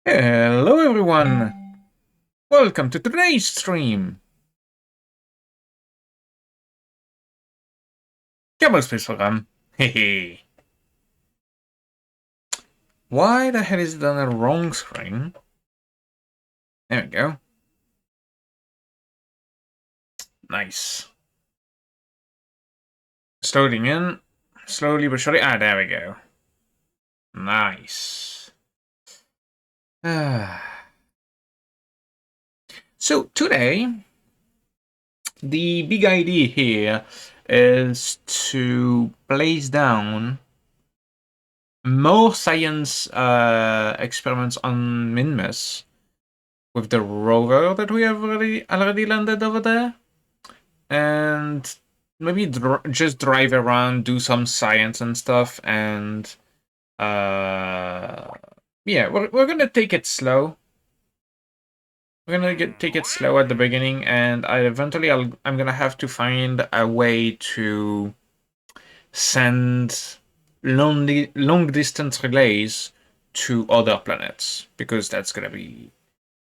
Hello everyone! Welcome to today's stream! Kerbal Space Program. Hehe. Why the hell is it on the wrong screen? There we go. Nice. It's loading in. Slowly but surely. Ah, there we go. Nice. So today, the big idea here is to place down more science experiments on Minmus with the rover that we have already landed over there, and maybe just drive around, do some science and stuff, and yeah, we're gonna take it slow. We're gonna take it slow at the beginning, and I'm gonna have to find a way to send long distance relays to other planets, because that's gonna be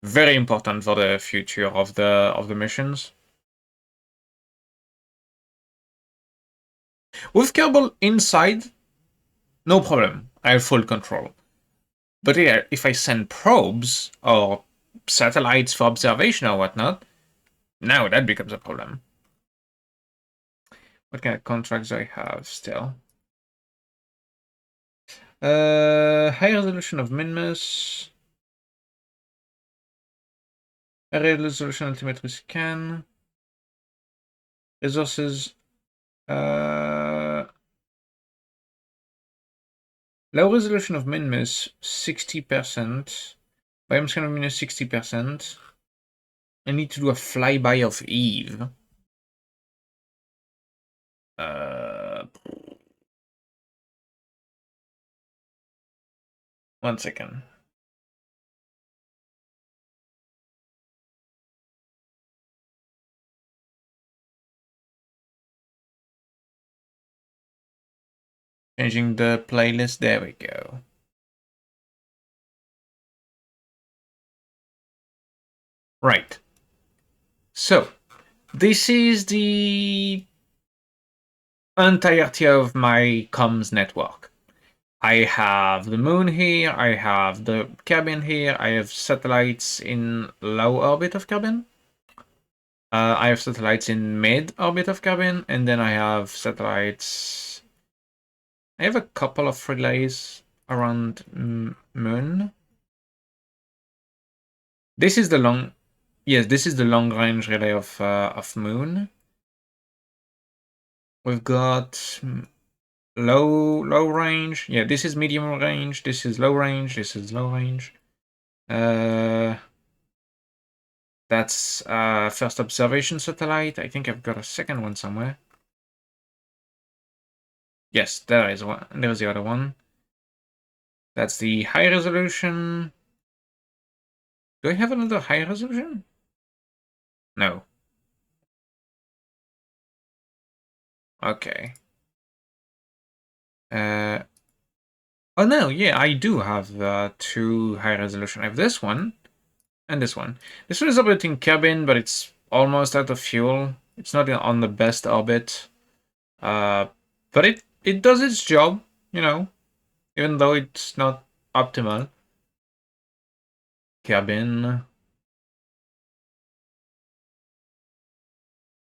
very important for the future of the missions. With Kerbal inside, no problem. I have full control. But yeah, if I send probes or satellites for observation or whatnot, now that becomes a problem. What kind of contracts do I have still? High resolution of Minmus. High resolution altimetry scan. Resources. Low resolution of Minmus, 60%. Biome of Minus 60%. I need to do a flyby of Eve. One second. Changing the playlist. There we go. Right. So, this is the entirety of my comms network. I have the moon here, I have the cabin here, I have satellites in low orbit of cabin. I have satellites in mid orbit of cabin, and then I have satellites. I have a couple of relays around moon. This is the long. Yes, this is the long range relay of moon. We've got low range. Yeah, this is medium range. This is low range. This is low range. That's first observation satellite. I think I've got a second one somewhere. Yes, there is one. There's the other one. That's the high resolution. Do I have another high resolution? No. Okay. Oh no, yeah, I do have two high resolution. I have this one and this one. This one is orbiting cabin, but it's almost out of fuel. It's not on the best orbit. But it does its job, you know, even though it's not optimal. Cabin.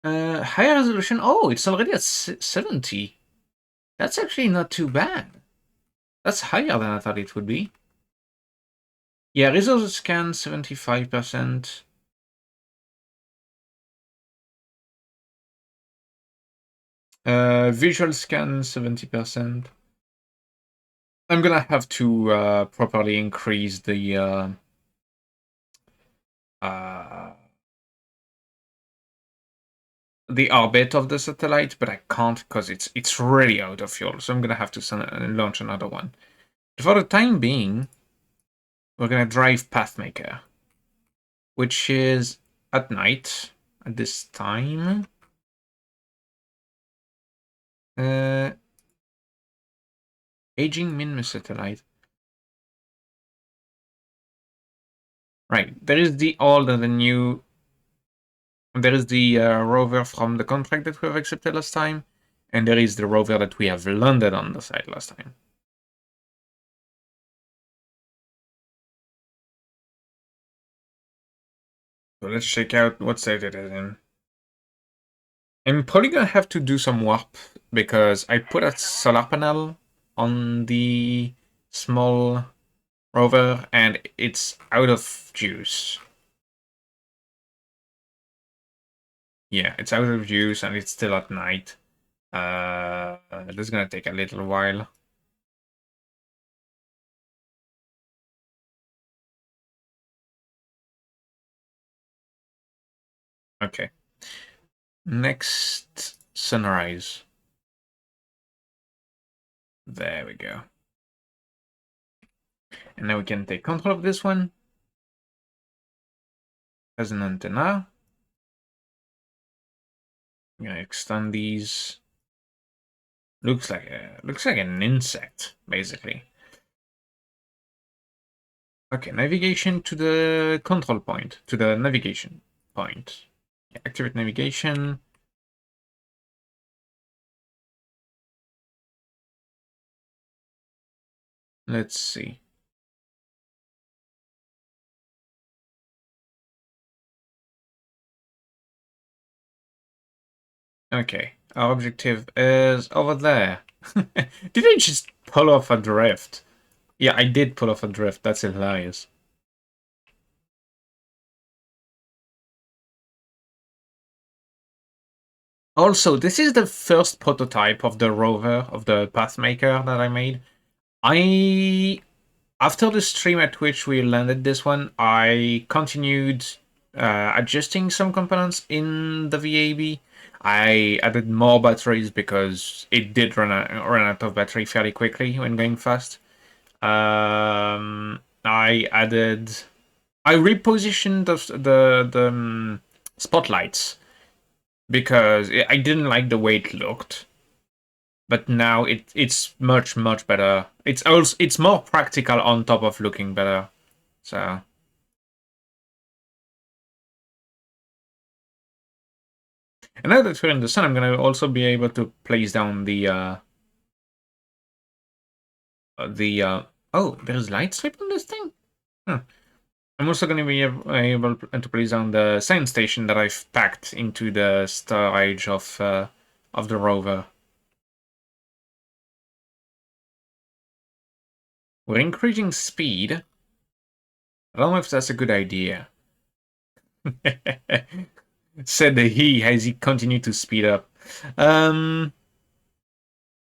High resolution. Oh, it's already at 70. That's actually not too bad. That's higher than I thought it would be. Yeah, resource scan 75%. Visual scan 70%. I'm gonna have to properly increase the orbit of the satellite, but I can't because it's really out of fuel. So I'm gonna have to launch another one. But for the time being, we're gonna drive Pathmaker, which is at night at this time. Aging Minmus satellite. Right. There is the old and the new. There is the rover from the contract that we have accepted last time, and there is the rover that we have landed on the site last time. So let's check out what site it is in. I'm probably gonna have to do some warp because I put a solar panel on the small rover and it's out of juice. Yeah, it's out of juice and it's still at night. This is gonna take a little while. Okay. Next sunrise. There we go. And now we can take control of this one as an antenna. I'm gonna extend these. Looks like an insect, basically. Okay, navigation to the control point, to the navigation point. Activate navigation. Let's see. Okay, our objective is over there. Did I just pull off a drift? Yeah, I did pull off a drift. That's hilarious. Also, this is the first prototype of the rover, of the Pathmaker that I made. After the stream at which we landed this one, I continued adjusting some components in the VAB. I added more batteries because it did run out of battery fairly quickly when going fast. I repositioned the spotlights because I didn't like the way it looked. But now it's much better. It's more practical on top of looking better. So and now that we're in the sun, I'm gonna also be able to place down the oh, there's light strip on this thing? Huh. I'm also gonna be able to place down the science station that I've packed into the storage of the rover. We're increasing speed. I don't know if that's a good idea. Said he as he continued to speed up. Yeah,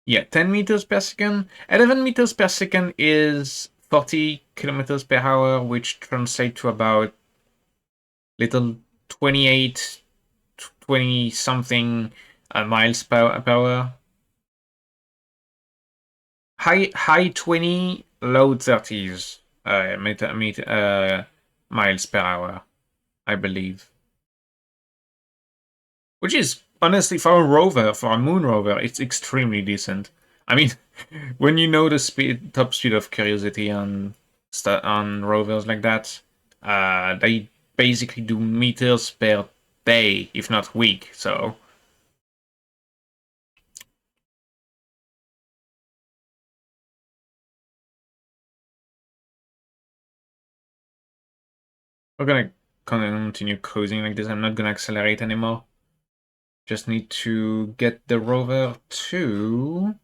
10 meters per second. 11 meters per second is 40 kilometers per hour, which translates to about little 28, 20 something miles per hour. High 20, low 30s miles per hour, I believe. Which is, honestly, for a rover, for a moon rover, it's extremely decent. I mean, when you know the top speed of Curiosity on rovers like that, they basically do meters per day, if not week. So we're gonna continue cruising like this. I'm not gonna accelerate anymore. Just need to get the rover to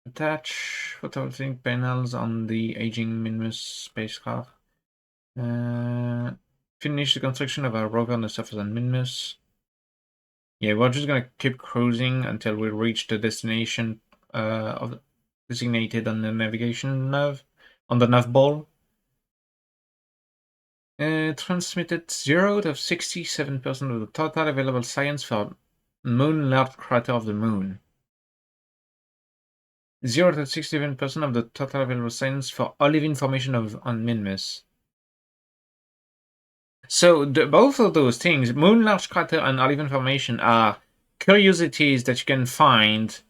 attach photovoltaic panels on the aging Minmus spacecraft. Finish the construction of our rover on the surface on Minmus. Yeah, we're just gonna keep cruising until we reach the destination designated on the navigation nav, on the nav ball. Transmitted 0 to 67% of the total available science for moon large crater of the moon. 0 to 67% of the total available science for olive information on Minmus. So both of those things, moon large crater and olive information, are curiosities that you can find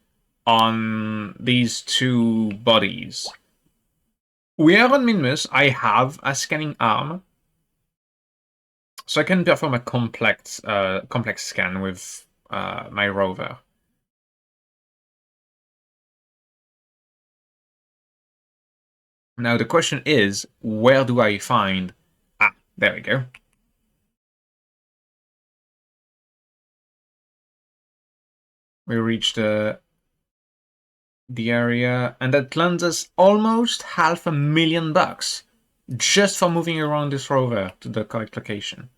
on these two bodies. We are on Minmus. I have a scanning arm, so I can perform a complex scan with my rover. Now the question is, where do I find... Ah, there we go. We reached the area, and that lands us almost $500,000 just for moving around this rover to the correct location.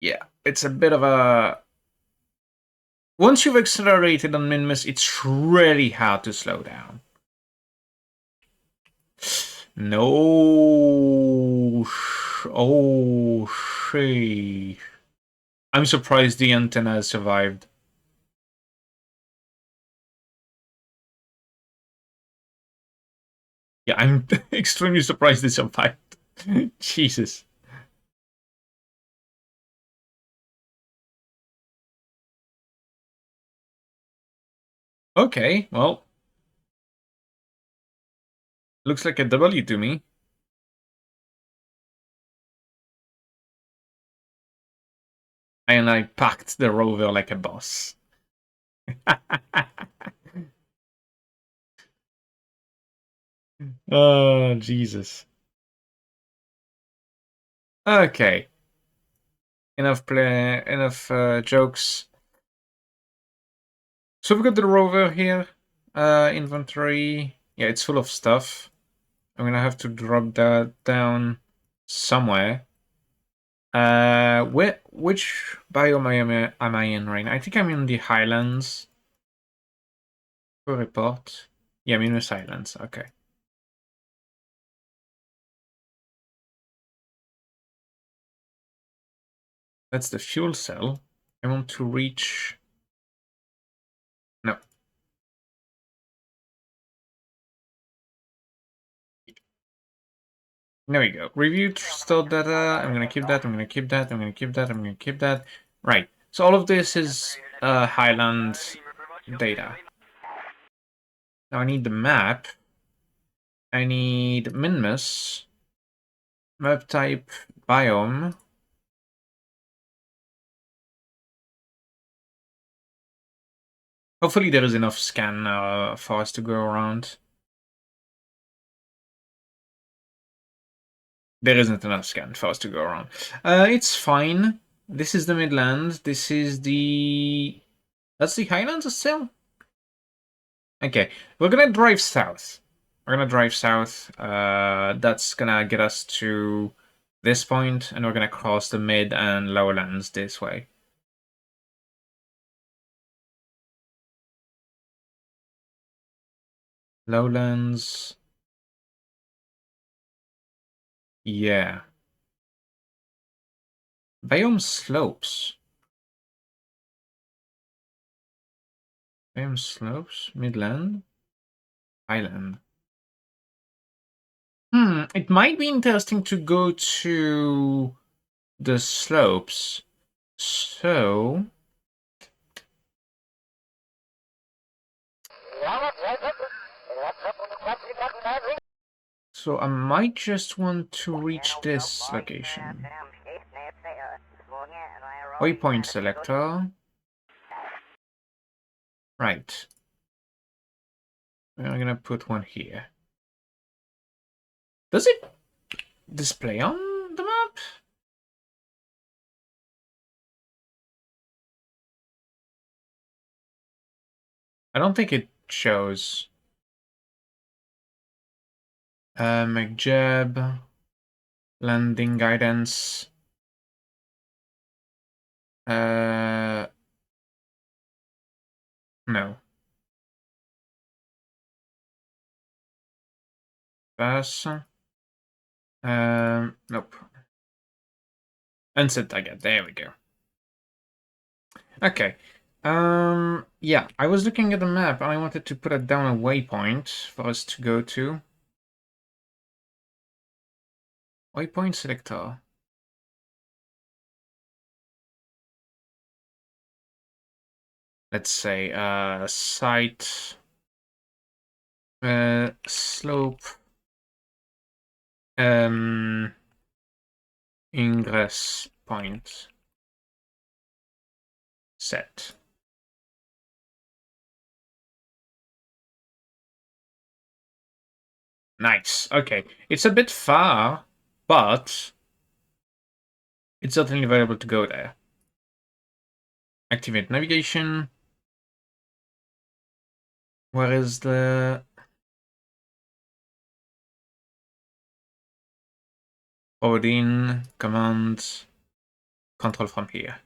Yeah, it's a bit of a... Once you've accelerated on Minmus, it's really hard to slow down. No. Oh, she. I'm surprised the antenna survived. Yeah, I'm extremely surprised it survived. Jesus. Okay, well. Looks like a W to me. And I packed the rover like a boss. Oh, Jesus. Okay. Enough jokes. So we've got the rover here. Inventory. Yeah, it's full of stuff. I'm gonna have to drop that down somewhere. Which biome am I in right now? I think I'm in the Highlands. Report. Yeah, I'm in the Highlands. Okay. That's the fuel cell. I want to reach... No. There we go. Review store data. I'm gonna keep that. I'm gonna keep that. I'm gonna keep that. I'm gonna keep that. Right. So all of this is Highland data. Now I need the map. I need Minmus. Map type biome. Hopefully there is enough scan for us to go around. There isn't enough scan for us to go around. It's fine. This is the Midland. This is the... That's the Highlands still? Okay, we're gonna drive south. We're gonna drive south. That's gonna get us to this point, and we're gonna cross the mid and lowlands this way. Lowlands. Yeah. Biome slopes. Biome slopes? Midland? Highland. It might be interesting to go to the slopes. So... So I might just want to reach this location. Waypoint selector. Right. I'm gonna put one here. Does it display on the map? I don't think it shows. McJeb. Landing guidance. No. Pass. Nope. Unset target. There we go. Okay. Yeah, I was looking at the map and I wanted to put it down a waypoint for us to go to. Waypoint selector. let's say, site slope ingress point set. Nice. Okay. It's a bit far, but it's certainly valuable to go there. Activate navigation. Where is the... Forward in, command, control from here.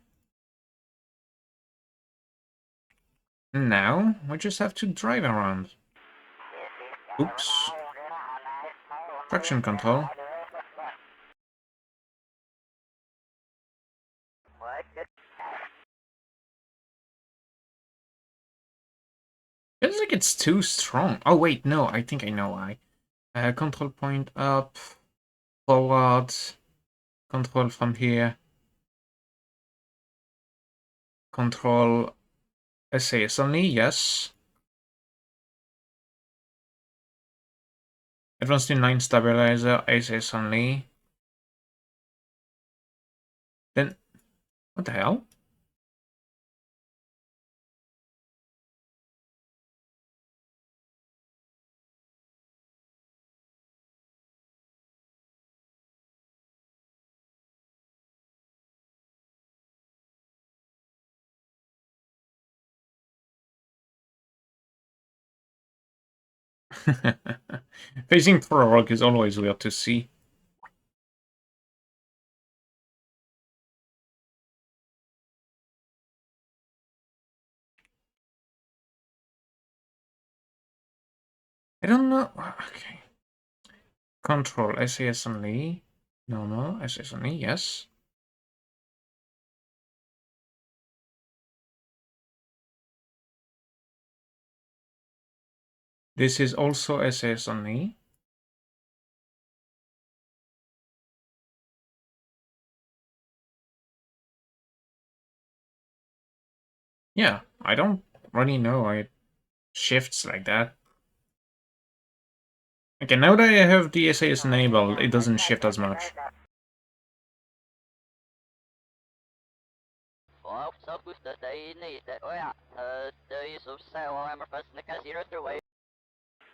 Now, we just have to drive around. Oops. Traction control. Feels like it's too strong. Oh wait, no, I think I know why. Control point up, forward, control from here. Control SAS only, yes. Advanced inline stabilizer, SAS only. Then, what the hell? Facing through a rock is always weird to see. I don't know. Okay. Control SAS only. Normal SAS only. Yes. This is also SAS only. Yeah, I don't really know why it shifts like that. Okay, now that I have the SAS enabled, it doesn't shift as much.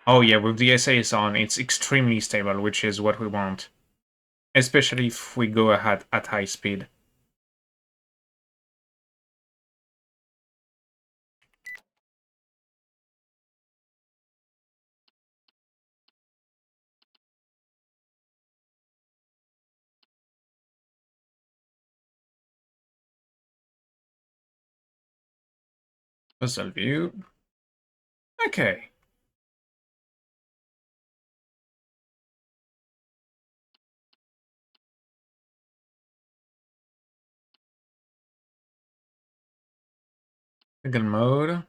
Oh yeah, with the SAS on, it's extremely stable, which is what we want. Especially if we go ahead at high speed. Puzzle view. Okay. Single mode.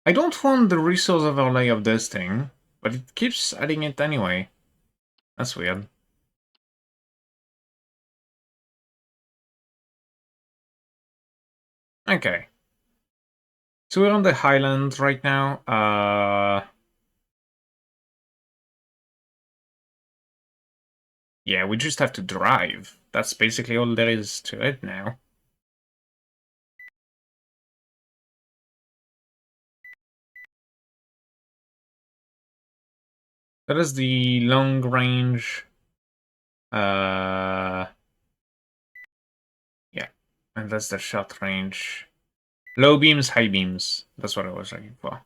I don't want the resource overlay of this thing, but it keeps adding it anyway. That's weird. Okay. So we're on the highland right now. Yeah, we just have to drive. That's basically all there is to it now. That is the long range. Yeah, and that's the short range. Low beams, high beams. That's what I was looking for.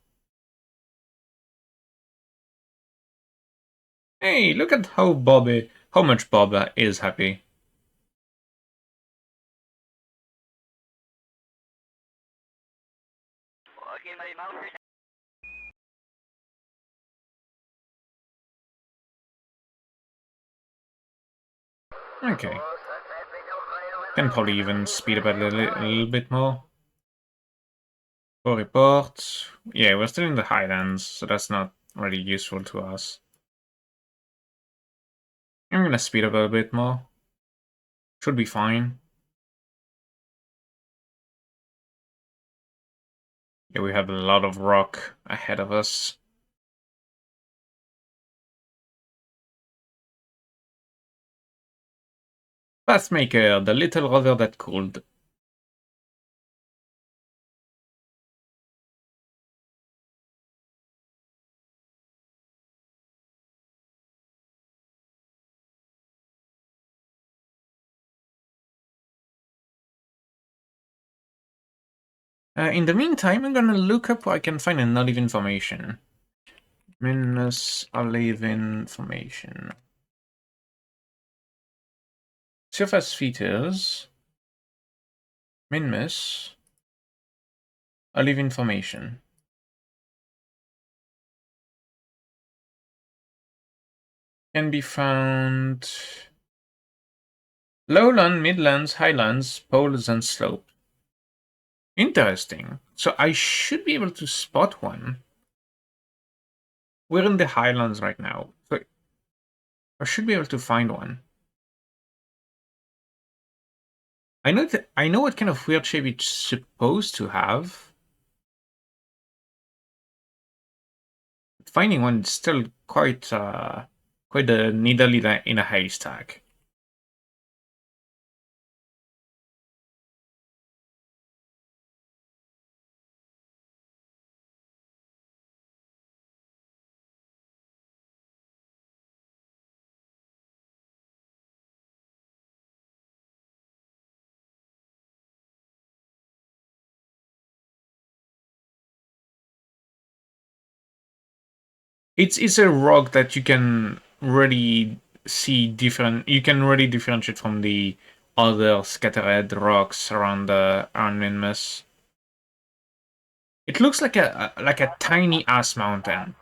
Hey, look at how much Bobby is happy. Okay. Can probably even speed up a little bit more. For report. Yeah, we're still in the highlands, so that's not really useful to us. I'm gonna speed up a bit more. Should be fine. Yeah, we have a lot of rock ahead of us. Pathmaker, the little rover that cooled. In the meantime, I'm gonna look up where I can find an olive information. Minus olive information. Surface features. Minmus. Olive information. Can be found lowland, midlands, highlands, poles, and slope. Interesting. So I should be able to spot one. We're in the highlands right now, so I should be able to find one. I know what kind of weird shape it's supposed to have. Finding one is still quite a needle in a haystack. It's a rock that you can really see different. You can really differentiate from the other scattered rocks around Minmus. It looks like a tiny ass mountain.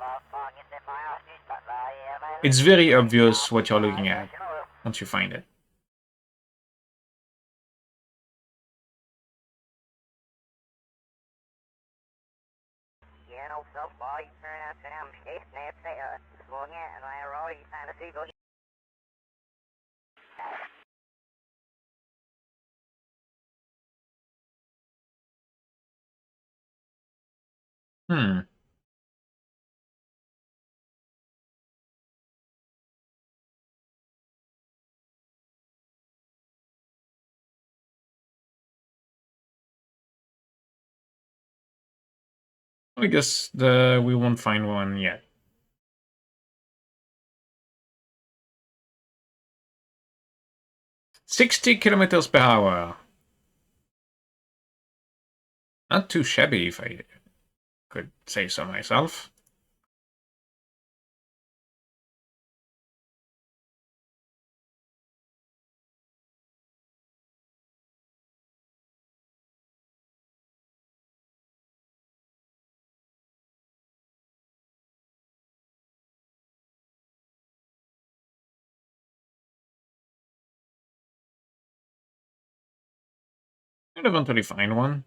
It's very obvious what you're looking at once you find it. Hmm. I guess we won't find one yet. 60 kilometers per hour. Not too shabby, if I could say so myself. You'll eventually find one.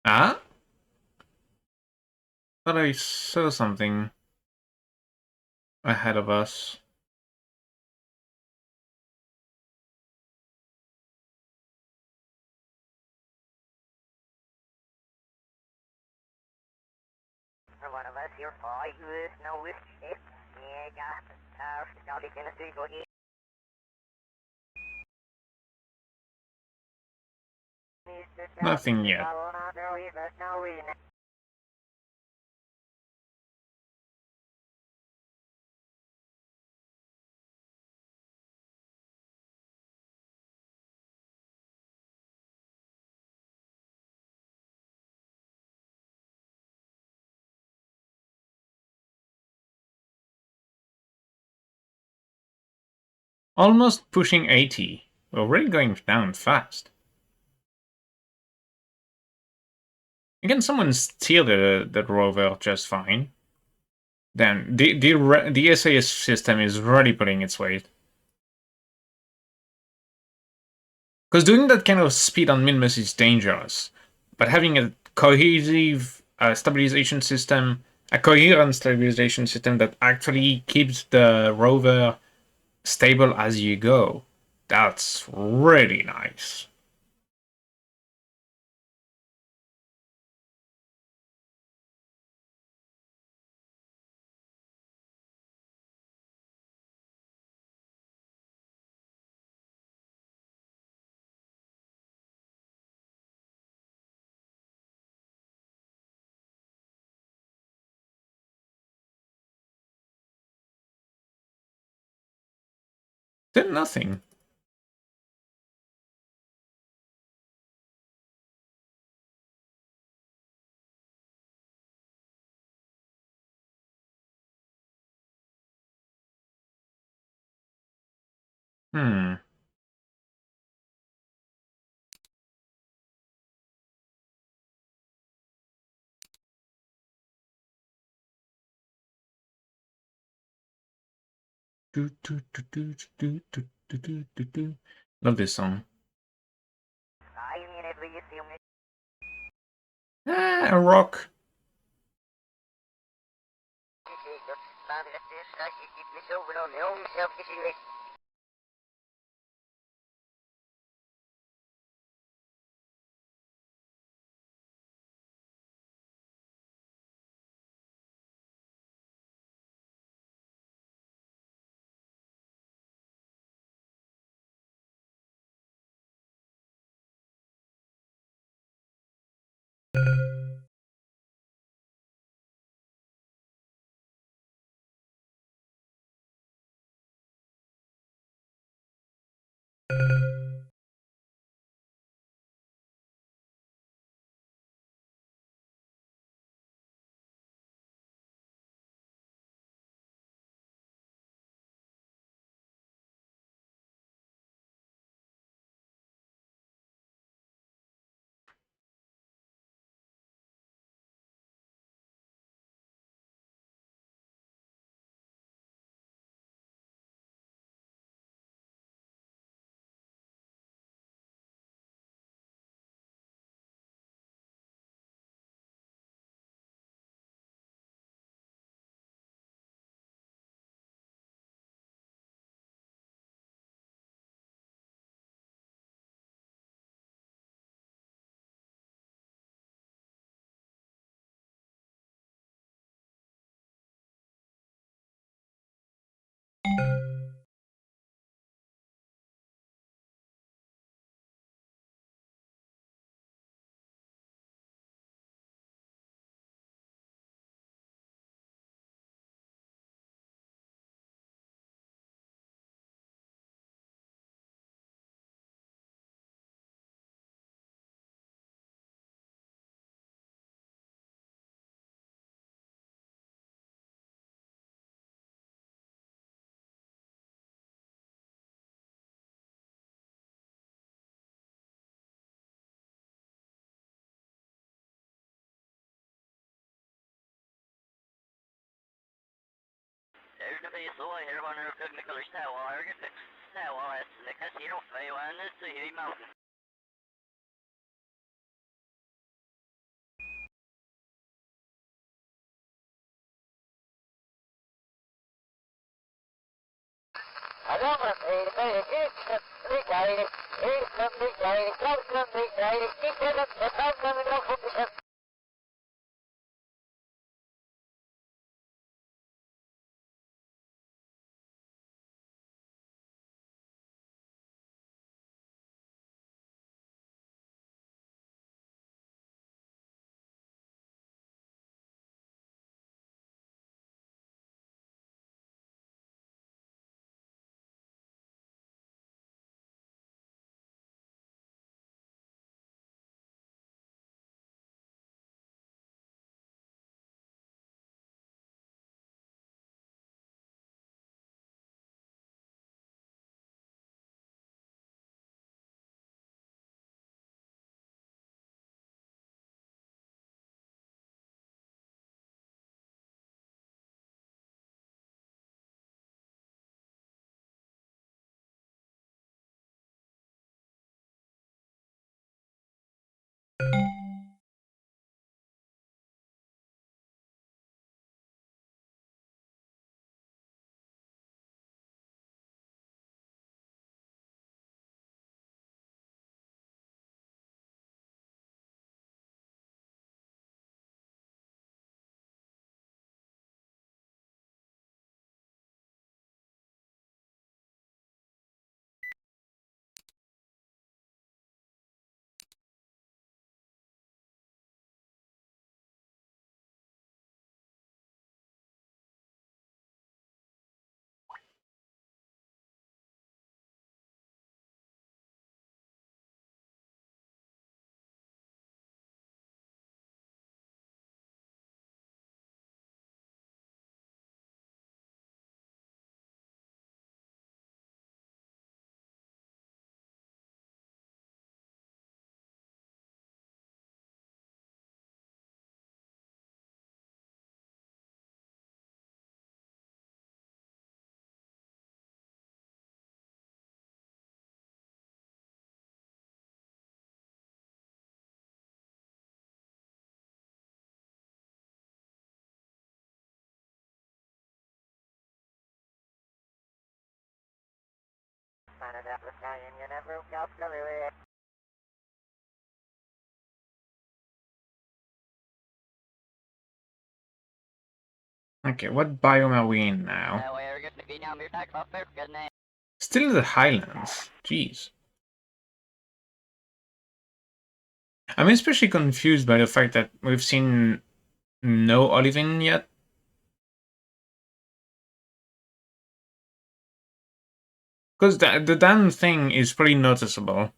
Ah? Thought I saw something ahead of us. Nothing yet. Almost pushing 80. We're really going down fast. Again, someone steal the rover just fine. Then the SAS system is really putting its weight. Because doing that kind of speed on Minmus is dangerous, but having it cohesive stabilization system, a coherent stabilization system that actually keeps the rover stable as you go. That's really nice. Did nothing. Hmm. Love this song. A rock. Okay, what biome are we in now? Still in the highlands. Jeez. I'm especially confused by the fact that we've seen no olivine yet. Because the damn thing is pretty noticeable.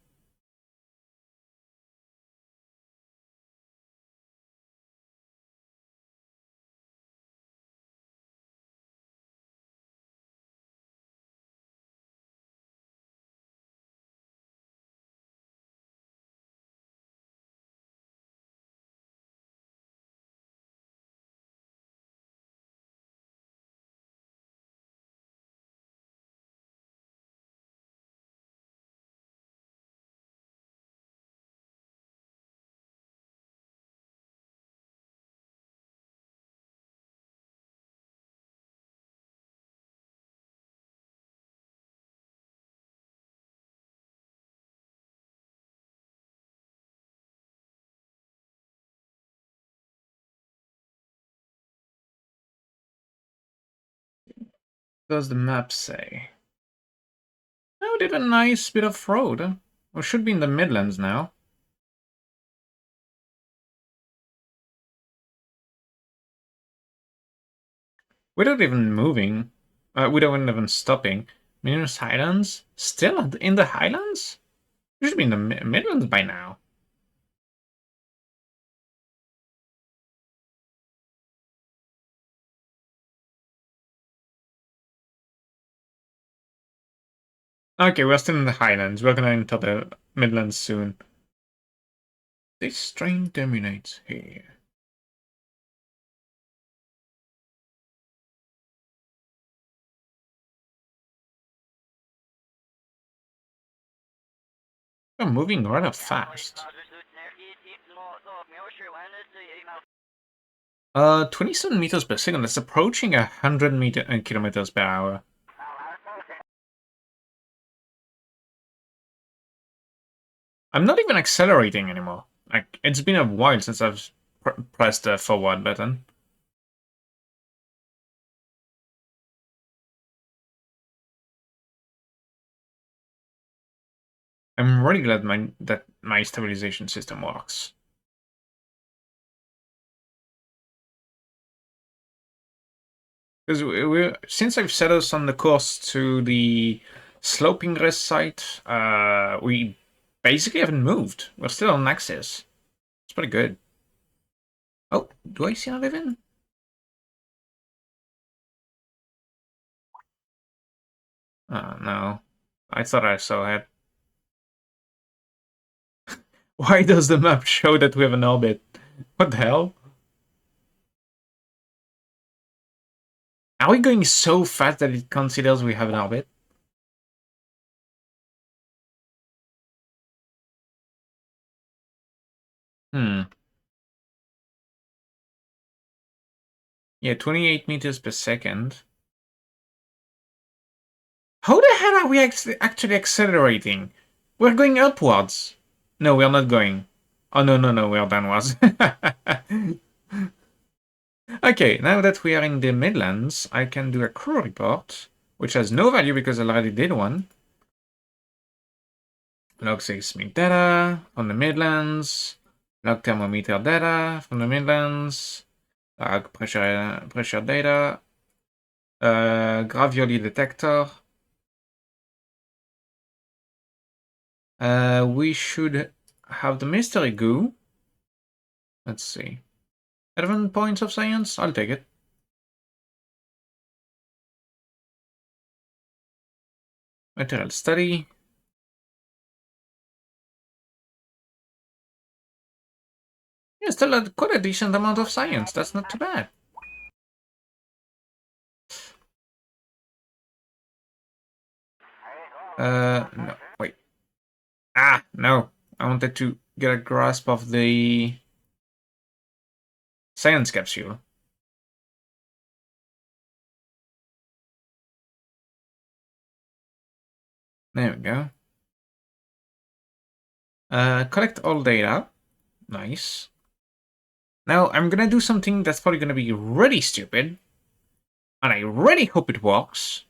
What does the map say? Oh, we did a nice bit of road. We should be in the Midlands now. Without even moving. Without even stopping. Minas Highlands? Still in the Highlands? We should be in the Midlands by now. Okay, we're still in the Highlands. We're gonna enter the Midlands soon. This train terminates here. We're moving rather fast. 27 meters per second. That's approaching 100 kilometers per hour. I'm not even accelerating anymore. Like, it's been a while since I've pressed the forward button. I'm really glad that my stabilization system works. Because since I've set us on the course to the sloping rest site, we basically haven't moved. We're still on axis. It's pretty good. Oh, do I see an living? Oh, no. I thought I saw it. Why does the map show that we have an orbit? What the hell? Are we going so fast that it considers we have an orbit? Hmm. Yeah, 28 meters per second. How the hell are we actually accelerating? We're going upwards. No, we're not going. Oh, no, no, no, we're downwards. Okay, now that we are in the Midlands, I can do a crew report, which has no value because I already did one. Log seismic data from the Midlands. Log thermometer data from the Midlands. Log pressure data. Gravioli detector. We should have the mystery goo. Let's see. 11 points of science? I'll take it. Material study. Yeah, still quite a decent amount of science. That's not too bad. No, wait. Ah, no. I wanted to get a grasp of the science capsule. There we go. Collect all data. Nice. Now, I'm gonna do something that's probably gonna be really stupid. And I really hope it works.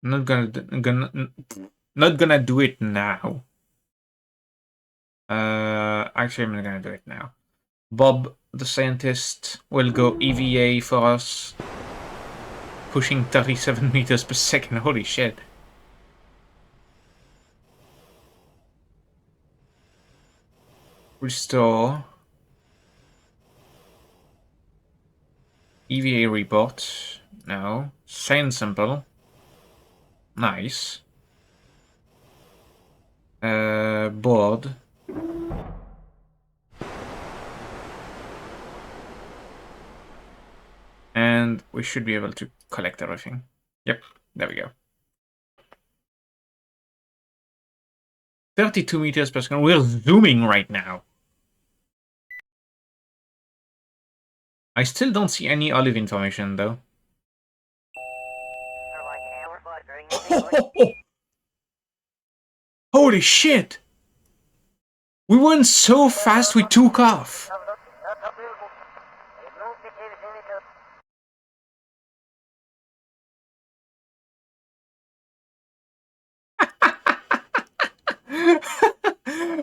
Not gonna do it now. Actually, I'm not gonna do it now. Bob, the scientist, will go EVA for us. Pushing 37 meters per second. Holy shit. Restore. EVA report. No. Science sample. Nice. Board. And we should be able to collect everything. Yep, there we go. 32 meters per second. We're zooming right now. I still don't see any olive information, though. Holy shit! We went so fast we took off.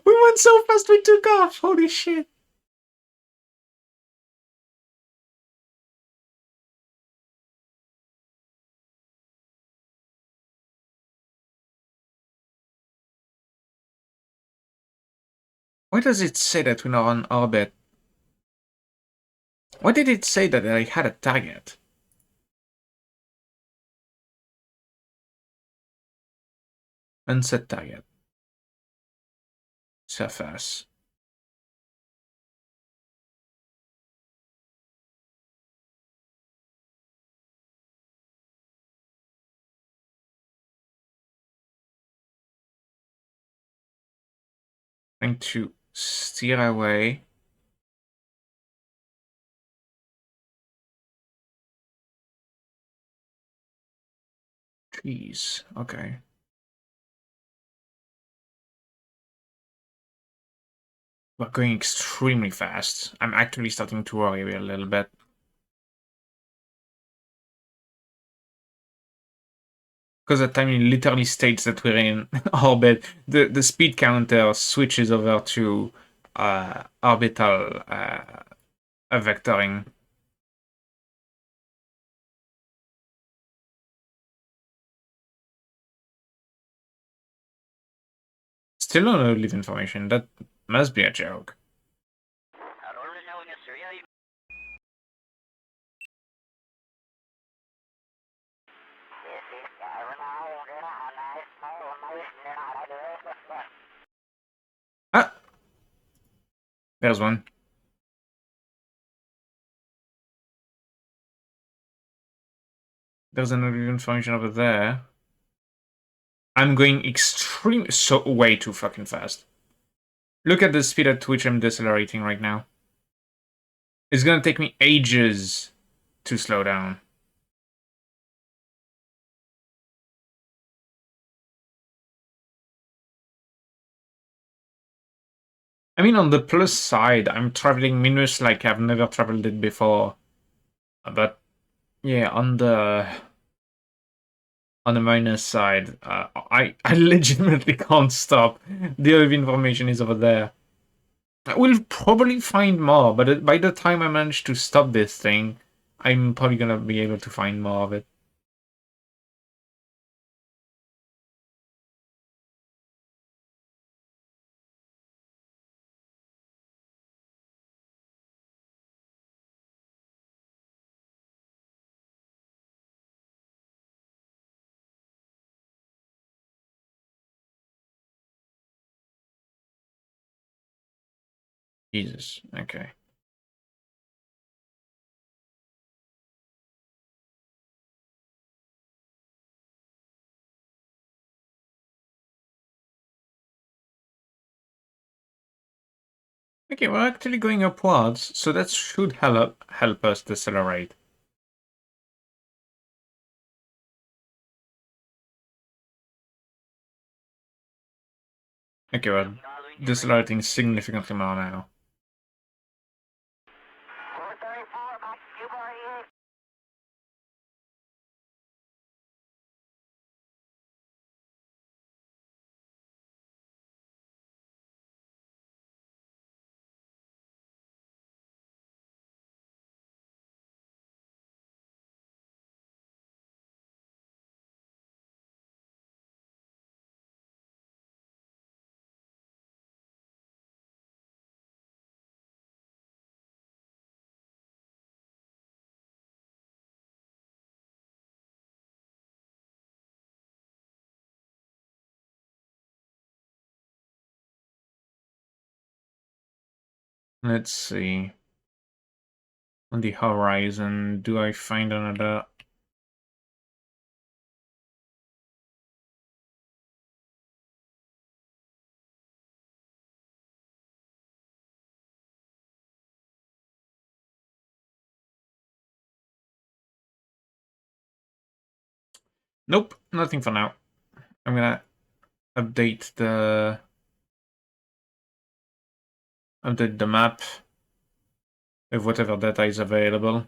We went so fast we took off. Holy shit. Why does it say that we're not on orbit? Why did it say that I had a target? Unset target. Surface. Trying to steer away. Jeez. Okay. We're going extremely fast. I'm actually starting to worry a little bit. Because the time it literally states that we're in orbit. The speed counter switches over to orbital vectoring. Still no live information. That must be a joke. Ah! There's one. There's another information over there. I'm going way too fucking fast. Look at the speed at which I'm decelerating right now. It's gonna take me ages to slow down. I mean, on the plus side, I'm traveling minus like I've never traveled it before. But yeah, on the minus side, I legitimately can't stop. The other information is over there. I will probably find more, but by the time I manage to stop this thing, I'm probably gonna be able to find more of it. Jesus, okay. Okay, we're actually going upwards, so that should help us decelerate. Okay, we're decelerating significantly more now. Let's see. On the horizon, do I find another... Nope, nothing for now. I'm gonna update the map with whatever data is available.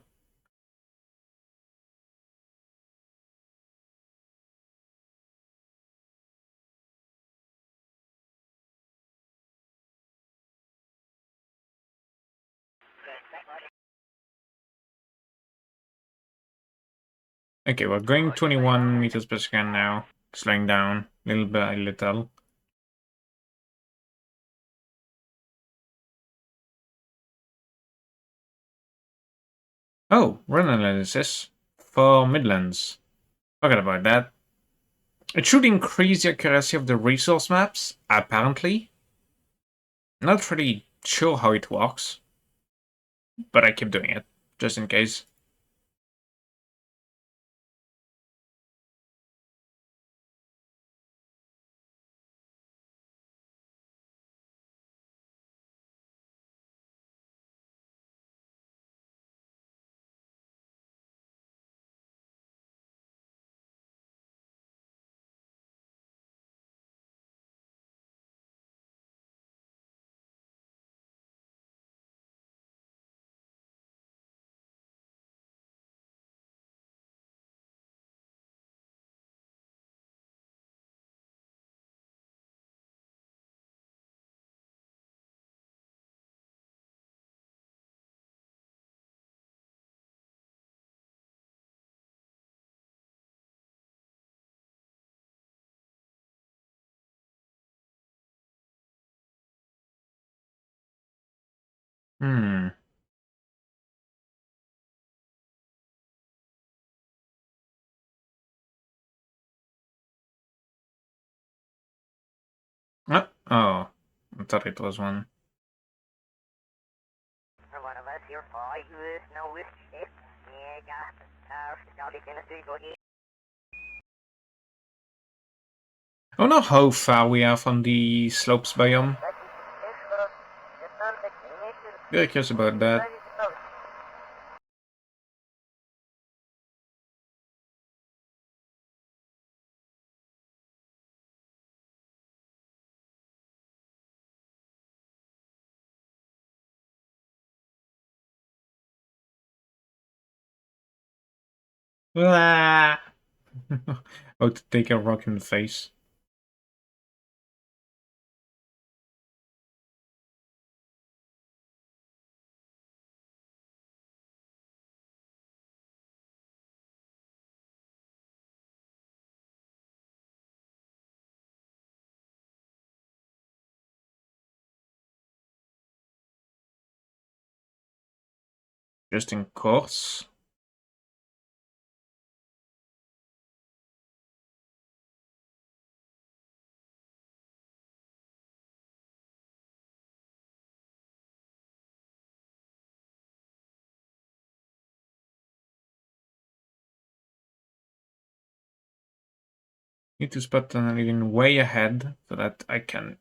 Okay, we're going 21 meters per second now. Slowing down little by little. Oh, run analysis for Midlands. Forgot about that. It should increase the accuracy of the resource maps, apparently. Not really sure how it works, but I keep doing it, just in case. Hmm. Oh, I thought it was one. I don't know how far we are from the slopes biome. Very curious about that. Ah! Oh, to take a rock in the face. Just in course. Need to spot an way ahead so that I can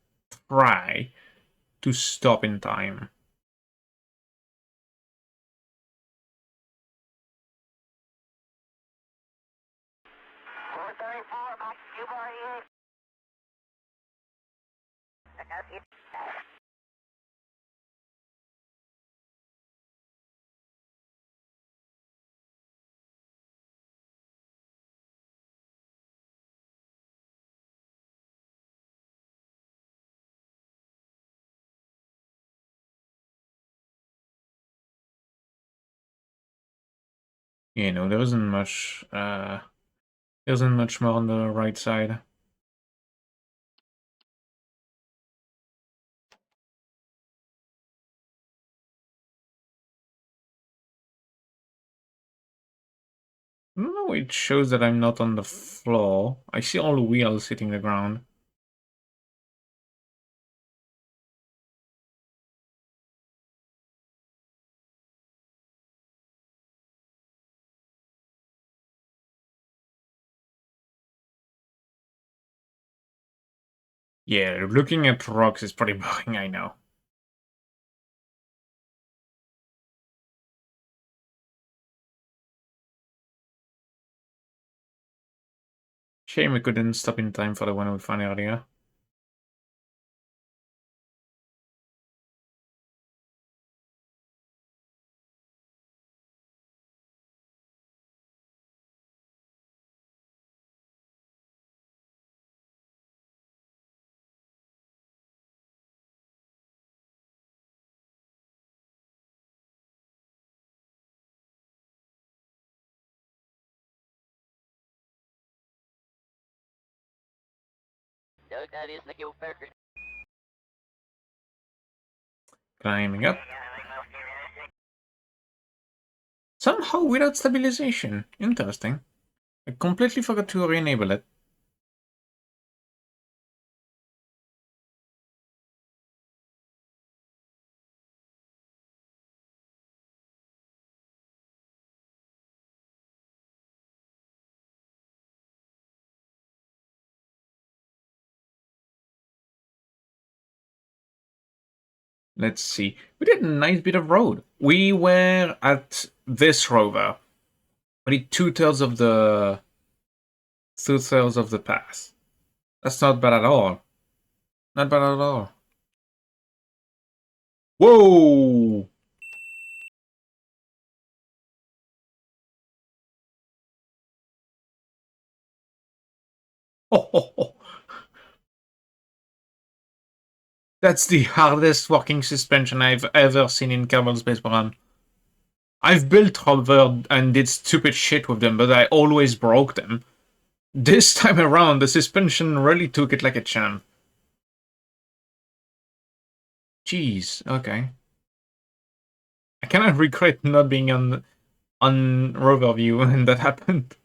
try to stop in time. You know, there isn't much. There isn't much more on the right side. No, it shows that I'm not on the floor. I see all the wheels hitting the ground. Yeah, looking at rocks is pretty boring, I know. Shame we couldn't stop in time for the one we found earlier. Climbing up. Somehow without stabilization. Interesting. I completely forgot to re-enable it. Let's see. We did a nice bit of road. We were at this rover. We did two-thirds of the path. That's not bad at all. Not bad at all. Whoa! Oh, oh, oh. That's the hardest working suspension I've ever seen in Kerbal Space Program. I've built rover and did stupid shit with them, but I always broke them. This time around, the suspension really took it like a champ. Jeez, okay. I cannot regret not being on rover view when that happened.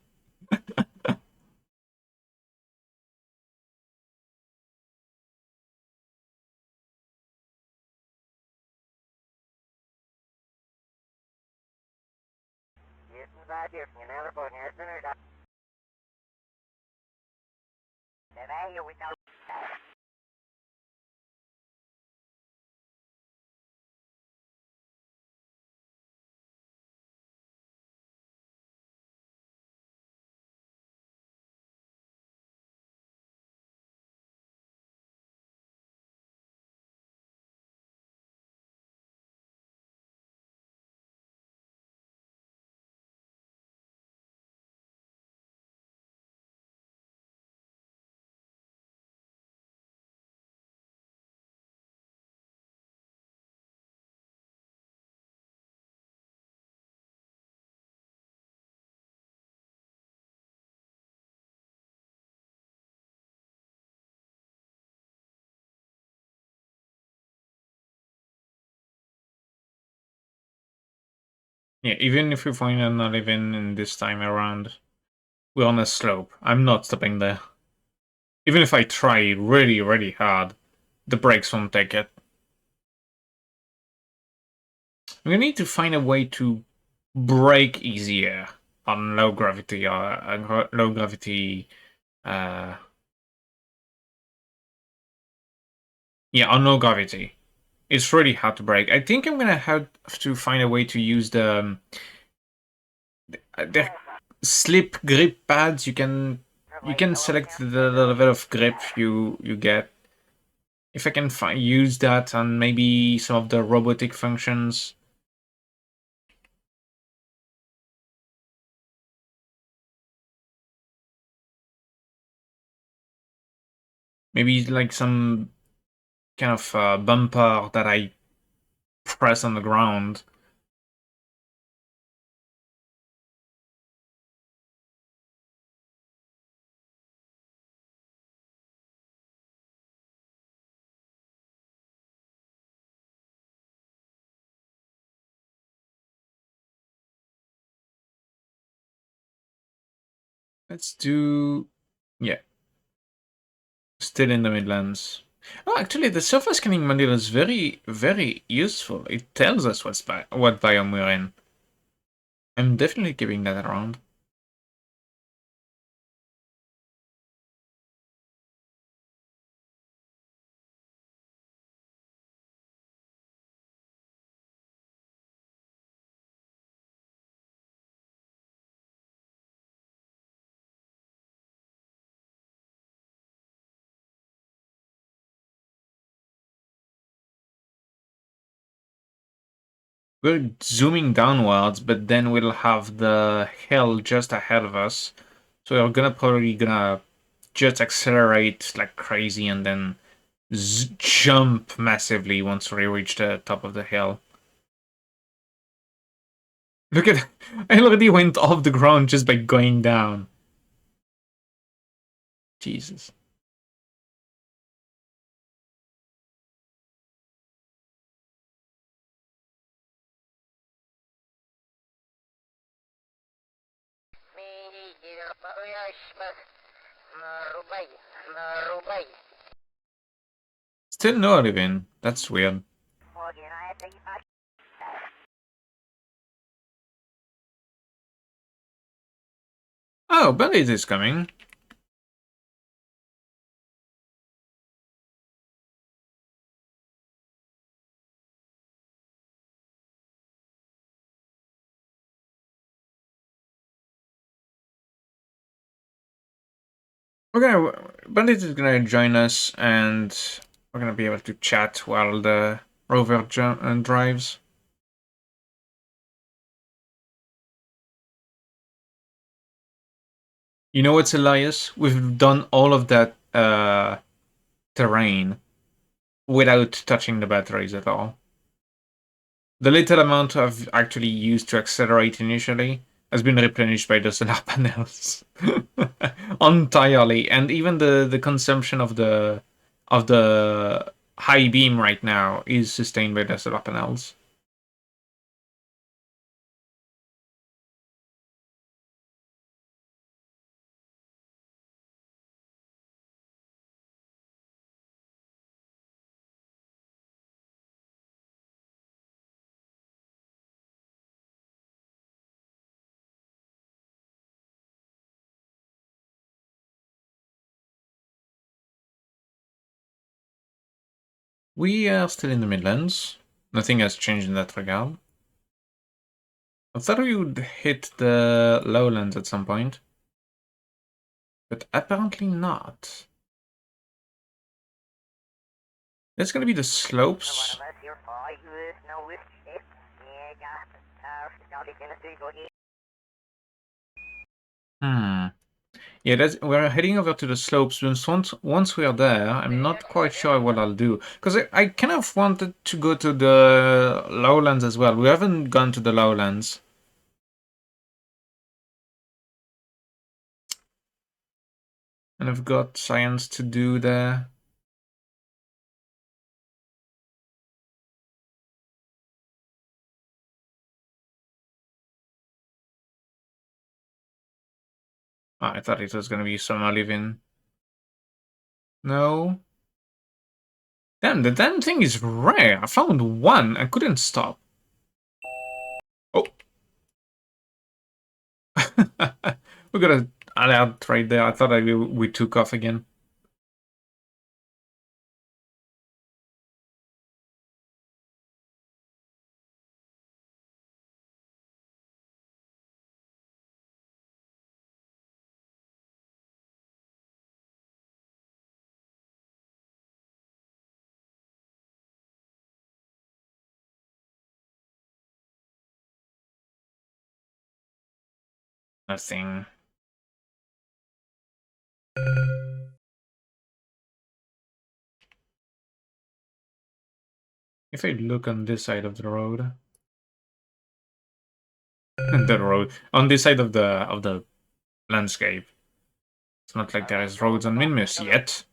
Yeah, even if we find another even in this time around, we're on a slope. I'm not stopping there. Even if I try really, really hard, the brakes won't take it. We need to find a way to brake easier on low gravity low gravity. Uh, yeah, on low gravity. It's really hard to brake. I think I'm gonna have to find a way to use the slip grip pads. You can you can select the level of grip you get. If I can use that on maybe some of the robotic functions. Maybe like some kind of bumper that I press on the ground. Let's do... yeah. Still in the Midlands. Oh, actually, the surface scanning module is very, very useful. It tells us what biome we're in. I'm definitely keeping that around. We're zooming downwards, but then we'll have the hill just ahead of us. So we're probably gonna just accelerate like crazy and then jump massively once we reach the top of the hill. Look at... I already went off the ground just by going down. Jesus. Still no Olivin. That's weird. Oh, Bandit is coming. Okay, Bandit is gonna join us, and we're gonna be able to chat while the rover drives. You know what's Elias? We've done all of that terrain without touching the batteries at all. The little amount I've actually used to accelerate initially has been replenished by the solar panels entirely, and even the consumption of the high beam right now is sustained by the solar panels. We are still in the Midlands. Nothing has changed in that regard. I thought we would hit the lowlands at some point, but apparently not. That's gonna be the slopes. Hmm. Yeah, we're heading over to the slopes. Once we are there, I'm not quite sure what I'll do. Because I kind of wanted to go to the lowlands as well. We haven't gone to the lowlands. And I've got science to do there. Oh, I thought it was going to be some Olivin. No. Damn, the damn thing is rare. I found one. I couldn't stop. Oh. We got an alert right there. I thought we took off again. Nothing. If I look on this side of the road, on this side of the landscape, it's not like there is roads on Minmus yet.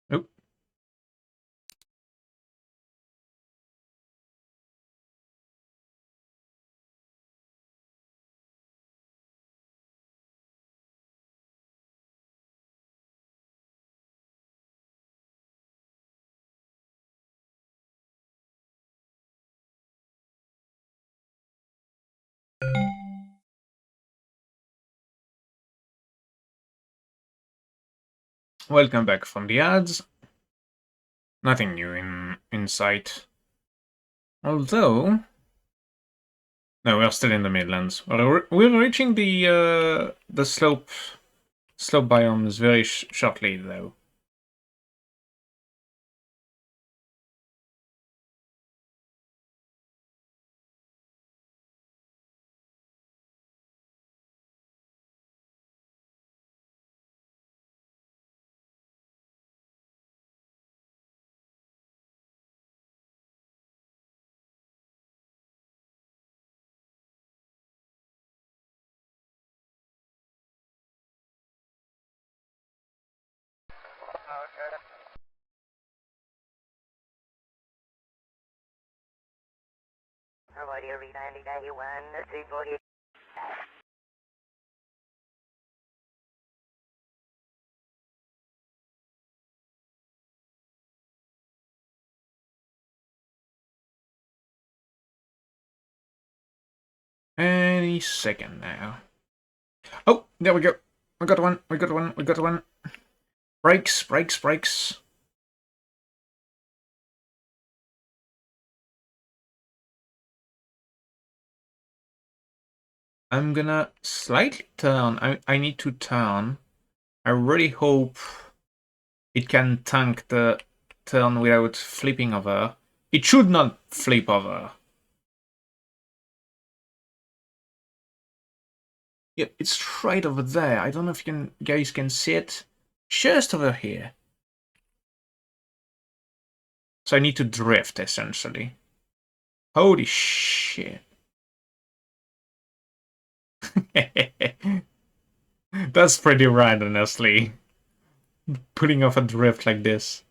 Oh, welcome back from the ads. Nothing new in sight. Although, no, we're still in the Midlands. We're reaching the slope biomes very shortly, though. Any second now. Oh, there we go. We got one. We got one. We got one. Brakes, brakes, brakes. I'm gonna slightly turn. I need to turn. I really hope it can tank the turn without flipping over. It should not flip over. Yeah, it's right over there. I don't know if you guys can see it. Just over here. So I need to drift, essentially. Holy shit. That's pretty rad, honestly. Putting off a drift like this.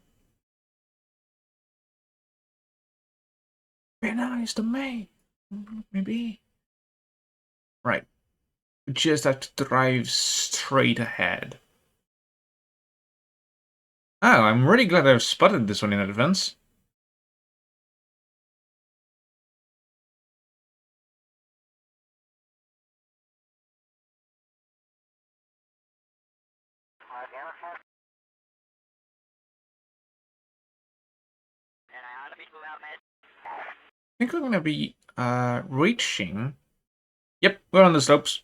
Very nice to me. Maybe. Right. Just have to drive straight ahead. Oh, I'm really glad I've spotted this one in advance. I think we're gonna be reaching. Yep, we're on the slopes.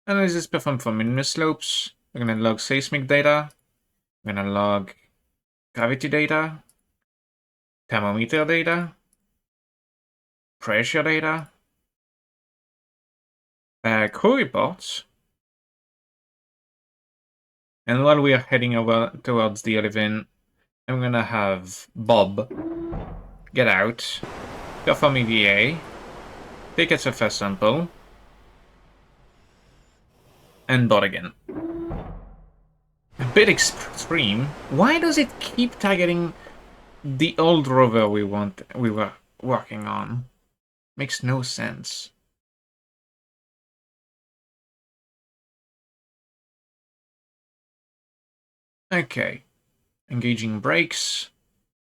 Analysis performed for minimum slopes. We're gonna log seismic data. We're gonna log gravity data, thermometer data, pressure data, crew reports. And while we are heading over towards the Olivin, I'm gonna have Bob get out, perform EVA, take a surface sample, and board again. A bit extreme. Why does it keep targeting the old rover we were working on? Makes no sense. Okay. Engaging brakes.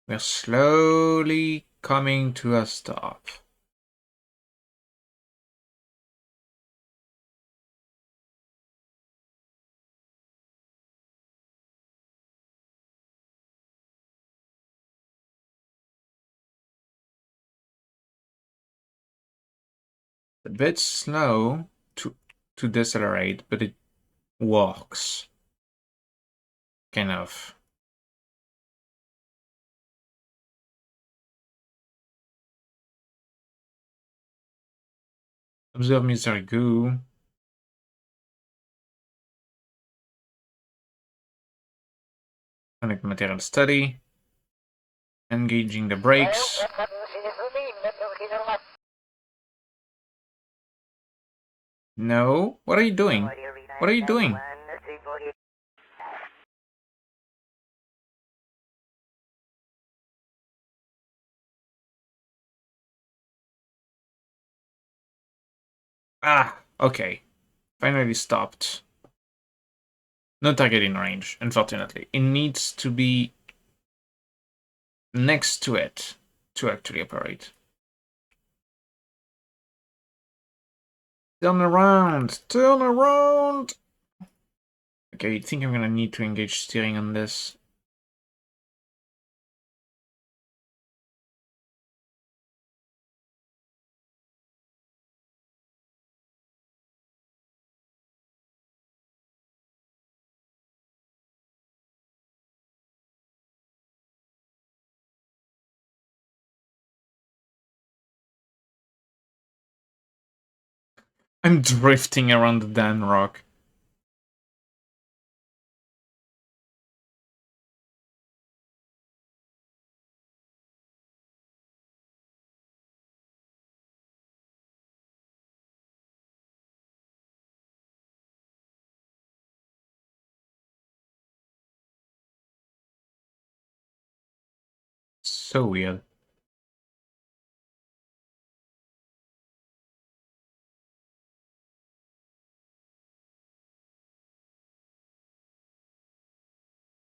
We're slowly coming to a stop. A bit slow to decelerate, but it works. Kind of. Observe Mr. Goo. Connect material study. Engaging the brakes. No? What are you doing? What are you doing? Ah, okay. Finally stopped. No target in range, unfortunately. It needs to be next to it to actually operate. Turn around! Turn around! Okay, I think I'm gonna need to engage steering on this. I'm drifting around the damn rock. So weird.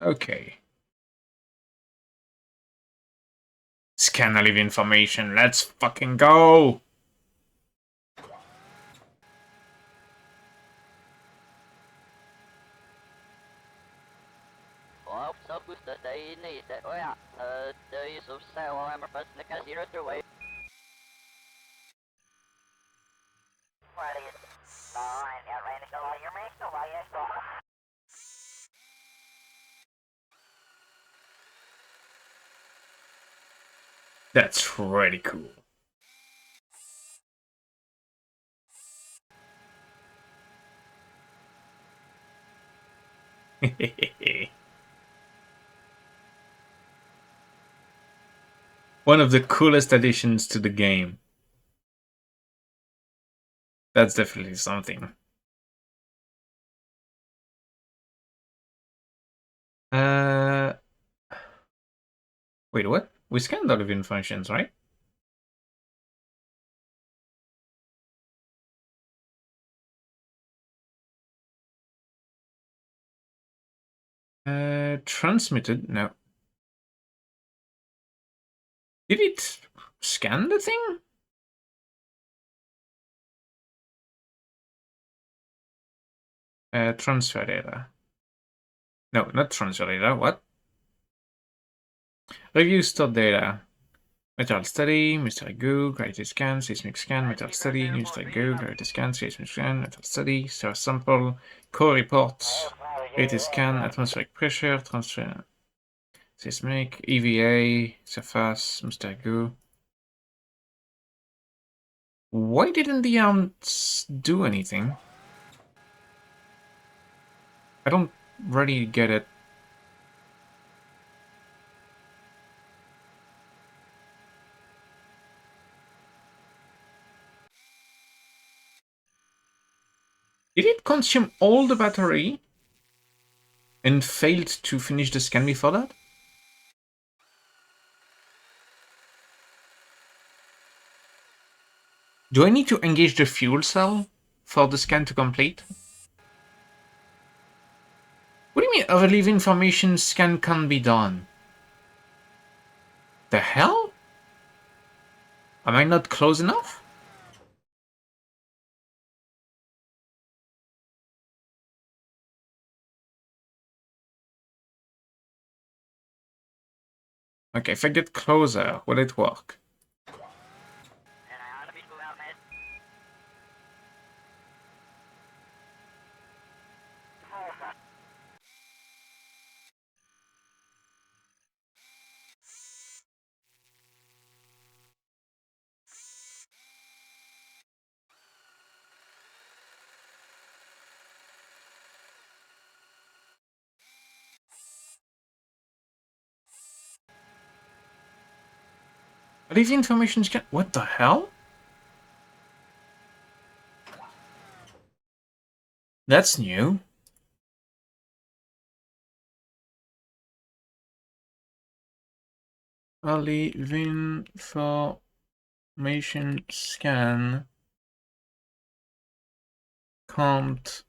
Okay. Scan live information. Let's fucking go! That's really cool. One of the coolest additions to the game. That's definitely something. Uh, Wait, what? We scanned all of the functions, right? Transmitted? No. Did it scan the thing? Transfer data. No, not transfer data. What? Review stored data. Metal study, mystery goo, gravity scan, seismic scan, metal study, mystery goo, gravity scan, seismic scan, metal study, star sample, core reports, gravity scan, atmospheric pressure, transfer, seismic, EVA, surface, mystery goo. Why didn't the ants do anything? I don't really get it. Did it consume all the battery and failed to finish the scan before that? Do I need to engage the fuel cell for the scan to complete? What do you mean a relief information scan can be done? The hell? Am I not close enough? Okay, if I get closer, will it work? Relief information scan? What the hell? That's new. Relief information scan can't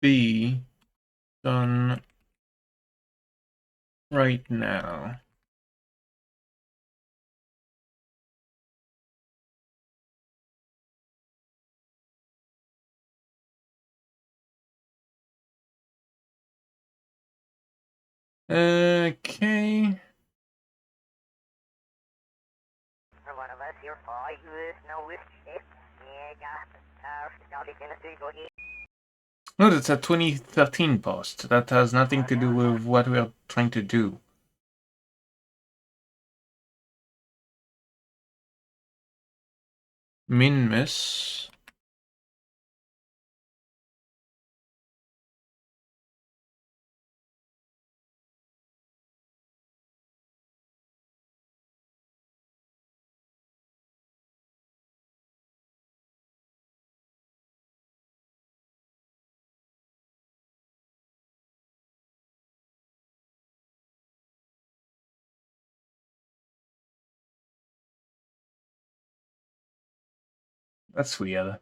be done right now. Okay. No, that's a 2013 post. That has nothing to do with what we are trying to do. Minmus. That's weird.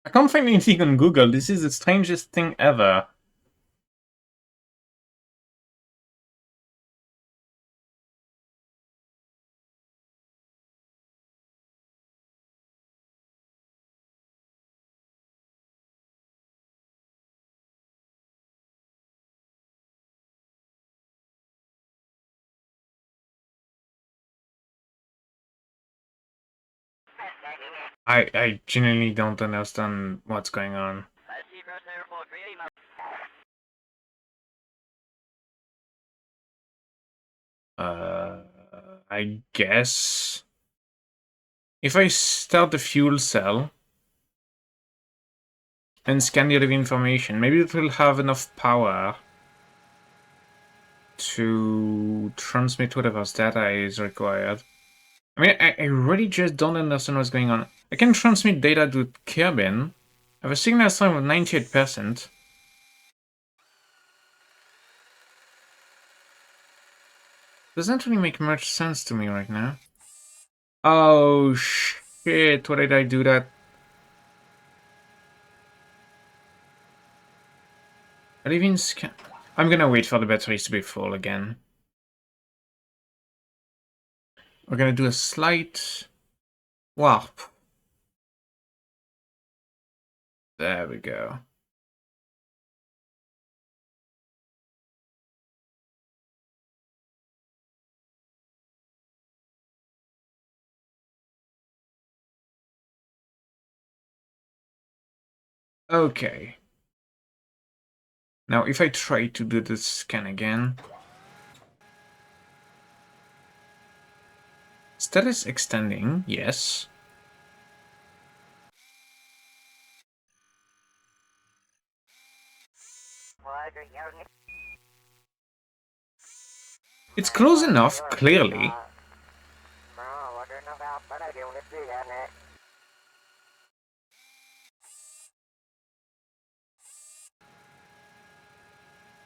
I can't find anything on Google. This is the strangest thing ever. I genuinely don't understand what's going on. Uh, I guess if I start the fuel cell and scan the other information, maybe it will have enough power to transmit whatever data is required. I mean, I really just don't understand what's going on. I can transmit data to Kerbin. I have a signal strength of 98%. Doesn't really make much sense to me right now. Oh shit, why did I do that? I live in scan. I'm gonna wait for the batteries to be full again. We're gonna do a slight warp. There we go. Okay. Now if I try to do the scan again. Status extending, yes. It's close enough, clearly.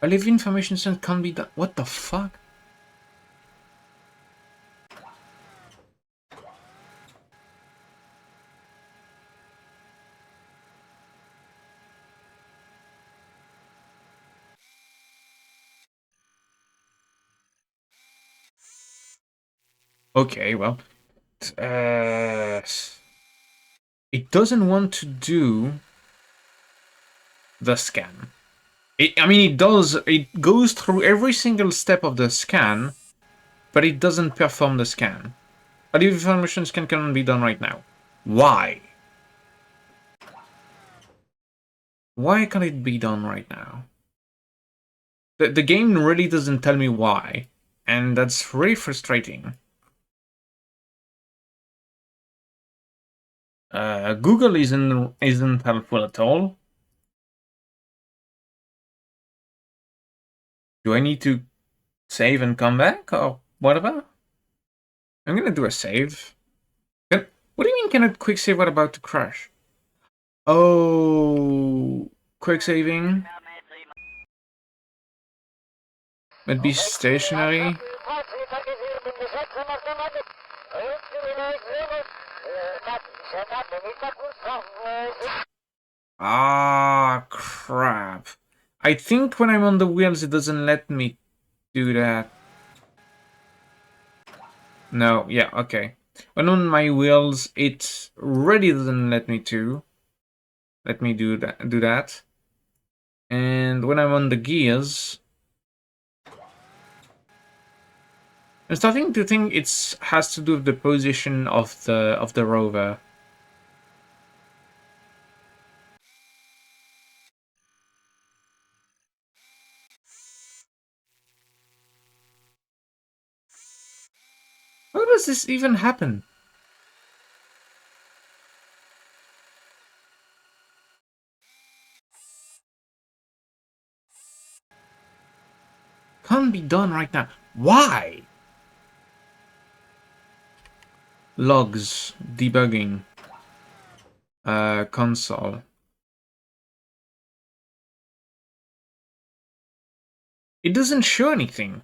A live information sent can't be done. What the fuck? Okay, well, it doesn't want to do the scan. I mean, it does. It goes through every single step of the scan, but it doesn't perform the scan. A live information scan can be done right now. Why? Why can't it be done right now? The game really doesn't tell me why, and that's really frustrating. Google isn't helpful at all. Do I need to save and come back or whatever? I'm gonna do a save. What do you mean cannot quick save? What about to crash? Oh, quick saving. Might be stationary. Ah, crap. I think when I'm on the wheels, it doesn't let me do that. No, yeah, okay. When on my wheels, it really doesn't let me do that. And when I'm on the gears, I'm starting to think it has to do with the position of the rover. How does this even happen? Can't be done right now. Why? Logs, debugging, console. It doesn't show anything.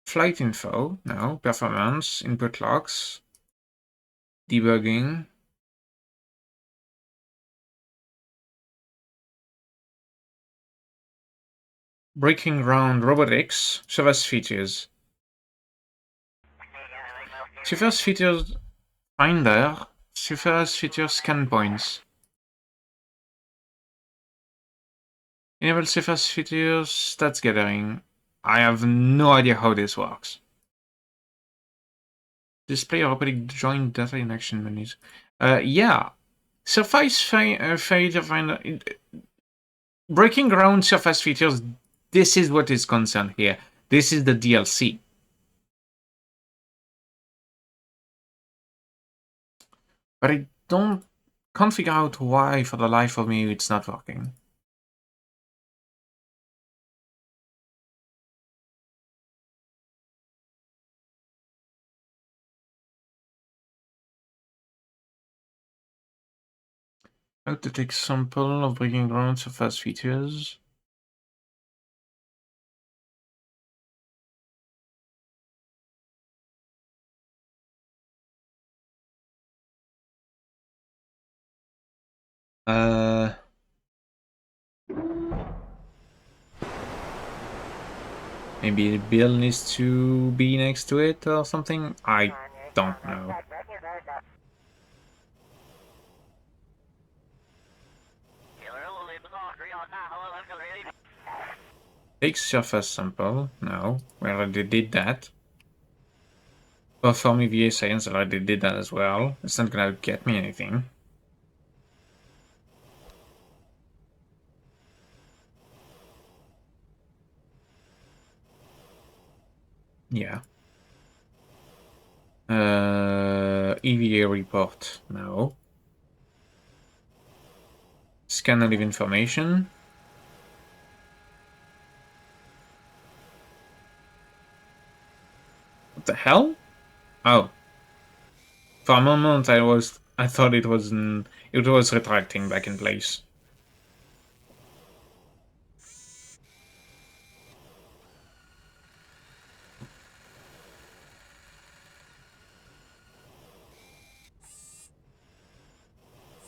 Flight info, no. Performance, input logs, debugging. Breaking ground robotics, service features. Surface features finder, surface features scan points. Enable surface features, stats gathering. I have no idea how this works. Display or opening joint data in action menus. Yeah. Surface feature finder. Breaking ground surface features. This is what is concerned here. This is the DLC. But I can't figure out why for the life of me it's not working. How to take sample of breaking ground surface features. Maybe the bill needs to be next to it or something? I don't know. Take surface sample. No, we already did that. Perform EVA science, I already did that as well. It's not gonna get me anything. Yeah. EVA report. No. Scan and leave information. What the hell? Oh. For a moment I thought it was retracting back in place.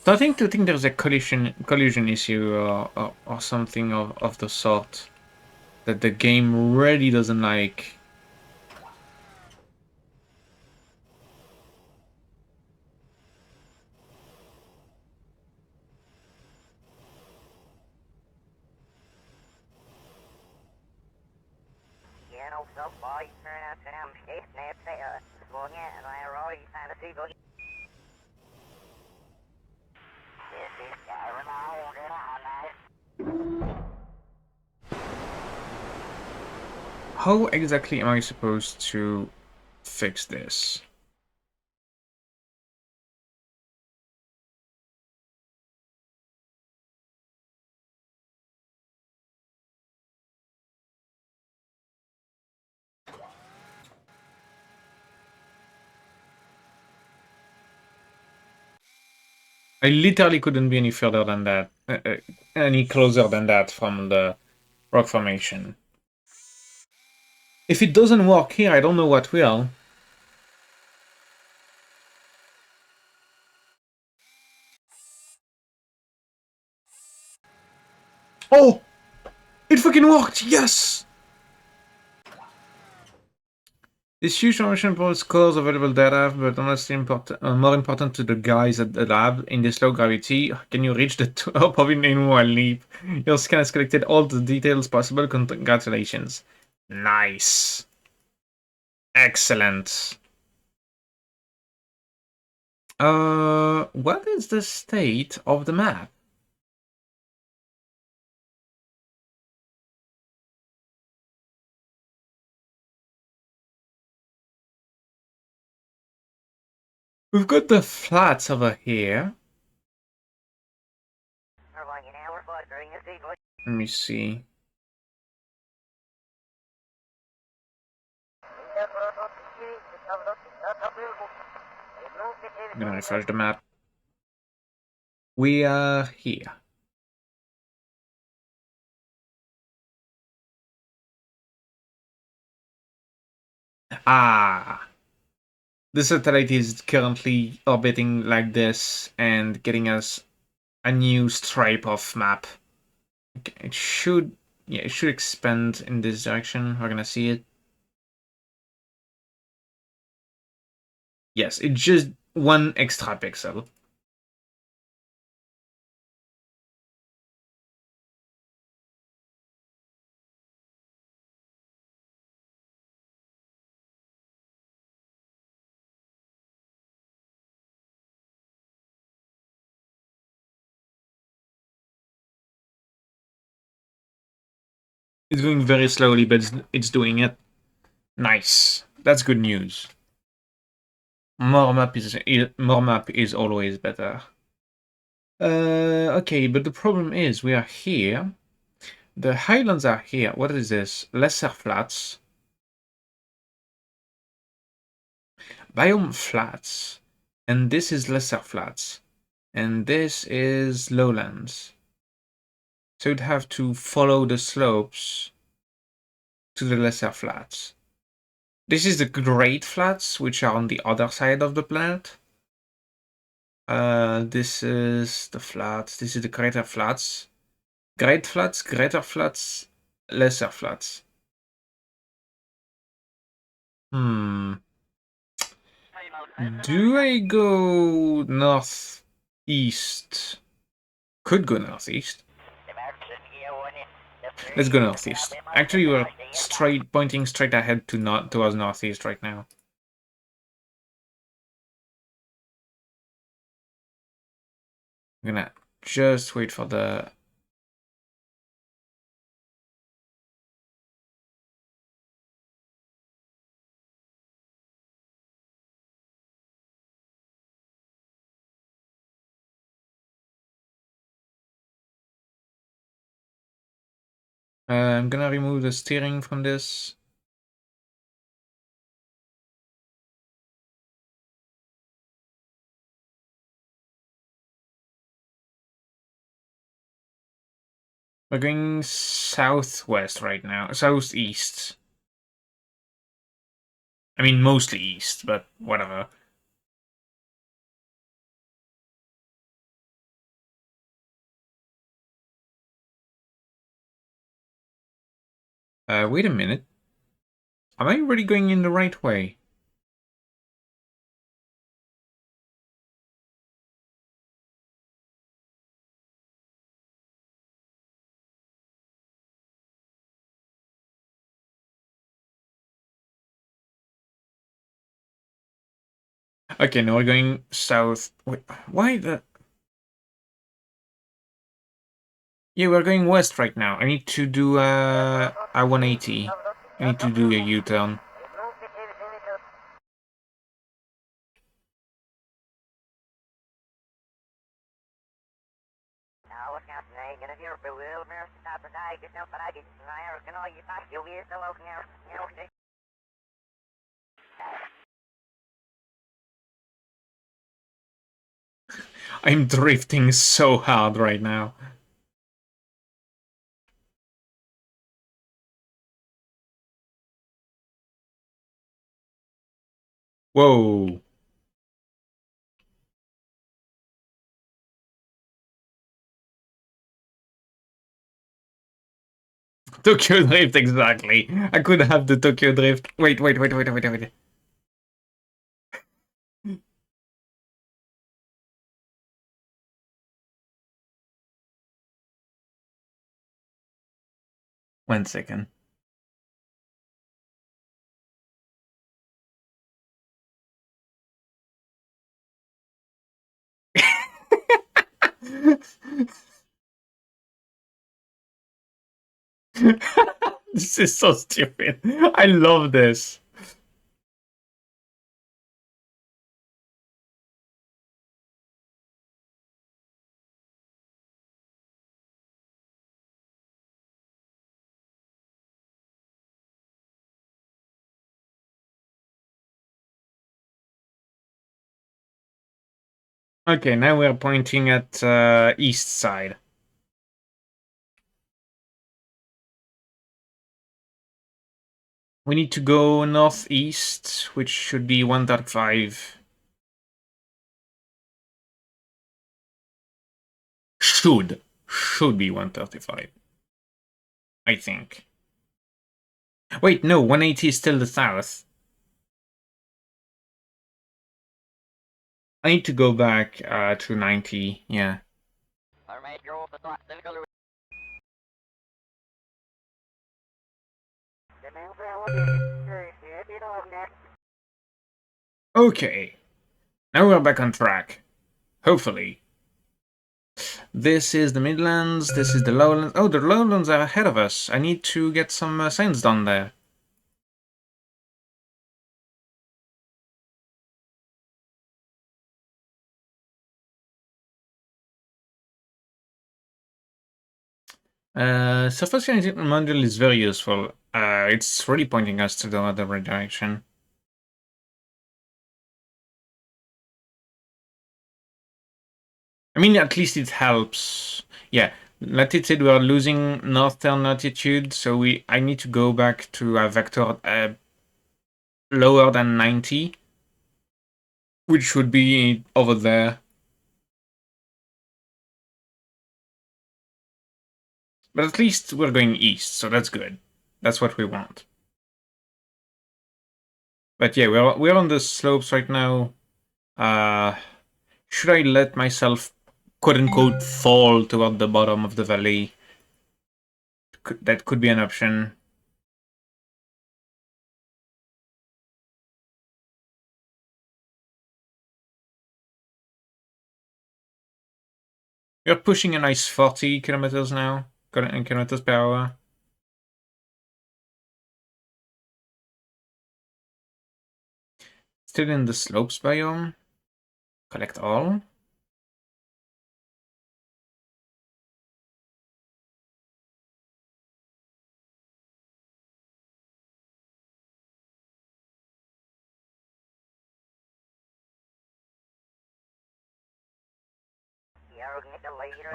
Starting to think there's a collision issue or something of the sort that the game really doesn't like. How exactly am I supposed to fix this? I literally couldn't be any further than that, any closer than that from the rock formation. If it doesn't work here, I don't know what will. Oh! It fucking worked! Yes! This huge formation provides scores available data, but honestly more important to the guys at the lab. In this low gravity, can you reach the top of it in one leap? Your scan has collected all the details possible. Congratulations. Nice. Excellent. What is the state of the map? We've got the flats over here. Let me see. I'm gonna refresh the map. We are here. Ah. The satellite is currently orbiting like this and getting us a new stripe of map. It should, yeah, it should expand in this direction. We're gonna see it. Yes, it's just one extra pixel. It's going very slowly, but it's doing it. Nice. That's good news. More map is always better. Okay, but the problem is we are here. The highlands are here. What is this? Lesser flats. Biome flats. And this is lesser flats. And this is lowlands. So you'd have to follow the slopes to the lesser flats. This is the great flats, which are on the other side of the planet. This is the flats. This is the greater flats. Great flats, greater flats, lesser flats. Hmm. Do I go northeast? Could go northeast. Let's go northeast. Actually, we're pointing straight ahead to towards northeast right now. I'm gonna just wait for the... I'm gonna remove the steering from this. We're going southwest right now. Southeast. I mean, mostly east, but whatever. Wait a minute. Am I really going in the right way? Okay, now we're going south. Wait, why the... Yeah, we're going west right now. I need to do a 180. I need to do a U-turn. I'm drifting so hard right now. Whoa. Tokyo Drift, exactly. I could have the Tokyo Drift. Wait. 1 second. This is so stupid. I love this. Okay, now we're pointing at east side. We need to go northeast, which should be 135. Should be 135. I think. Wait, no, 180 is still the south. I need to go back to 90, yeah. Okay. Now we're back on track. Hopefully. This is the Midlands, this is the Lowlands. Oh, the Lowlands are ahead of us. I need to get some science done there. Surface Unit module is very useful. It's really pointing us to the other right direction. I mean, at least it helps. Yeah, latitude, we are losing northern latitude, so I need to go back to a vector lower than 90, which would be over there. But at least we're going east, so that's good. That's what we want. But yeah, we're on the slopes right now. Should I let myself, quote unquote, fall toward the bottom of the valley? That could be an option. We're pushing a nice 40 kilometers now, kilometers per hour. Still in the slopes biome. Collect all.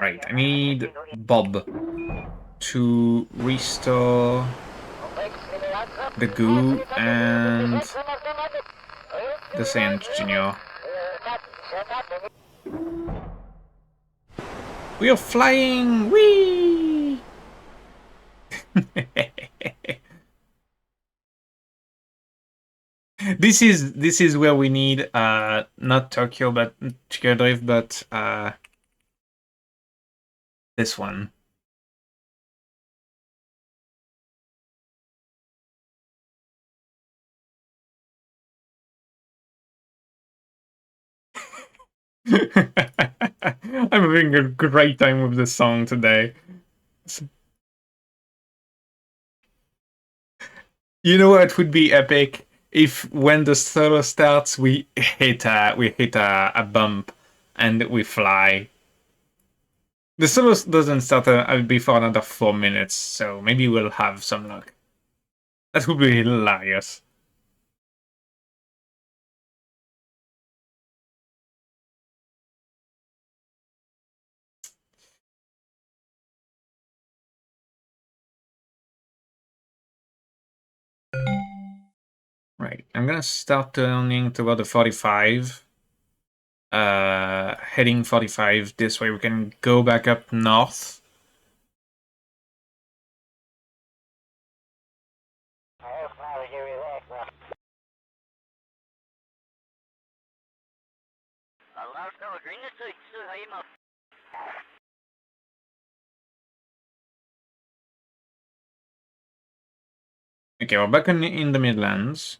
Right, I need Bob to restore the goo and the sand engineer. We are flying! Whee! This is where we need not Tokyo but Tokyo Drift, but this one. I'm having a great time with this song today. You know what would be epic? If when the solo starts we hit a bump and we fly. The solo doesn't start before another 4 minutes, so maybe we'll have some luck. That would be hilarious. Right, I'm gonna start turning toward the 45. Heading 45 this way. We can go back up north. Okay, we're back in the Midlands.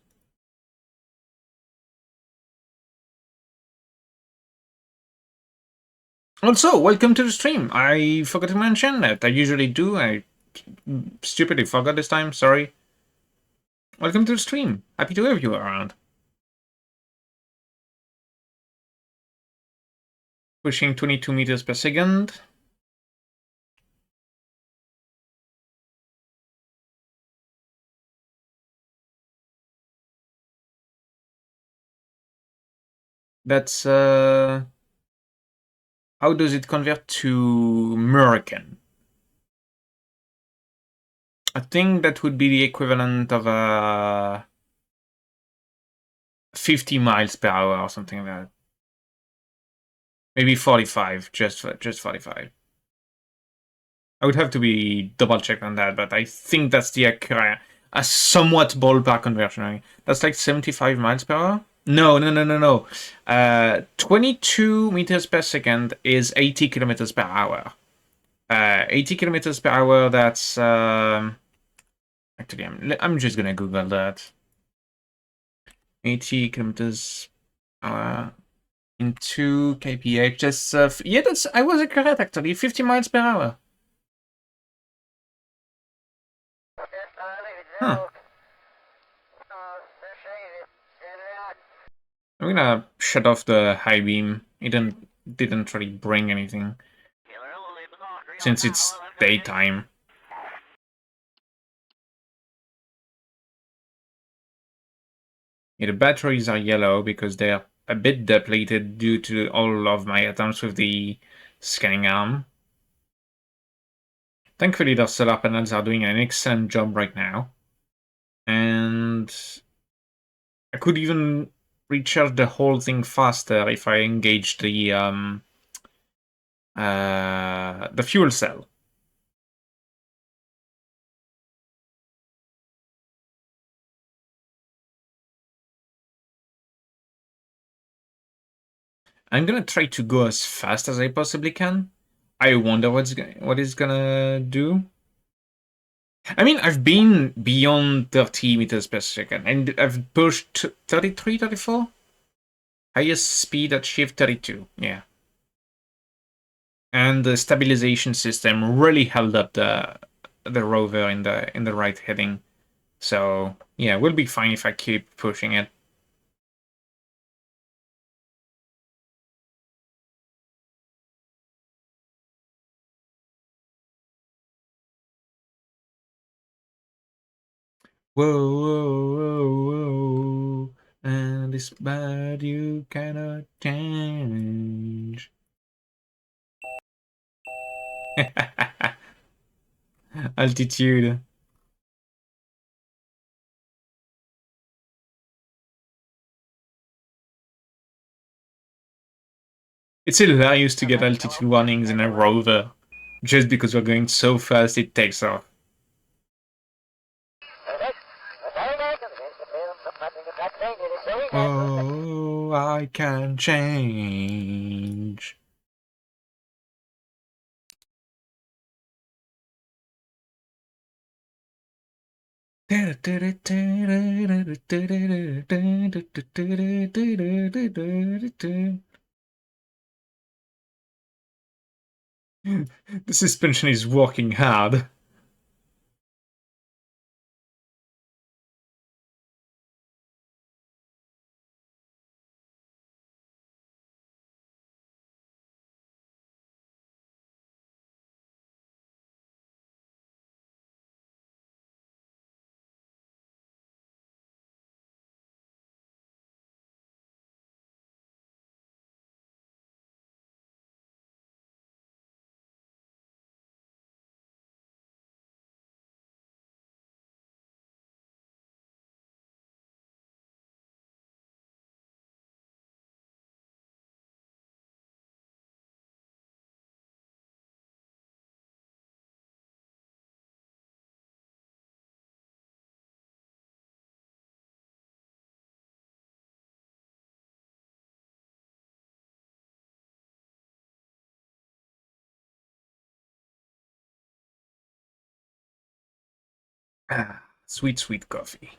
Also, welcome to the stream. I forgot to mention that. I usually do. I stupidly forgot this time. Sorry. Welcome to the stream. Happy to have you around. Pushing 22 meters per second. That's how does it convert to American? I think that would be the equivalent of 50 miles per hour or something like that. Maybe 45, just 45. I would have to be double checked on that, but I think that's the accurate, a somewhat ballpark conversion. Right? That's like 75 miles per hour. No. 22 meters per second is 80 kilometers per hour. 80 kilometers per hour. That's actually I'm just gonna Google that. 80 kilometers per hour. into kph. Yeah, I was correct actually. 50 miles per hour. Huh. I'm gonna shut off the high beam. It didn't really bring anything since it's daytime. Yeah, the batteries are yellow because they're a bit depleted due to all of my attempts with the scanning arm. Thankfully, the solar panels are doing an excellent job right now. And I could even recharge the whole thing faster if I engage the fuel cell. I'm gonna try to go as fast as I possibly can. I wonder what it's gonna do. I mean, I've been beyond 30 meters per second, and I've pushed 33, 34? Highest speed at shift 32, yeah. And the stabilization system really held up the rover in the right heading. So yeah, we'll be fine if I keep pushing it. Whoa, whoa, whoa, whoa. And it's bad you cannot change. Altitude. It's hilarious to get altitude warnings in a rover. Just because we're going so fast it takes off. Oh, I can change. The suspension is working hard. Ah, sweet, sweet coffee.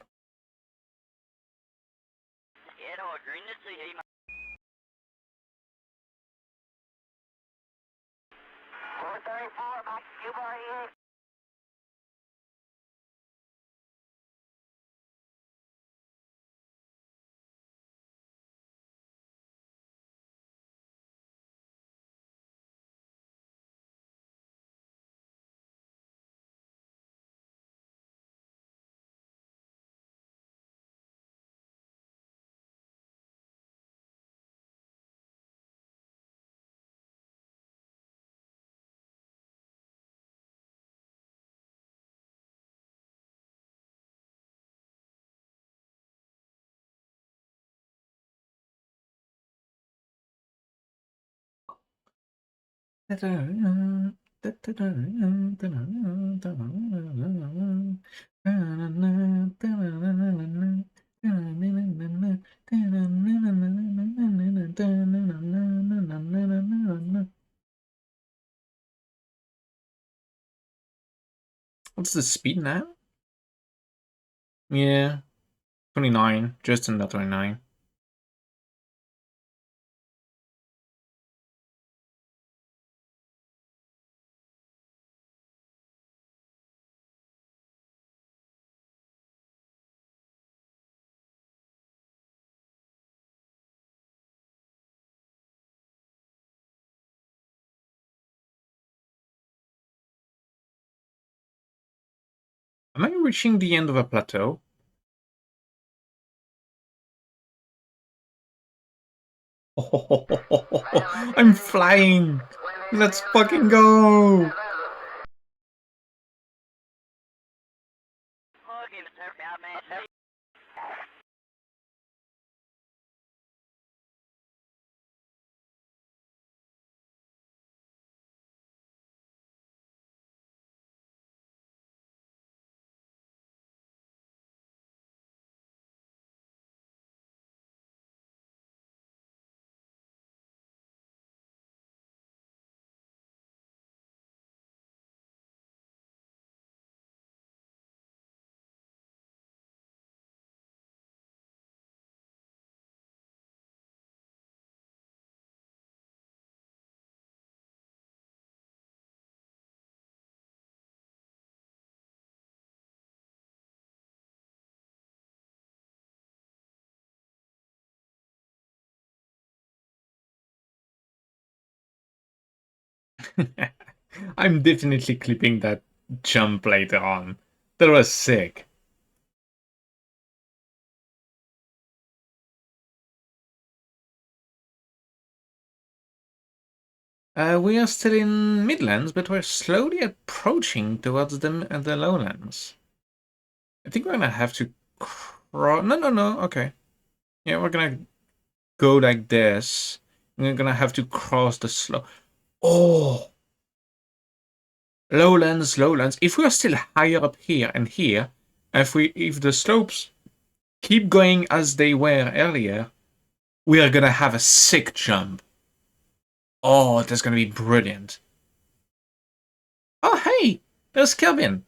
What's the speed now? Yeah, 29, just under 29. Am I reaching the end of a plateau? Oh, I'm flying! Let's fucking go! I'm definitely clipping that jump later on. That was sick. We are still in Midlands, but we're slowly approaching towards the lowlands. I think we're gonna have to cross. No, no, no. Okay. Yeah, we're gonna go like this. We're gonna have to cross the slope. Oh, lowlands, lowlands. If we are still higher up here and here, if the slopes keep going as they were earlier, we are gonna have a sick jump. Oh, that's gonna be brilliant. Oh, hey, there's Kevin.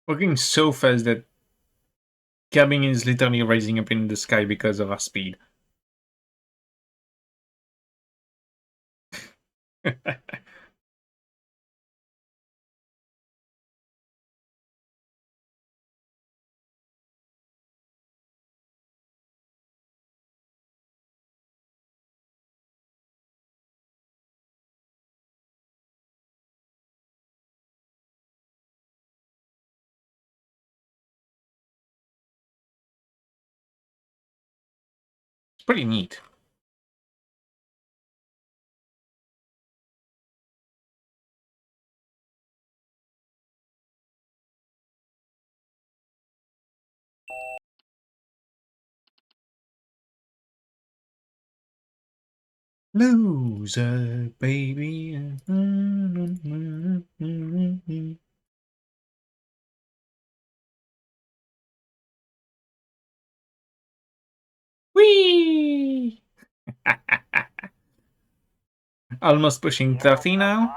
We're going so fast that Kevin is literally rising up in the sky because of our speed. It's pretty neat. Loser, baby. Whee! Almost pushing 30 now.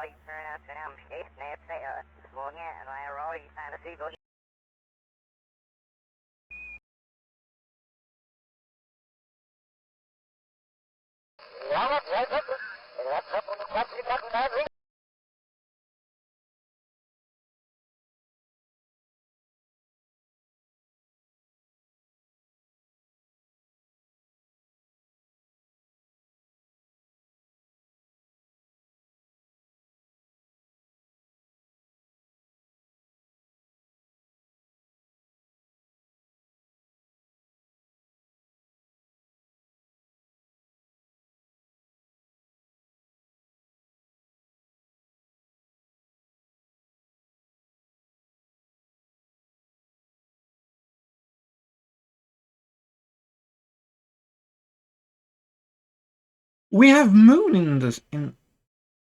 We have moon in this. In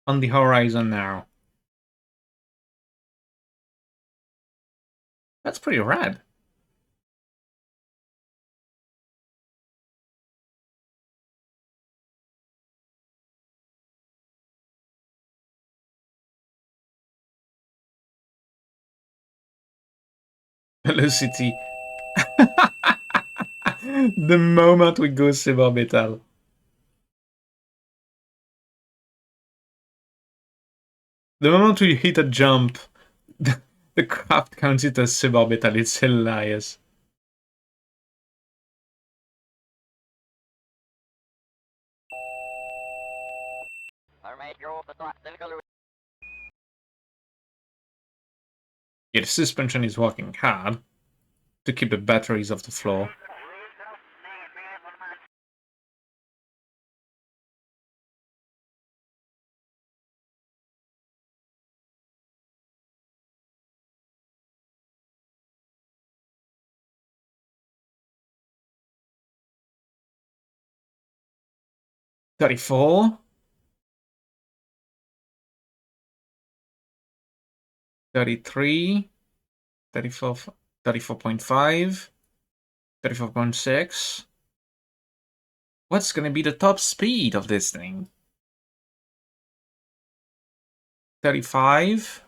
on the horizon now. That's pretty rad. Velocity. The moment we go suborbital. The moment we hit a jump, the craft counts it as suborbital. It's hilarious. Yeah, the suspension is working hard to keep the batteries off the floor. $34, 33, 34, 34.5, 34.6. What's gonna be the top speed of this thing? 35.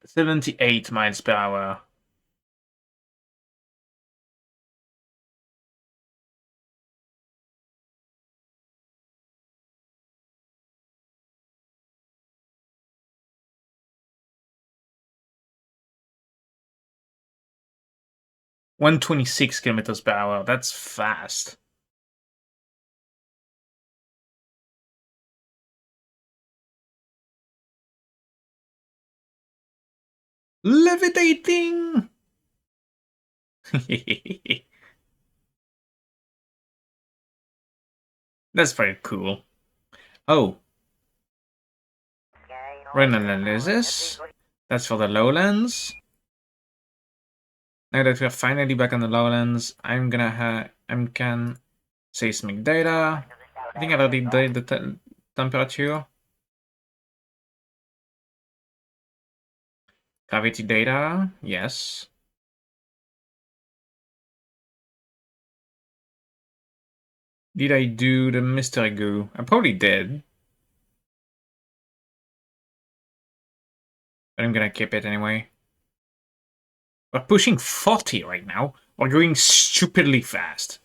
$78 miles per hour. $126 kilometers per hour. That's fast. Levitating! That's very cool. Oh. Run analysis. That's for the lowlands. Now that we're finally back on the lowlands, I'm can seismic data. I think I already did the temperature. Gravity data, yes. Did I do the mystery goo? I probably did. But I'm gonna keep it anyway. We're pushing 40 right now. We're going stupidly fast.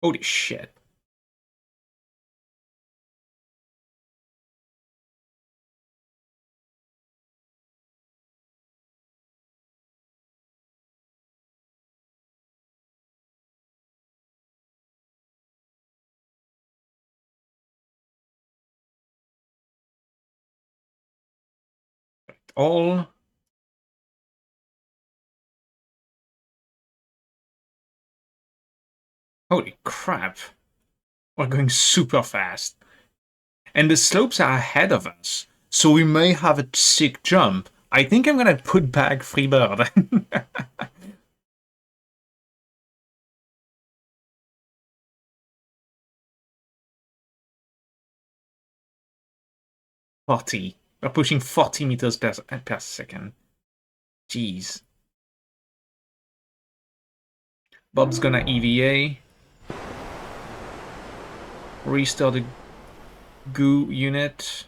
Holy shit. All. Holy crap. We're going super fast. And the slopes are ahead of us. So we may have a sick jump. I think I'm gonna put back Freebird. 40. We're pushing 40 meters per second. Jeez. Bob's gonna EVA. Restore the goo unit.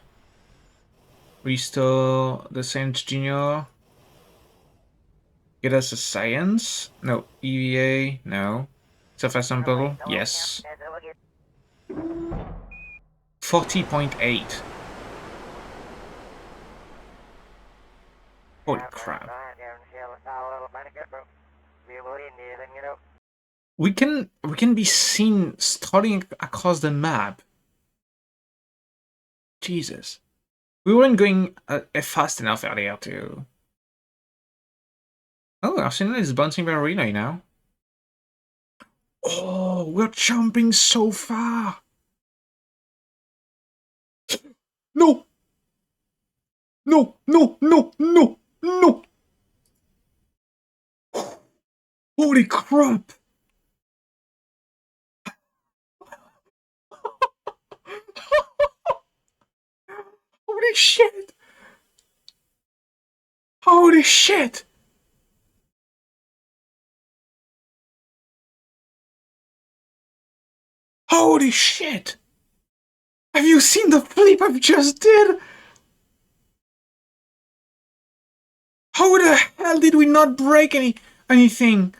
Restore the Saint Junior. Get us a science? No. EVA? No. Surface sample? Yes. 40.8. Holy crap. We can be seen strolling across the map. Jesus. We weren't going fast enough earlier to... Oh, Arsenal is bouncing very relay now. Oh, we're jumping so far. No! No, no, no, no, no! Holy crap! Holy shit! Holy shit! Holy shit! Have you seen the flip I've just did? How the hell did we not break anything?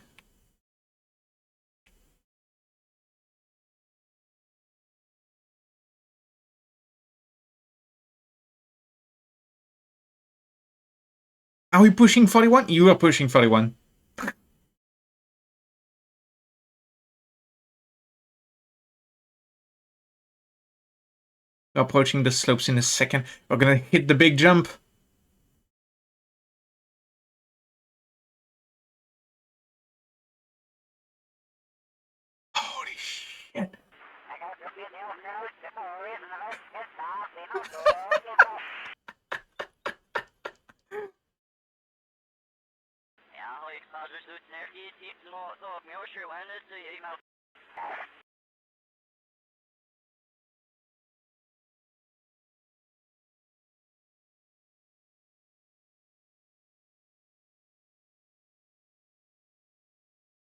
Are we pushing 41? You are pushing 41. We're approaching the slopes in a second. We're gonna hit the big jump. Holy shit.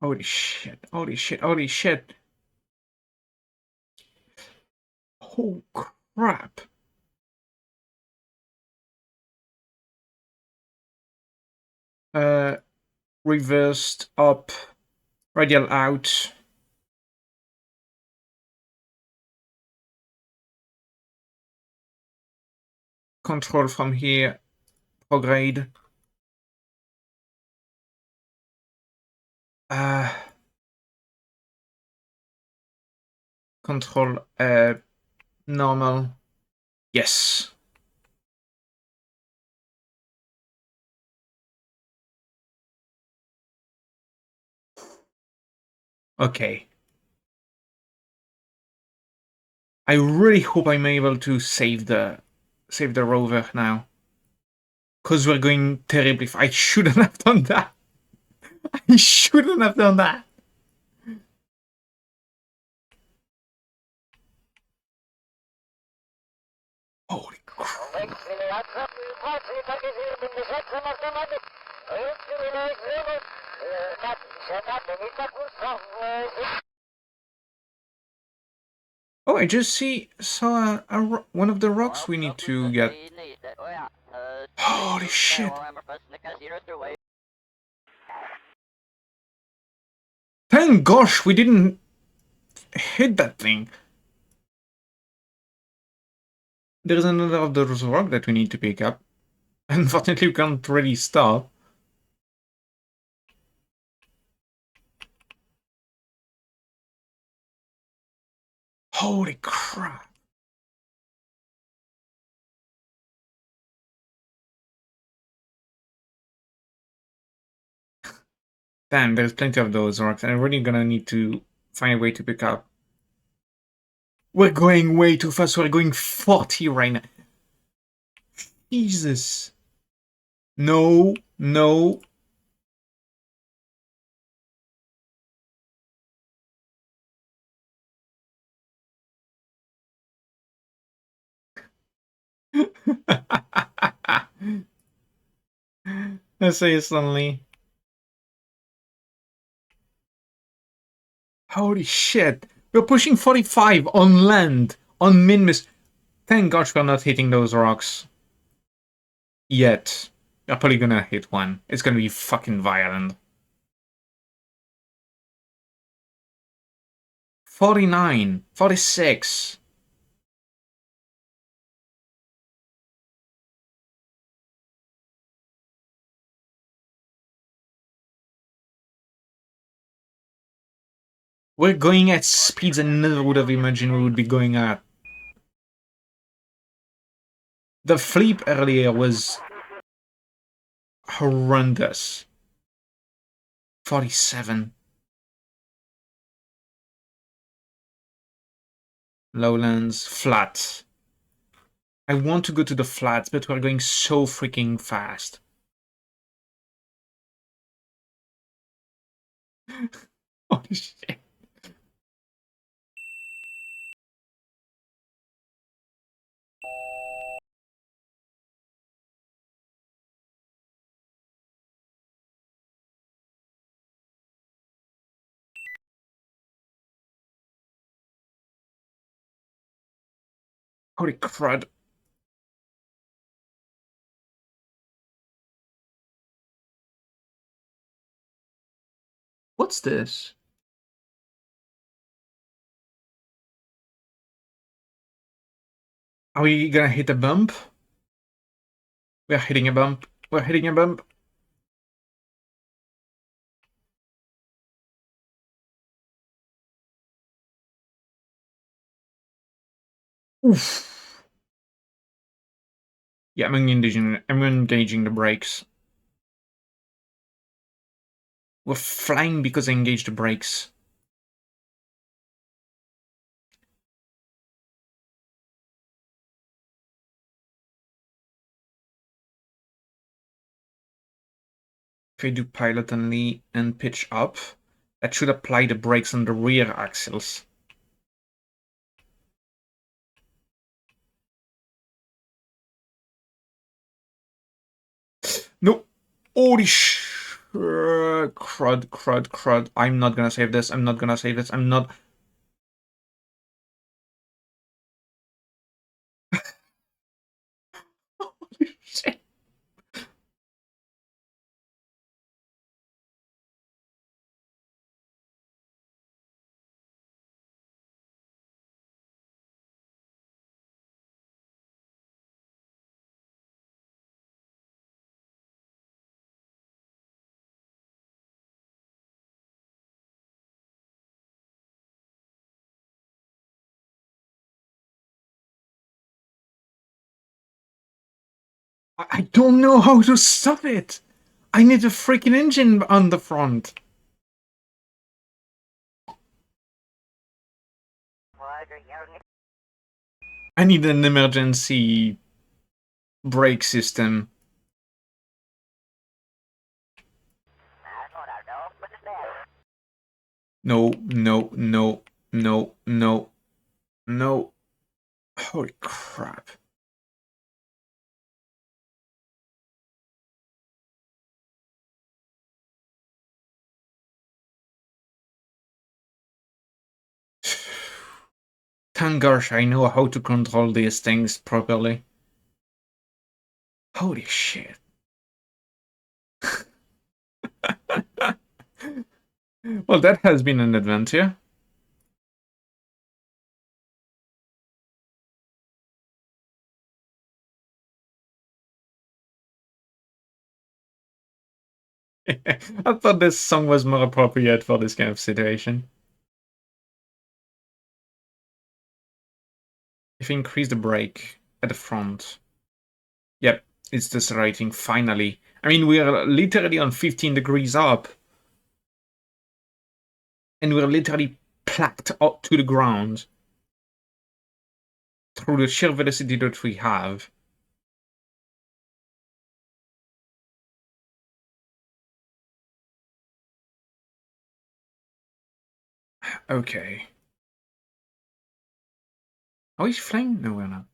Holy shit. Holy shit. Holy shit. Oh crap. Reversed up. Radial out. Control from here. Prograde. Control normal. Yes. Okay. I really hope I'm able to save the rover now. Cause we're going terribly. I shouldn't have done that. I shouldn't have done that. Holy crap. Oh, I just saw one of the rocks we need to get. Holy shit. Thank gosh we didn't hit that thing. There's another of those rocks that we need to pick up. Unfortunately, we can't really stop. Holy crap. Damn, there's plenty of those rocks, and I'm really gonna need to find a way to pick up. We're going way too fast. We're going 40 right now. Jesus. No, no. Let's say suddenly. Holy shit. We're pushing 45 on land, on min-miss. Thank gosh we're not hitting those rocks. Yet. We're probably gonna hit one. It's gonna be fucking violent. 49. 46. We're going at speeds I never would have imagined we would be going at. The flip earlier was horrendous. 47. Lowlands, flat. I want to go to the flats, but we're going so freaking fast. Holy shit. Holy crud. What's this? Are we gonna hit a bump? We're hitting a bump. We're hitting a bump. Oof. Yeah, I'm engaging the brakes. We're flying because I engaged the brakes. If I do pilot only and pitch up, that should apply the brakes on the rear axles. No. Holy crud, crud, crud. I'm not gonna save this. I'm not gonna save this. I'm not. Holy shit. I don't know how to stop it. I need a freaking engine on the front. I need an emergency brake system. No, no, no, no, no, no. Holy crap. Thank gosh, I know how to control these things properly. Holy shit. Well, that has been an adventure. I thought this song was more appropriate for this kind of situation. If I increase the brake at the front. Yep, it's decelerating finally. I mean, we're literally on 15 degrees up. And we're literally placked up to the ground through the sheer velocity that we have. Okay. Are we flying? No, we're not.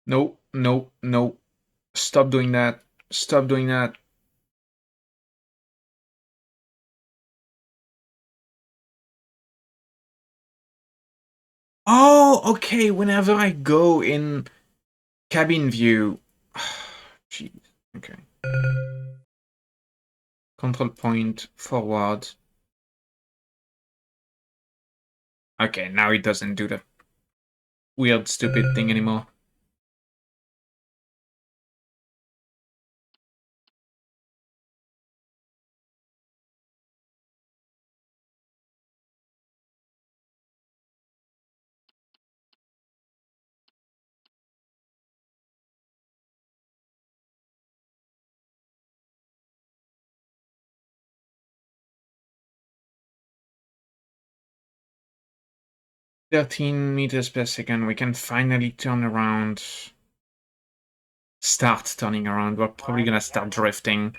No, no, no. Stop doing that. Stop doing that. Oh, okay. Whenever I go in cabin view. Jeez. Okay. Control point forward. Okay, now it doesn't do the weird, stupid thing anymore. 13 meters per second. We can finally turn around. Start turning around. We're probably gonna start drifting.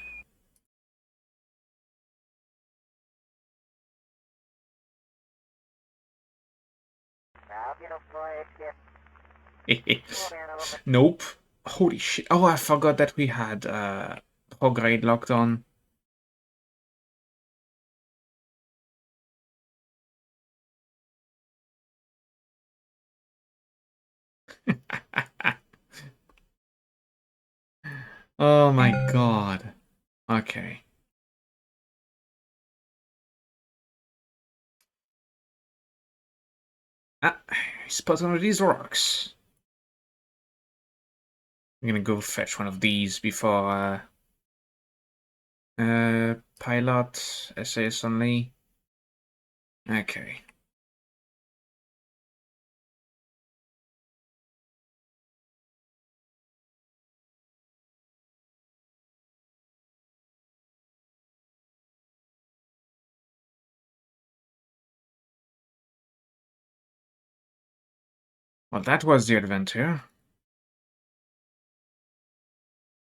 Nope. Holy shit. Oh, I forgot that we had prograde locked on. Oh my god. Okay. Ah, spot one of these rocks. I'm gonna go fetch one of these before pilot SAS only. Okay. Well, that was the adventure.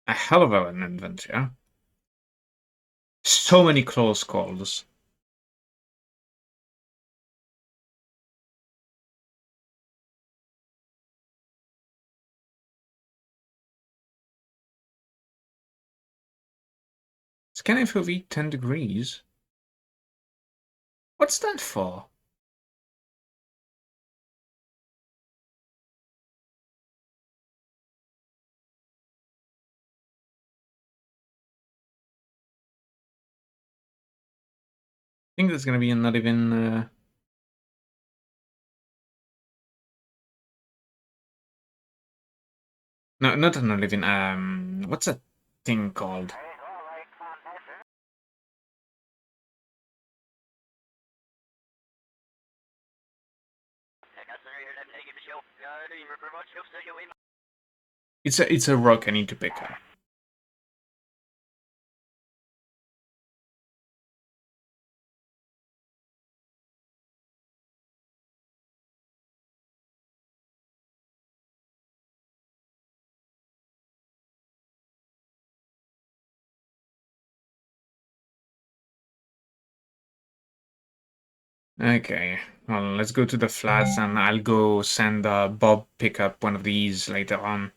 A hell of an adventure. So many close calls. Scan FOV 10 degrees. What's that for? I think there's gonna be not even no, not an even what's that thing called? It's a rock I need to pick up. Okay, well, let's go to the flats and I'll go send Bob pick up one of these later on.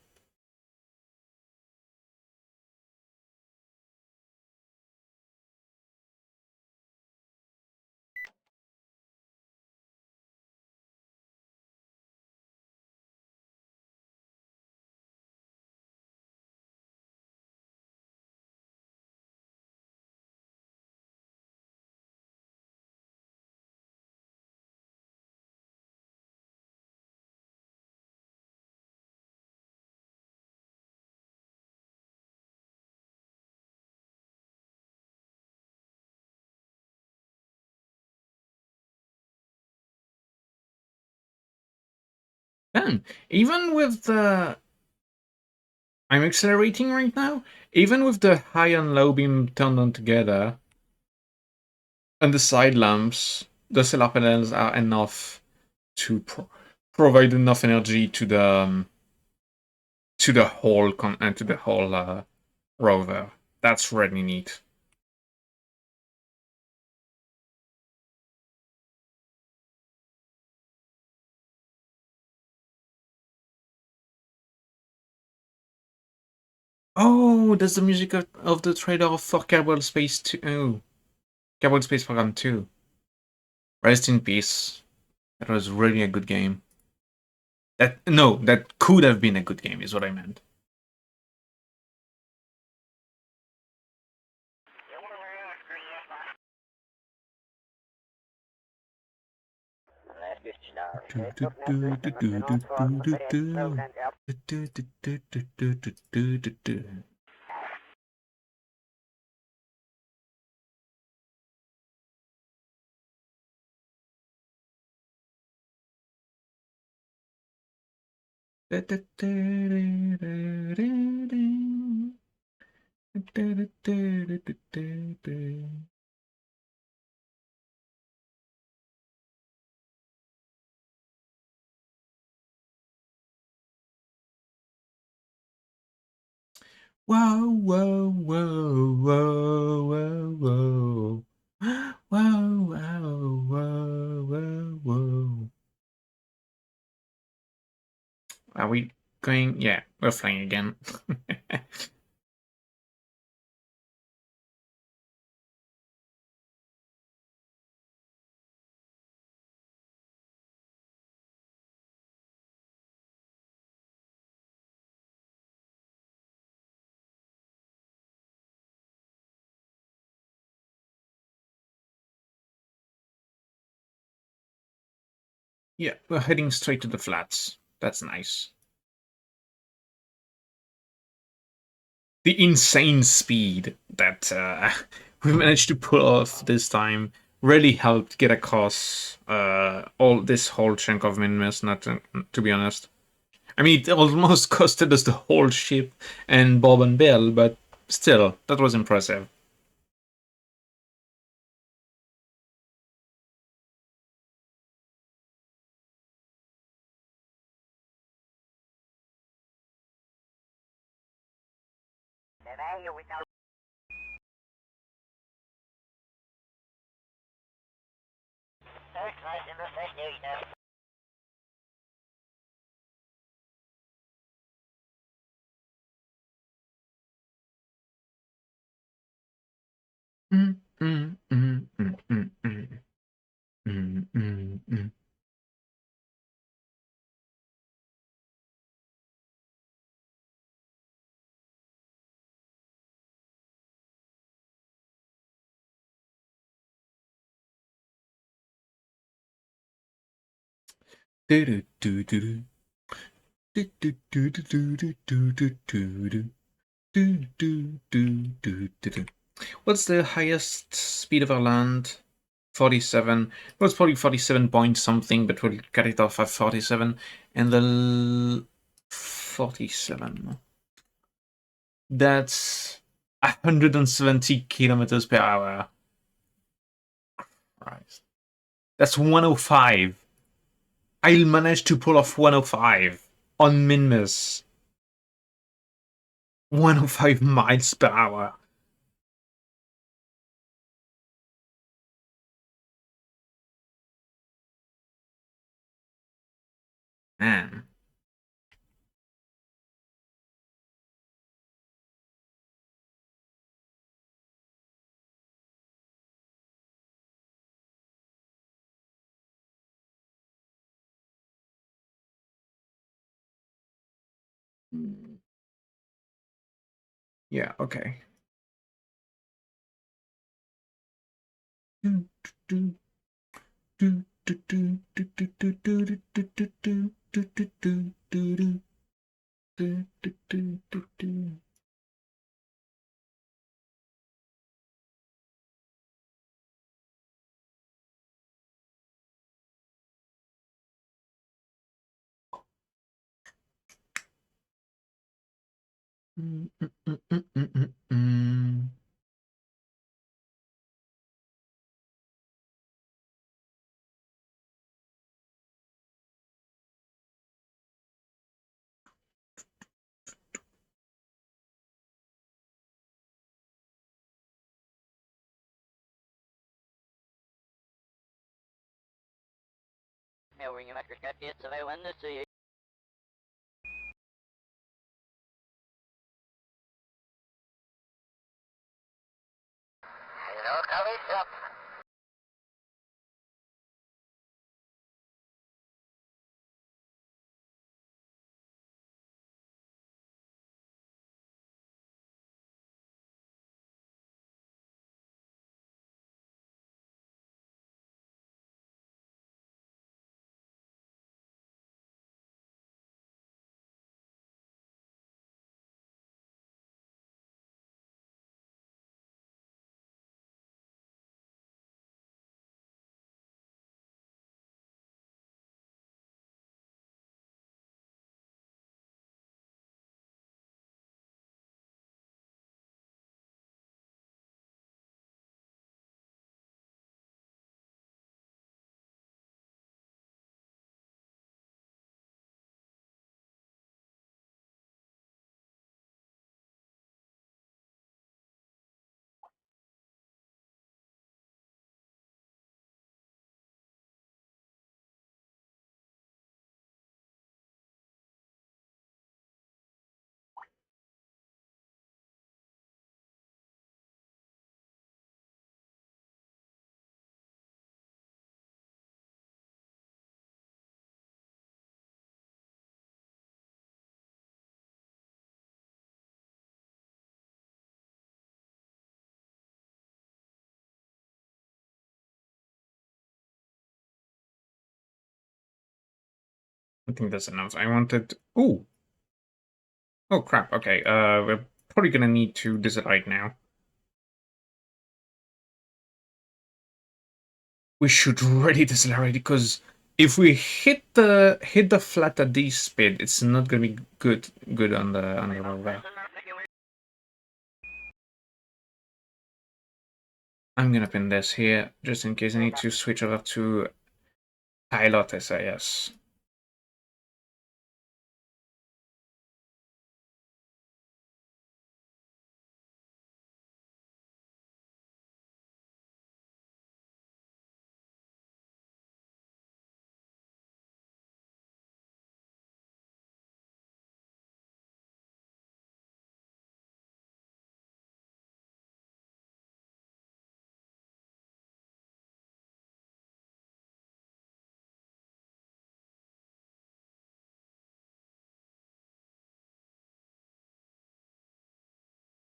Then, even with the... I'm accelerating right now. Even with the high and low beam turned on together, and the side lamps, the solar panels are enough to provide enough energy to the whole rover. That's really neat. Oh, that's the music of the trailer for Kerbal Space 2. Oh, Kerbal Space Program 2. Rest in peace. That was really a good game. That could have been a good game, is what I meant. Whoa, whoa, whoa, whoa, whoa, whoa. Whoa, whoa, whoa, whoa, whoa. Are we going? Yeah, we're flying again. Yeah, we're heading straight to the flats. That's nice. The insane speed that we managed to pull off this time really helped get across all this whole chunk of Minmus, not to be honest. I mean, it almost costed us the whole ship and Bob and Bill, but still, that was impressive. Mm, mm, mm, mm, mm, mm, mm, mm, mm. Do, do, do, do, do, do, do, do, do, do, do, do, do, do. Do, do, do, do, do, do. What's the highest speed of our land? 47. Well, it's probably 47 point something, but we'll cut it off at 47. And the 47. That's 170 kilometers per hour. Right. That's 105. I'll manage to pull off 105 on Minmus. 105 miles per hour. Man. Yeah, okay. I think that's enough. I wanted... Ooh! Oh, crap. Okay, we're probably gonna need to decide now. We should really decelerate because if we hit the flat at this speed, it's not gonna be good on the rover. I'm gonna pin this here just in case I need to switch over to pilot SAS.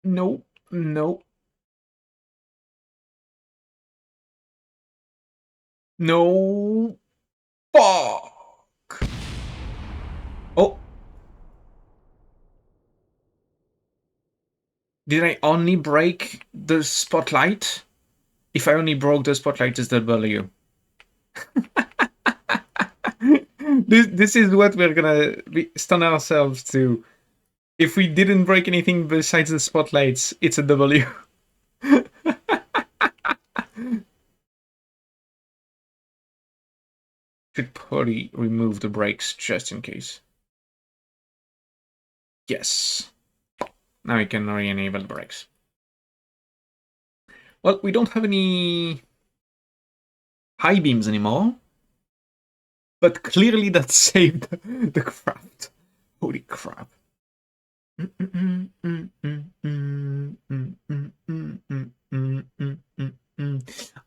No, no, no. Fuck. Oh, did I only break the spotlight? If I only broke the spotlight, it's W. This is what we're gonna stun ourselves to. If we didn't break anything besides the spotlights, it's a W. Should probably remove the brakes just in case. Yes. Now we can re-enable the brakes. Well, we don't have any high beams anymore. But clearly that saved the craft. Holy crap. I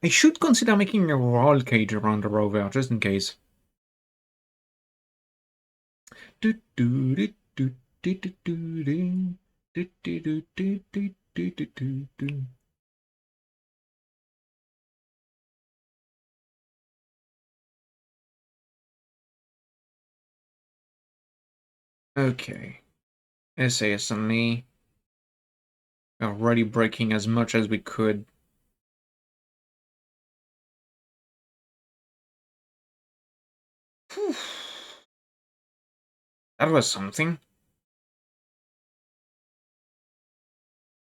should consider making a roll cage around the rover, just in case. Okay. SAS only. Already breaking as much as we could. That was something.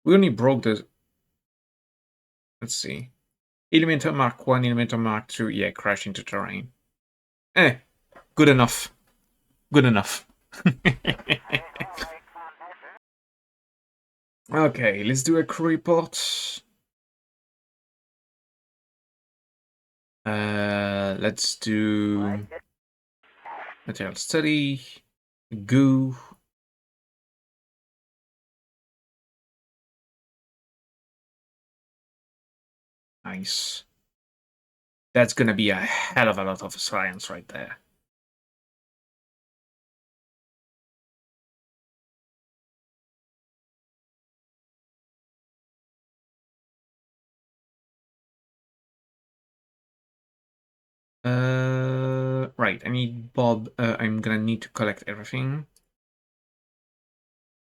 We only broke the... Let's see. Elementor Mark 1, Elementor Mark 2. Yeah, crash into terrain. Good enough. Good enough. Okay, let's do a crew report. Let's do material study, goo. Nice. That's gonna be a hell of a lot of science right there. Right, I need Bob. I'm gonna need to collect everything.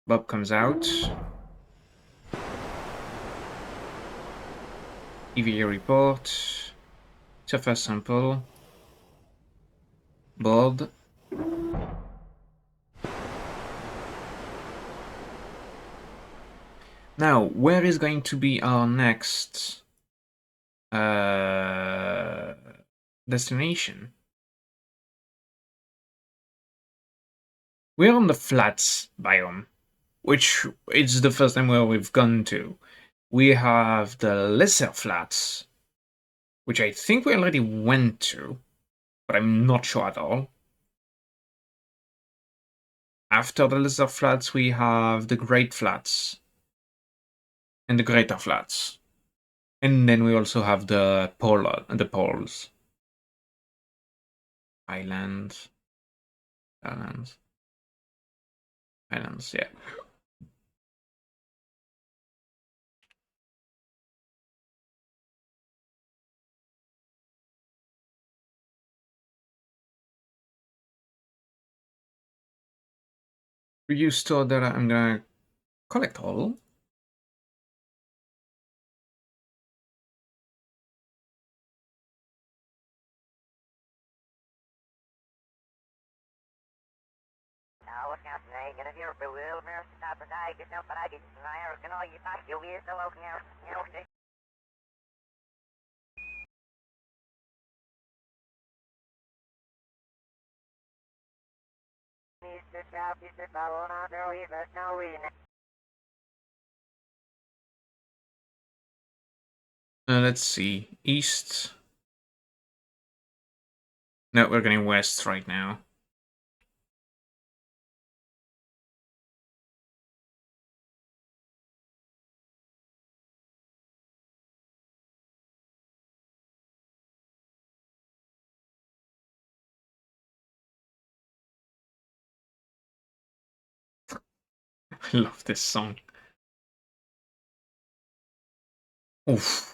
Bob comes out. EVA report. Surface sample. Bob. Now, where is going to be our next destination? We're on the flats biome, which is the first time where we've gone to. We have the lesser flats, which I think we already went to, but I'm not sure at all. After the lesser flats, we have the great flats and the greater flats. And then we also have the poles. Islands, yeah. You store data. I'm gonna collect all. Let's see. East. No, we're going west right now. I love this song. Oof.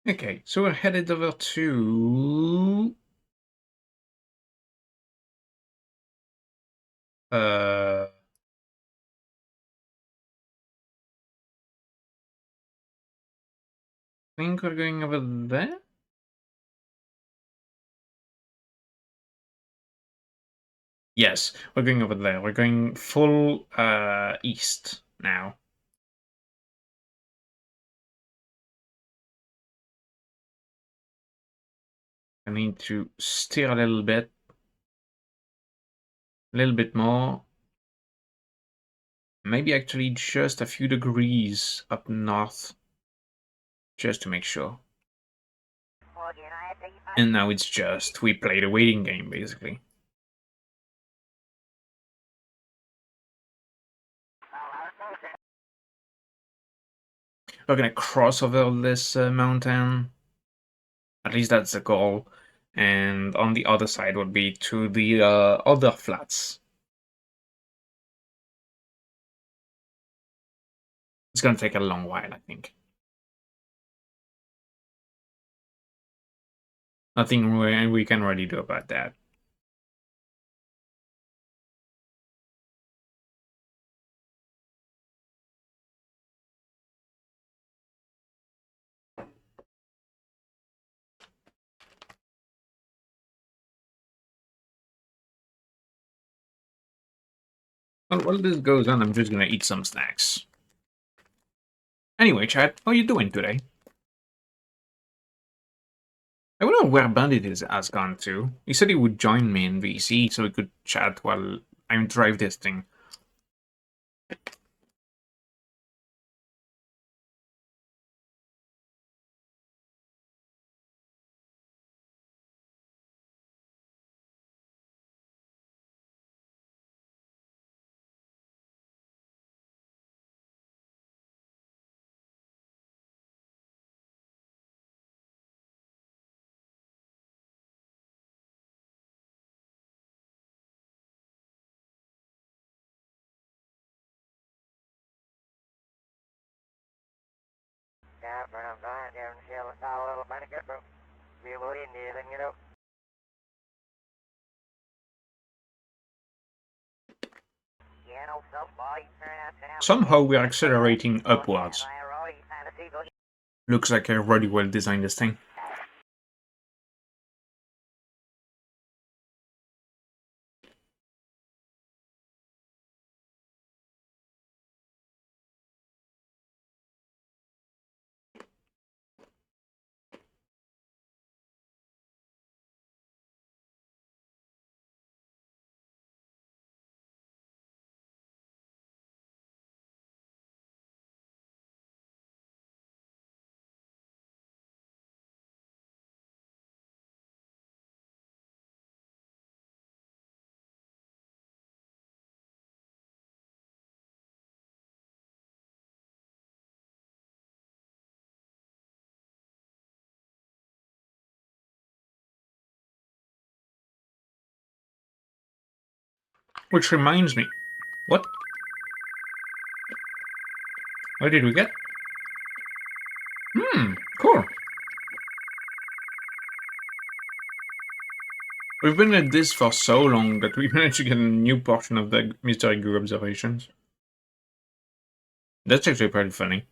Okay, so we're headed over to... I think we're going over there? Yes, we're going over there. We're going full east now. I need to steer a little bit more. Maybe actually just a few degrees up north, just to make sure. And now it's just, we play the waiting game, basically. We're gonna cross over this mountain. At least that's the goal. And on the other side would be to the other flats. It's gonna take a long while, I think. Nothing we can really do about that. Well, while this goes on, I'm just gonna eat some snacks. Anyway, chat, how are you doing today? I wonder where Bandit has gone to. He said he would join me in VC so we could chat while I drive this thing. Somehow we are accelerating upwards. Looks like I really well designed this thing. Which reminds me, what? What did we get? Cool. We've been at this for so long that we managed to get a new portion of the mystery group observations. That's actually pretty funny.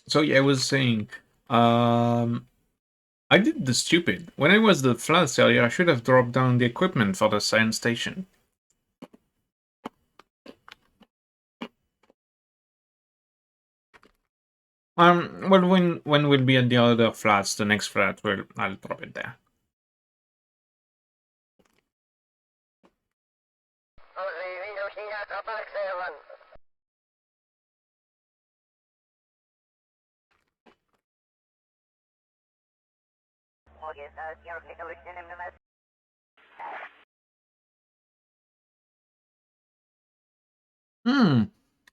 So yeah, I was saying, I did the stupid. When I was the floods earlier, I should have dropped down the equipment for the science station. Well, when we'll be at the other flats, the next flat, I'll drop it there.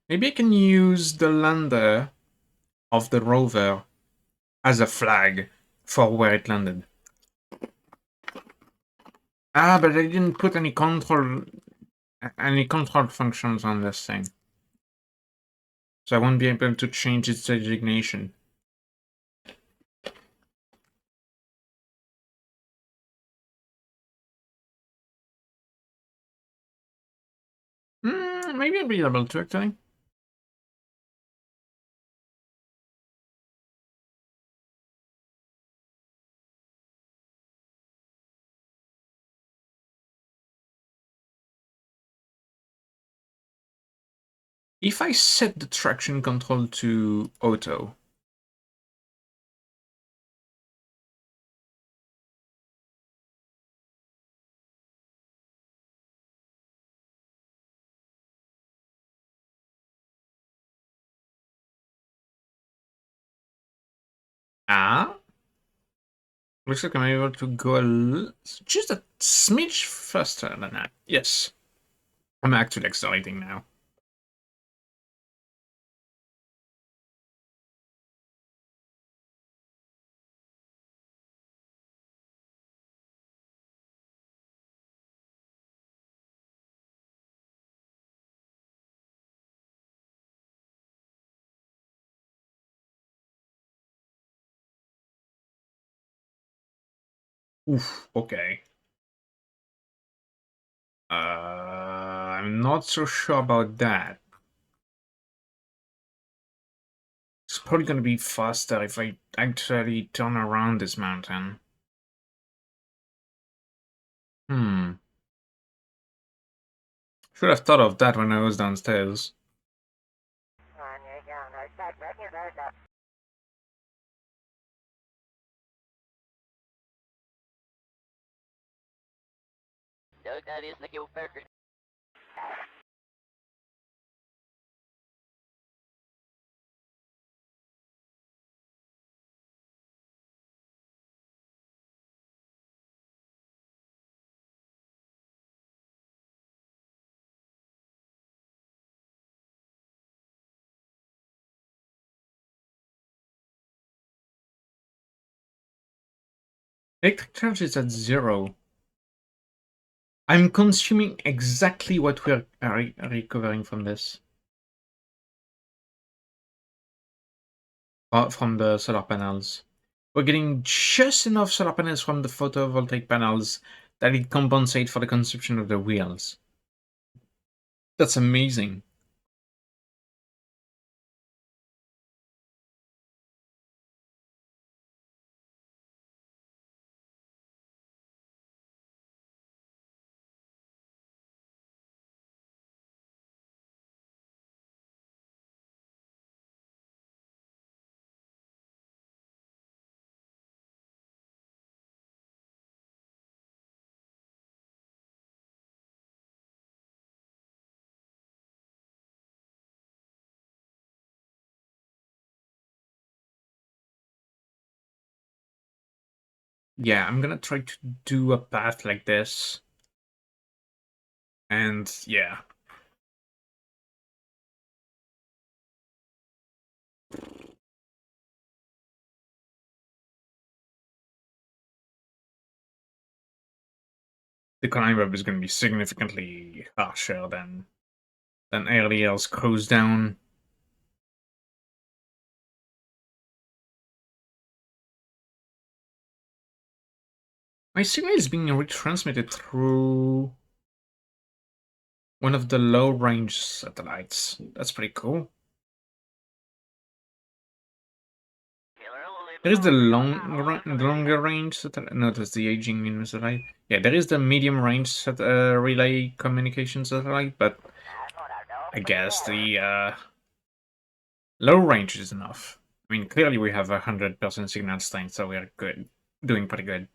Maybe I can use the lander of the rover as a flag for where it landed. Ah, but I didn't put any control functions on this thing. So I won't be able to change its designation. Maybe I'll be able to, actually. If I set the traction control to auto, looks like I'm able to go just a smidge faster than that. Yes, I'm actually accelerating now. Oof, okay. I'm not so sure about that. It's probably gonna be faster if I actually turn around this mountain. Should have thought of that when I was downstairs. Electric charge is at 0. I'm consuming exactly what we're recovering from this. From the solar panels. We're getting just enough solar panels from the photovoltaic panels that it compensates for the consumption of the wheels. That's amazing. Yeah, I'm gonna try to do a path like this. And yeah. the climb up is going to be significantly harsher than earlier's cruise down. My signal is being retransmitted through one of the low-range satellites. That's pretty cool. There is the longer range satellite. No, that's the aging satellite. Yeah, there is the medium range relay communication satellite, but I guess the low range is enough. I mean, clearly we have 100% signal strength, so we're good, doing pretty good.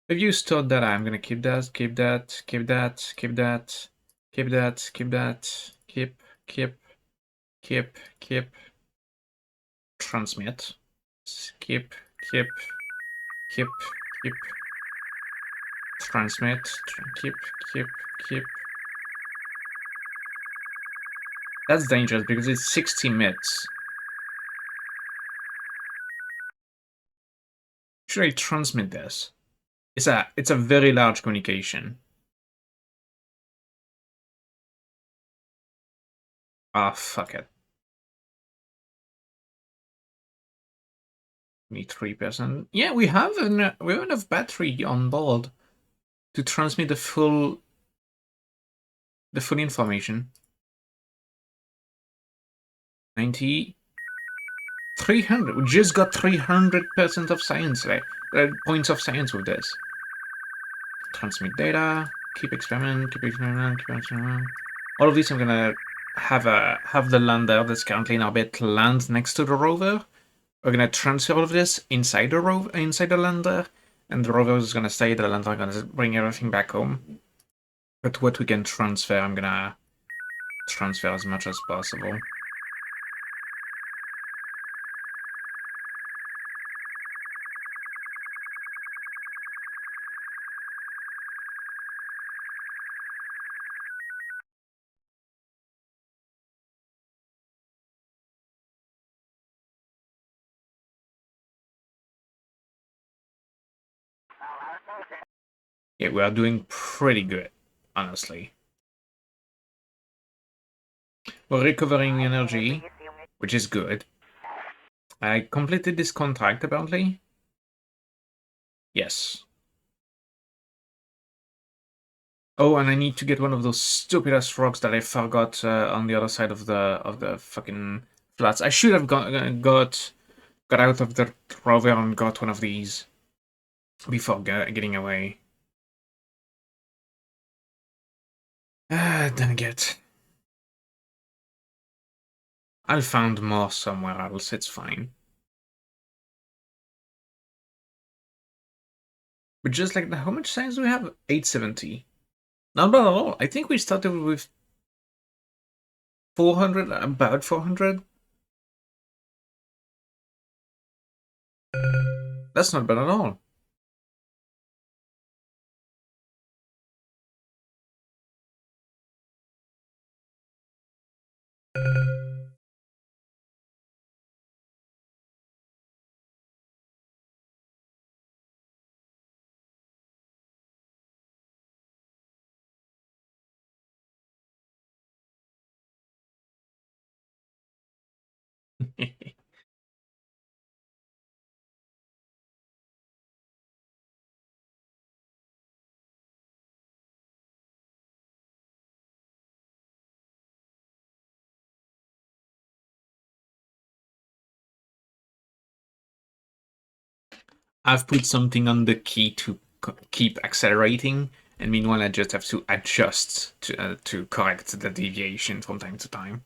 If you stored data, I'm gonna keep that, keep that, keep that, keep that, keep that, keep that, keep, transmit, keep, keep, keep, transmit, keep. That's dangerous because it's 60 mits. Should I transmit this? It's a very large communication. Ah, fuck it. Need 3%. Yeah, we have enough battery on board to transmit the full information. 90, 300. We just got 300% of science, points of science with this. Transmit data, keep experiment, keep experiment, keep experiment. All of these I'm gonna have the lander that's currently in orbit land next to the rover. We're gonna transfer all of this inside the lander, and the rover is gonna stay. The lander gonna bring everything back home. But what we can transfer, I'm gonna transfer as much as possible. Yeah, we are doing pretty good, honestly. We're recovering energy, which is good. I completed this contract, apparently. Yes. Oh, and I need to get one of those stupid ass rocks that I forgot on the other side of the fucking flats. I should have got out of the rover and got one of these before getting away. Then get. I'll find more somewhere else. It's fine. But just like how much science do we have? 870. Not bad at all. I think we started with 400, about 400. That's not bad at all. I've put something on the key to keep accelerating, and meanwhile I just have to adjust to correct the deviation from time to time.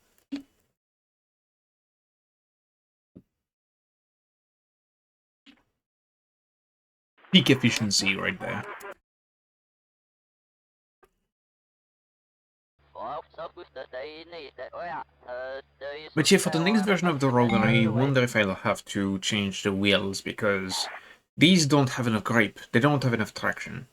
Peak efficiency right there. But yeah, for the next version of the rover, I wonder if I'll have to change the wheels, because these don't have enough grip. They don't have enough traction.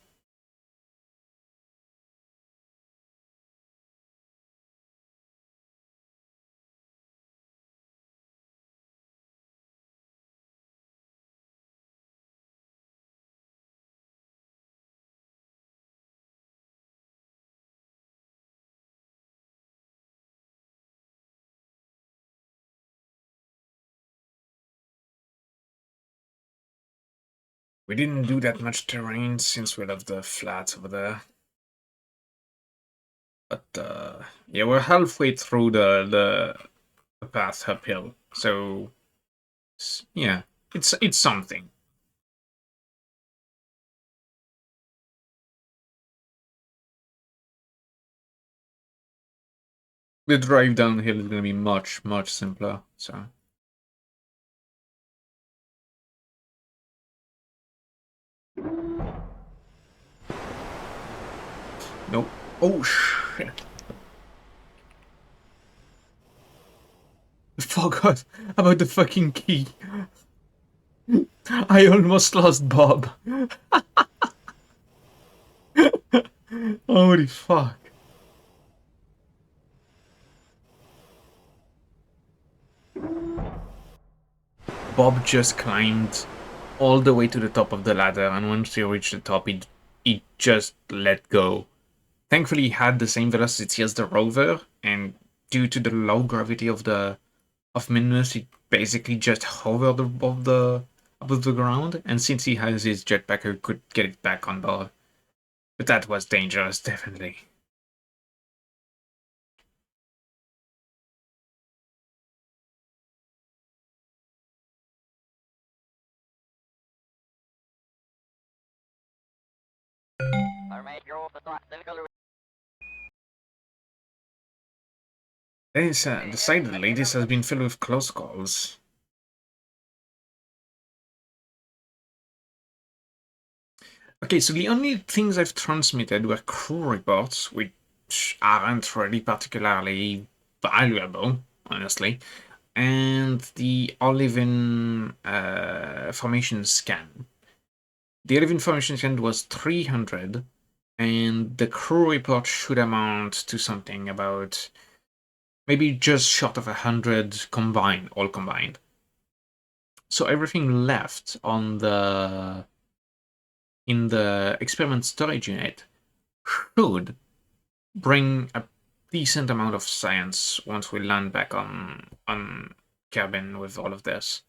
We didn't do that much terrain since we left the flat over there. But yeah, we're halfway through the path uphill, so yeah, it's something. The drive downhill is gonna be much simpler. So nope. Oh shit! Forgot about the fucking key. I almost lost Bob. Holy fuck! Bob just climbed all the way to the top of the ladder, and once he reached the top, he just let go. Thankfully, he had the same velocity as the rover, and due to the low gravity of the of Minmus, he basically just hovered above the ground. And since he has his jetpack, he could get it back on board. But that was dangerous, definitely. Decidedly, this has been filled with close calls. Okay, so the only things I've transmitted were crew reports, which aren't really particularly valuable, honestly, and the Olive formation scan. The Olive formation scan was 300, and the crew report should amount to something about maybe just short of 100 combined, all combined. So everything left on the in the experiment storage unit should bring a decent amount of science once we land back on cabin with all of this.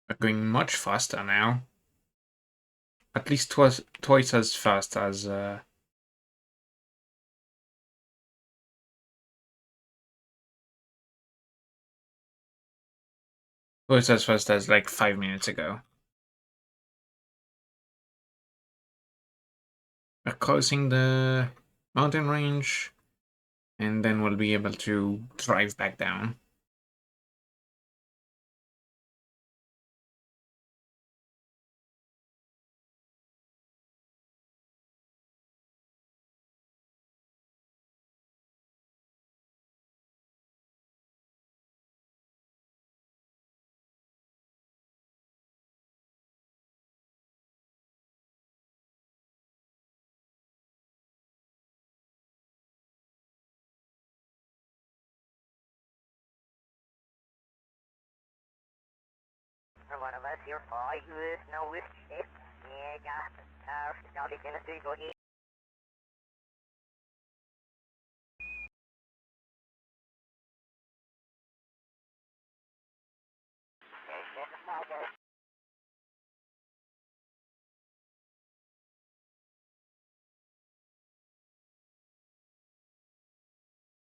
We're going much faster now. At least twice as fast as like 5 minutes ago. We're crossing the mountain range, and then we'll be able to drive back down.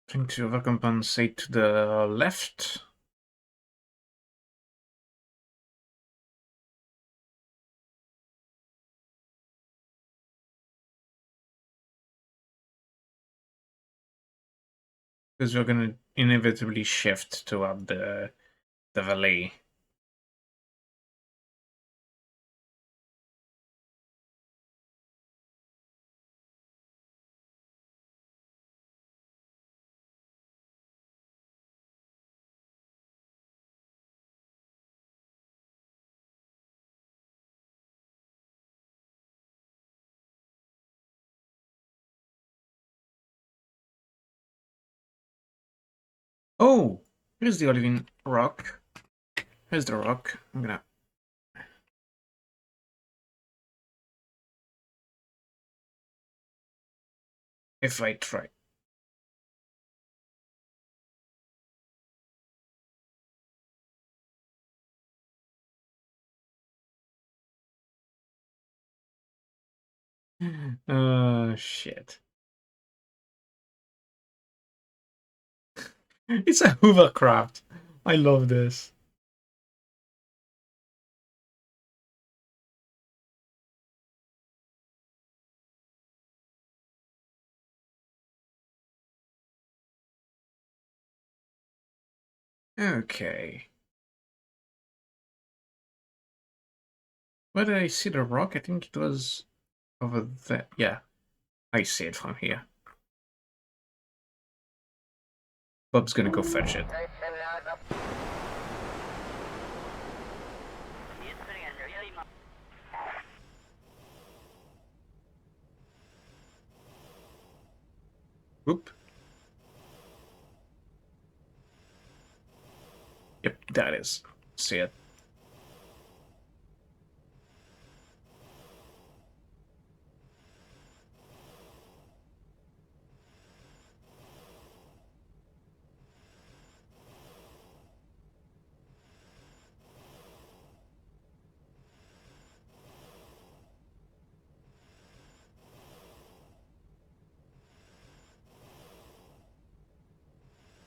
Trying to overcompensate to the left. Because we're gonna inevitably shift toward the valley. Oh, Here's the olivine rock. Here's the rock. I'm gonna... If I try... Shit. It's a hovercraft. I love this. Okay. Where did I see the rock? I think it was over there. Yeah, I see it from here. Bob's gonna go fetch it. Whoop. Yep, that is. See it.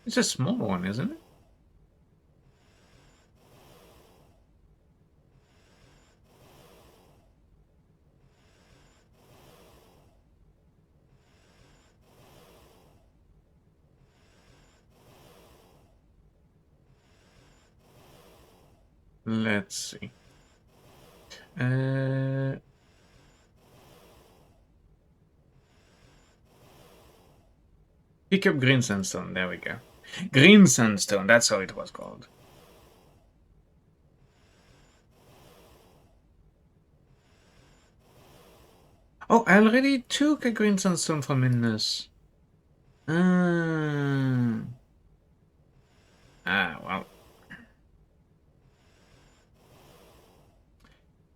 It's a small one, isn't it? Let's see. Pick up green sandstone. There we go. Green sandstone. That's how it was called. Oh, I already took a green sandstone from Innes. Well.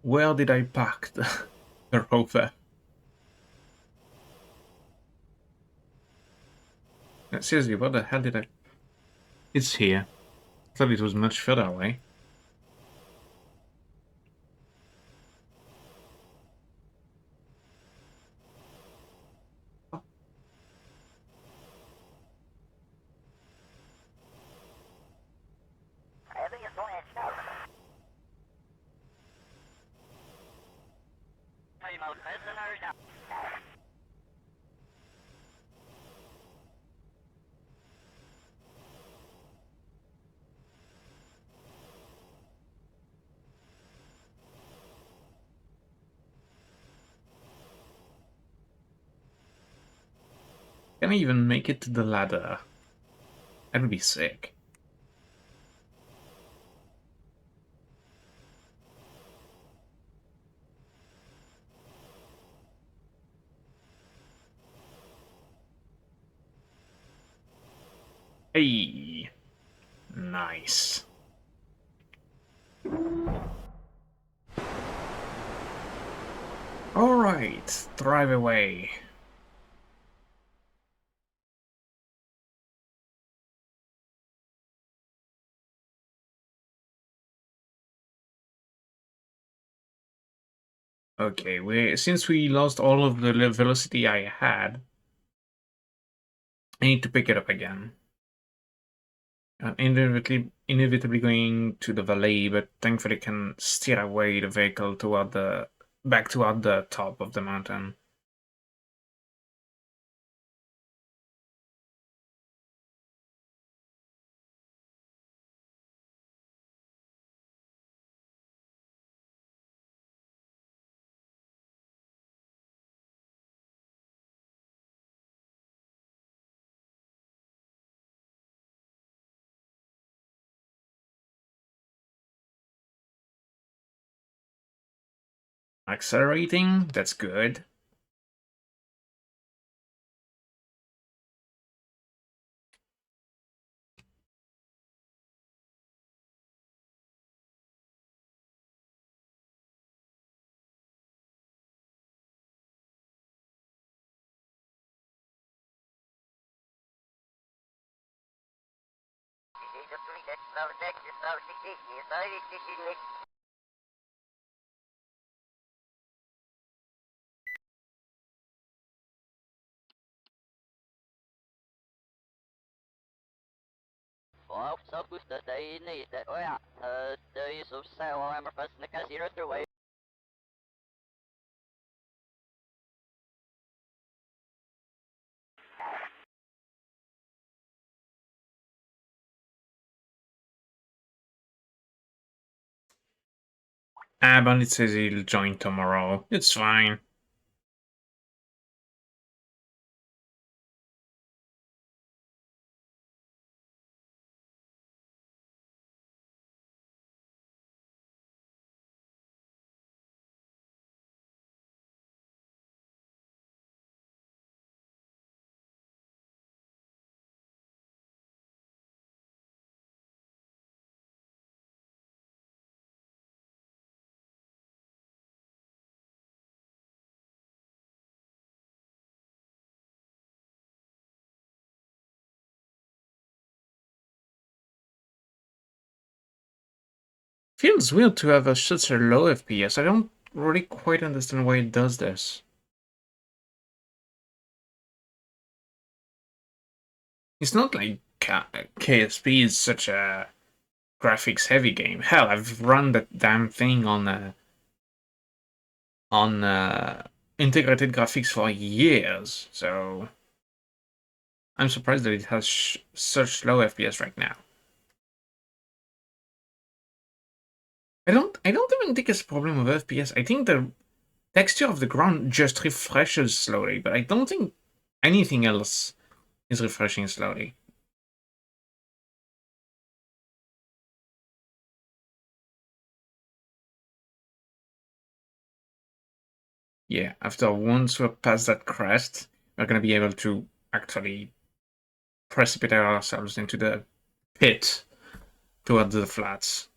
Where did I park the rover? Seriously, what the hell did I... It's here. I thought it was much further away. Can I even make it to the ladder? That would be sick. Hey! Nice. Alright, drive away. Okay, since we lost all of the velocity I had, I need to pick it up again. I'm inevitably going to the valley, but thankfully can steer away the vehicle toward back toward the top of the mountain. Accelerating, that's good. Ah, but it says he'll join tomorrow. It's fine. Feels weird to have such a low FPS. I don't really quite understand why it does this. It's not like KSP is such a graphics heavy game. Hell, I've run that damn thing on integrated graphics for years, so I'm surprised that it has such low FPS right now. I don't even think it's a problem with FPS. I think the texture of the ground just refreshes slowly, but I don't think anything else is refreshing slowly. Yeah, after once we're past that crest, we're gonna be able to actually precipitate ourselves into the pit towards the flats.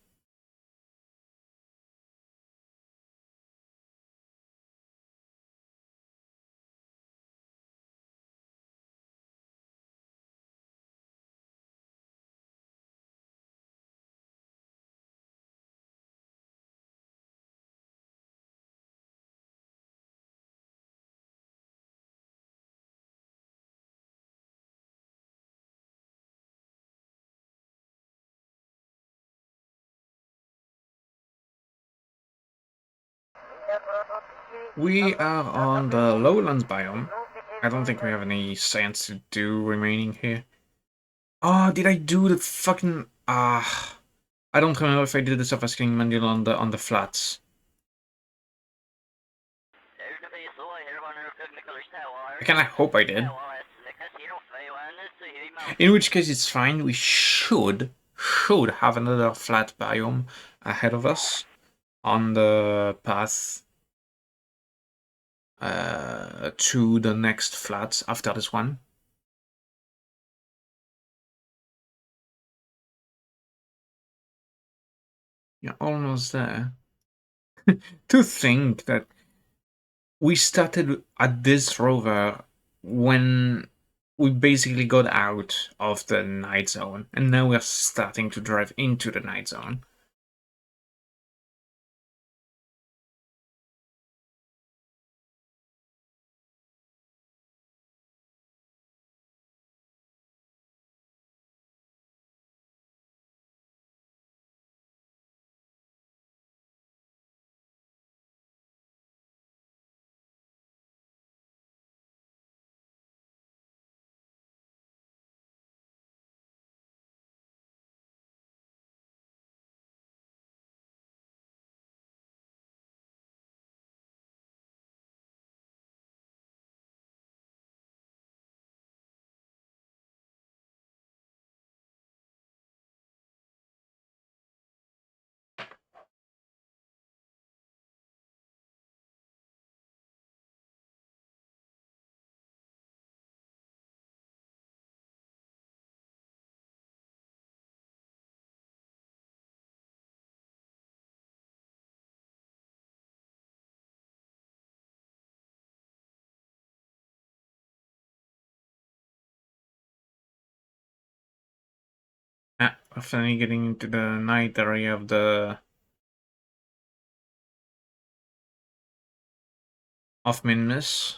We are on the lowlands biome. I don't think we have any science to do remaining here. Oh, did I do the fucking I don't remember if I did the surface killing manual on the flats. I kinda hope I did. In which case it's fine. We should have another flat biome ahead of us on the path to the next flats after this one. You're almost there. To think that we started at this rover when we basically got out of the night zone, and now we're starting to drive into the night zone. finally getting into the night area of the of Minmus.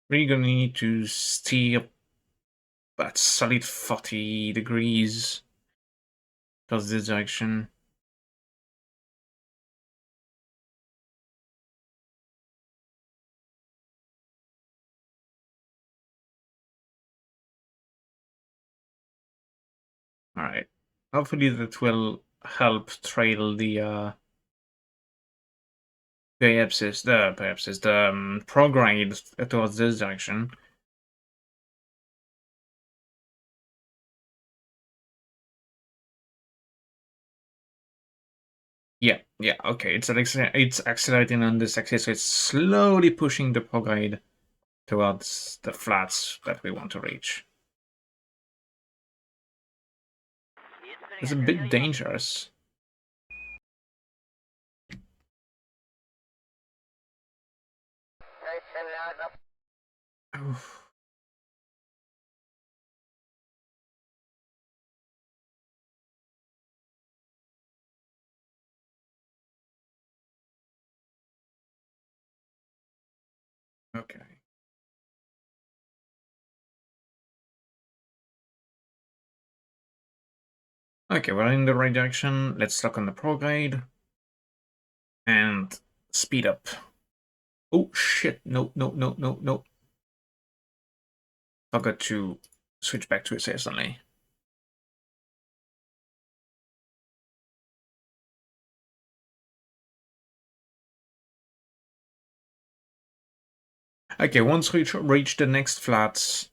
Really gonna need to steer at solid 40 degrees towards this direction. Alright. Hopefully that will help trail the the prograde towards this direction. Yeah, okay. It's accelerating on this axis, so it's slowly pushing the prograde towards the flats that we want to reach. It's a bit dangerous. Oof. Okay. Okay, we're in the right direction. Let's lock on the prograde and speed up. Oh shit! No, no, no, no, no. Forgot to switch back to SAS only. Okay, once we reach the next flats,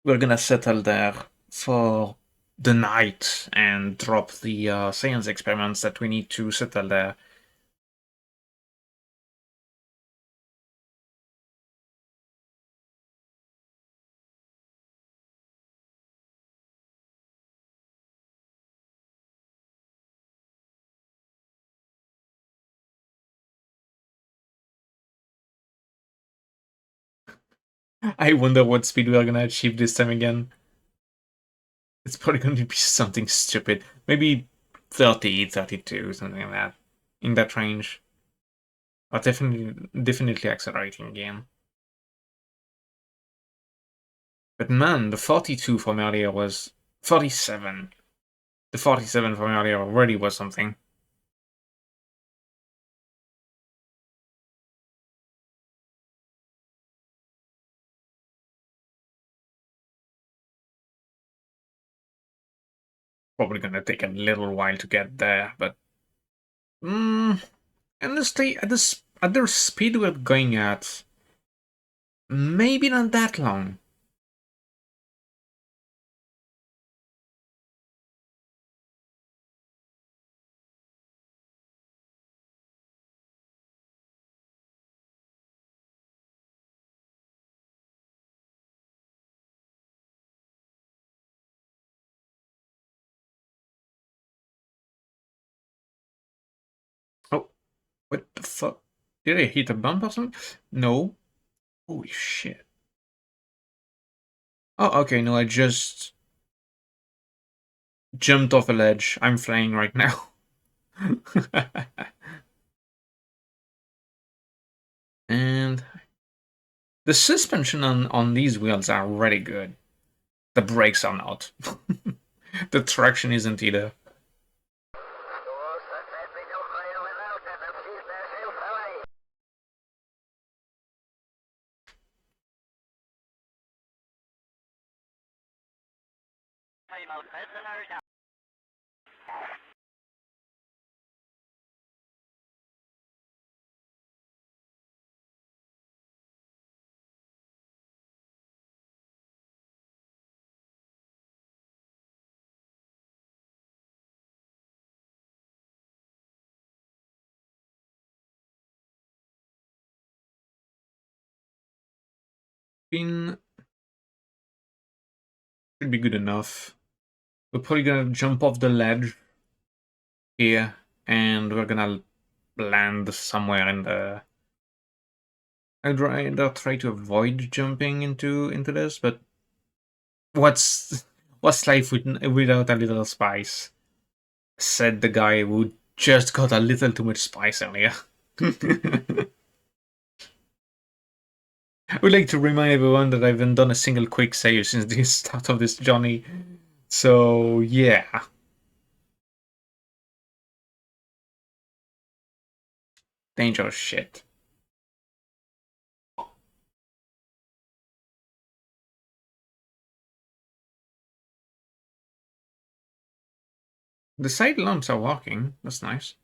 we're gonna settle there for the night and drop the science experiments that we need to settle there. I wonder what speed we're gonna achieve this time again. It's probably gonna be something stupid. Maybe 30, 32, something like that. In that range. But definitely accelerating again. But man, the 42 from earlier was 47. The 47 from earlier already was something. Probably gonna take a little while to get there, but honestly, at the speed we're going at, maybe not that long. Oh, what the fuck? Did I hit a bump or something? No. Holy shit. Oh, okay, no, I just jumped off a ledge. I'm flying right now. And the suspension on these wheels are really good. The brakes are not. The traction isn't either. Been should be good enough. We're probably gonna jump off the ledge here, and we're gonna land somewhere in the. I'd rather try to avoid jumping into this, but What's life without a little spice? Said the guy who just got a little too much spice earlier. I would like to remind everyone that I haven't done a single quick save since the start of this journey. So, yeah. Dangerous shit. The side lamps are working. That's nice.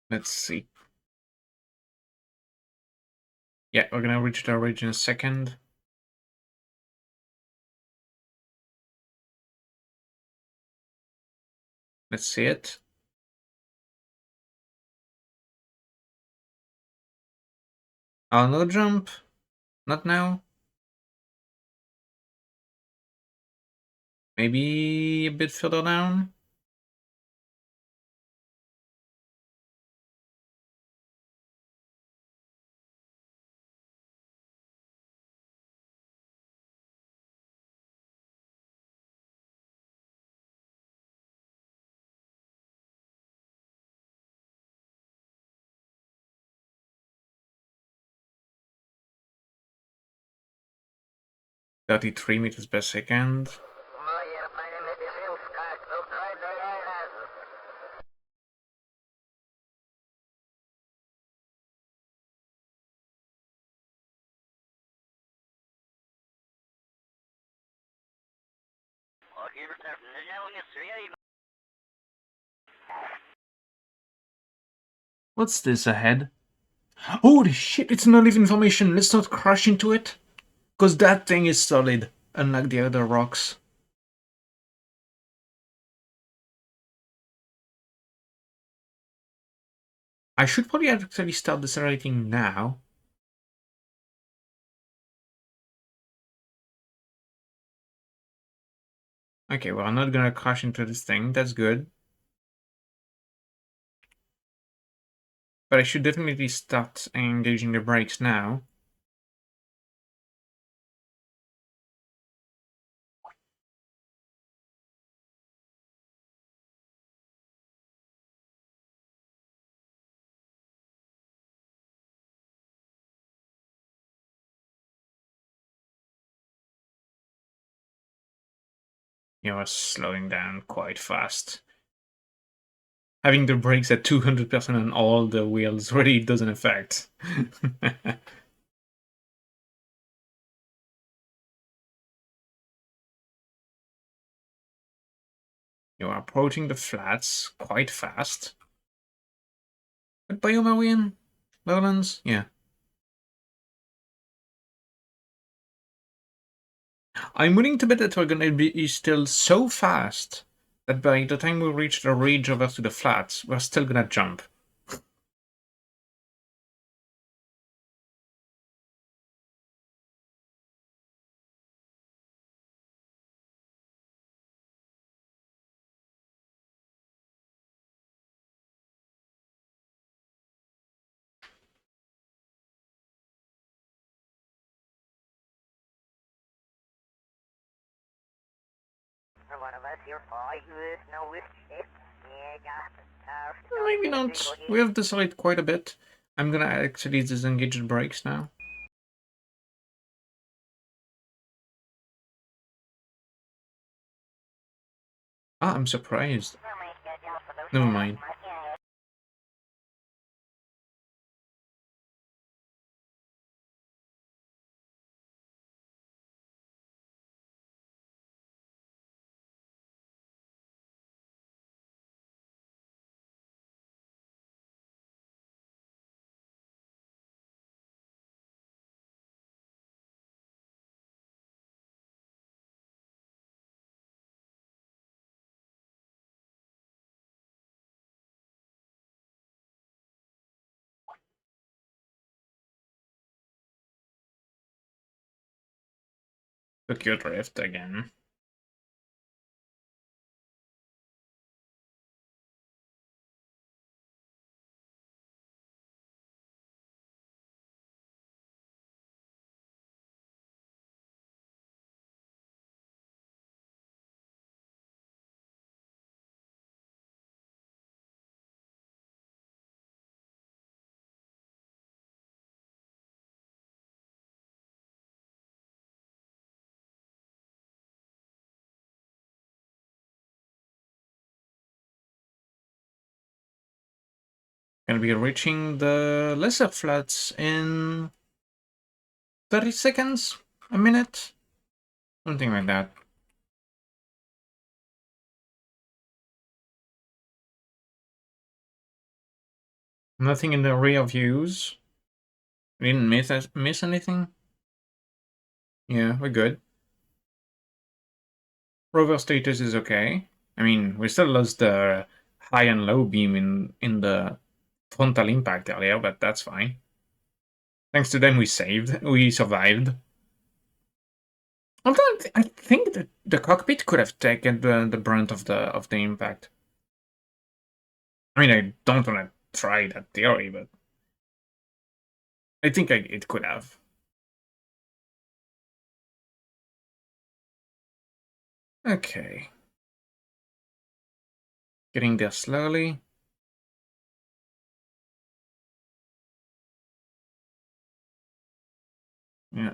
Let's see. Yeah, we're gonna reach the ridge in a second. Let's see it. Oh, no jump. Not now. Maybe a bit further down. $33 meters per second. What's this ahead? Holy shit, it's not living formation. Let's not crash into it. Because that thing is solid, unlike the other rocks. I should probably actually start decelerating now. Okay, well, I'm not gonna crash into this thing. That's good. But I should definitely start engaging the brakes now. You're slowing down quite fast. Having the brakes at 200% on all the wheels really doesn't affect. You are approaching the flats quite fast. What biome are we in? Lowlands? Yeah. I'm willing to bet that we're gonna be still so fast that by the time we reach the ridge over to the flats, we're still gonna jump. Maybe not. We have decided quite a bit. I'm gonna actually disengage the brakes now. Ah, I'm surprised. Never mind. Took your drift again. Gonna be reaching the lesser flats in 30 seconds, a minute, something like that. Nothing in the rear views. Didn't miss anything. Yeah, we're good. Rover status is okay. I mean, we still lost the high and low beam in the frontal impact earlier, but that's fine. Thanks to them, we survived. Although I think that the cockpit could have taken the brunt of the impact. I mean, I don't want to try that theory, but I think it could have. Okay. Getting there slowly. Yeah.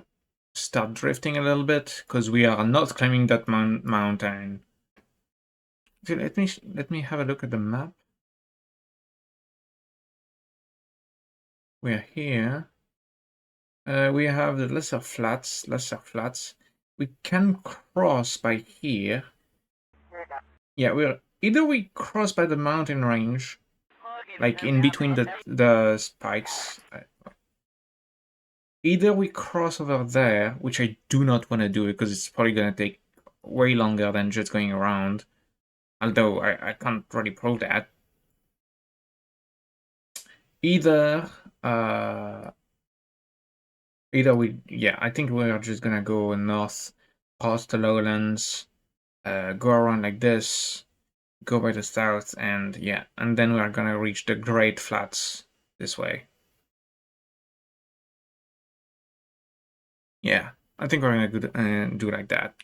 Start drifting a little bit, because we are not climbing that mountain. Okay, let me have a look at the map. We're here. We have the lesser flats. We can cross by here. Yeah, we cross by the mountain range, like in between the spikes. Either we cross over there, which I do not want to do because it's probably gonna take way longer than just going around. Although I can't really prove that. Either I think we're just gonna go north past the lowlands, go around like this, go by the south, and yeah, and then we're gonna reach the Great Flats this way. Yeah, I think we're gonna do like that.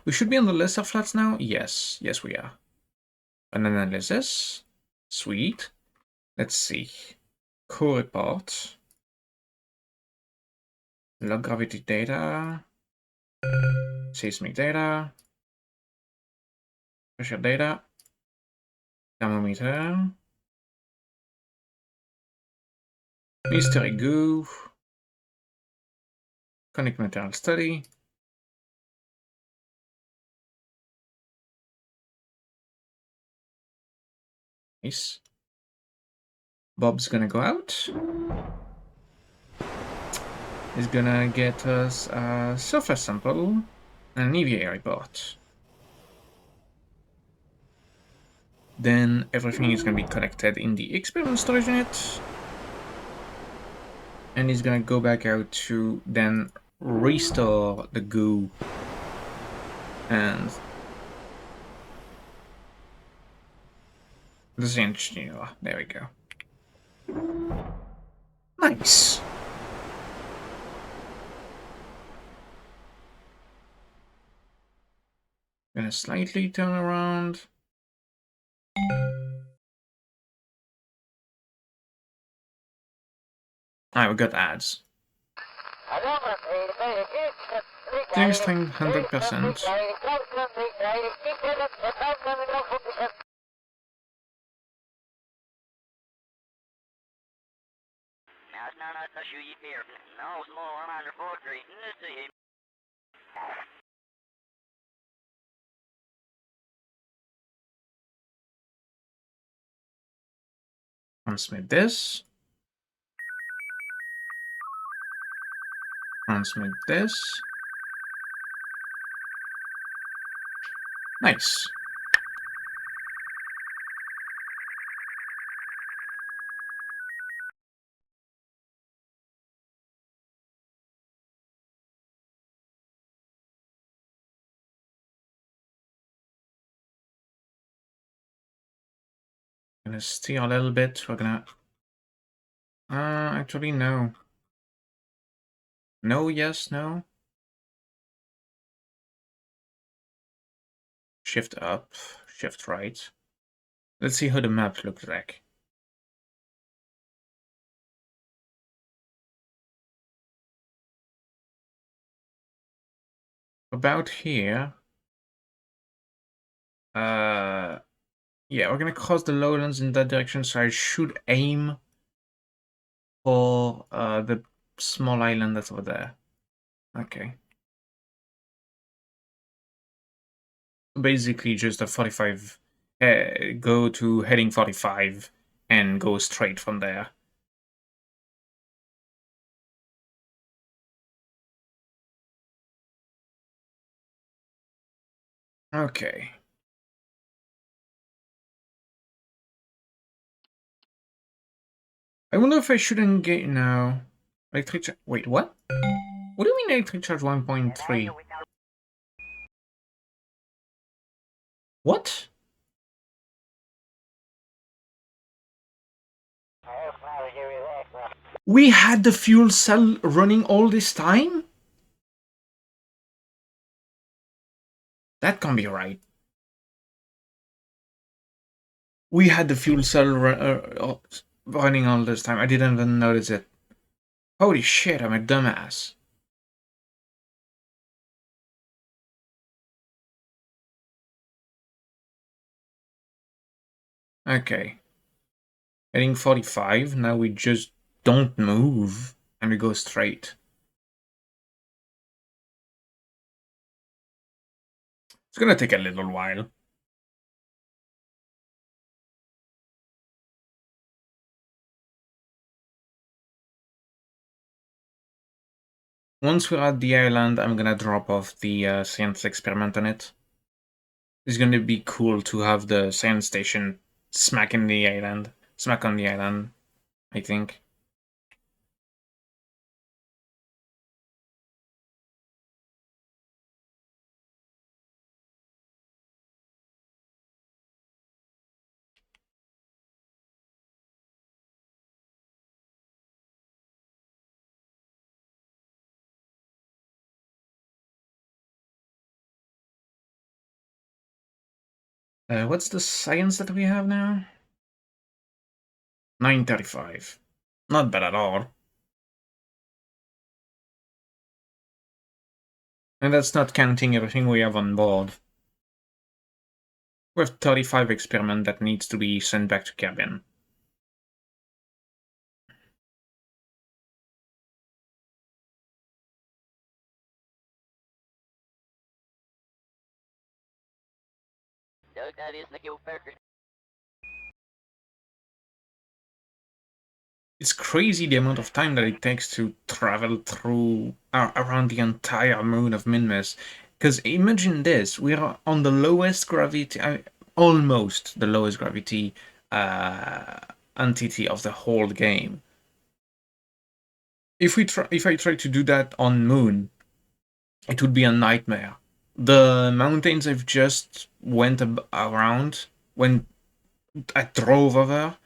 We should be on the lesser flats now. Yes, we are. An analysis, sweet. Let's see. Core report. Log gravity data. Seismic data. Pressure data. Thermometer. Mystery goo. Conic material study. Nice. Bob's gonna go out. He's gonna get us a surface sample and an EVA report. Then everything is gonna be collected in the experiment storage unit. And he's gonna go back out to then restore the goo. And the zinc, there we go. Nice. Gonna slightly turn around. Ah, we got ads. Clear strength 100%. Transmit this. Transmit this. Nice. Gonna steer a little bit. We're gonna. Actually, no. No, yes, no. Shift up, shift right. Let's see how the map looks like. About here. Yeah, we're gonna cross the lowlands in that direction, so I should aim for the small island that's over there. Okay. Basically just a 45, go to heading 45 and go straight from there. Okay. I wonder if I should engage now. Electric charge. Wait, what? What do you mean electric charge 1.3? What? We had the fuel cell running all this time? That can't be right. We had the fuel cell running all this time. I didn't even notice it. Holy shit, I'm a dumbass. Okay. Heading 45. Now we just don't move and we go straight. It's gonna take a little while. Once we're at the island, I'm gonna drop off the science experiment on it. It's gonna be cool to have the science station smack on the island, I think. What's the science that we have now? 935. Not bad at all. And that's not counting everything we have on board. We have 35 experiment that needs to be sent back to cabin. It's crazy the amount of time that it takes to travel through around the entire moon of Minmus. Because imagine this: we are on the lowest gravity, almost the lowest gravity entity of the whole game. If I try to do that on Moon, it would be a nightmare. The mountains I've just went around when I drove over,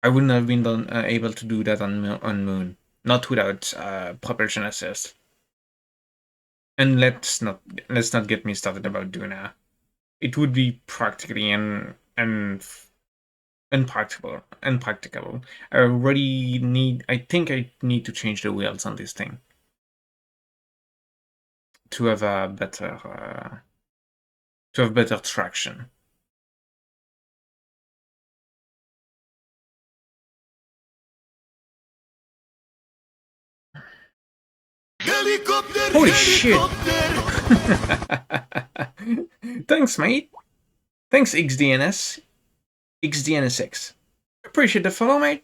I wouldn't have been able to do that on Moon, not without propulsion assist. And let's not get me started about Duna. It would be practically impractical. I think I need to change the wheels on this thing to have a better traction. Helicopter, Holy shit! Thanks, mate. Thanks, XDNSX. Appreciate the follow, mate.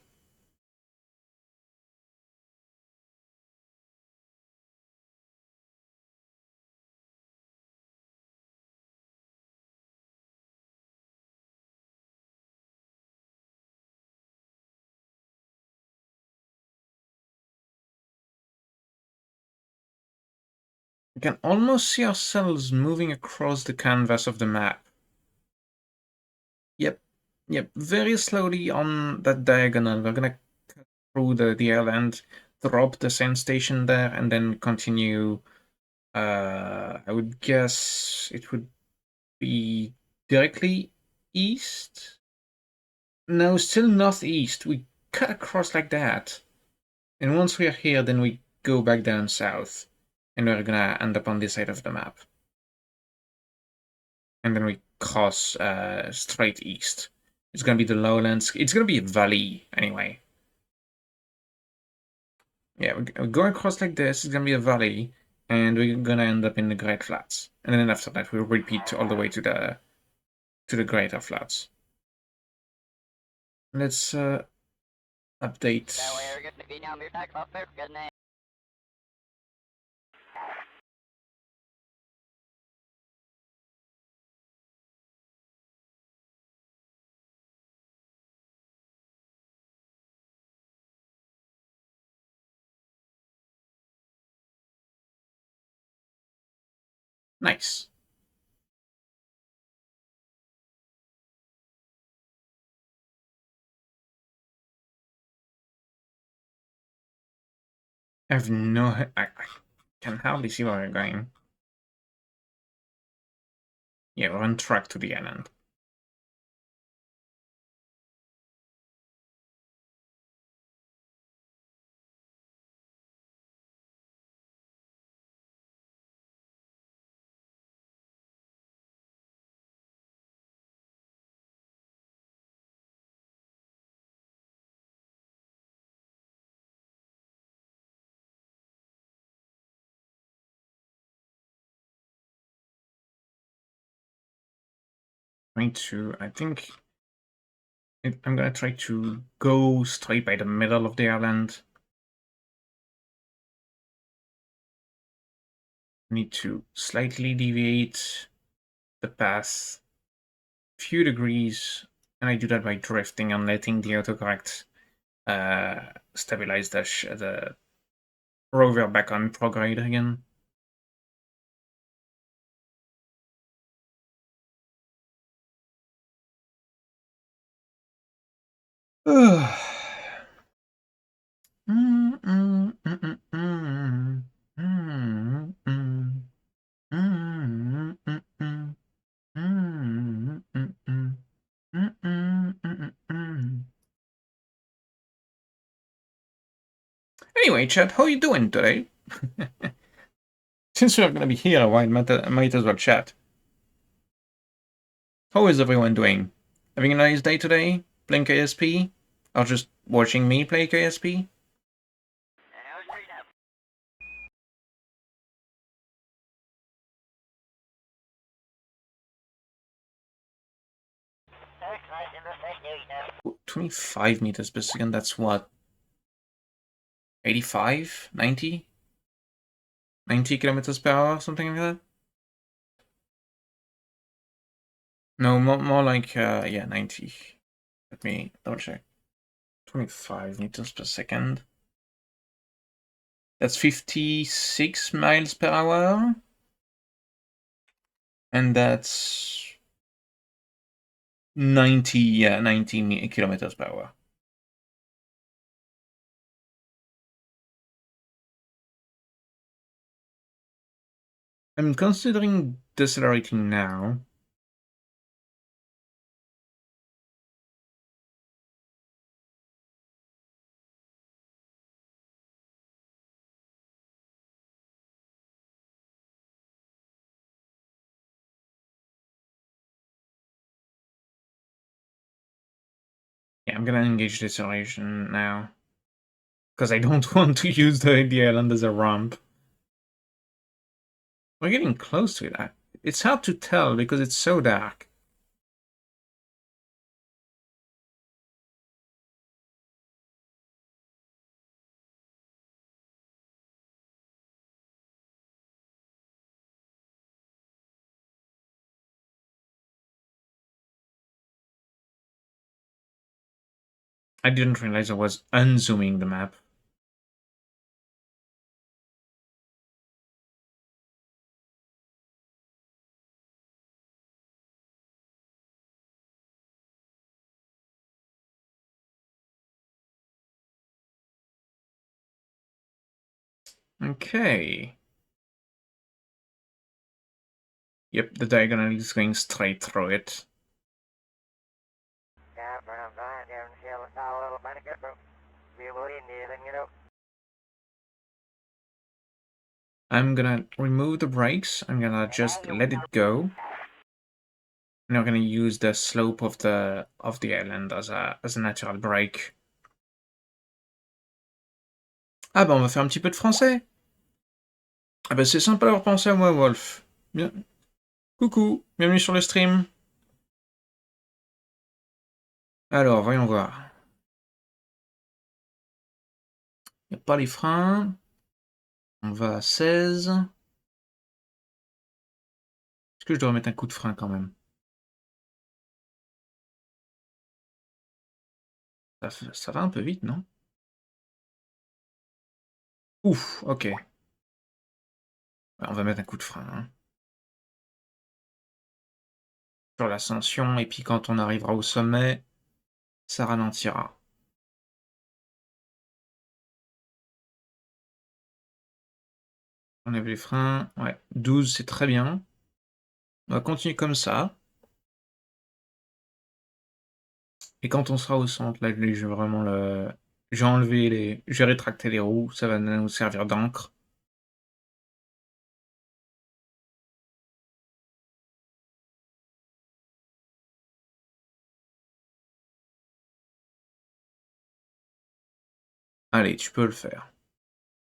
We can almost see ourselves moving across the canvas of the map. Yep, very slowly on that diagonal. We're gonna cut through the island, drop the sand station there, and then continue. I would guess it would be directly east. No, still northeast. We cut across like that. And once we're here, then we go back down south. And we're gonna end up on this side of the map. And then we cross straight east. It's gonna be the lowlands. It's gonna be a valley anyway. Yeah, we go across like this. It's gonna be a valley, and we're gonna end up in the Great Flats. And then after that, we'll repeat all the way to the Greater Flats. Let's update. Nice. I have no. I can hardly see where we're going. Yeah, we're on track to the island. I think I'm gonna try to go straight by the middle of the island. Need to slightly deviate the path a few degrees, and I do that by drifting and letting the autocorrect stabilize the rover back on prograde again. Anyway, chat, how you doing today? Since we're gonna be here a while, might as well chat. How is everyone doing? Having a nice day today? Playing KSP? Or just watching me play KSP? Ooh, 25 meters per second, that's what? 85? 90? 90 kilometers per hour, something like that? No, more like, yeah, 90. Let me double check. 25 meters per second. That's 56 miles per hour. And that's 90, yeah, 90 kilometers per hour. I'm considering decelerating now. Yeah, I'm gonna engage deceleration now. Because I don't want to use the island as a ramp. We're getting close to it. It's hard to tell because it's so dark. I didn't realize I was unzooming the map. Okay. Yep, the diagonal is going straight through it. I'm gonna remove the brakes. I'm gonna just let it go. not going to use the slope of the island as a natural break. Ah bah on va faire un petit peu de français. Ah bah c'est sympa d'avoir pensé à moi, Wolf. Bien. Coucou, bienvenue sur le stream. Alors, voyons voir. Il n'y a pas les freins. On va à 16. Est-ce que je dois mettre un coup de frein quand même? Ça va un peu vite, non? Ouf, ok. Ouais, on va mettre un coup de frein, hein. Sur l'ascension, et puis quand on arrivera au sommet, ça ralentira. On enlève les freins. Ouais, 12, c'est très bien. On va continuer comme ça. Et quand on sera au centre, là, je vais vraiment le... J'ai enlevé les... J'ai rétracté les roues, ça va nous servir d'encre. Allez, tu peux le faire.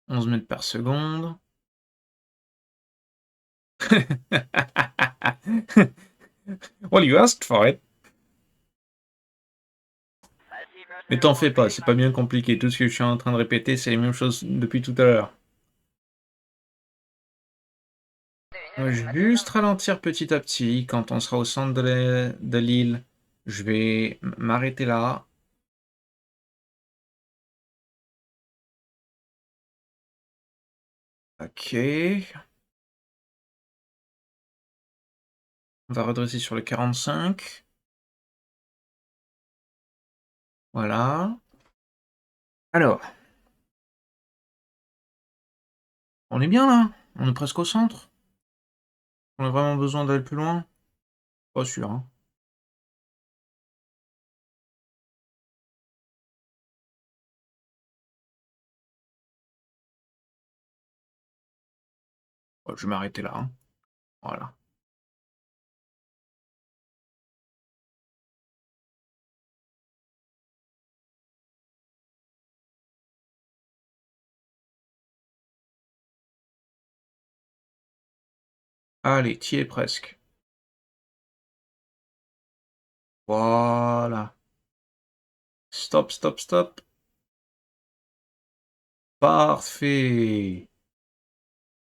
11 mètres par seconde. Well, you asked for it. Mais t'en fais pas, c'est pas bien compliqué. Tout ce que je suis en train de répéter, c'est les mêmes choses depuis tout à l'heure. On va juste ralentir petit à petit. Quand on sera au centre de l'île, je vais m'arrêter là. Ok. On va redresser sur le 45. Voilà. Alors, on est bien là? On est presque au centre? On a vraiment besoin d'aller plus loin? Pas sûr, hein. Ouais, je vais m'arrêter là, hein. Voilà. Allez, t'y es presque. Voilà. Stop, stop, stop. Parfait.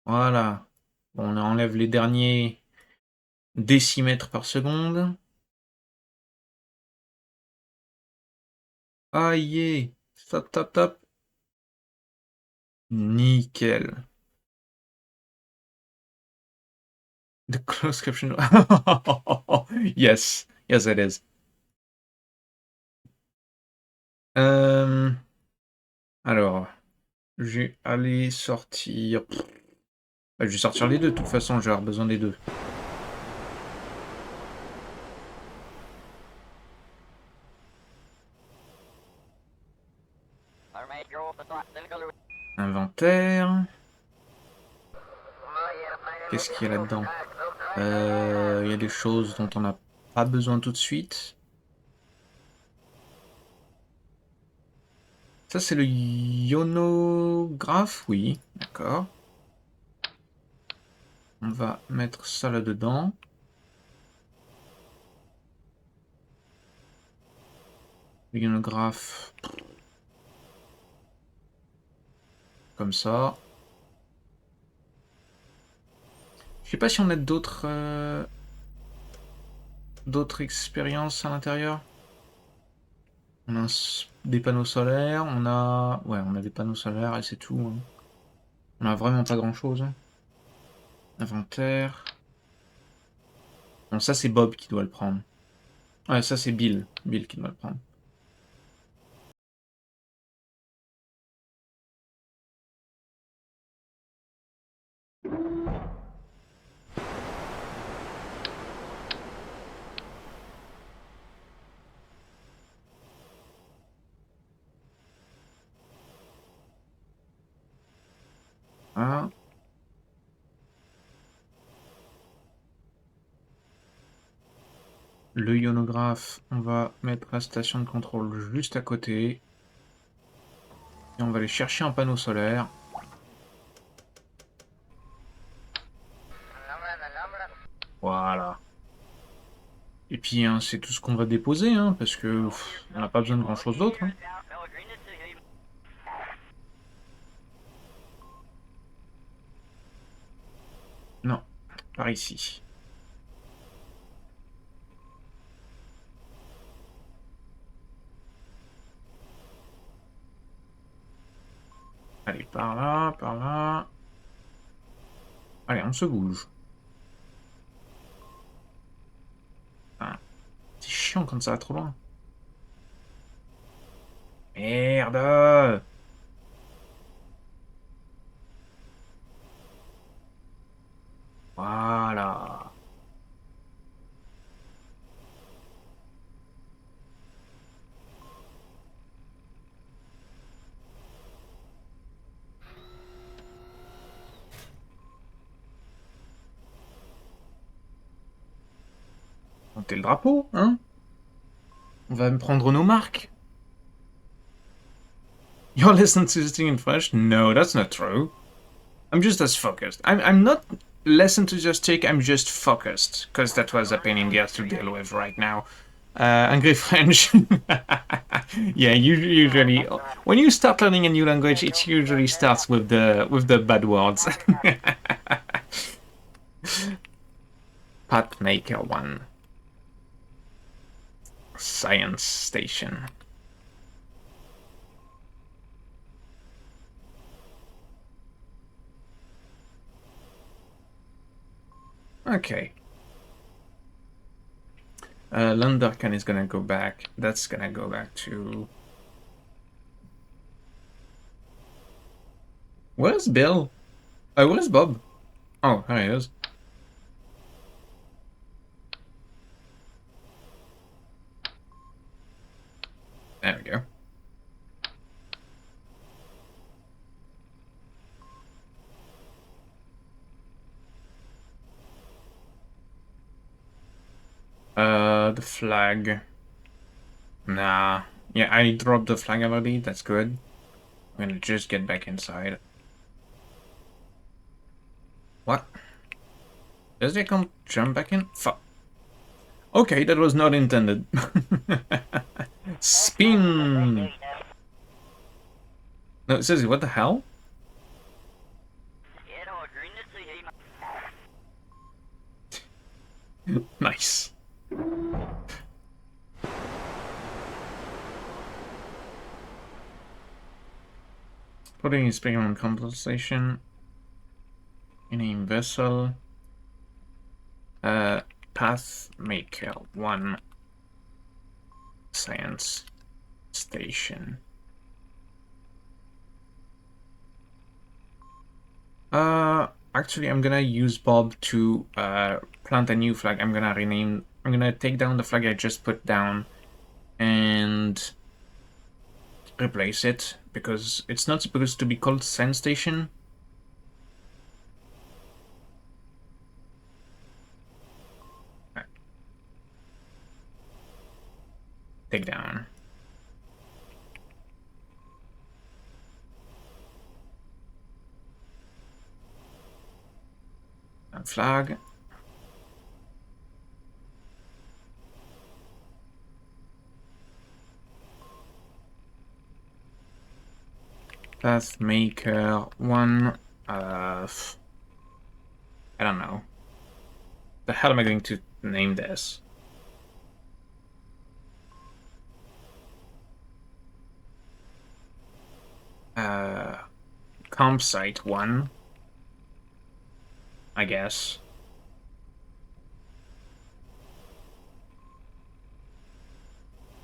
Voilà. Bon, on enlève les derniers décimètres par seconde. Aïe. Stop, stop, stop. Nickel. The close caption. Yes. Yes, it is. Alors, je vais aller sortir. Bah, je vais sortir les deux, de toute façon, j'ai avoir besoin des deux. Inventaire. Qu'est-ce qu'il y a là-dedans? Il y a des choses dont on n'a pas besoin tout de suite. Ça, c'est le ionographe? Oui, d'accord. On va mettre ça là-dedans. Le ionographe. Comme ça. Je sais pas si on a d'autres expériences à l'intérieur. On a des panneaux solaires, on a... Ouais, on a des panneaux solaires et c'est tout, hein. On a vraiment pas grand-chose, hein. Inventaire. Bon, ça c'est Bob qui doit le prendre. Ouais, ça c'est Bill. Bill qui doit le prendre. Voilà. Le ionographe, on va mettre la station de contrôle juste à côté. Et on va aller chercher un panneau solaire. Voilà. Et puis, hein, c'est tout ce qu'on va déposer, hein, parce que on n'a pas besoin de grand-chose d'autre. Hein. Non, par ici. Allez, par là, par là. Allez, on se bouge. Ah, c'est chiant quand ça va trop loin. Merde! Voilà. Montez le drapeau, hein? On va me prendre nos marques. You're listening to this thing in French? No, that's not true. I'm just as focused. I'm not less enthusiastic, I'm just focused. Because that was a pain in the ass to deal with right now. Angry French. Yeah, usually when you start learning a new language, it usually starts with the bad words. Pathmaker 1. Science Station. Okay. Lundarkan is gonna go back. That's gonna go back to... Where's Bill? Oh, where's Bob? Oh, there he is. There we go. The flag. Nah. Yeah, I dropped the flag already. That's good. I'm gonna just get back inside. What? Does they come jump back in? Fuck. Okay, that was not intended. Spin! No, seriously, what the hell? Nice. Putting a speaker on compensation. Name vessel. Pathmaker 1. Science Station. Actually, I'm gonna use Bob to plant a new flag. I'm gonna take down the flag I just put down and replace it because it's not supposed to be called Science Station. Take down. Flag. Pathmaker 1. I don't know. The hell am I going to name this? Campsite 1. I guess.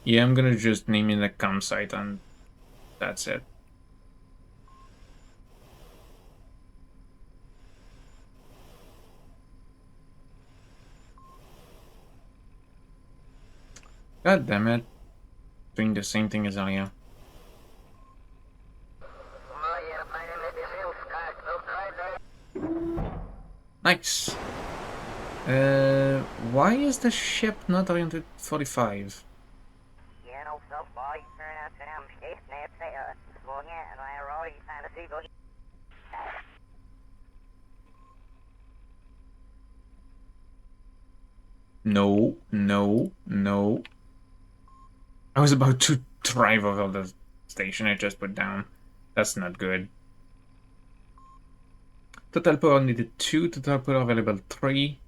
Yeah, I'm gonna just name it a campsite and that's it. God damn it. Doing the same thing as earlier. Nice. Why is the ship not oriented 45? No, no, no. I was about to drive over the station I just put down. That's not good. Total power needed 2, total power available 3.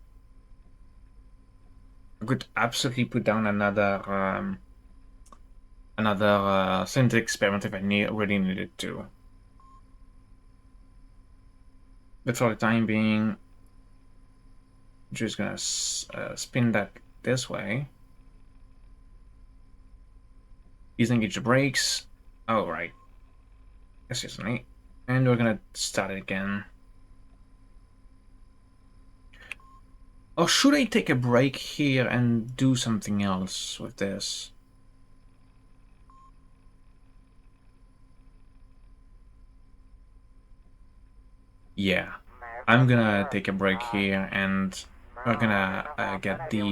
I could absolutely put down another scientific experiment if I really needed to. But for the time being, just gonna spin that this way. Disengage the brakes. Oh, right. Excuse me. And we're gonna start it again. Or should I take a break here and do something else with this? Yeah. I'm gonna take a break here and we're gonna get the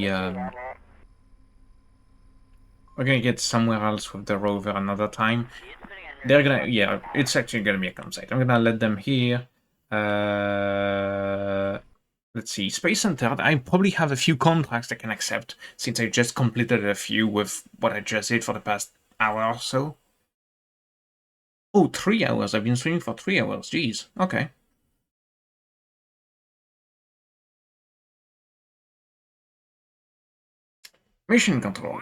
we're gonna get somewhere else with the rover another time. They're gonna, yeah, it's actually gonna be a campsite. I'm gonna let them here. Let's see, Space Center. I probably have a few contracts I can accept since I just completed a few with what I just did for the past hour or so. Oh, 3 hours. I've been streaming for 3 hours. Jeez. Okay. Mission control.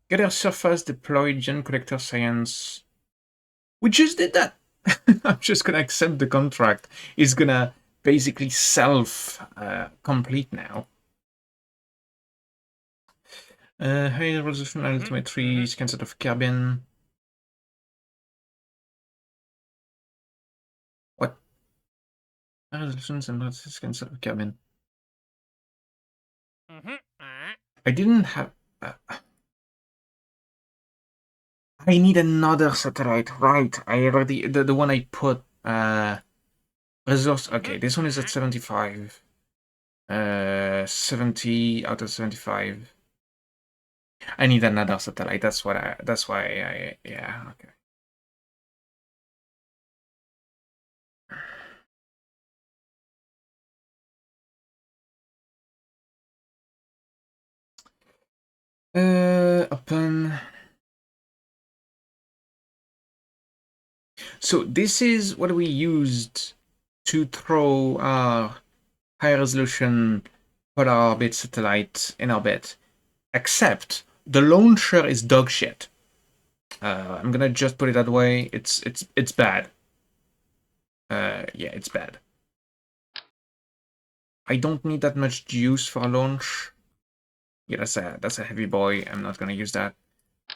Get a surface deployed Gen Collector Science. We just did that. I'm just gonna accept the contract. It's gonna basically self complete now. High resolution altimetry, scan set of cabin. What? High resolutions and scan set of cabin. I didn't have. I need another satellite, right? I already the one I put resource. Okay, this one is at 75. 70 out of 75. I need another satellite. That's why I. Yeah. Okay. Open. So this is what we used to throw our high resolution polar orbit satellite in orbit. Except the launcher is dog shit. I'm gonna just put it that way. It's bad. Yeah, it's bad. I don't need that much juice for a launch. Yeah, that's a heavy boy. I'm not gonna use that.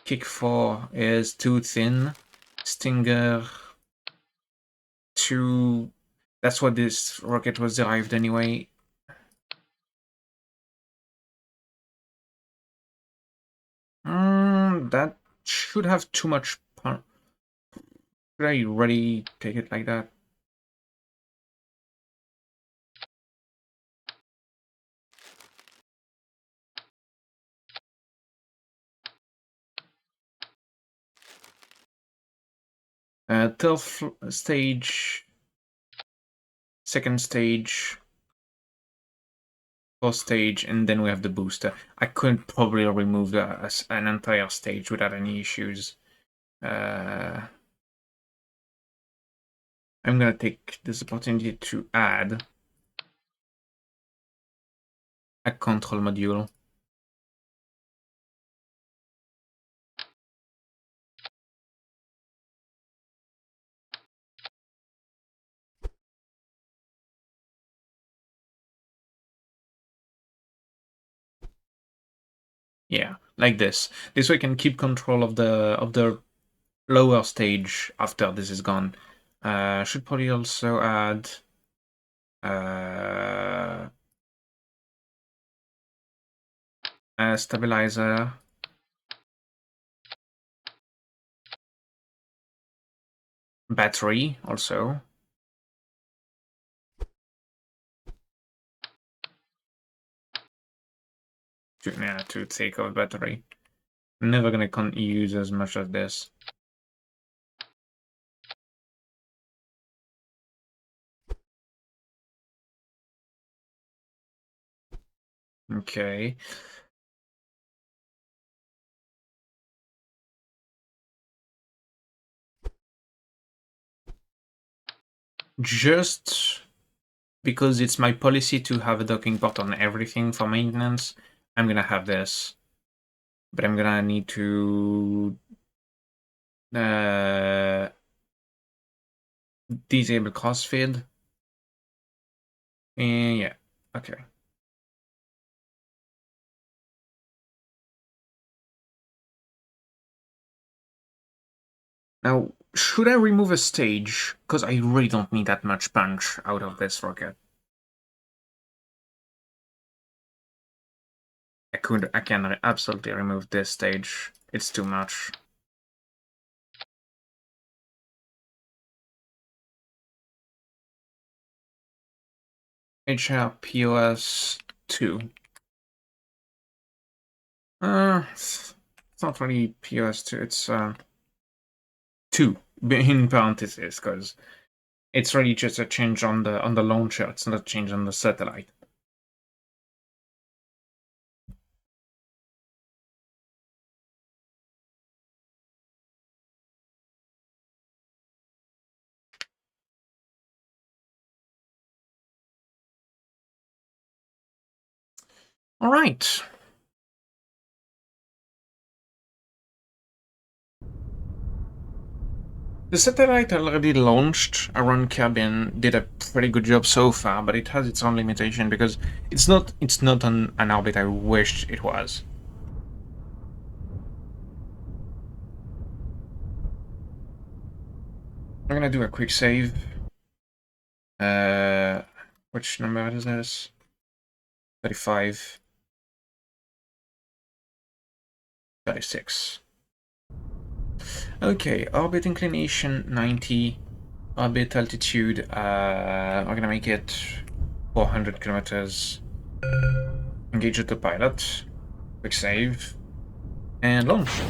Kick 4 is too thin. Stinger 2. That's what this rocket was derived anyway. That should have too much power. Should I really take it like that? Third stage, second stage, fourth stage, and then we have the booster. I could probably remove an entire stage without any issues. I'm gonna take this opportunity to add a control module. Yeah, like this. This way I can keep control of the lower stage after this is gone. Should probably also add a stabilizer. Battery also. to take off battery. I'm never gonna use as much as this. Okay. Just because it's my policy to have a docking port on everything for maintenance, I'm gonna have this. But I'm gonna need to disable crossfeed. And yeah, okay. Now, should I remove a stage? Because I really don't need that much punch out of this rocket. I can absolutely remove this stage. It's too much. HRPOS 2. It's not really POS 2, it's 2 in parentheses, because it's really just a change on the launcher, it's not a change on the satellite. All right. The satellite already launched around Kerbin, did a pretty good job so far, but it has its own limitation because it's not on an orbit I wished it was. I'm gonna do a quick save. Which number is this? 35. 36. Okay, orbit inclination 90, orbit altitude, we're gonna make it 400 kilometers. Engage autopilot, quick save, and launch.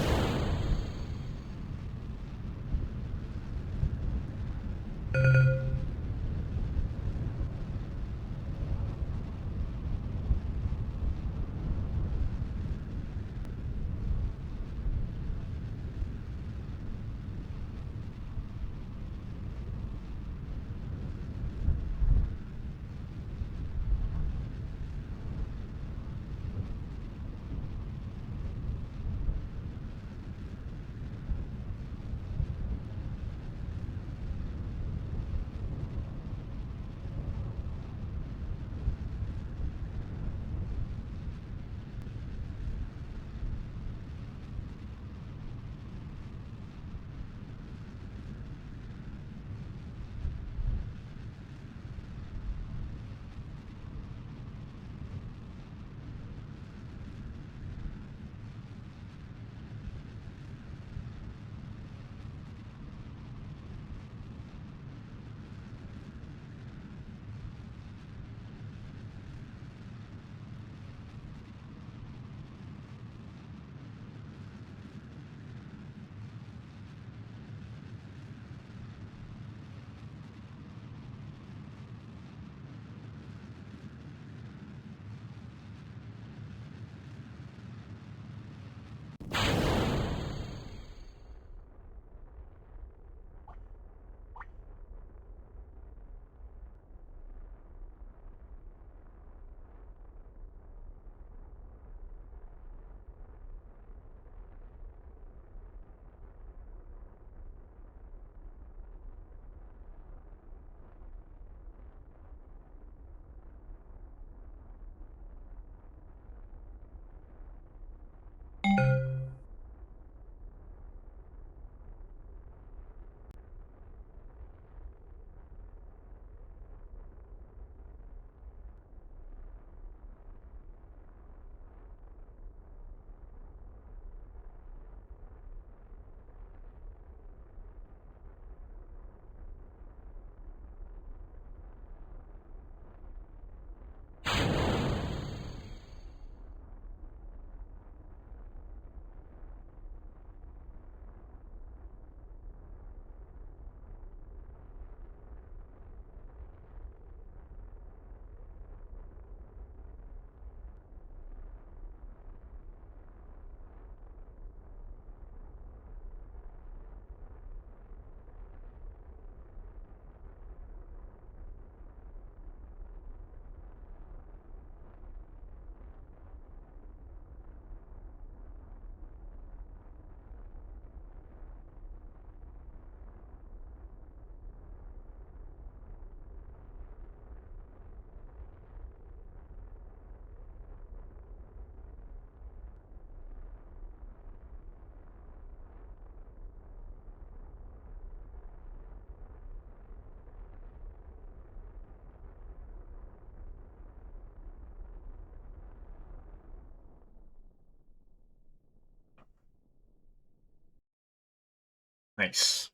Nice.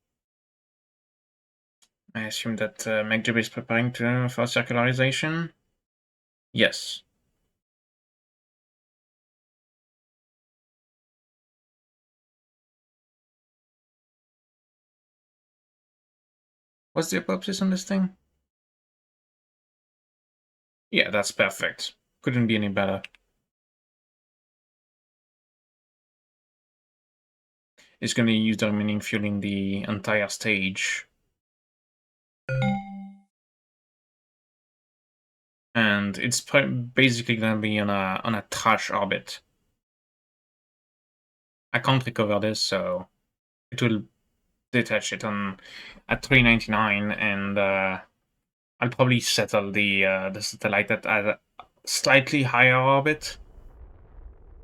I assume that MacJib is preparing for circularization. Yes. What's the apopsis on this thing? Yeah, that's perfect. Couldn't be any better. It's going to use the remaining fuel in the entire stage. And it's basically going to be on a trash orbit. I can't recover this, so it will detach it on at 399, and I'll probably settle the satellite at a slightly higher orbit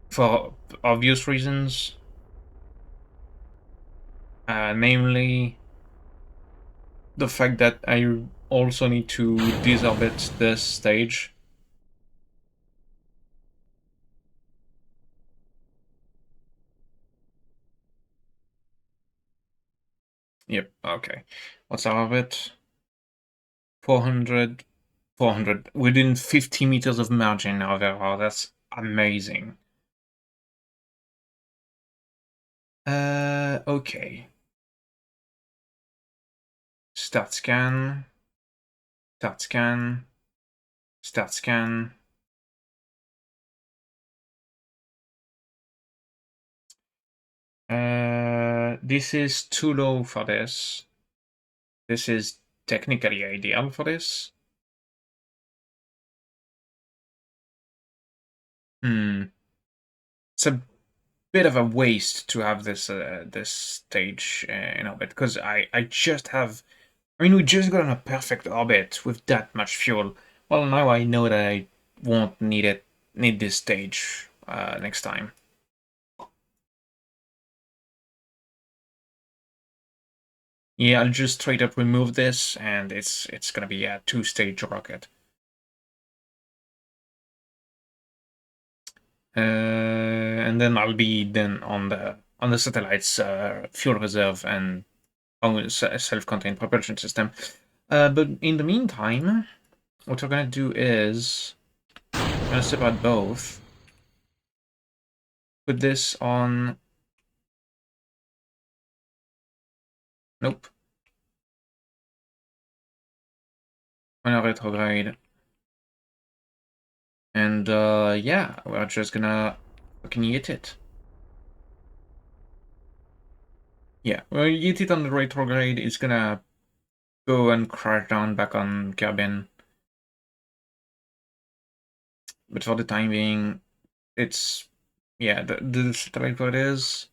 for obvious reasons, namely the fact that I also need to desorbit this stage. Yep, okay. What's our orbit? 400, 400. Within 50 meters of margin of error. That's amazing. Okay. Start scan. Start scan. Start scan. This is too low for this. This is technically ideal for this. It's a bit of a waste to have this stage in orbit, because I just have. I mean, we just got on a perfect orbit with that much fuel. Well, now I know that I won't need this stage next time. Yeah, I'll just straight up remove this, and it's gonna be a two-stage rocket. And then I'll be on the satellite's fuel reserve and self-contained propulsion system. But in the meantime, what we're gonna do is I'm gonna separate both. Put this on. Nope. On a retrograde. And yeah, we're just gonna fucking eat it. Yeah, well, eat it on the retrograde. It's gonna go and crash down back on Kerbin. But for the time being, it's yeah. The satellite what it is.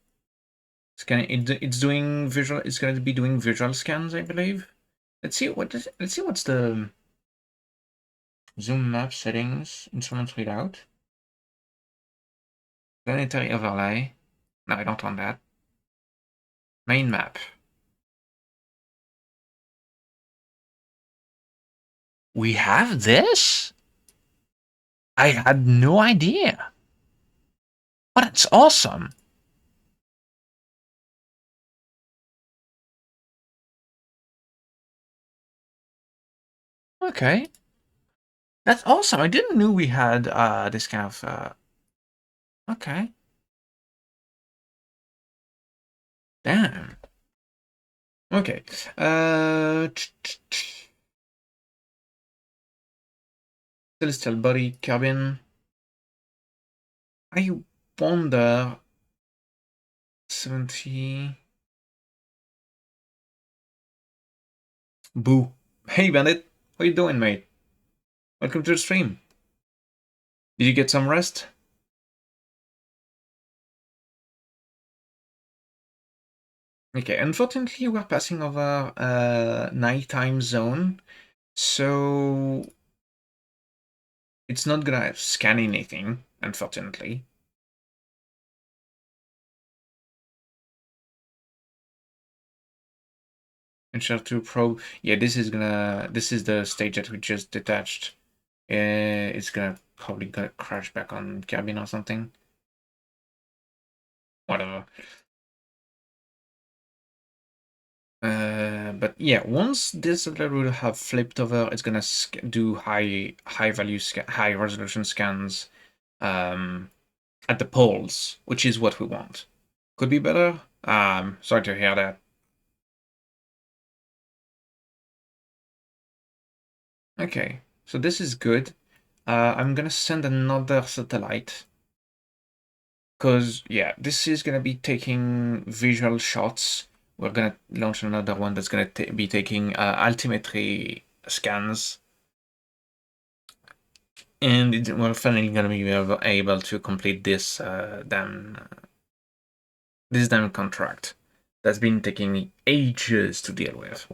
It's doing visual. It's gonna be doing visual scans, I believe. Let's see what's the zoom map settings. Instrument readout. Planetary overlay. No, I don't want that. Main map. We have this? I had no idea. But it's awesome. Okay. That's awesome. I didn't know we had this kind of okay. Damn. Okay. Uh Celestial body cabin. I wonder 70. Boo. Hey Bandit. How you doing, mate? Welcome to the stream. Did you get some rest? Okay, unfortunately we're passing over nighttime zone, so it's not gonna scan anything, unfortunately. Ensure to probe. Yeah, this is the stage that we just detached. It's probably gonna crash back on cabin or something. Whatever. But yeah, once this satellite will have flipped over, it's gonna do high resolution scans at the poles, which is what we want. Could be better. Sorry to hear that. Okay, so this is good. I'm gonna send another satellite. Because, yeah, this is gonna be taking visual shots. We're gonna launch another one that's gonna be taking altimetry scans. And we're finally gonna be able to complete this damn contract that's been taking ages to deal with.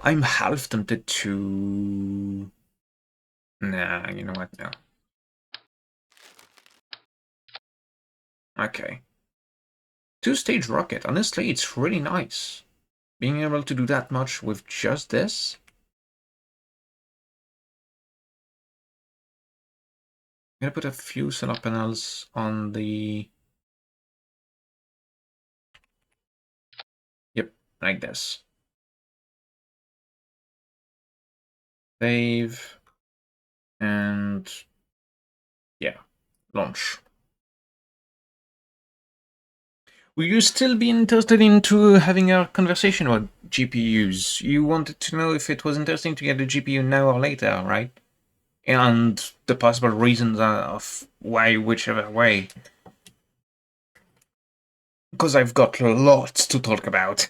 I'm half tempted to... Nah, you know what? No. Okay. Two-stage rocket. Honestly, it's really nice. Being able to do that much with just this. I'm gonna put a few solar panels on the... Yep, like this. Save. And... yeah, launch. Will you still be interested into having a conversation about GPUs? You wanted to know if it was interesting to get a GPU now or later, right? And the possible reasons of why, whichever way. Because I've got lots to talk about.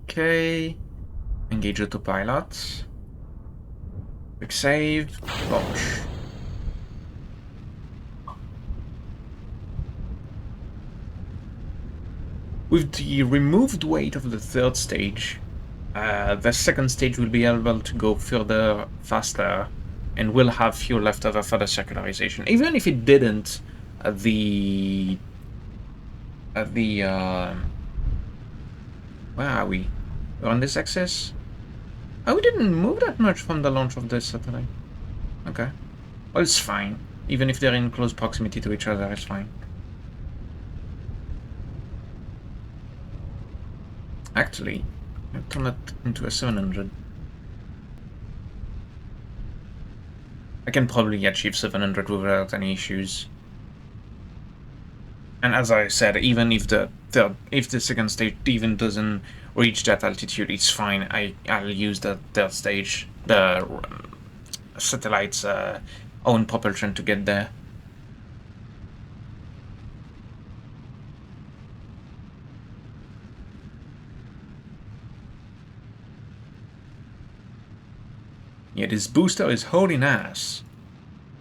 Okay. Engage autopilot. Quick save. Launch. With the removed weight of the third stage, the second stage will be able to go further, faster, and will have fuel left over for the circularization. Even if it didn't, the where are we? We're on this axis? Oh, we didn't move that much from the launch of this satellite. Okay. Well, it's fine. Even if they're in close proximity to each other, it's fine. Actually, I'll turn it into a 700. I can probably achieve 700 without any issues. And as I said, even if the second stage even doesn't reach that altitude, it's fine. I'll use the third stage, the satellite's own propulsion to get there. Yeah, this booster is holding ass.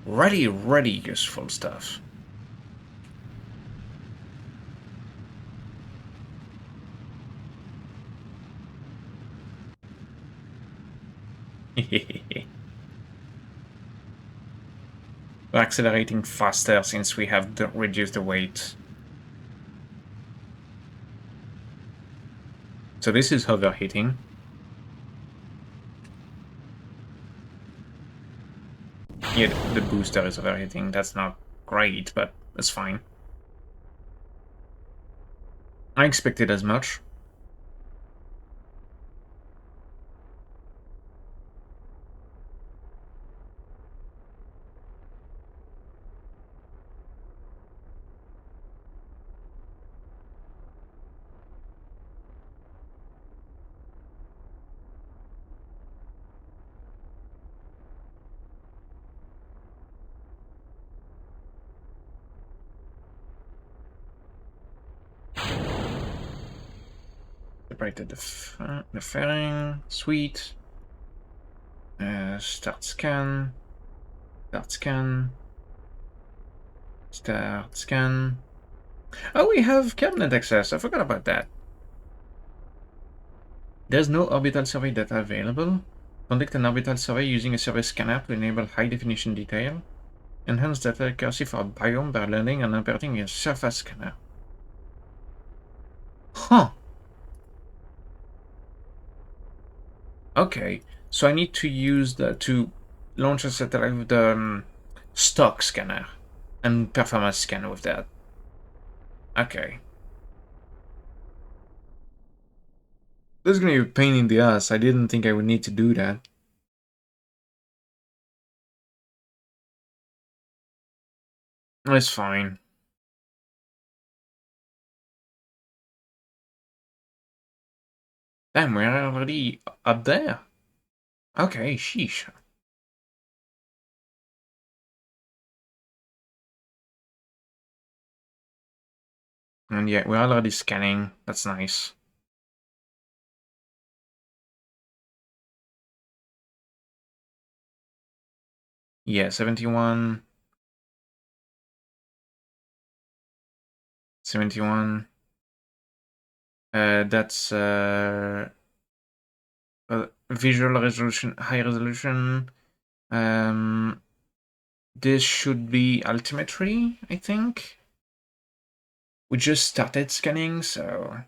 Really useful stuff. We're accelerating faster since we have reduced the weight. So this is overheating. Yeah, the booster is overheating. That's not great, but it's fine. I expected as much. Separated the fairing. Sweet. Start scan. Start scan. Start scan. Oh, we have cabinet access. I forgot about that. There's no orbital survey data available. Conduct an orbital survey using a survey scanner to enable high-definition detail. Enhance data accuracy for a biome by learning and operating a surface scanner. Huh. Okay. So I need to use to launch a satellite with the stock scanner and performance scanner with that. Okay. This is gonna be a pain in the ass. I didn't think I would need to do that. It's fine. Damn, we're already up there. Okay, sheesh. And yeah, we're already scanning. That's nice. Yeah, 71. 71. That's visual resolution, high resolution. Um, this should be altimetry, I think. We just started scanning, so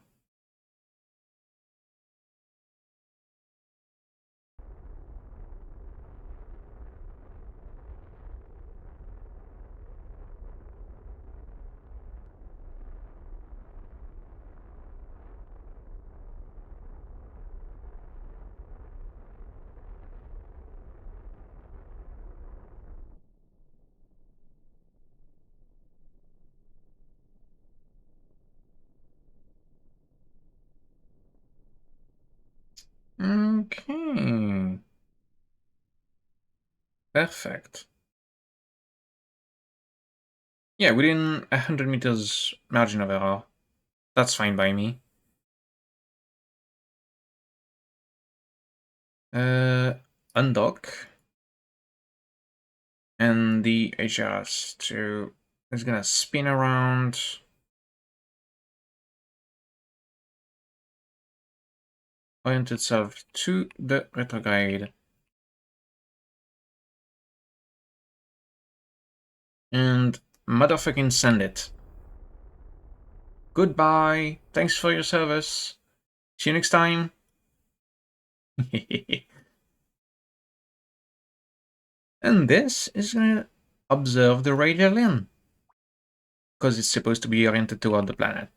okay, perfect. Yeah, within 100 meters margin of error. That's fine by me. Uh, Undock, and the HRS2 is gonna spin around, orient itself to the retrograde, and motherfucking send it. Goodbye. Thanks for your service. See you next time. And this is gonna observe the radial limb, because it's supposed to be oriented toward the planet,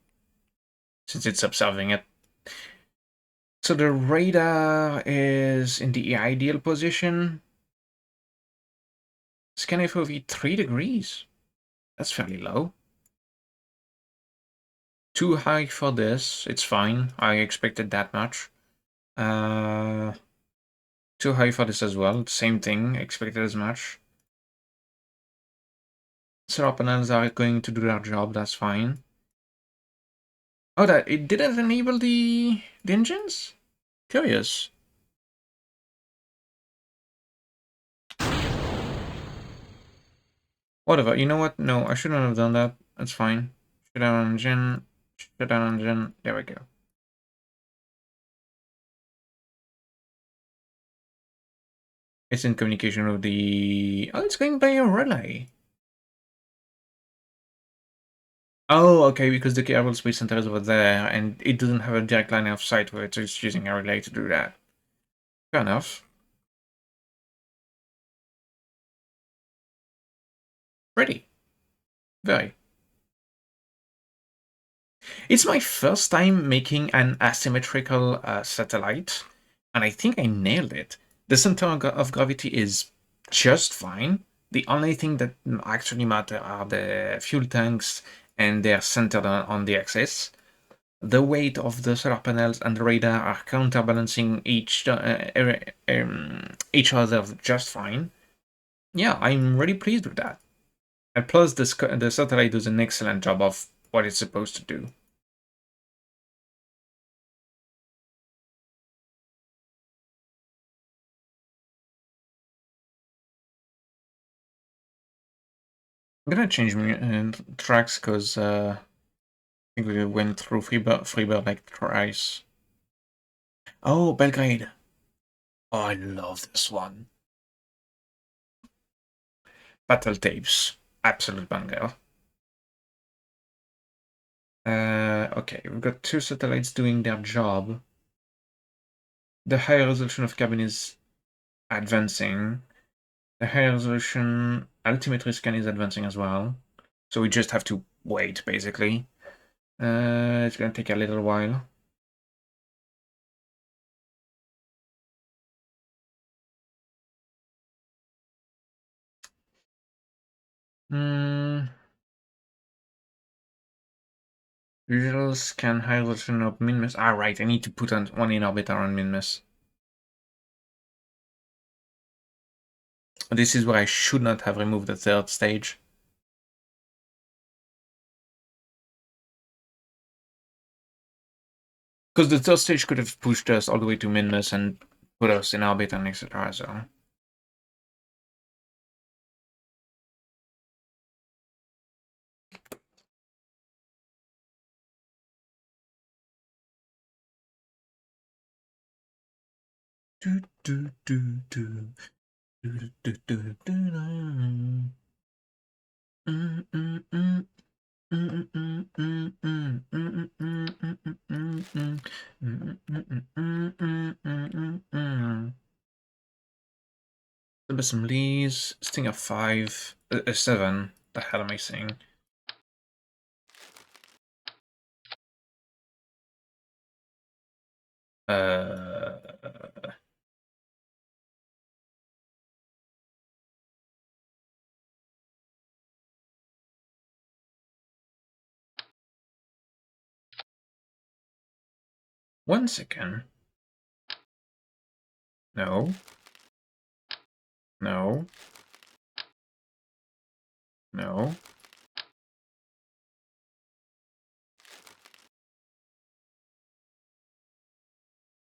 since it's observing it. So the radar is in the ideal position. Scan FOV 3 degrees. That's fairly low. Too high for this. It's fine. I expected that much. Uh, Too high for this as well. Same thing. Expected as much. Solar panels are going to do their job. That's fine. Oh, that it didn't enable the engines? Curious. Whatever. You know what? No, I shouldn't have done that. That's fine. Shut down engine. Shut down engine. There we go. It's in communication with the... Oh, it's going by a relay. Oh, okay, because the Kerbal Space Center is over there, and it doesn't have a direct line of sight where it's just using a relay to do that. Fair enough. Pretty. Very. It's my first time making an asymmetrical satellite, and I think I nailed it. The center of gravity is just fine. The only thing that actually matter are the fuel tanks, and they're centered on the axis. The weight of the solar panels and the radar are counterbalancing each other just fine. Yeah, I'm really pleased with that. And plus, the satellite does an excellent job of what it's supposed to do. I'm gonna change my tracks because I think we went through Freebird like thrice. Oh, Belgrade. Oh, I love this one. Battle tapes. Absolute banger. Okay, we've got two satellites doing their job. The high resolution of cabin is advancing. The high resolution altimetry scan is advancing as well. So we just have to wait, basically. It's gonna take a little while. Visual scan high resolution of Minmus. Ah, right, I need to put one in orbit around Minmus. This is where I should not have removed the third stage. Because the third stage could have pushed us all the way to Minmus and put us in orbit and etc. So. Do, do, do, do. Do, do, do, do, do. Assemblies, Stinger 5, 7. The hell am I saying? Uh, 1 second. No. No. No.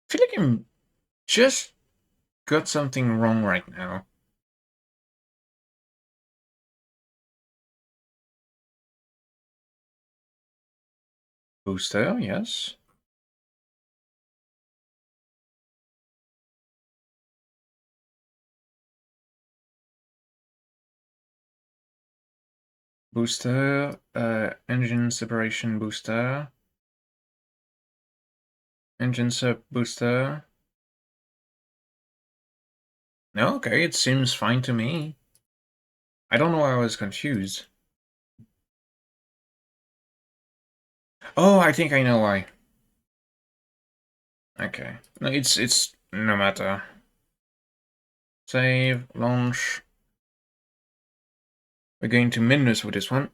I feel like I'm just got something wrong right now. Booster, yes. Booster, engine separation booster. Engine sub booster. No, okay, it seems fine to me. I don't know why I was confused. Oh, I think I know why. Okay. No, it's no matter. Save, launch. We're going to Minus with this one.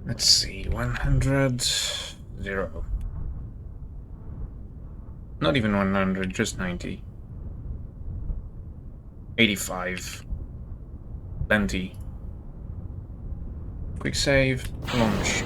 Let's see, 100, 0. Not even 100, just 90. 85. Plenty. Quick save, launch.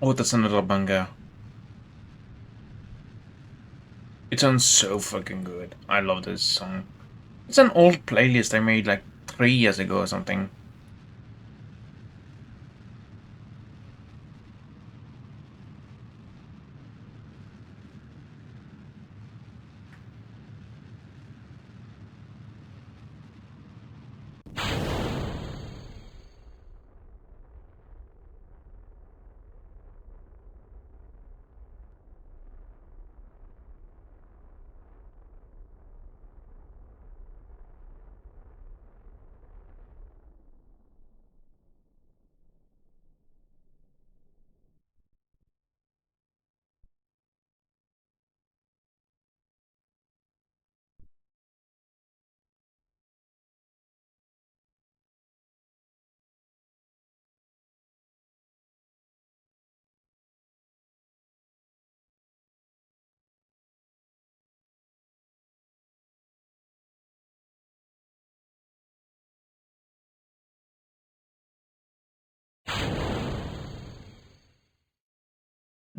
Oh, that's another banger. It sounds so fucking good. I love this song. It's an old playlist I made like 3 years ago or something.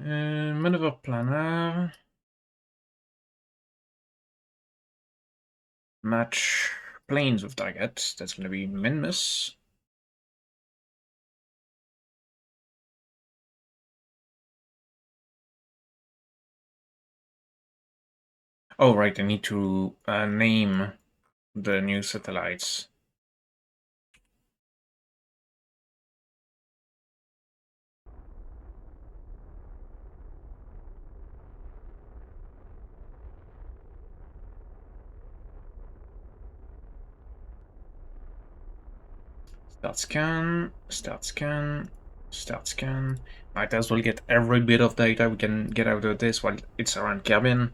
Maneuver planner. Match planes with target. That's gonna be Minmus. Oh right, I need to name the new satellites. Start scan, start scan, start scan. Might as well get every bit of data we can get out of this while it's around cabin.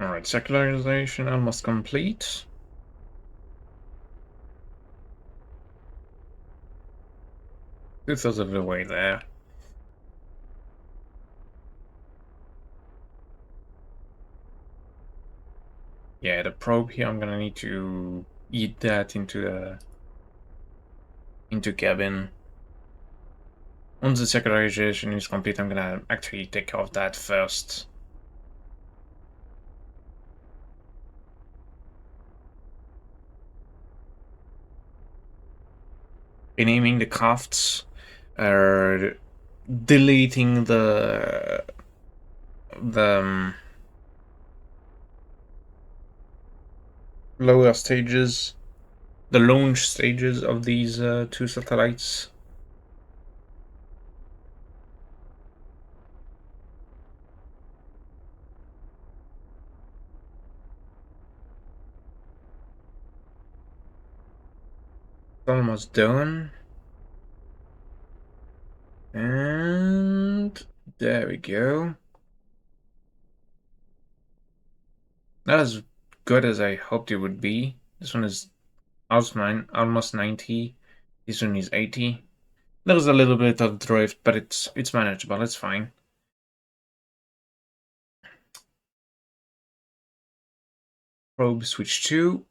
Alright, secularization almost complete. Two-thirds of the way there. Yeah, the probe here, I'm gonna need to eat that into cabin. Once the secularization is complete, I'm gonna actually take care of that first. Renaming the crafts, deleting the lower stages, the launch stages of these two satellites. It's almost done. And there we go. Not as good as I hoped it would be. This one is almost 90. This one is 80. There's a little bit of drift, but it's manageable. It's fine. Probe switch 2.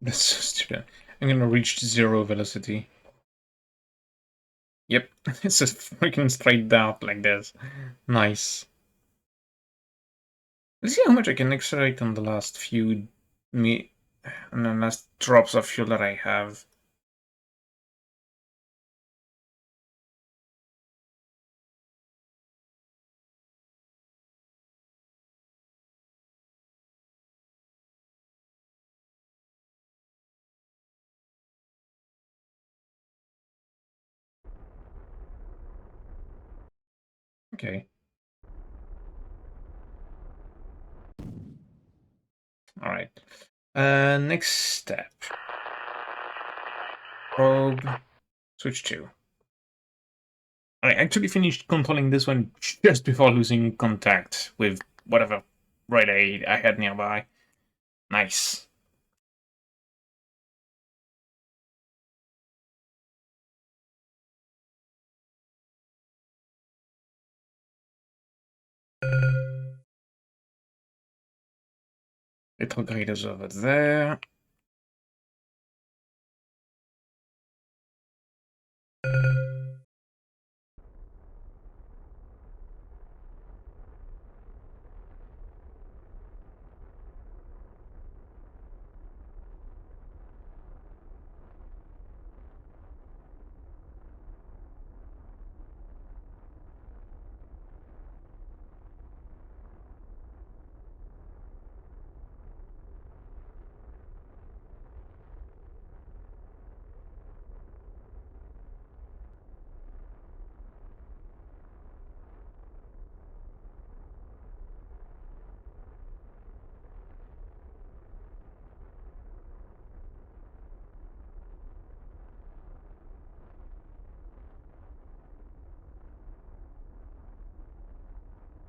That's so stupid. I'm gonna reach 0 velocity. Yep, it's just freaking straight down like this. Nice. Let's see how much I can accelerate on the last few me and the last drops of fuel that I have. Okay. All right. Next step. Probe. Switch to. I actually finished controlling this one just before losing contact with whatever relay I had nearby. Nice. Retrograde is over there.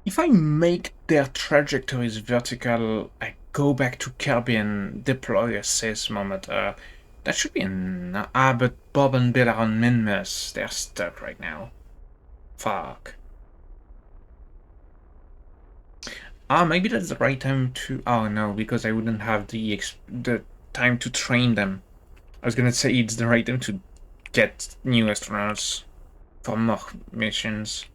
If I make their trajectories vertical, I go back to Kirby and deploy a seismometer. That should be enough. Ah, but Bob and Bill are on Minmus. They're stuck right now. Fuck. Ah, maybe that's the right time to. Oh no, because I wouldn't have the time to train them. I was gonna say it's the right time to get new astronauts for more missions.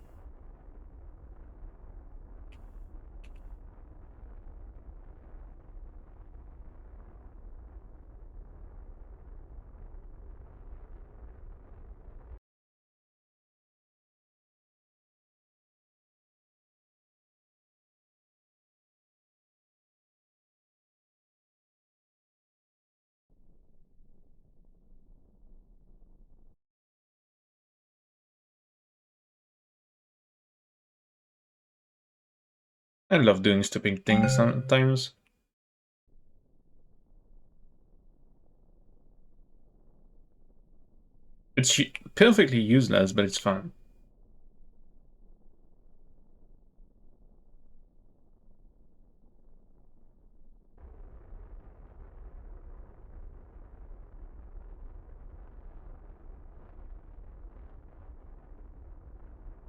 I love doing stupid things sometimes. It's perfectly useless, but it's fun.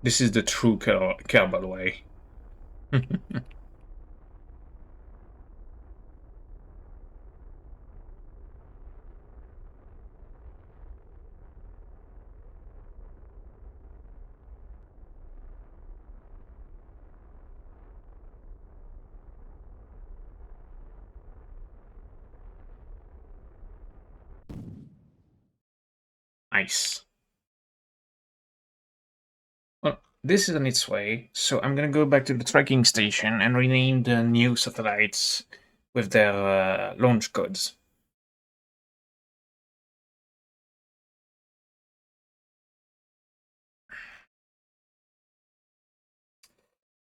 This is the true Kerbal way. Nice. Well, this is on its way, so I'm gonna go back to the tracking station and rename the new satellites with their launch codes.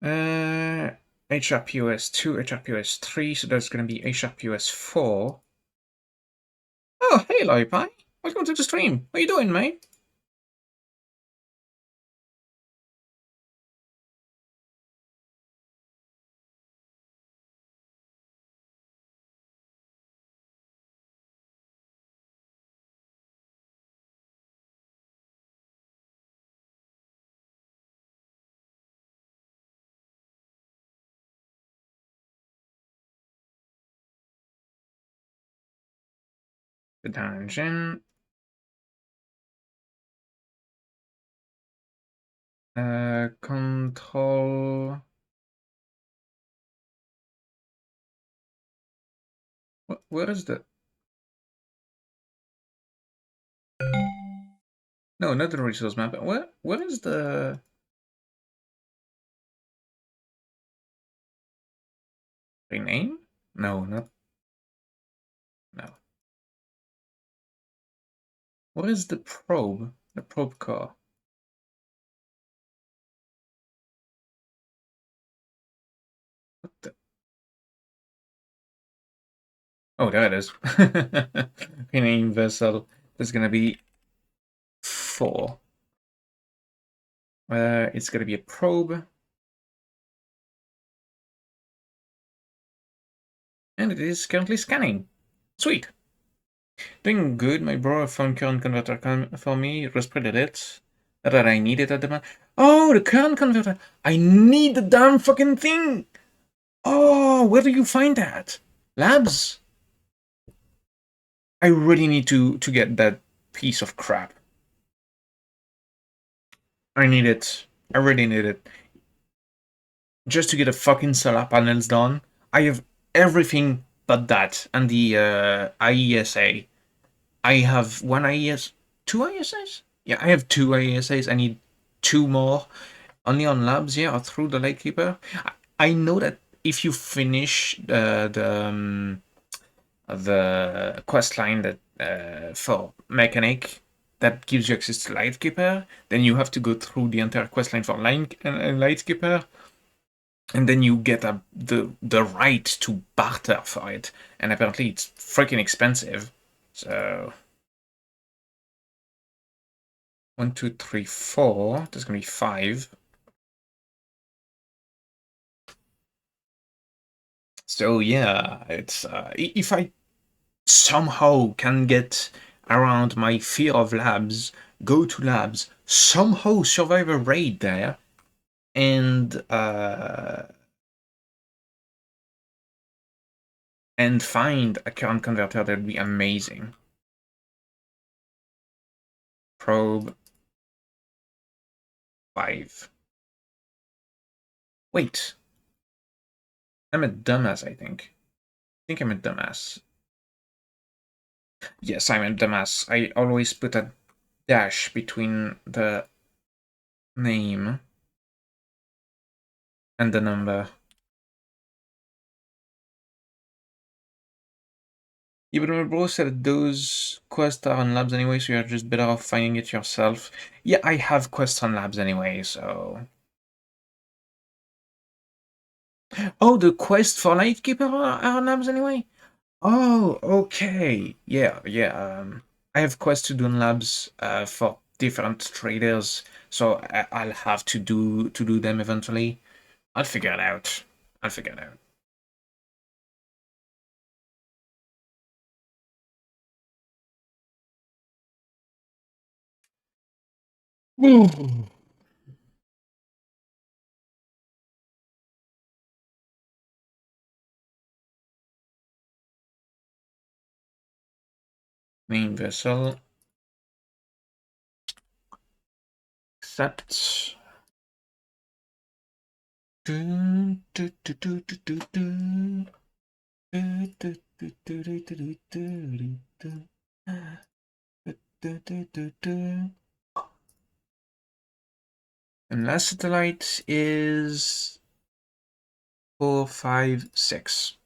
Uh, HRPOS 2, HRPOS 3, so that's gonna be HRPOS 4. Oh, hey, Loipai. Welcome to the stream. What are you doing, mate? the tangent. Control. Where is the? No, not the resource map. Where is the rename? No, not no. Where is the probe? The probe core. What the? Oh, there it is. Rename vessel. There's gonna be 4. It's gonna be a probe. And it is currently scanning. Sweet. Doing good. My bro found current converter for me, resprinted it. Not that I need it at the moment. Oh, the current converter. I need the damn fucking thing. Oh, where do you find that? Labs? I really need to get that piece of crap. I need it. I really need it. Just to get the fucking solar panels done. I have everything but that and the IESA. I have one IES, 2 ISAs? Yeah, I have 2 ISAs. I need 2 more. Only on labs, yeah, or through the Lightkeeper. I know that if you finish the quest line that for mechanic that gives you access to Lightkeeper, then you have to go through the entire quest line for Lightkeeper, and then you get the right to barter for it. And apparently it's freaking expensive. So 1, 2, 3, 4. There's gonna be 5. So yeah, it's if I somehow can get around my fear of labs, go to labs, somehow survive a raid there, and find a current converter, that'd be amazing. Probe 5. Wait, I'm a dumbass. I think I'm a dumbass. Yes, I'm a dumbass. I always put a dash between the name and the number. Yeah, but my bro said those quests are on labs anyway, so you're just better off finding it yourself. Yeah, I have quests on labs anyway, so. Oh, the quest for Lightkeeper are on labs anyway? Oh, okay. Yeah, yeah. I have quests to do in labs for different traders, so I'll have to do them eventually. I'll figure it out. I'll figure it out. Main vessel. Accept. Dun, dun, dun, dun, dun, dun, dun. And last satellite is 4, 5, 6.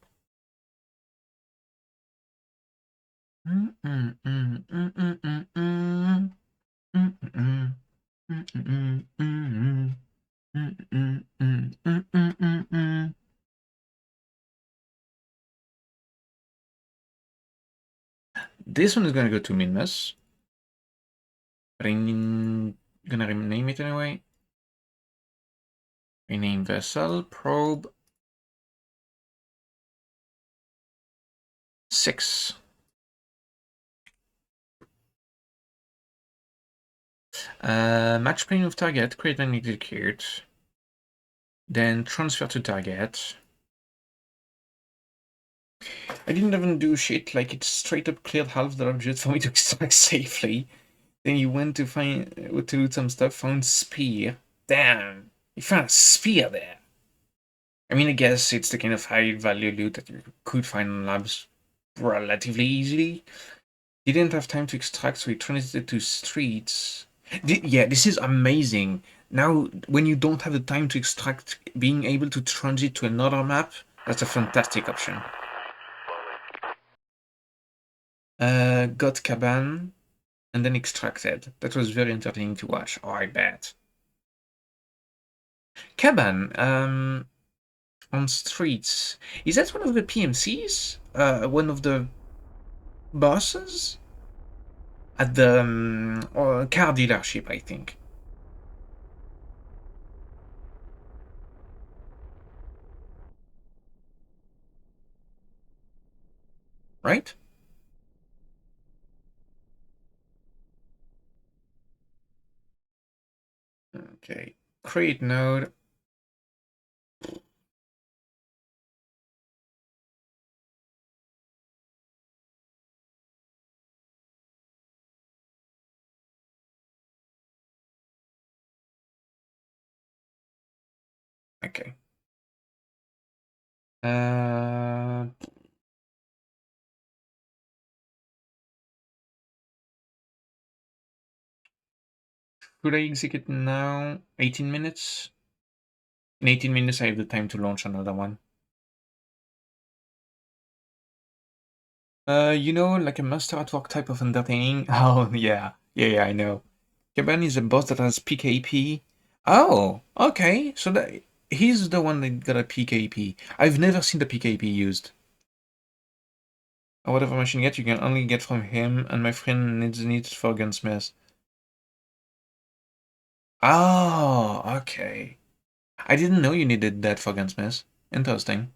This one is gonna go to Minmus, but I'm gonna rename it anyway. Rename vessel probe 6. Match plane with target, create and execute. Then transfer to target. I didn't even do shit, like it straight up cleared half the object for me to extract safely. Then you went to find to loot some stuff, found spear. Damn, you found a spear there. I mean, I guess it's the kind of high value loot that you could find in labs relatively easily. Didn't have time to extract, so we transited to streets. Yeah, this is amazing. Now, when you don't have the time to extract, being able to transit to another map, that's a fantastic option. Got Caban, and then extracted. That was very entertaining to watch. Oh, I bet. Caban, on streets. Is that one of the PMCs? One of the bosses? At the car dealership, I think. Right? Okay. Create node. Okay. Uh, Should I execute now? 18 minutes? In 18 minutes, I have the time to launch another one. Like a master at work type of entertaining. Oh, yeah. Yeah, I know. Caban is a boss that has PKP. Oh, okay. So that he's the one that got a PKP. I've never seen the PKP used. Or whatever machine you can only get from him, and my friend needs it for gunsmith. Oh, okay. I didn't know you needed that for gunsmith. Interesting.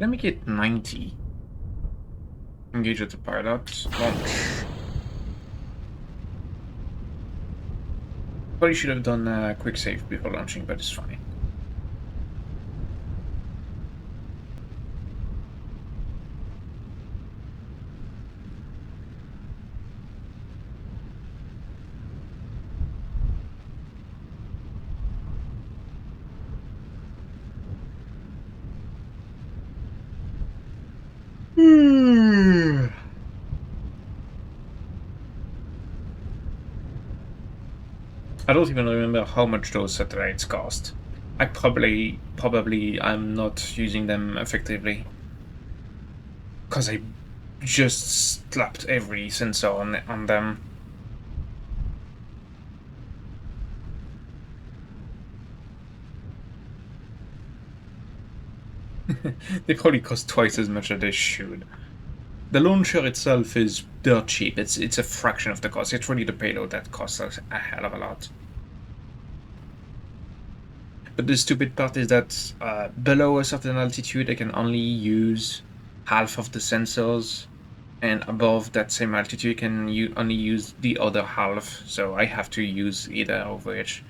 Let me get 90. Engage with the pilot. Launch. Probably should have done a quick save before launching, but it's fine. I don't even remember how much those satellites cost. I probably I'm not using them effectively. Because I just slapped every sensor on them. They probably cost twice as much as they should. The launcher itself is dirt cheap. It's a fraction of the cost. It's really the payload that costs a hell of a lot. But the stupid part is that below a certain altitude, I can only use half of the sensors, and above that same altitude, I can only use the other half. So I have to use either of which.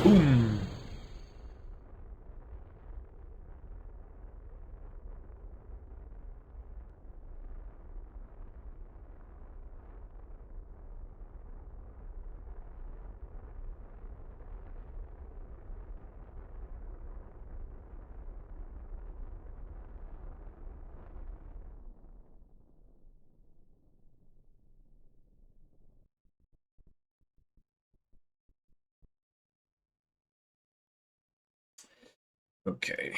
Boom! Okay.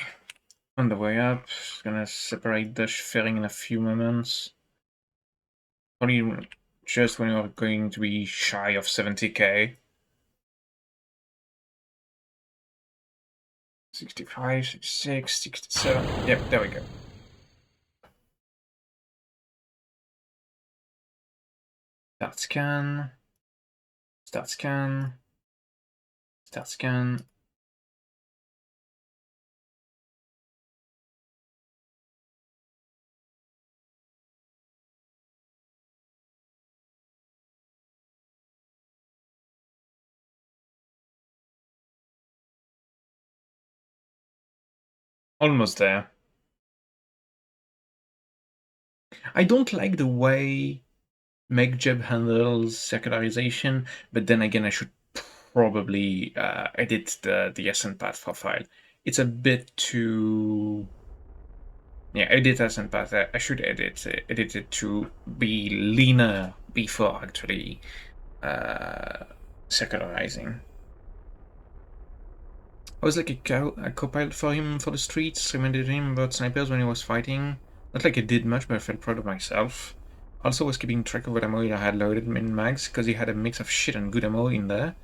On the way up, just gonna separate the fairing in a few moments. Probably just when you're going to be shy of 70k. 65, 66, 67. Yep, there we go. Start scan. Start scan. Start scan. Almost there. I don't like the way MakeJeb handles circularization, but then again, I should probably edit the SN path profile. It's a bit too. Yeah, edit SN path. I should edit it to be leaner before actually circularizing. I was like a co-pilot for him for the streets, reminded him about snipers when he was fighting. Not like I did much, but I felt proud of myself. Also was keeping track of what ammo I had loaded in mags, because he had a mix of shit and good ammo in there.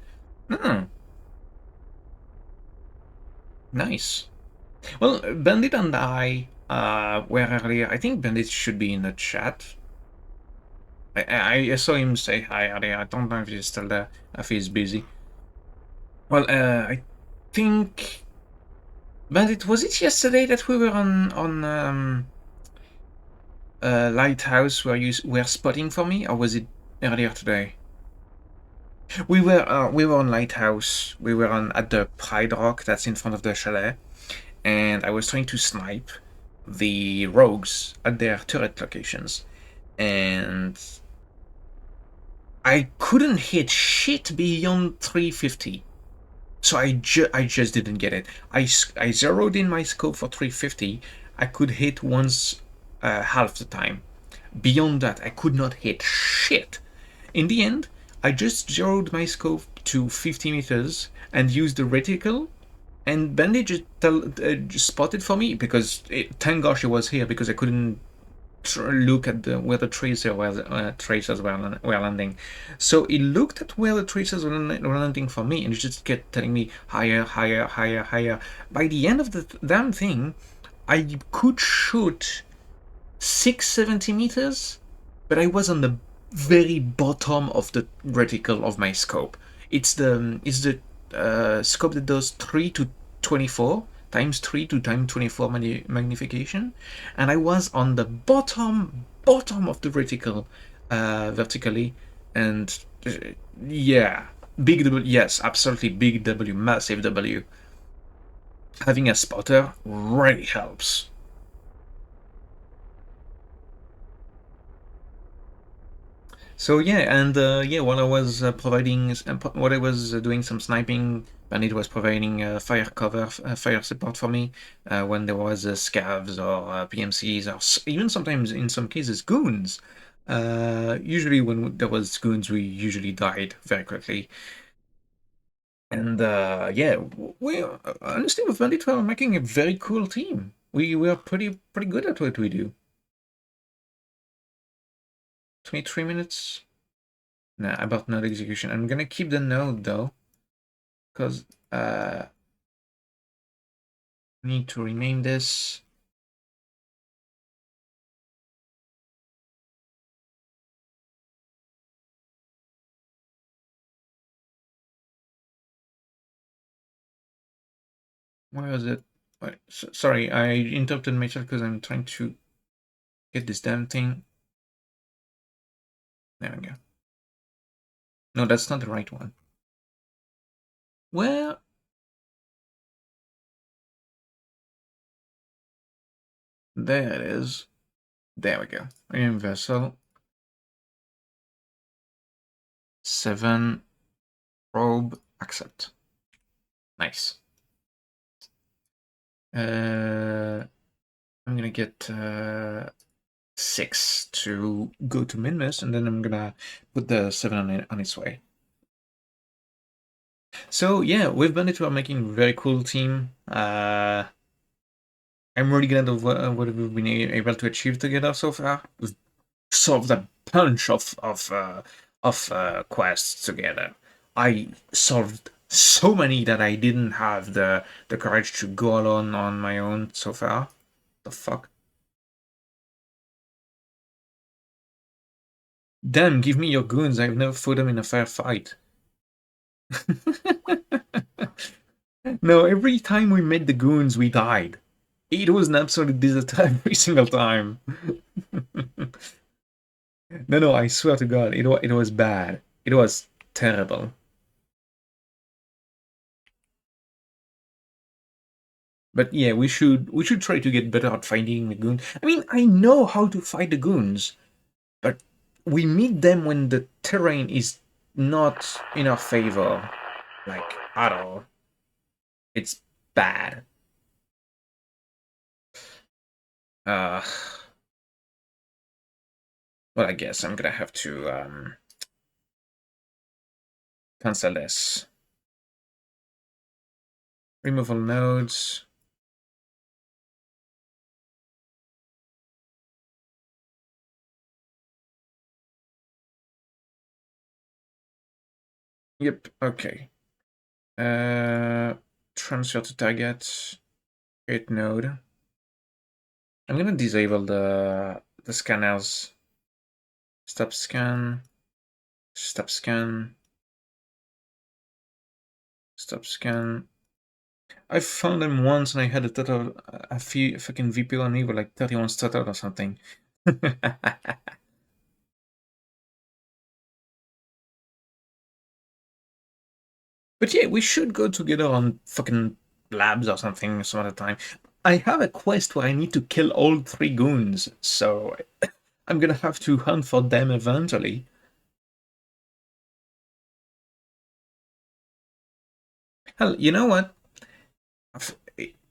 Nice. Well, Bandit and I were earlier. I think Bandit should be in the chat. I saw him say hi earlier. I don't know if he's still there, if he's busy. Well, I think Bandit, was it yesterday that we were on lighthouse where you were spotting for me, or was it earlier today? We were on lighthouse. We were on at the Pride Rock that's in front of the chalet, and I was trying to snipe the rogues at their turret locations, and I couldn't hit shit beyond 350. So I just didn't get it. I zeroed in my scope for 350. I could hit once half the time. Beyond that, I could not hit shit. In the end, I just zeroed my scope to 50 meters and used the reticle, and Bandit just spotted for me because thank gosh he was here, because I couldn't look at where the tracers were landing. So he looked at where the tracers were landing for me, and he just kept telling me higher, higher, higher, higher. By the end of the damn thing, I could shoot 670 meters, but I was on the very bottom of the reticle of my scope. It's the scope that does 3 to 24 times 3 to times 24 magnification, and I was on the bottom of the reticle vertically, and yeah, big W. Yes, absolutely big W, massive W. Having a spotter really helps. So yeah, and yeah, while I was while I was doing some sniping, Bandit was providing fire cover, fire support for me when there was scavs or PMCs, or even sometimes in some cases goons. Usually when there was goons, we usually died very quickly. And yeah, we honestly with Bandit we're making a very cool team. We are pretty good at what we do. 23 minutes. Nah, about node execution. I'm gonna keep the node though, because I need to rename this. Where is it? Wait, sorry, I interrupted myself because I'm trying to get this damn thing. There we go. No, that's not the right one. Where? There it is. There we go. Rename vessel. 7 probe accept. Nice. I'm gonna get 6 to go to Minmus, and then I'm gonna put the 7 on its way. So yeah, with Bandit we're making a very cool team. I'm really glad of what we've been able to achieve together so far. We've solved a bunch of quests together. I solved so many that I didn't have the courage to go alone on my own so far. The fuck? Damn, give me your goons. I've never fought them in a fair fight. No, every time we met the goons, we died. It was an absolute disaster every single time. No, I swear to God, it was bad. It was terrible. But yeah, we should try to get better at fighting the goons. I mean, I know how to fight the goons, but we meet them when the terrain is not in our favor, like at all. It's bad. Uh, well, I guess I'm gonna have to cancel this. Remove all nodes. Yep. Okay. Uh, transfer to target. Create node. I'm gonna disable the scanners. Stop scan. Stop scan. Stop scan. I found them once and I had a total a few fucking VP on me with like 31 started or something. But yeah, we should go together on fucking labs or something some other time. I have a quest where I need to kill all three goons, so I'm gonna have to hunt for them eventually. Hell, you know what?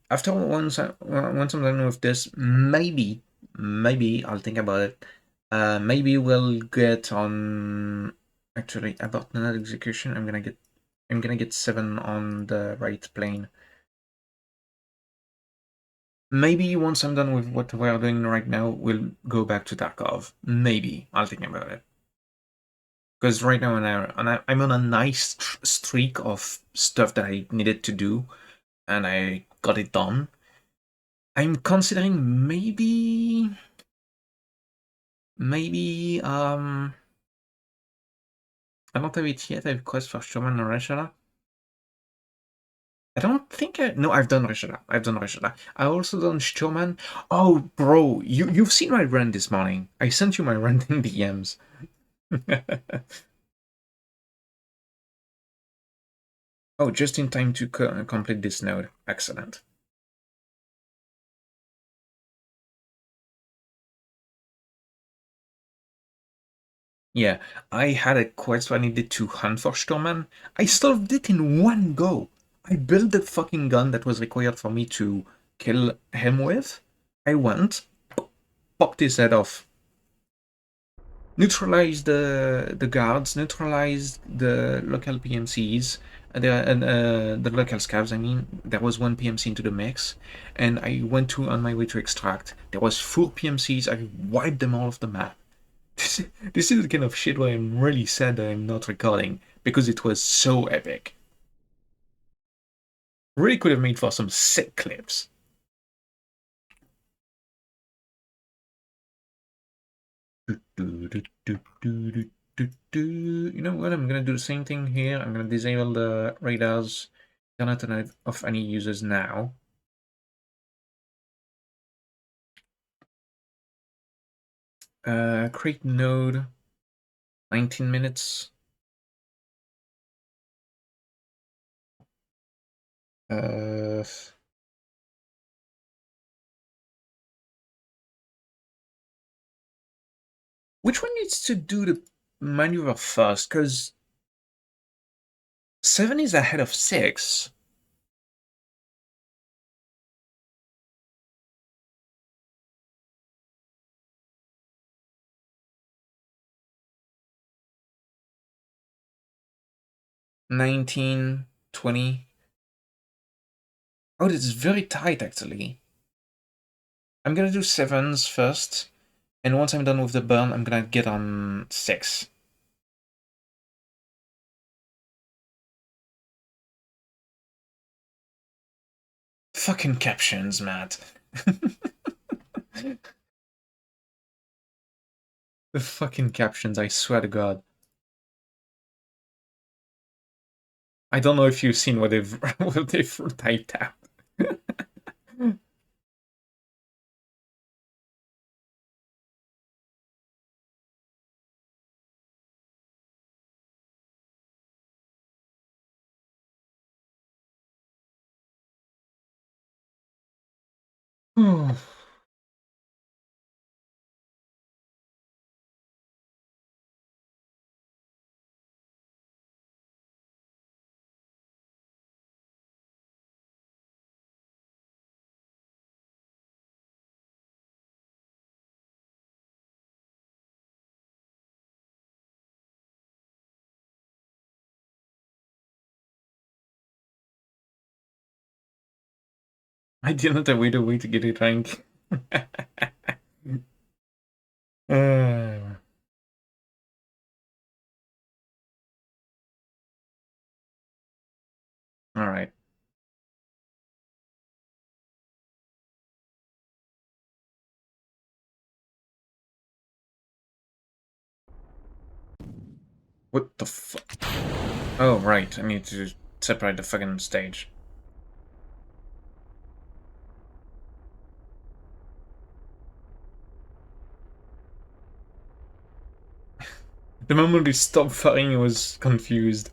After once I'm done with this, maybe I'll think about it. Maybe we'll get on. Actually, about another execution, I'm gonna get 7 on the right plane. Maybe once I'm done with what we're doing right now, we'll go back to Tarkov. Maybe I'll think about it. Because right now I'm on a nice streak of stuff that I needed to do, and I got it done. I'm considering maybe I don't have it yet. I have quest for Sherman and Reshala. I don't think no, I've done Reshala. I've done Reshala. I also done Sturman. Oh, bro, you've seen my run this morning. I sent you my run in DMs. Oh, just in time to complete this node. Excellent. Yeah, I had a quest where I needed to hunt for Sturman. I solved it in one go. I built the fucking gun that was required for me to kill him with. I went, popped his head off, neutralized the guards, neutralized the local PMCs, the local scavs. I mean, there was one PMC into the mix, and I went to on my way to extract. There was 4 PMCs. I wiped them all off the map. This is the kind of shit where I'm really sad that I'm not recording because it was so epic. Really could have made for some sick clips. You know what? I'm gonna do the same thing here. I'm gonna disable the radars. Cannot turn off any users now. Create node. 19 minutes. Uh, which one needs to do the maneuver first? Because 7 is ahead of 6. $19, 20. Oh, this is very tight actually. I'm gonna do 7s first, and once I'm done with the burn, I'm gonna get on 6. Fucking captions, Matt. The fucking captions, I swear to God. I don't know if you've seen what they've what they've typed out. I didn't have a way to get it rank. uh, all right. What the fuck? Oh, right. I need to separate the fucking stage. The moment he stopped firing, I was confused.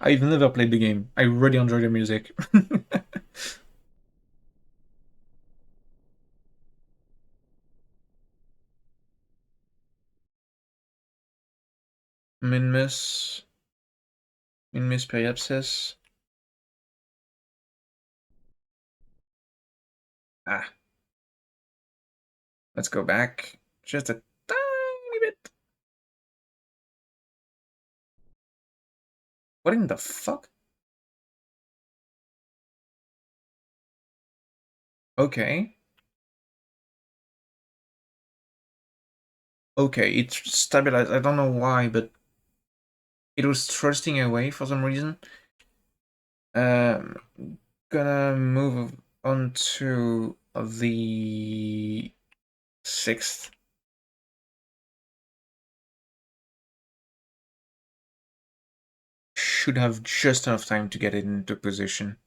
I've never played the game. I really enjoy the music. Minmus. Minmus periapsis. Ah, let's go back. Just a tiny bit. What in the fuck? Okay. Okay, it's stabilized. I don't know why, but it was thrusting away for some reason. Um, gonna move on to the 6th. Should have just enough time to get it into position.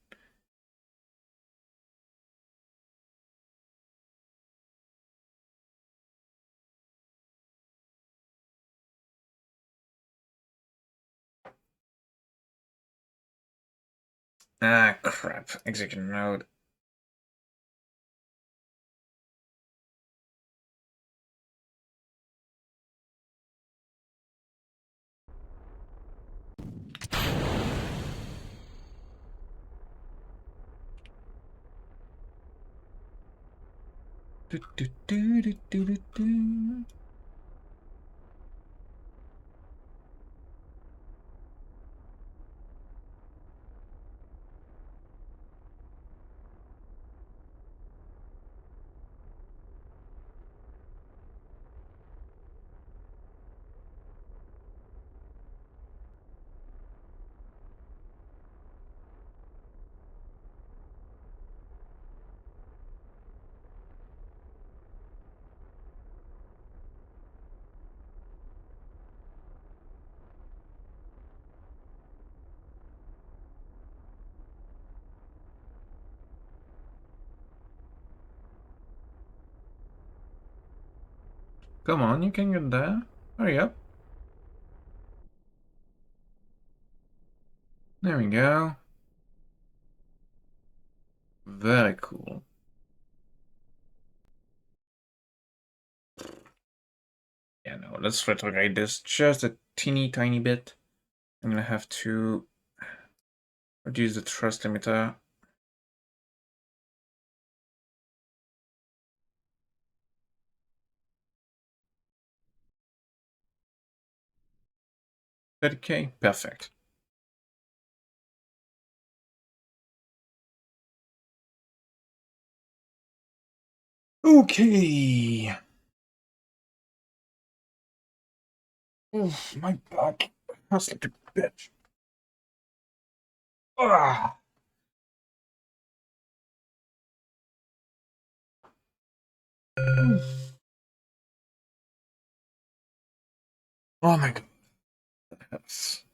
Ah, crap. Execute mode. Do, do, do, do, do, do, do. Come on, you can get there. Hurry up. There we go. Very cool. know. Let's retrograde this just a teeny tiny bit. I'm gonna have to reduce the thrust limiter. $30K, perfect. Okay. Oof, my back hurts like a bitch. Ah. Oh my god. That's...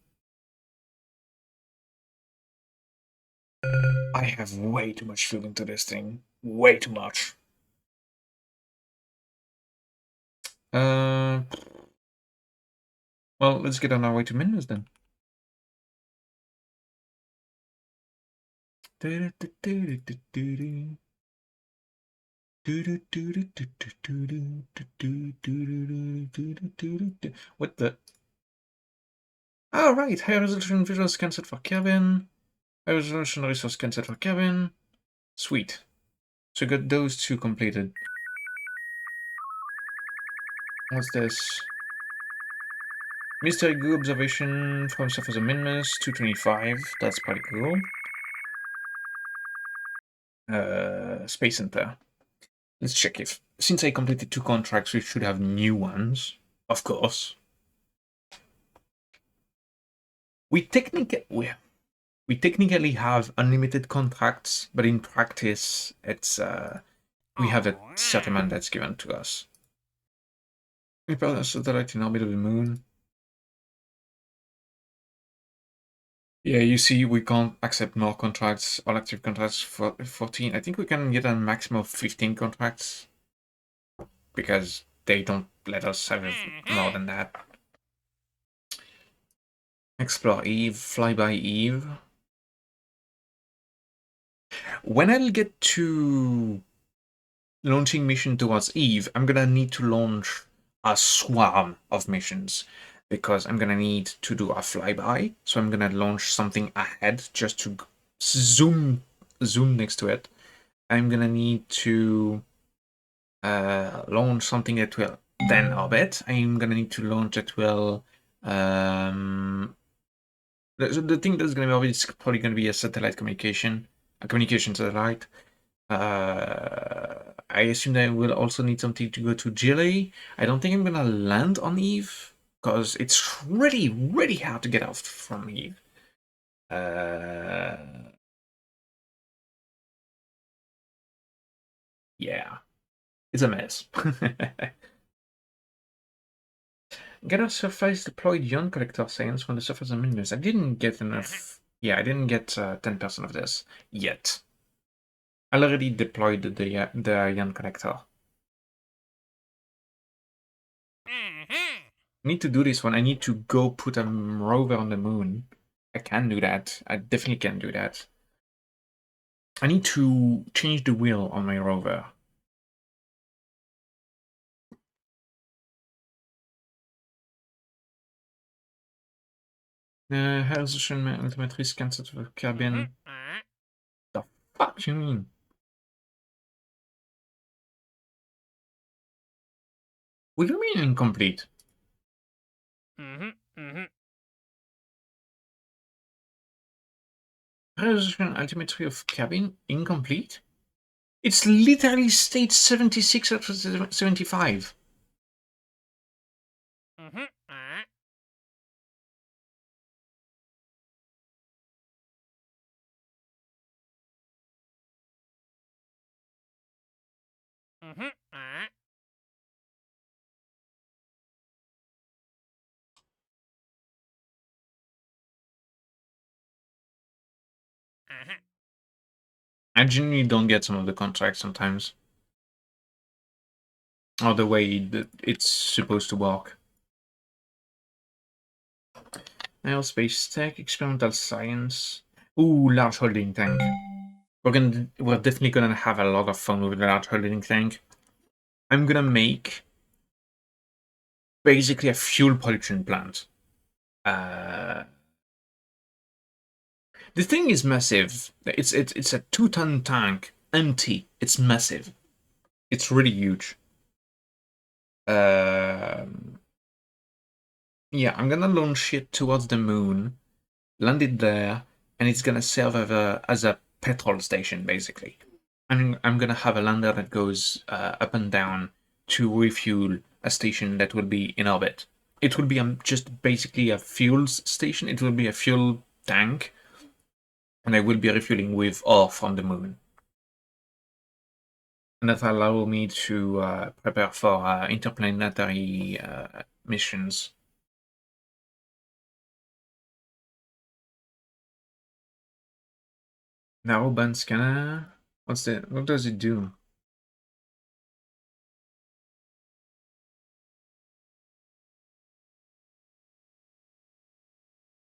I have way too much fuel into this thing. Way too much. Uh, well, let's get on our way to Minus then. What the? Oh, right. High resolution visuals cancelled for Kevin. High resolution resource cancelled for Kevin. Sweet. So we got those two completed. What's this? Mystery goo observation from surface of Minmus, 225. That's pretty cool. Space Center. Let's check if, since I completed 2 contracts, we should have new ones. Of course. We technically have unlimited contracts, but in practice, it's we have a set amount that's given to us. We build a satellite in orbit of the moon. Yeah, you see, we can't accept more contracts, all active contracts for 14. I think we can get a maximum of 15 contracts because they don't let us have more than that. Explore Eve, fly by Eve. When I'll get to launching mission towards Eve, I'm gonna need to launch a swarm of missions because I'm gonna need to do a flyby. So I'm gonna launch something ahead just to zoom next to it. I'm gonna need to launch something that will then orbit. I'm gonna need to launch that will the thing that's gonna be orbit is probably gonna be a satellite communication, a communication satellite. I assume that I will also need something to go to Chile. I don't think I'm gonna land on Eve because it's really, really hard to get out from Eve. Yeah, it's a mess. Get a surface deployed ion collector science from the surface of Minus. I didn't get enough. Yeah, I didn't get 10% of this yet. I already deployed the ion collector. I need to do this one. I need to go put a rover on the moon. I can do that. I definitely can do that. I need to change the wheel on my rover. Resolution altimetry scans for cabin. The fuck you mean? What do you mean incomplete? Resolution altimetry of cabin incomplete? It's literally state 76 out of 75. I genuinely don't get some of the contracts sometimes. Or the way that it's supposed to work. Aerospace tech, experimental science. Ooh, large holding tank. We're definitely gonna have a lot of fun with the large holding tank. I'm gonna make basically a fuel production plant. Uh, the thing is massive. It's a 2-ton tank, empty. It's massive. It's really huge. Um, yeah, I'm gonna launch it towards the moon, land it there, and it's gonna serve as a petrol station basically. I'm gonna have a lander that goes up and down to refuel a station that will be in orbit. It will be just basically a fuels station. It will be a fuel tank, and I will be refueling with ore from the moon. And that allow me to prepare for interplanetary missions. Narrowband scanner. What does it do?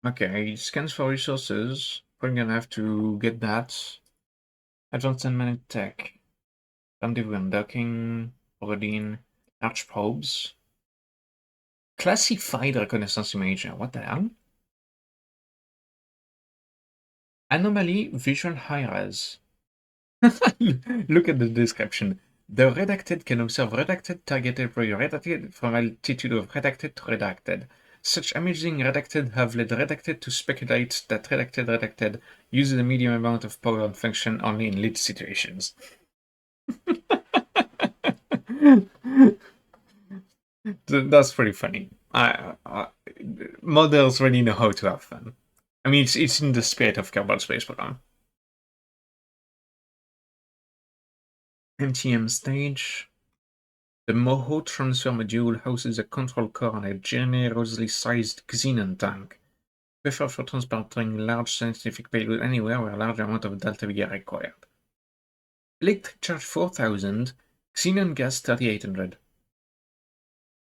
Okay, scans for resources. Probably gonna have to get that. Advanced and magnetic tech. Rendezvous and docking. Rodin. Arch probes. Classified reconnaissance imager. What the hell? Anomaly visual high res. Look at the description. The redacted can observe redacted targeted by redacted from altitude of redacted to redacted. Such amazing redacted have led redacted to speculate that redacted uses a medium amount of power and function only in lead situations. That's pretty funny. Models really know how to have fun. I mean, it's in the spirit of Kerbal Space Program. MTM stage. The Moho transfer module houses a control core and a generously sized xenon tank, preferred for transporting large scientific payload anywhere where a large amount of delta V are required. Electric charge 4000, xenon gas 3800.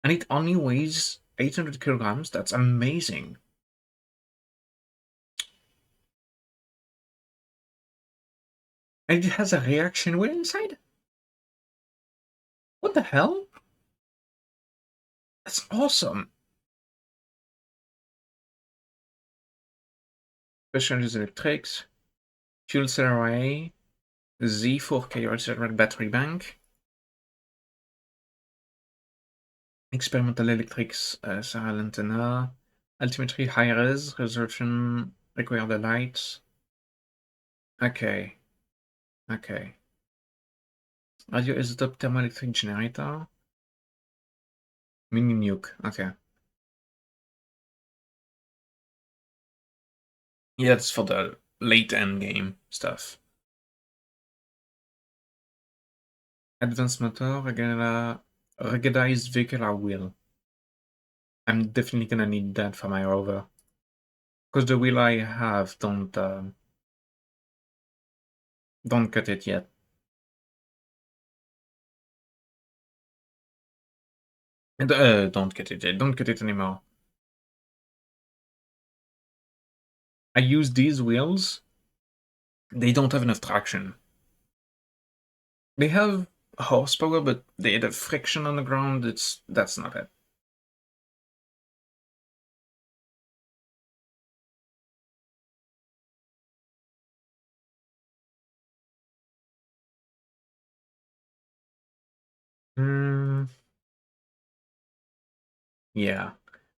And it only weighs 800 kilograms. That's amazing. And it has a reaction wheel inside? What the hell? That's awesome. Specialized electrics, fuel cell array, Z4K reservoir battery bank, experimental electrics, serial antenna, altimetry high res, resolution require the lights. Okay, okay. Radioisotope thermoelectric generator. Mini nuke, okay. Yeah, that's for the late end game stuff. Advanced motor, ruggedized vehicular wheel. I'm definitely gonna need that for my rover. Because the wheel I have don't cut it yet. And don't cut it yet. Don't cut it anymore. I use these wheels. They don't have enough traction. They have horsepower, but the friction on the ground, that's not it. Hmm. Yeah.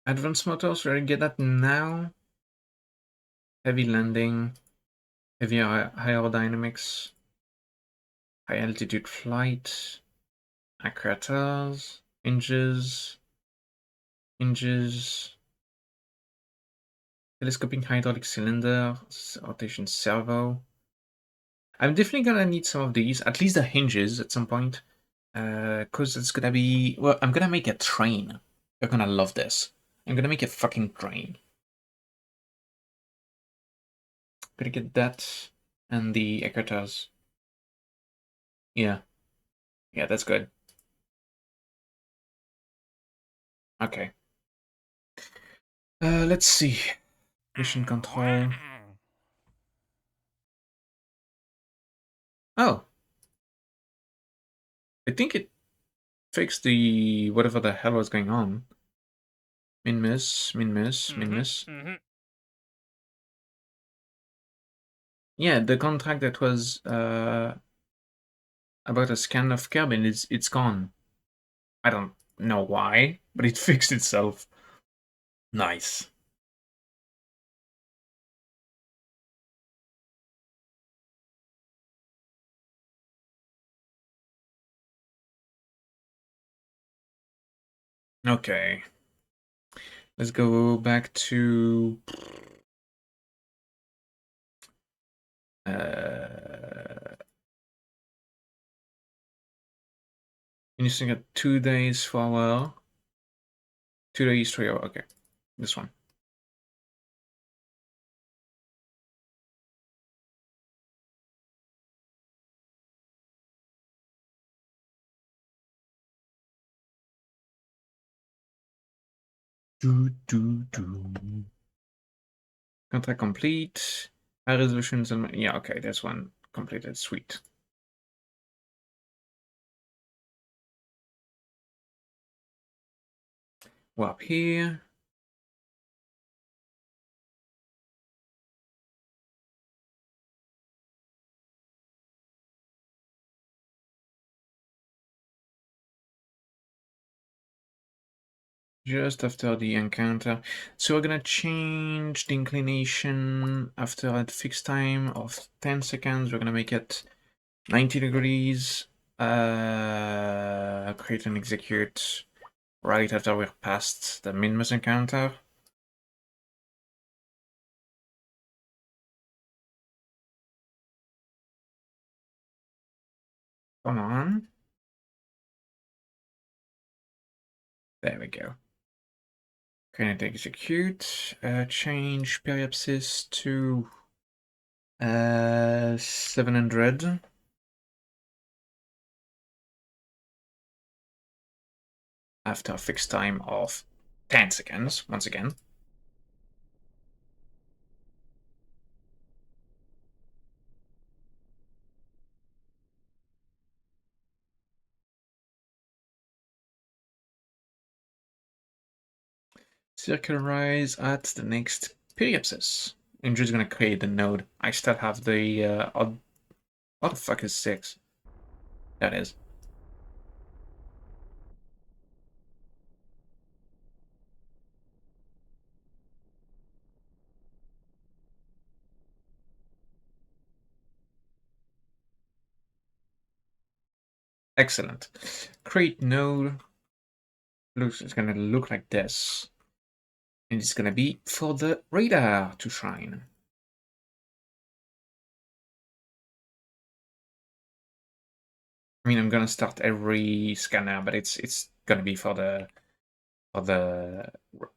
Advanced motors, we get that now. Heavy landing, heavy aerodynamics, high altitude flight, actuators, hinges, telescoping hydraulic cylinder, rotation servo. I'm definitely gonna need some of these, at least the hinges at some point. Because it's gonna be. Well, I'm gonna make a train. You're gonna love this. I'm gonna make a fucking train. Gonna get that and the actuators. Yeah. Yeah, that's good. Okay. Let's see. Mission control. Oh, I think it fixed the whatever the hell was going on. Min miss, min miss, min miss. Yeah, the contract that was about a scan of cabin it's gone. I don't know why, but it fixed itself. Nice. Okay. Let's go back to finishing at 2 days, 4 hour. 2 days, 3 hour. Okay. This one. Do. Contract complete. High resolutions and yeah, okay, this one completed. Sweet. Warp here. Just after the encounter. So we're gonna change the inclination after a fixed time of 10 seconds. We're gonna make it 90 degrees. Create and execute right after we're past the Minmus encounter. Come on. There we go. Create and execute. Change periapsis to 700. After a fixed time of 10 seconds, once again. Circularize at the next periapsis. I'm just gonna create the node. I still have the what the fuck is 6? That is. Excellent. Create node. It's gonna look like this. And it's gonna be for the radar to shine. I mean, I'm gonna start every scanner, but it's gonna be for the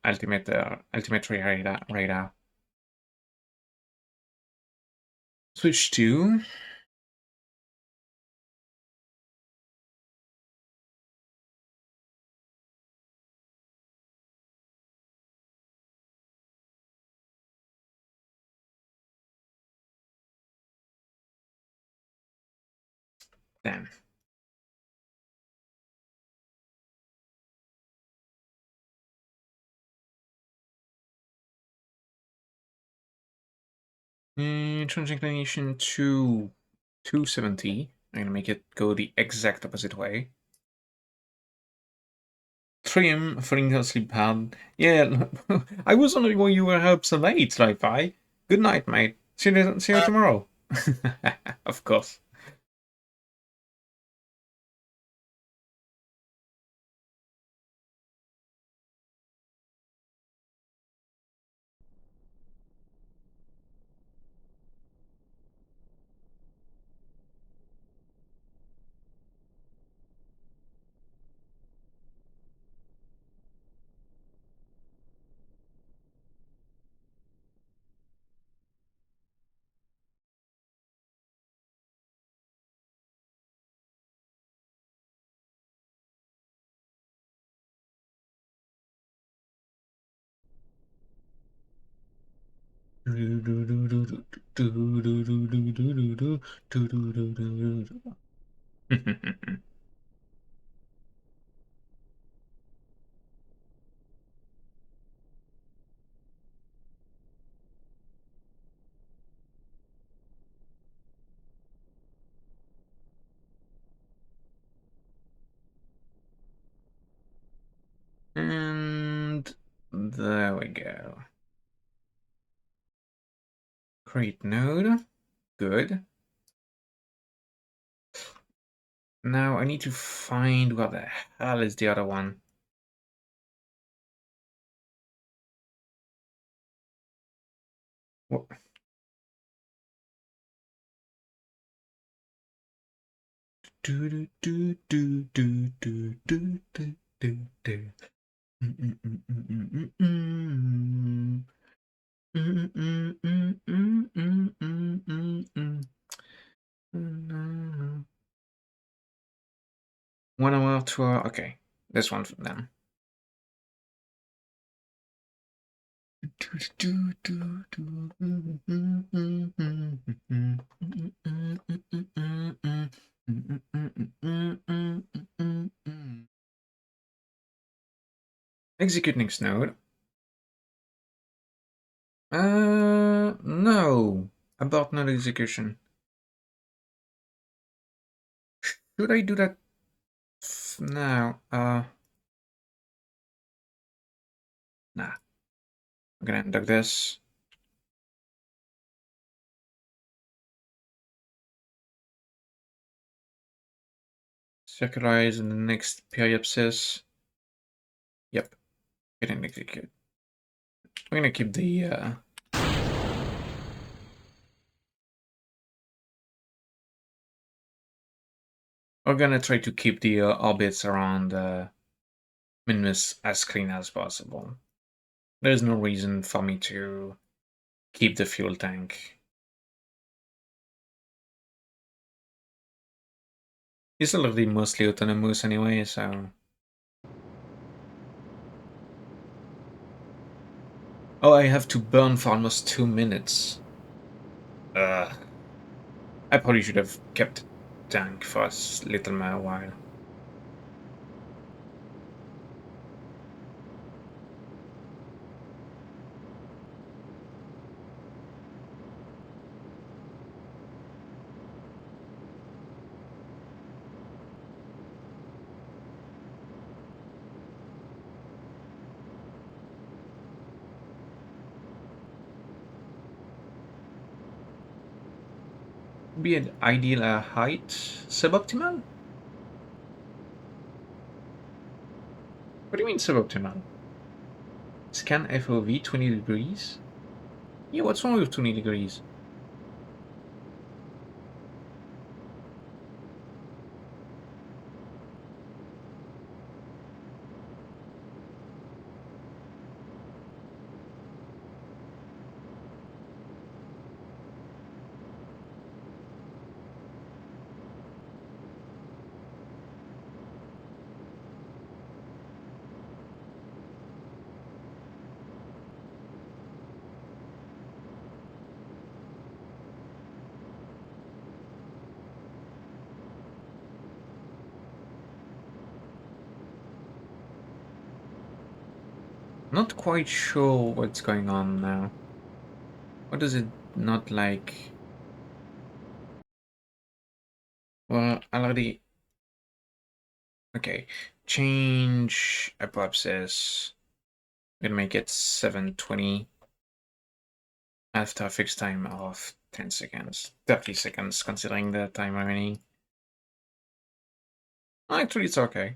ultimate radar. Switch to then. Change inclination to 270. I'm gonna make it go the exact opposite way. Trim falling asleep hard. Yeah, I was wondering why you were up so late, Sci-Fi. Good night, mate. See you tomorrow. Of course. There we go. Create node. Good. Now I need to find what the hell is the other one. What? Do do do do do do do do do do. One hour, 2 hour. Okay, this one for them. Execute next node. No. Abort node execution. Should I do that now? Nah. I'm gonna undo this. Circularize in the next periapsis. Yep. Getting execute. We're gonna keep the we're gonna try to keep the orbits around Minmus as clean as possible. There's no reason for me to keep the fuel tank. It's already mostly autonomous anyway, so. Oh, I have to burn for almost 2 minutes. I probably should have kept tank for a little more while. Be an ideal height suboptimal? What do you mean suboptimal? Scan FOV 20 degrees? Yeah, what's wrong with 20 degrees? Not quite sure what's going on now. What does it not like? Well, already. Okay, change apoapsis. Gonna make it 720 after a fixed time of 10 seconds. 30 seconds, considering the time remaining. Actually, it's okay.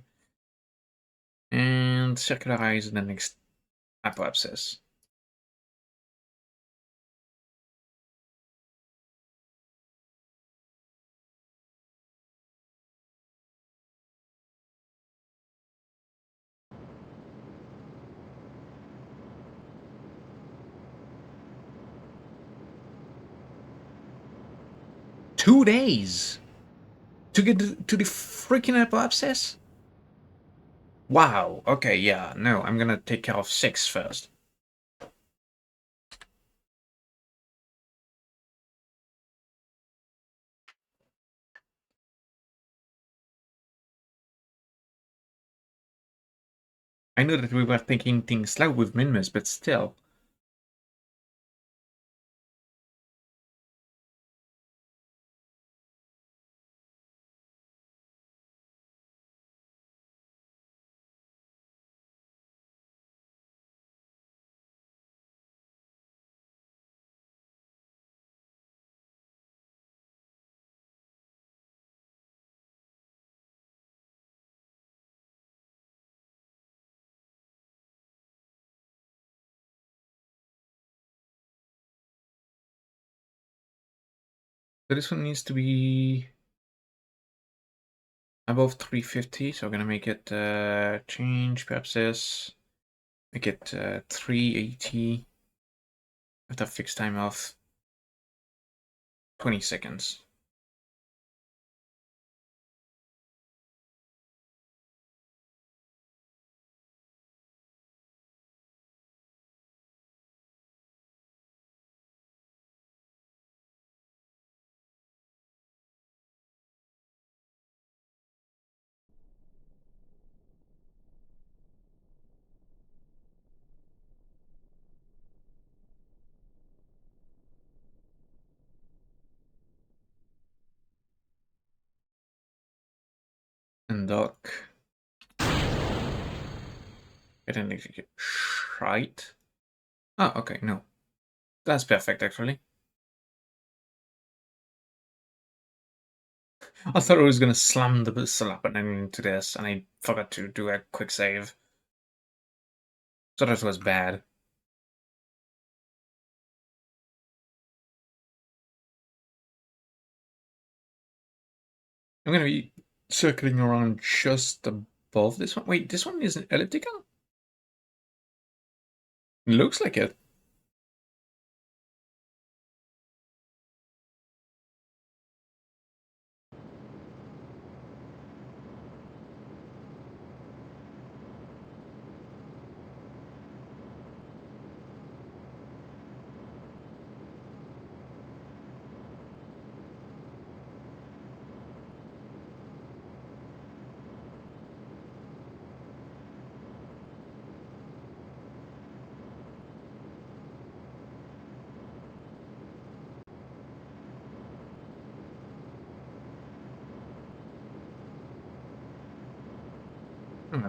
And circularize the next apoapsis. Two days to get to the freaking apoapsis? Wow, okay, yeah, no, I'm gonna take care of 6 first. I know that we were taking things slow with Minmus, but still. So this one needs to be above 350, so I'm gonna make it change perhaps this, make it 380 with a fixed time of 20 seconds. And dock. I don't think you get shite. Oh, okay, no. That's perfect, actually. I thought I was gonna slam the slap button into this, and I forgot to do a quick save. So that was bad. I'm gonna be circling around just above this one. Wait, this one isn't elliptical? It looks like it.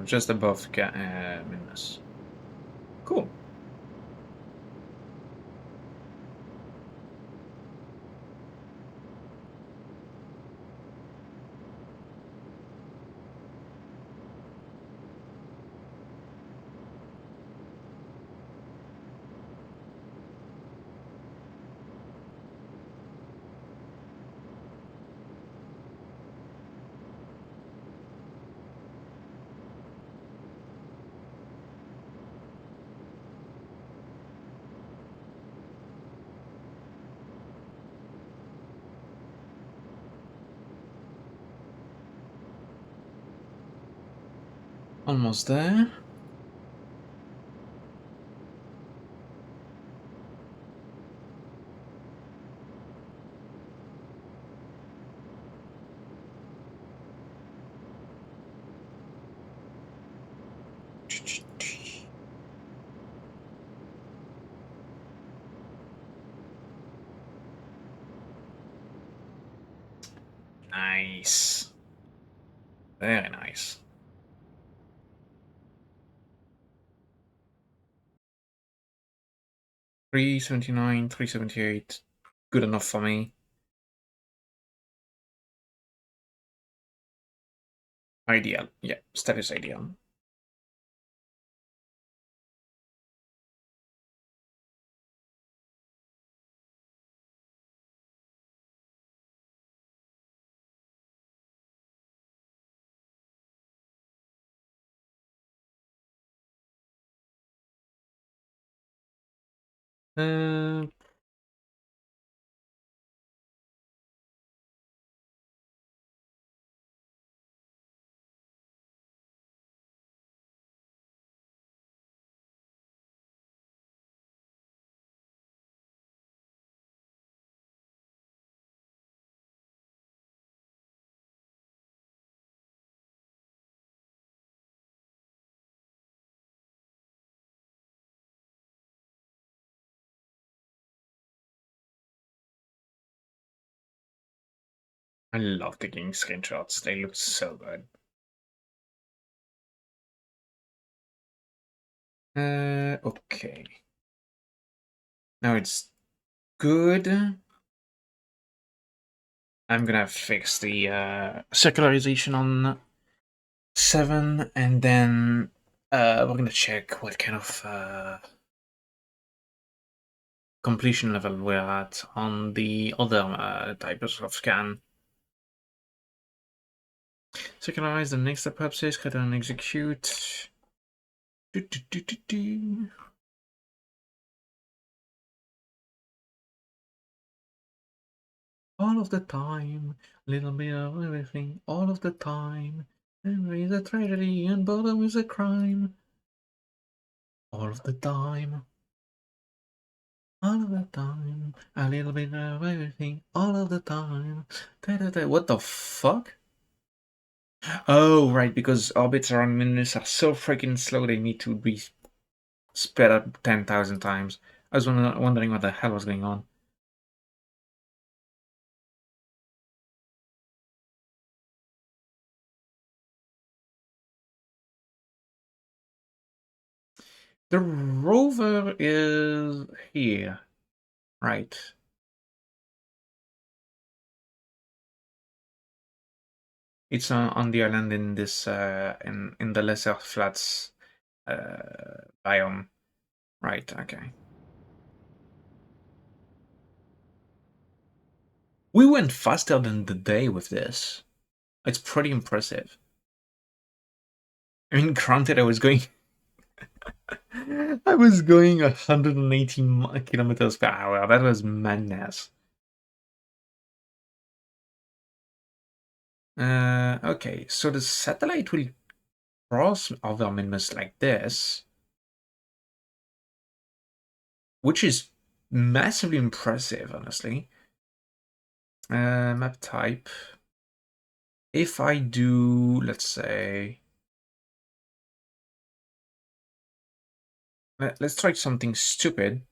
Just above minus. Cool. Almost there. Nice. Very nice. 379, 378. Good enough for me. Ideal. Yeah, status ideal. Uh, I love taking screenshots. They look so good. Okay. Now it's good. I'm gonna fix the circularization on 7, and then we're gonna check what kind of completion level we're at on the other types of scan. Synchronize the next step purposes, create and execute. Do, do, do, do, do. All of the time, little bit of everything, all of the time. Henry is a tragedy and bottom is a crime. All of the time. All of the time, a little bit of everything, all of the time. What the fuck? Oh, right, because orbits around Minus are so freaking slow they need to be sped up 10,000 times. I was wondering what the hell was going on. The rover is here, right? It's on the island in this in the lesser flats biome, right? Okay. We went faster than the day with this. It's pretty impressive. I mean, granted, I was going 180 kilometers per hour. That was madness. Okay, so the satellite will cross over Minmus like this, which is massively impressive, honestly. Map type. If I do, let's say, let's try something stupid.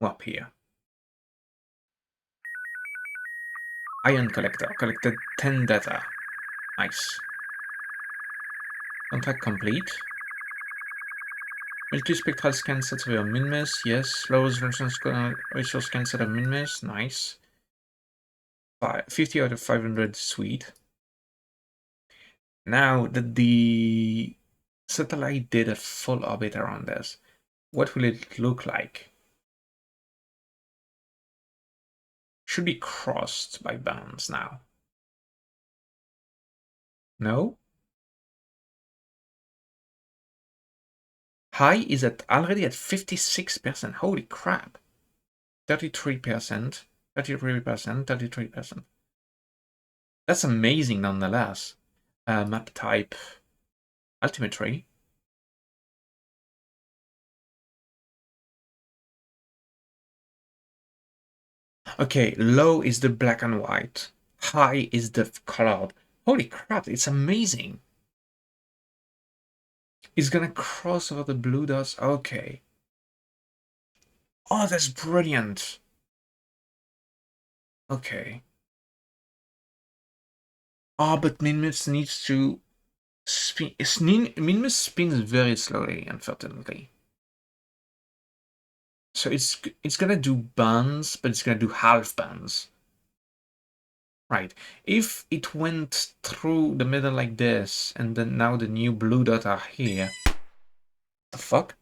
Up here. Ion collector collected 10 data. Nice. Contract complete. Multispectral scan set of Minmus. Yes. Low resolution resource scan set of Minmus. Nice. 50 out of 500. Sweet. Now that the satellite did a full orbit around us, what will it look like? Should be crossed by bands now. No? High is already at 56%. Holy crap. 33%, 33%, 33%. That's amazing nonetheless. Map type altimetry. Okay, low is the black and white. High is the colored. Holy crap, it's amazing. It's gonna cross over the blue dots. Okay. Oh, that's brilliant. Okay. Oh, but Minmus needs to spin. Minmus spins very slowly, unfortunately. So it's gonna do bands, but it's gonna do half bands. Right. If it went through the middle like this, and then now the new blue dot are here. The fuck?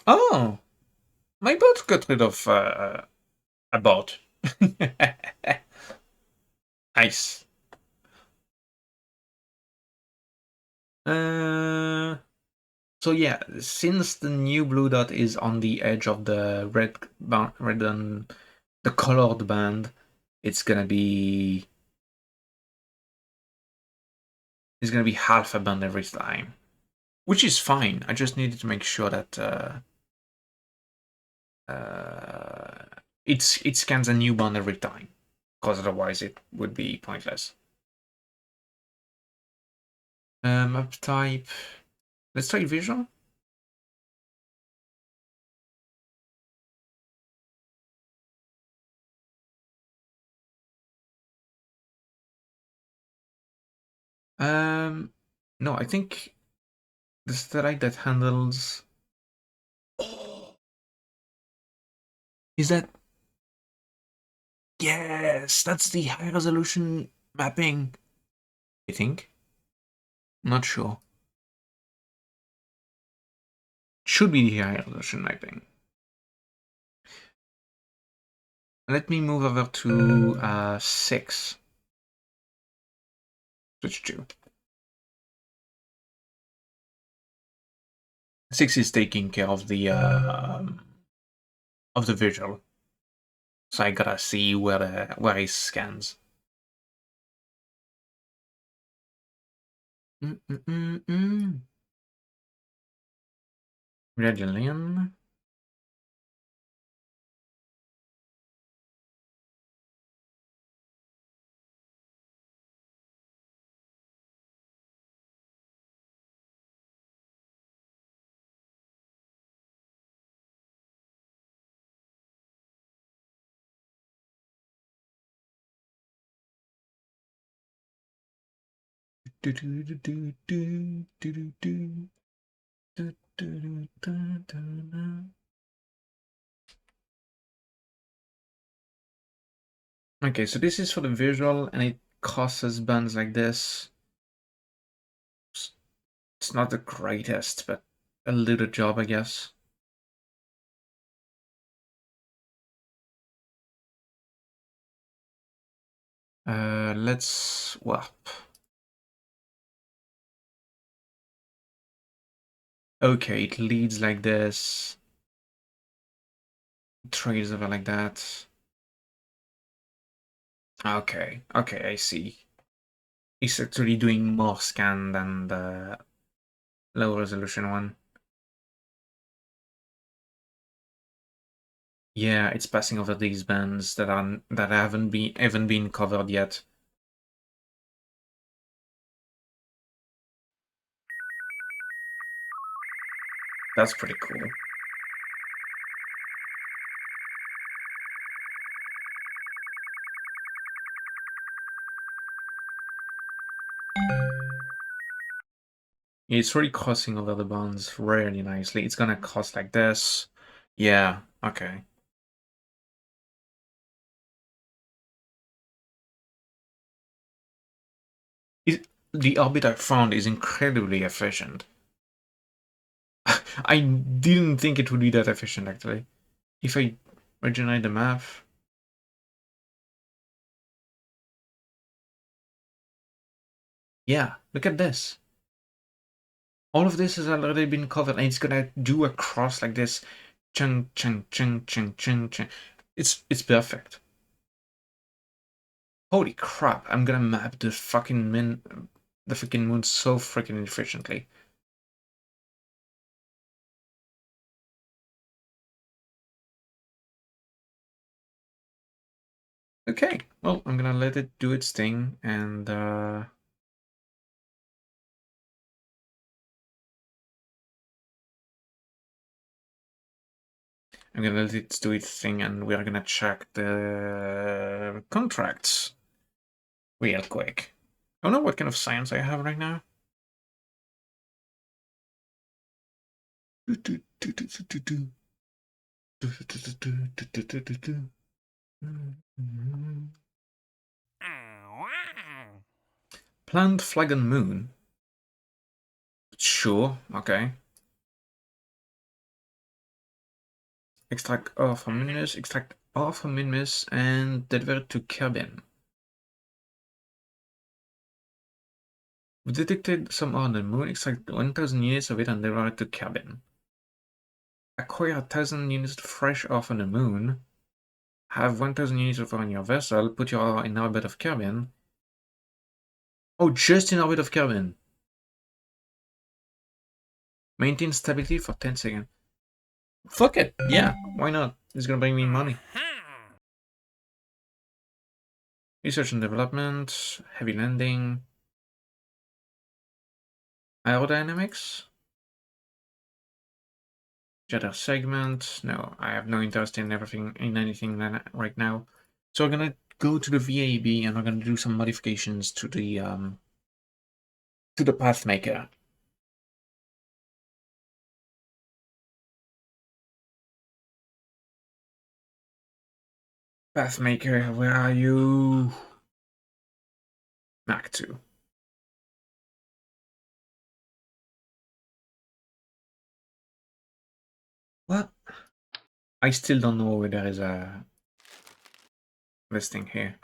Oh! My bot got rid of a bot. Nice. Uh, so yeah, since the new blue dot is on the edge of the red and the colored band, it's gonna be half a band every time, which is fine. I just needed to make sure that it scans a new band every time, because otherwise it would be pointless. Map type. Let's try visual. No, I think the satellite that handles. Oh, is that? Yes, that's the high resolution mapping. I think. Not sure. Should be the higher version, I think. Let me move over to 6. Switch to. 6 is taking care of the visual. So I gotta see where it scans. Redulin. Okay, so this is for the visual, and it causes bands like this. It's not the greatest, but a little job, I guess. Let's swap. Okay, it leads like this. Trades over like that. Okay, okay, I see. It's actually doing more scan than the low resolution one. Yeah, it's passing over these bands that haven't been covered yet. That's pretty cool. It's really crossing over the bonds really nicely. It's gonna cross like this. Yeah, okay. The orbit I found is incredibly efficient. I didn't think it would be that efficient, actually. If I regenerate the map... Yeah, look at this. All of this has already been covered, and it's gonna do a cross like this. Chung, chung, chung, chung, chung, chung. It's perfect. Holy crap, I'm gonna map the fucking moon so freaking efficiently. Okay, well, I'm gonna let it do its thing, and I'm gonna let it do its thing, and we're gonna check the contracts real quick. I don't know what kind of science I have right now. Plant flag and moon. Sure, okay. Extract ore from Minmus, extract ore from Minmus, and deliver it to Kerbin. We detected some ore on the moon, extract 1000 units of it and deliver it to Kerbin. Acquire 1000 units of fresh ore from the moon. Have 1000 units of ore in your vessel. Put your ore in orbit of Kerbin. Oh, just in orbit of Kerbin. Maintain stability for 10 seconds. Fuck it, yeah, why not? It's gonna bring me money. Research and development, heavy landing, aerodynamics, Jetta segment. No, I have no interest in anything right now. So we're gonna go to the VAB and we're gonna do some modifications to the pathmaker. Pathmaker, where are you? Mach 2. I still don't know where there is a listing here.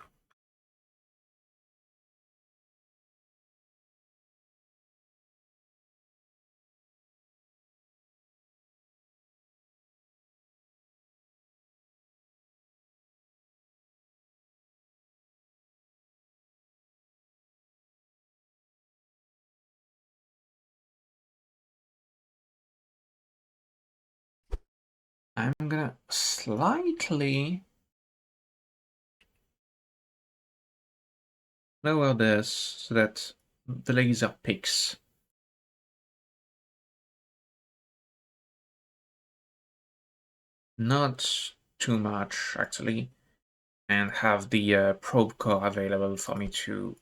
I'm gonna slightly lower this so that the laser picks. Not too much, actually, and have the probe core available for me to...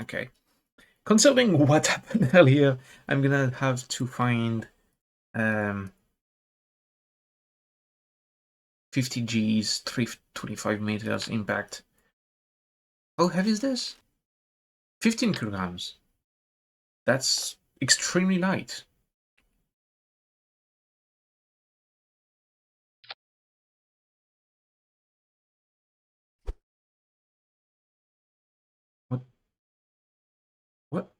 Okay. Considering what happened earlier, I'm gonna have to find 50 Gs, 325 meters impact. How heavy is this? 15 kilograms. That's extremely light. What? What?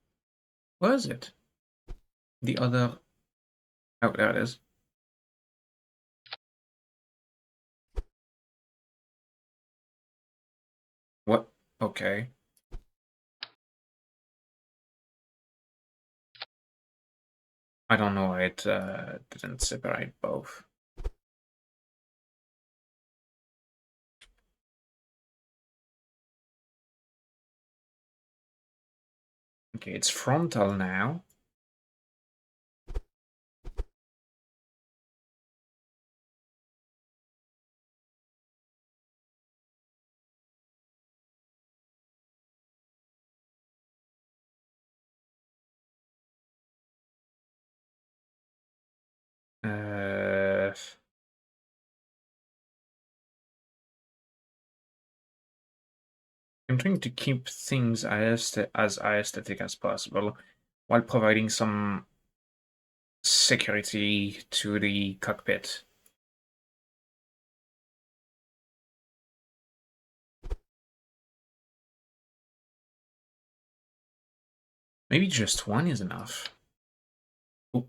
Where is it? The other... Oh, there it is. What? Okay. I don't know why it didn't separate both. Okay, it's frontal now. Uh, I'm trying to keep things as aesthetic as possible while providing some security to the cockpit. Maybe just one is enough. Ooh.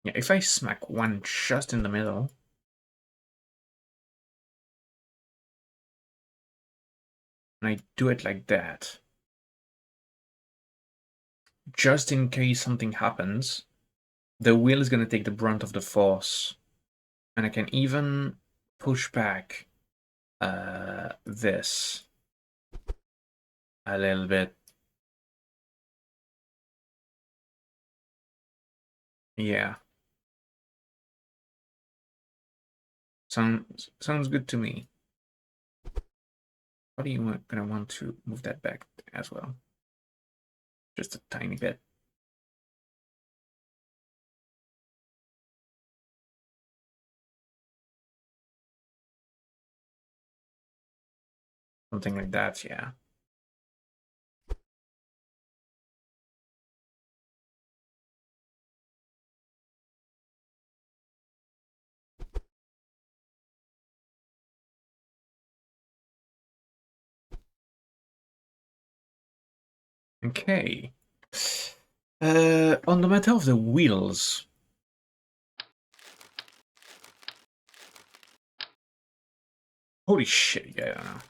Yeah, if I smack one just in the middle, and I do it like that, just in case something happens, the wheel is going to take the brunt of the force, and I can even push back this a little bit. Yeah, sounds good to me. What do you gonna want to move that back as well? Just a tiny bit. Something like that, yeah. Okay. On the matter of the wheels. Holy shit, yeah, I don't know.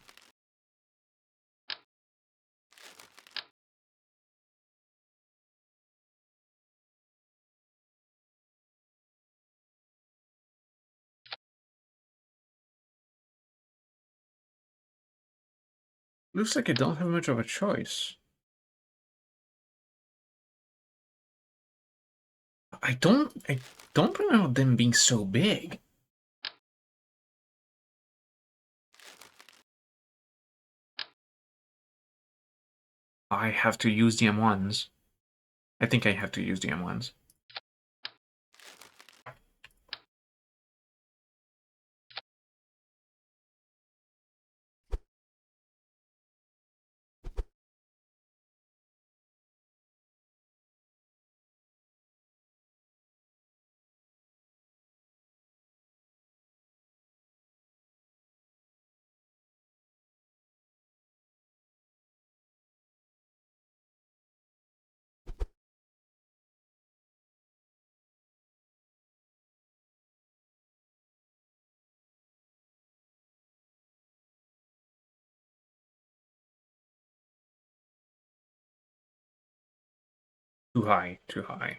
Looks like I don't have much of a choice. I don't remember them being so big. I have to use the M1s. I think I have to use the M1s. Too high, too high.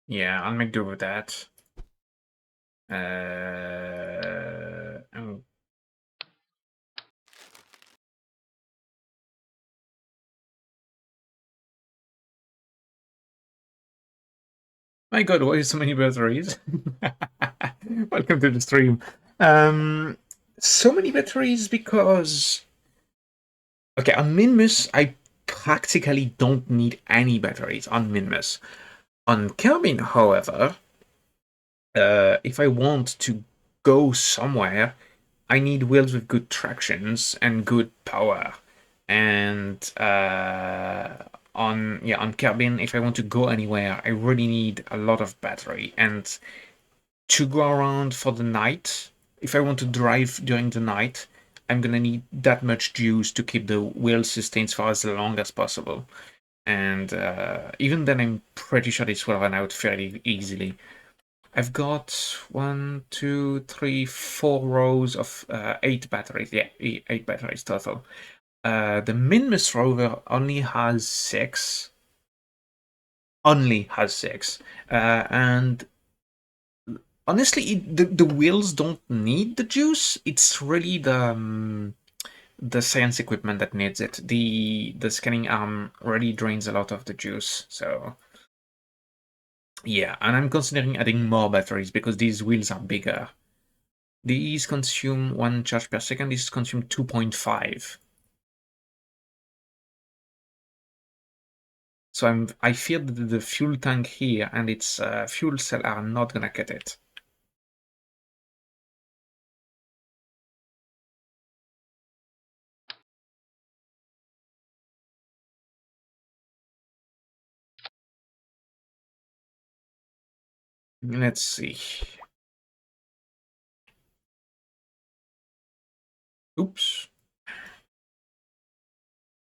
Yeah, I'll make do with that. Oh, my God, why so many batteries? Welcome to the stream. Um, so many batteries because okay, on Minmus, I practically don't need any batteries on Minmus. On Kerbin, however, if I want to go somewhere, I need wheels with good tractions and good power. And on Kerbin, if I want to go anywhere, I really need a lot of battery. And to go around for the night, if I want to drive during the night, I'm gonna need that much juice to keep the wheel sustained for as long as possible. And even then, I'm pretty sure this will run out fairly easily. I've got 4 rows of 8 batteries. Yeah, 8 batteries total. The Minmus rover only has 6. Only has 6. And honestly, the wheels don't need the juice. It's really the science equipment that needs it. The scanning arm really drains a lot of the juice. So yeah, and I'm considering adding more batteries because these wheels are bigger. These consume 1 charge per second. These consume 2.5. So I fear that the fuel tank here and its fuel cell are not gonna cut it. Let's see. Oops.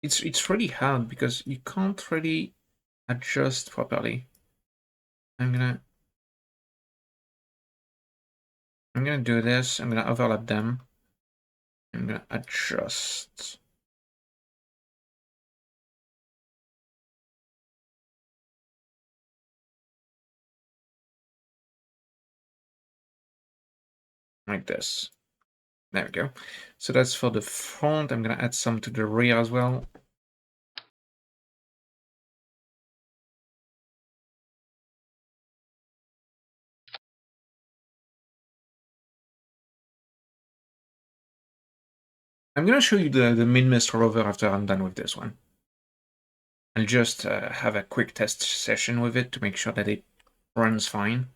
It's really hard because you can't really adjust properly. I'm gonna I'm gonna do this. I'm gonna overlap them. I'm gonna adjust. Like this. There we go. So that's for the front. I'm gonna add some to the rear as well. I'm gonna show you the Minmus rover after I'm done with this one. I'll just have a quick test session with it to make sure that it runs fine.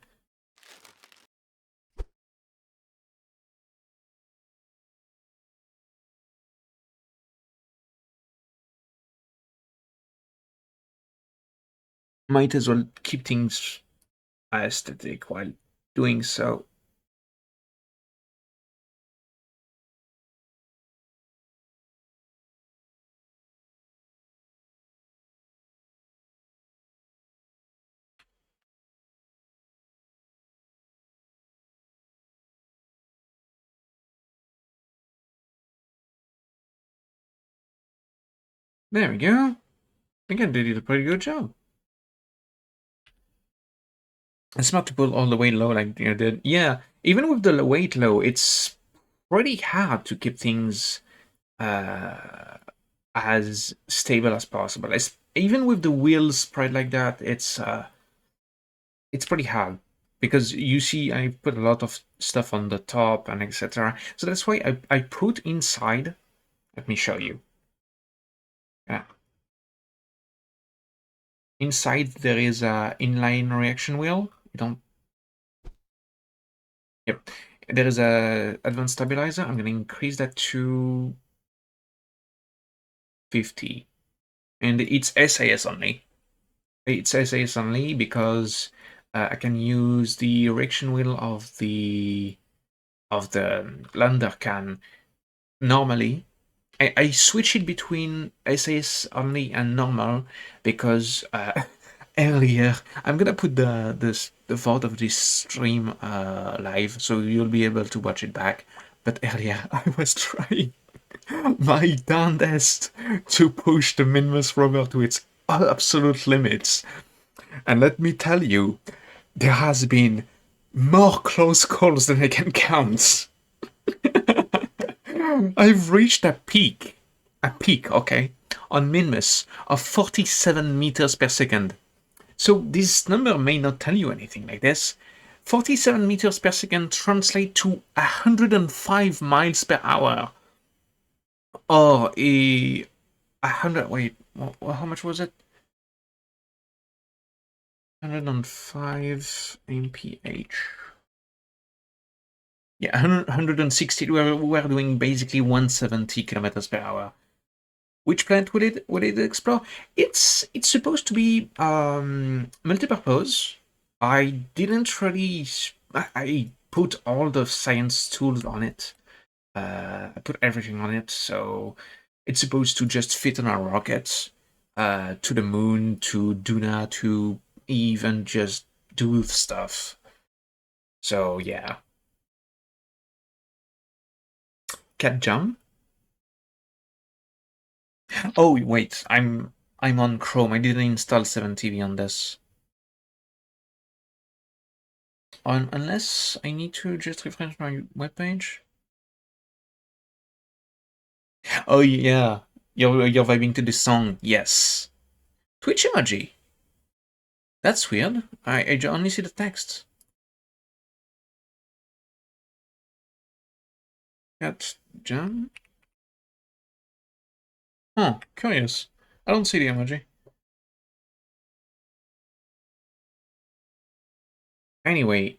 Might as well keep things aesthetic while doing so. There we go. I think I did a pretty good job. It's not to pull all the way low like you did. Yeah, even with the weight low, it's pretty hard to keep things as stable as possible. Even with the wheels spread like that, it's pretty hard because you see I put a lot of stuff on the top and etc. So that's why I put inside. Let me show you. Yeah. Inside there is a inline reaction wheel. You don't. Yep. There is a advanced stabilizer. I'm gonna increase that to 50, and it's SAS only. It's SAS only because I can use the reaction wheel of the lander can normally. I switch it between SAS only and normal because earlier. I'm gonna put the VOD of this stream live, so you'll be able to watch it back. But earlier, I was trying my darndest to push the Minmus rover to its absolute limits, and let me tell you, there has been more close calls than I can count. I've reached a peak, okay, on Minmus of 47 meters per second. So this number may not tell you anything like this. 47 meters per second translate to 105 miles per hour. Or a 100, wait, how much was it? 105 mph. Yeah, 160. We're doing basically 170 kilometers per hour. Which planet would it explore? It's supposed to be multi-purpose. I didn't really. I put all the science tools on it. I put everything on it, so it's supposed to just fit on our rockets to the moon, to Duna, to even just do stuff. So yeah. Cat jump. Oh wait, I'm on Chrome. I didn't install 7TV on this. Unless I need to just refresh my webpage. Oh yeah, you're vibing to the song. Yes. Twitch emoji. That's weird. I only see the text. Cat jump. Huh, curious. I don't see the emoji. Anyway,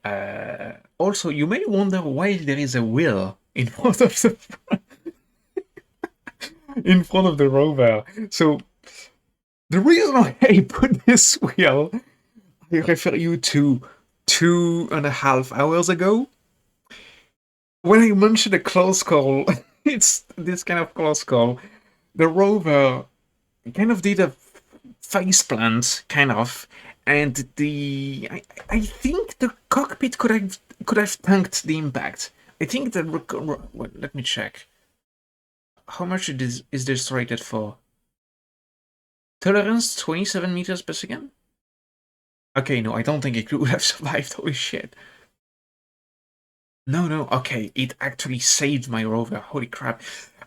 also you may wonder why there is a wheel in front of the rover. So the reason why I put this wheel, I refer you to 2.5 hours ago when I mentioned a close call. It's this kind of close call. The rover kind of did a face plant, kind of, and I think the cockpit could have tanked the impact. I think that let me check. How much is this rated for? Tolerance 27 meters per second. Okay, no, I don't think it would have survived. Holy shit. No. Okay, it actually saved my rover. Holy crap!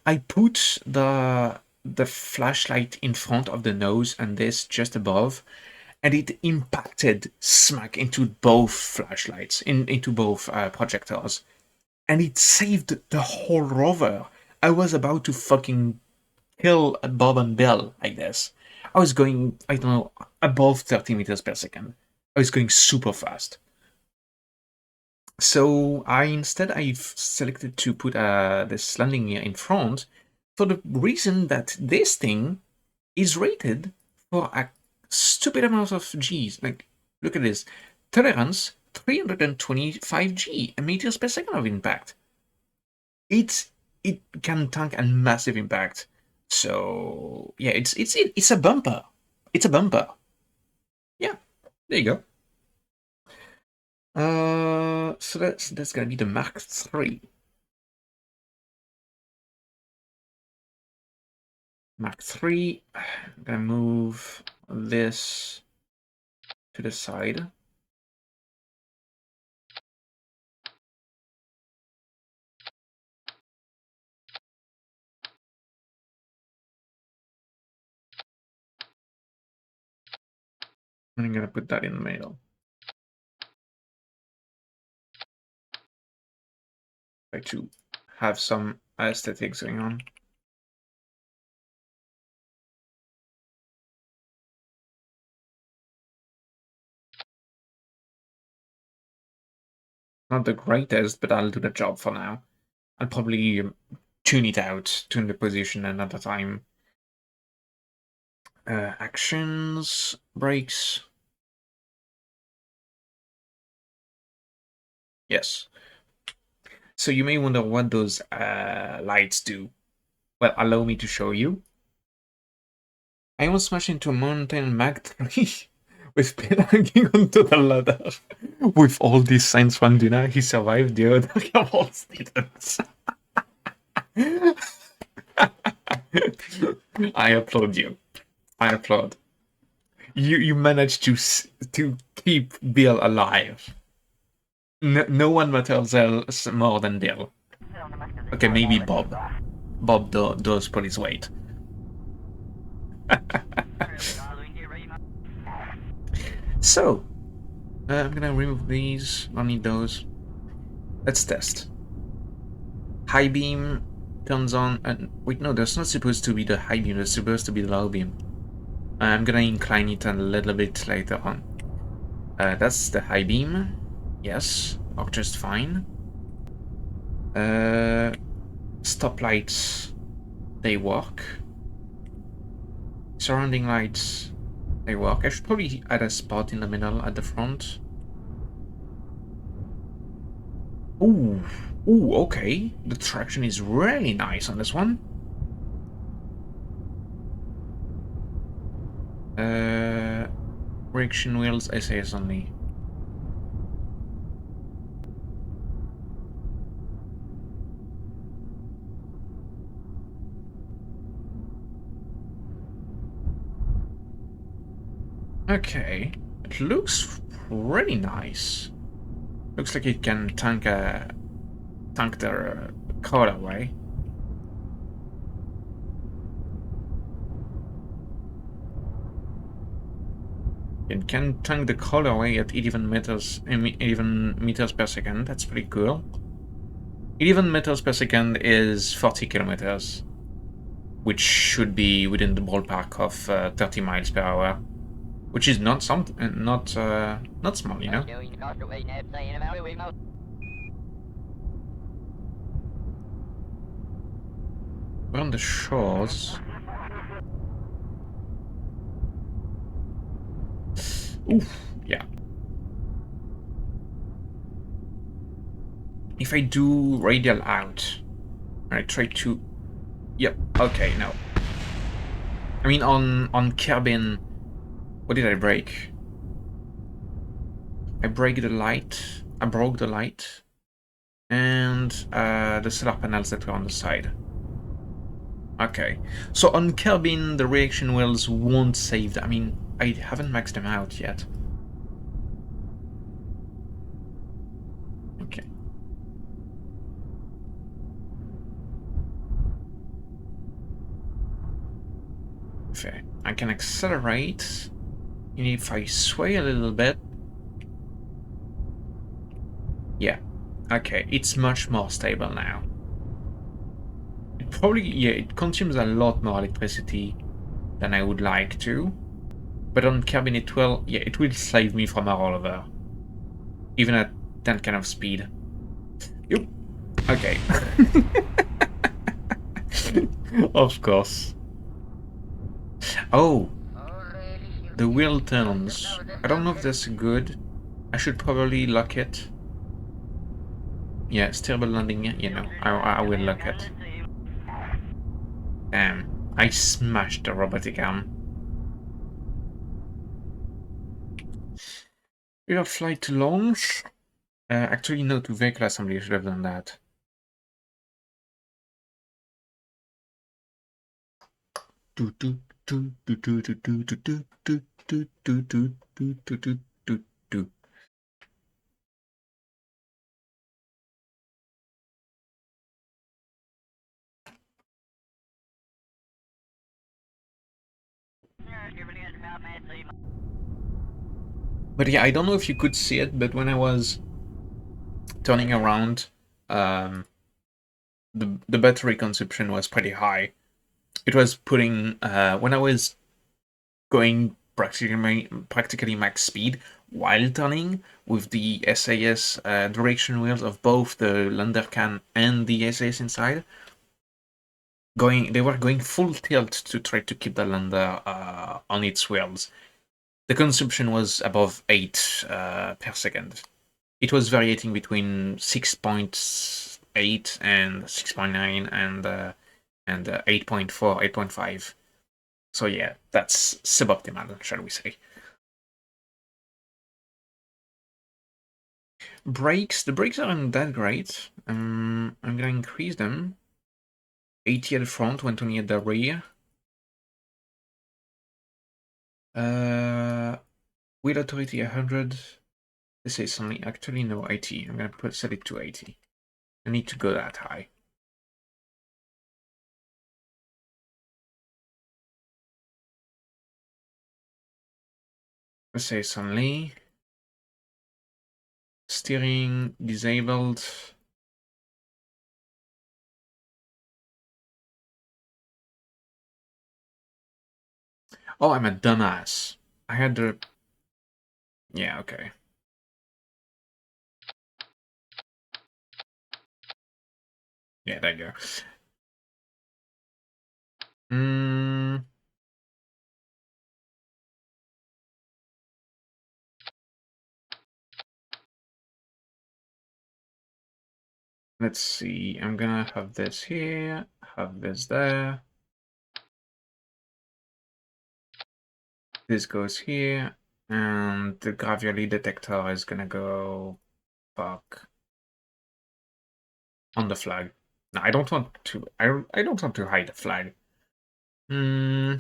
I put the flashlight in front of the nose and this just above, and it impacted smack into both flashlights, into both projectors, and it saved the whole rover. I was about to fucking kill Bob and Bill like this. I was going, I don't know, above 30 meters per second. I was going super fast. So I've selected to put this landing gear in front for the reason that this thing is rated for a stupid amount of G's. Like, look at this. Tolerance 325 G meters per second of impact. It can tank a massive impact. So yeah, it's a bumper. It's a bumper. Yeah, there you go. So that's gonna be the Mark III. Mark III. I'm gonna move this to the side. And I'm gonna put that in the middle. Try to have some aesthetics going on. Not the greatest, but I'll do the job for now. I'll probably tune it out, tune the position another time. Actions, brakes. Yes. So you may wonder what those lights do. Well, allow me to show you. I almost smashed into a mountain Mag 3 with hanging onto the ladder. With all these signs from Duna, he survived, the other Camels didn't. I applaud you. I applaud. You managed to keep Bill alive. No one matters else more than Bill. Okay, maybe Bob. Bob does pull his weight. So, I'm gonna remove these. I need those. Let's test. High beam turns on, and wait, no, that's not supposed to be the high beam. That's supposed to be the low beam. I'm gonna incline it a little bit later on. That's the high beam. Yes, work just fine. Stoplights, they work. Surrounding lights, they work. I should probably add a spot in the middle at the front. Ooh, okay. The traction is really nice on this one. Reaction wheels, SAS only. Okay, it looks pretty nice. Looks like it can tank their car away. It can tank the car away at 11 meters per second. That's pretty cool. 11 meters per second is 40 kilometers, which should be within the ballpark of 30 miles per hour, which is not not small, you know. We're on the shores. Oof, yeah. If I do radial out, I try to... Yep, okay, no. I mean, on Kerbin, what did I break? I broke the light, and the solar panels that were on the side. Okay, so on Kerbin, the reaction wheels won't save I mean, I haven't maxed them out yet. Okay. Okay, I can accelerate. And if I sway a little bit... Yeah. Okay, it's much more stable now. It probably... Yeah, it consumes a lot more electricity than I would like to. But on Kerbin it will... Yeah, it will save me from a rollover. Even at that kind of speed. Yep. Okay. Of course. Oh! The wheel turns. I don't know if that's good. I should probably lock it. Yeah, stable landing, you know, I will lock it. Damn, I smashed the robotic arm. We have flight to launch. Actually, no, to vehicle assembly, I should have done that. But yeah, I don't know if you could see it, but when I was turning around, the battery consumption was pretty high. It was putting when I was going practically max speed while turning with the SAS direction wheels of both the lander can and the SAS inside. They were going full tilt to try to keep the lander on its wheels. The consumption was above 8 per second. It was variating between 6.8 and 6.9 and 8.4, 8.5. So yeah, that's suboptimal, shall we say. Brakes. The brakes aren't that great. I'm gonna increase them. 80 at the front, 120 at the rear. Wheel authority 100. This is only actually no 80. I'm gonna set it to 80. I need to go that high. Let's say only. Steering disabled. Oh, I'm a dumbass. I had to. Yeah, okay. Yeah, there you go. Hmm. Let's see. I'm gonna have this here, have this there. This goes here, and the gravity detector is gonna go back on the flag. No, I don't want to. I don't want to hide the flag. Hmm.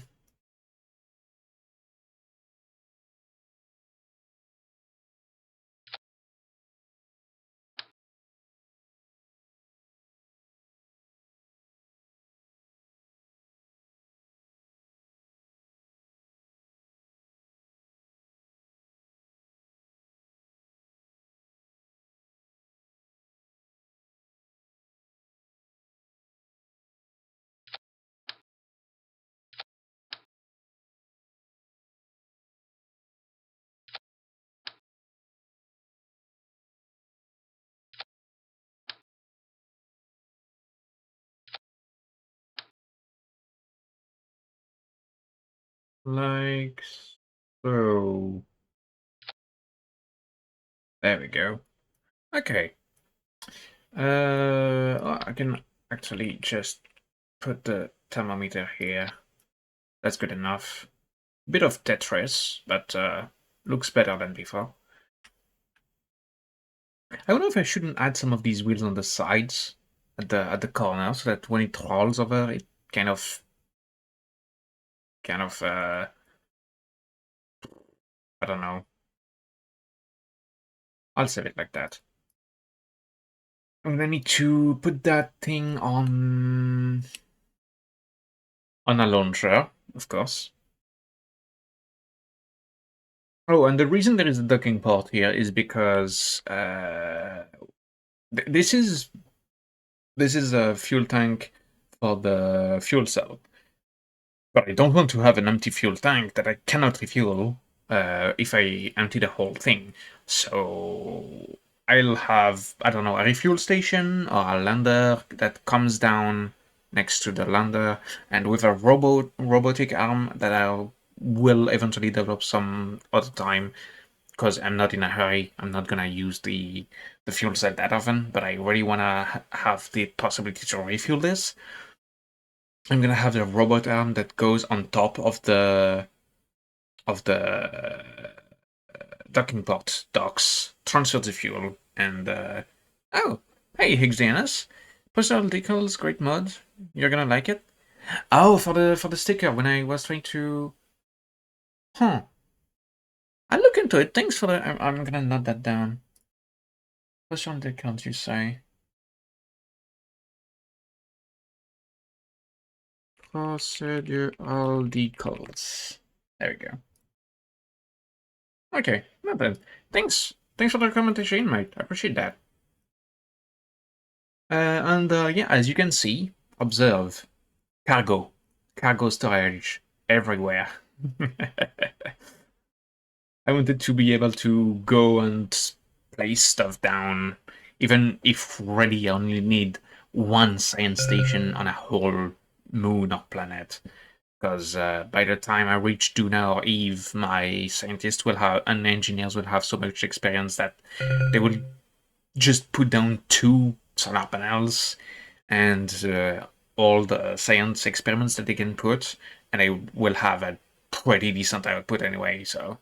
Like so. There we go. Okay. I can actually just put the thermometer here. That's good enough. Bit of Tetris, but looks better than before. I wonder if I shouldn't add some of these wheels on the sides at the corner so that when it rolls over, it kind of I don't know. I'll save it like that. I'm gonna need to put that thing on a launcher, of course. Oh, and the reason there is a docking port here is because this is a fuel tank for the fuel cell. But I don't want to have an empty fuel tank that I cannot refuel if I empty the whole thing. So I'll have, I don't know, a refuel station or a lander that comes down next to the lander and with a robotic arm that I will eventually develop some other time because I'm not in a hurry. I'm not gonna use the fuel cell that often, but I really wanna have the possibility to refuel this. I'm gonna have the robot arm that goes on top of the docking port docks, transfer the fuel, and oh, hey Higgsdianus, personal decals, great mod. You're gonna like it. Oh, for the sticker when I was trying to, huh? I'll look into it. Thanks for the. I'm gonna note that down. Personal decals, you say? Procedural decals. There we go. Okay, not bad. Thanks. Thanks for the recommendation, mate. I appreciate that. And yeah, as you can see, observe cargo, cargo storage everywhere. I wanted to be able to go and place stuff down, even if really I only need one science station on a whole moon or planet. Because by the time I reach Duna or Eve, my scientists will have and engineers will have so much experience that they will just put down two solar panels and all the science experiments that they can put, and I will have a pretty decent output anyway. So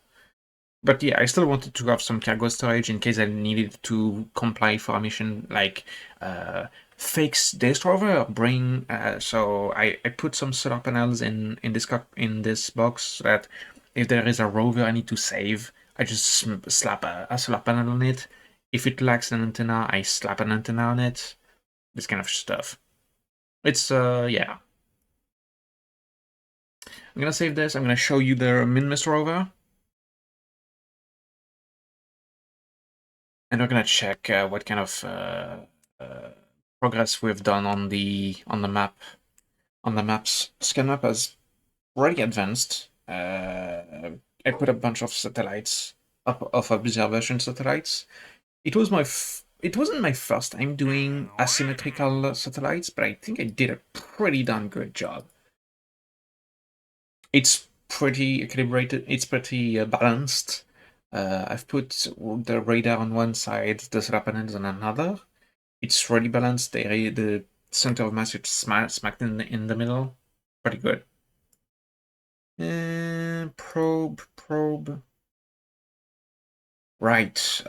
But yeah, I still wanted to have some cargo storage in case I needed to comply for a mission like uh, fix this rover, bring. So I put some solar panels in this box so that if there is a rover I need to save, I just slap a solar panel on it. If it lacks an antenna, I slap an antenna on it. This kind of stuff. It's yeah. I'm gonna save this. I'm gonna show you the Minmus rover, and we're gonna check what kind of uh, progress we've done on the map. On the maps, scan map has already advanced. I put a bunch of satellites up of observation satellites. It wasn't my first time doing asymmetrical satellites, but I think I did a pretty darn good job. It's pretty calibrated. It's pretty balanced. I've put the radar on one side, the solar panels on another. It's really balanced. The center of mass is smacked in the middle. Pretty good. Probe. Right.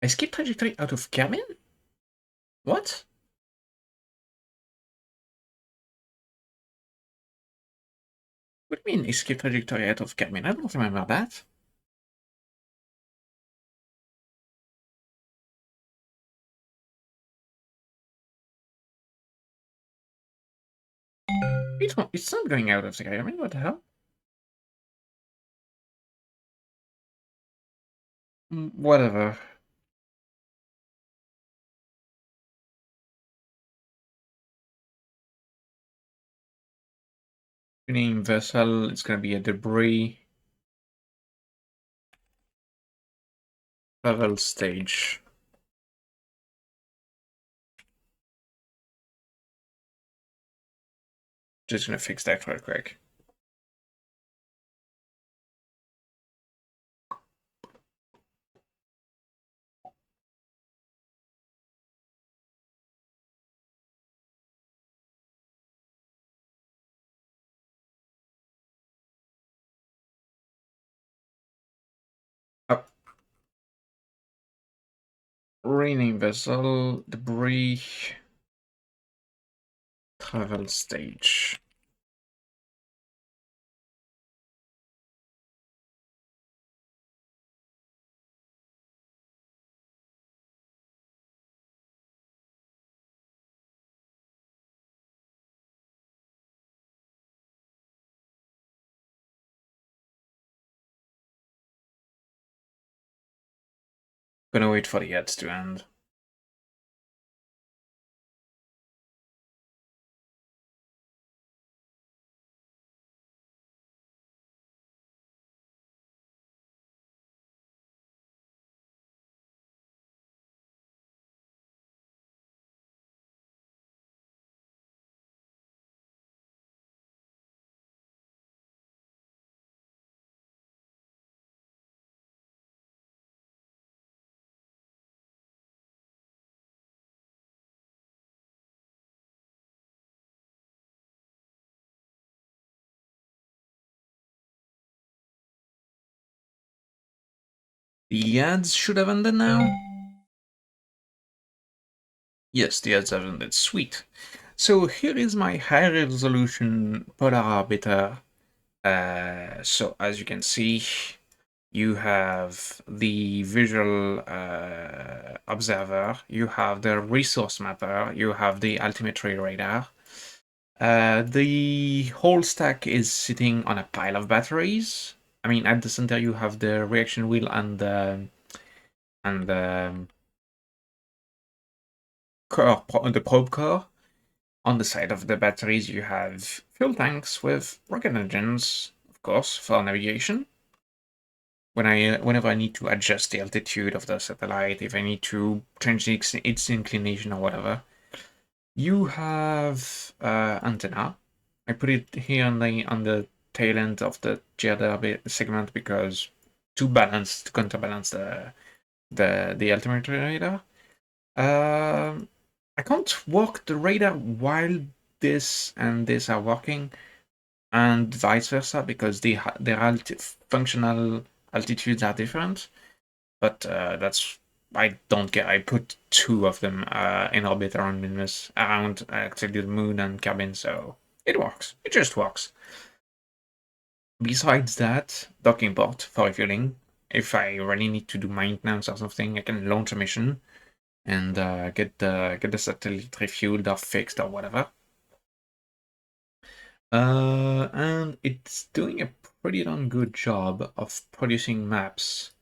Escape trajectory out of cabin? What? What do you mean escape trajectory out of cabin? I don't remember that. It's not going out of the cabin. What the hell? Whatever. Tuning vessel. It's gonna be a debris. Travel stage. Just gonna fix that real quick. Oh, rename vessel. Debris. Travel stage. Gonna wait for the ads to end. The ads should have ended now. Yes, the ads have ended. Sweet. So here is my high resolution polar orbiter. So as you can see, you have the visual observer, you have the resource mapper, you have the altimetry radar. The whole stack is sitting on a pile of batteries. I mean, at the center you have the reaction wheel and the core, the probe core. On the side of the batteries, you have fuel tanks with rocket engines, of course, for navigation. Whenever I need to adjust the altitude of the satellite, if I need to change its inclination or whatever. You have antenna. I put it here on the tail end of the GRDR segment because to counterbalance the altimeter radar. I can't work the radar while this and this are working. and vice versa, because their functional altitudes are different. But that's, I don't care. I put two of them in orbit around Minmus, around actually the moon and Kerbin, so it works. It just works. Besides that, docking port for refueling. If I really need to do maintenance or something, I can launch a mission and get the satellite refueled or fixed or whatever. And it's doing a pretty darn good job of producing maps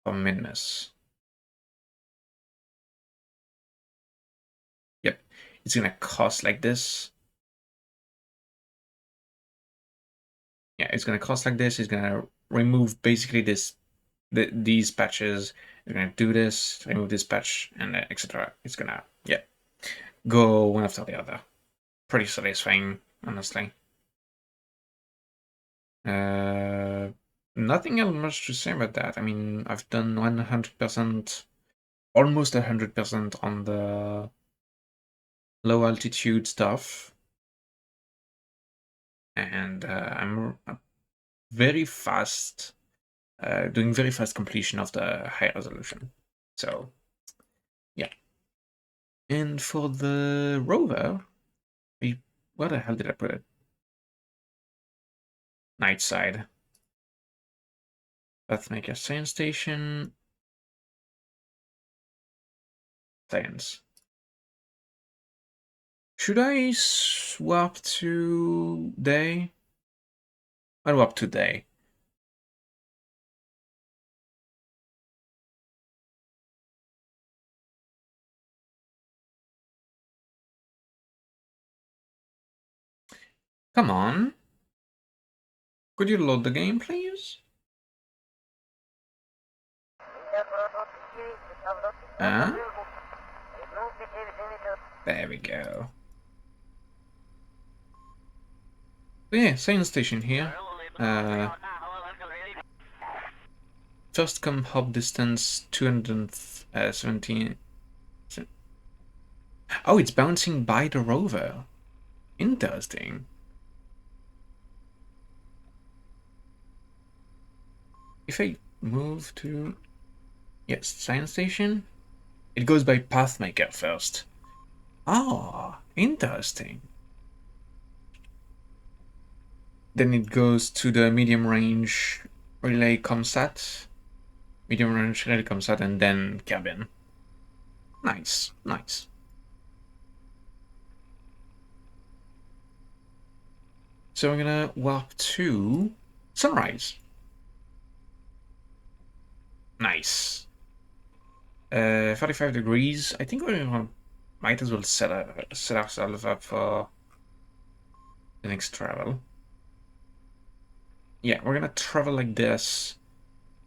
for Minmus. Yep, it's gonna cost like this. Yeah, it's gonna cost like this. It's gonna remove basically these patches. It's gonna do this, remove this patch, and etc. It's gonna, yeah, go one after the other. Pretty satisfying, honestly. Uh, Nothing else much to say about that. I mean, I've done 100%, almost 100% on the low altitude stuff, and I'm very fast, doing very fast completion of the high resolution. So, yeah. And for the rover, where the hell did I put it? Night side. Let's make a science station. Science. Should I swap to day? I'll swap to day. Come on. Could you load the game, please? Huh? There we go. So yeah, science station here. First come hop distance 217. Oh, it's bouncing by the rover. Interesting. If I move to, yes, science station, it goes by Pathmaker first. Ah, interesting. Then it goes to the medium range relay comsat, and then cabin. Nice, nice. So we're gonna warp to sunrise. Nice. 45 degrees. I think we might as well set ourselves up for the next travel. Yeah, we're gonna travel like this,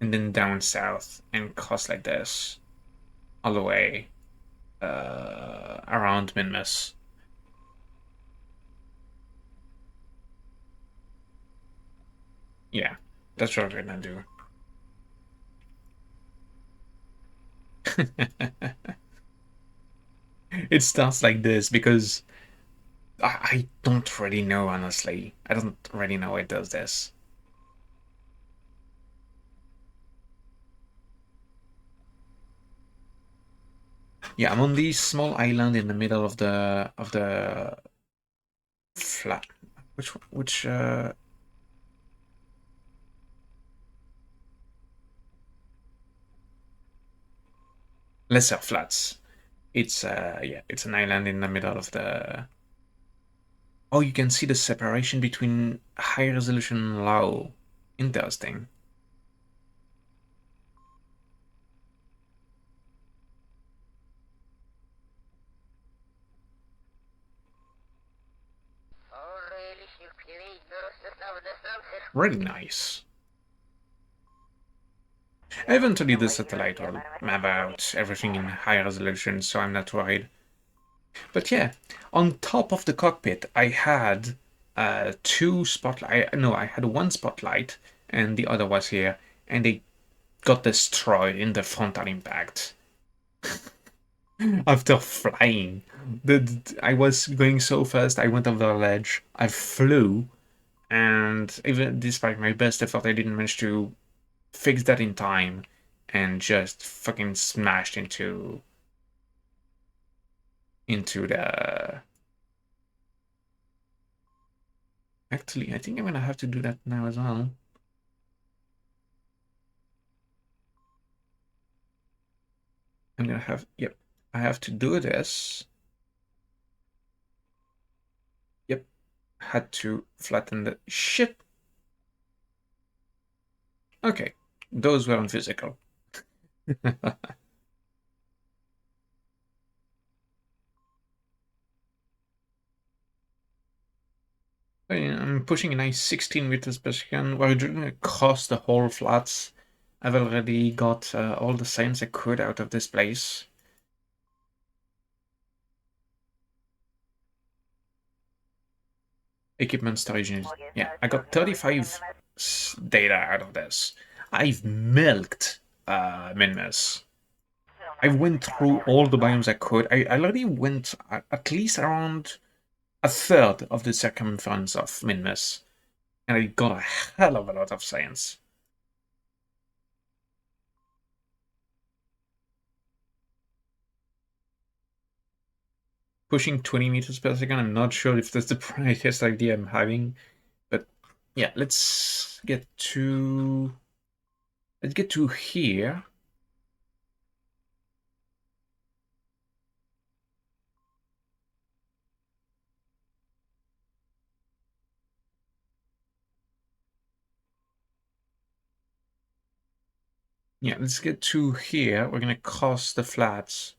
and then down south, and cross like this, all the way around Minmus. Yeah, that's what we're gonna do. It starts like this because I don't really know, honestly. I don't really know it does this. Yeah, I'm on this small island in the middle of the flat. Which lesser flats. It's yeah, it's an island in the middle of the. Oh, you can see the separation between high resolution and low. Interesting. Really nice. Eventually, the satellite will map out everything in high resolution, so I'm not worried. But yeah, on top of the cockpit, I had two spotlight. No, I had one spotlight, and the other was here, and they got destroyed in the frontal impact. After flying, I was going so fast. I went over the ledge. I flew, And even despite my best effort, I didn't manage to fix that in time, and just fucking smashed into the. Actually, I think I'm gonna have to do that now as well. I'm gonna have. Yep, I have to do this. Yep, had to flatten the shit. Okay, those weren't physical. I'm pushing a nice 16 meters per second. We're drilling across the whole flats. I've already got all the science I could out of this place. Equipment storage unit. Yeah, I got 35 data out of this. I've milked Minmus. I went through all the biomes I could. I already went at least around a third of the circumference of Minmus, and I got a hell of a lot of science. Pushing 20 meters per second, I'm not sure if that's the brightest idea I'm having, but yeah, let's get to here. Yeah, let's get to here. We're gonna cross the flats.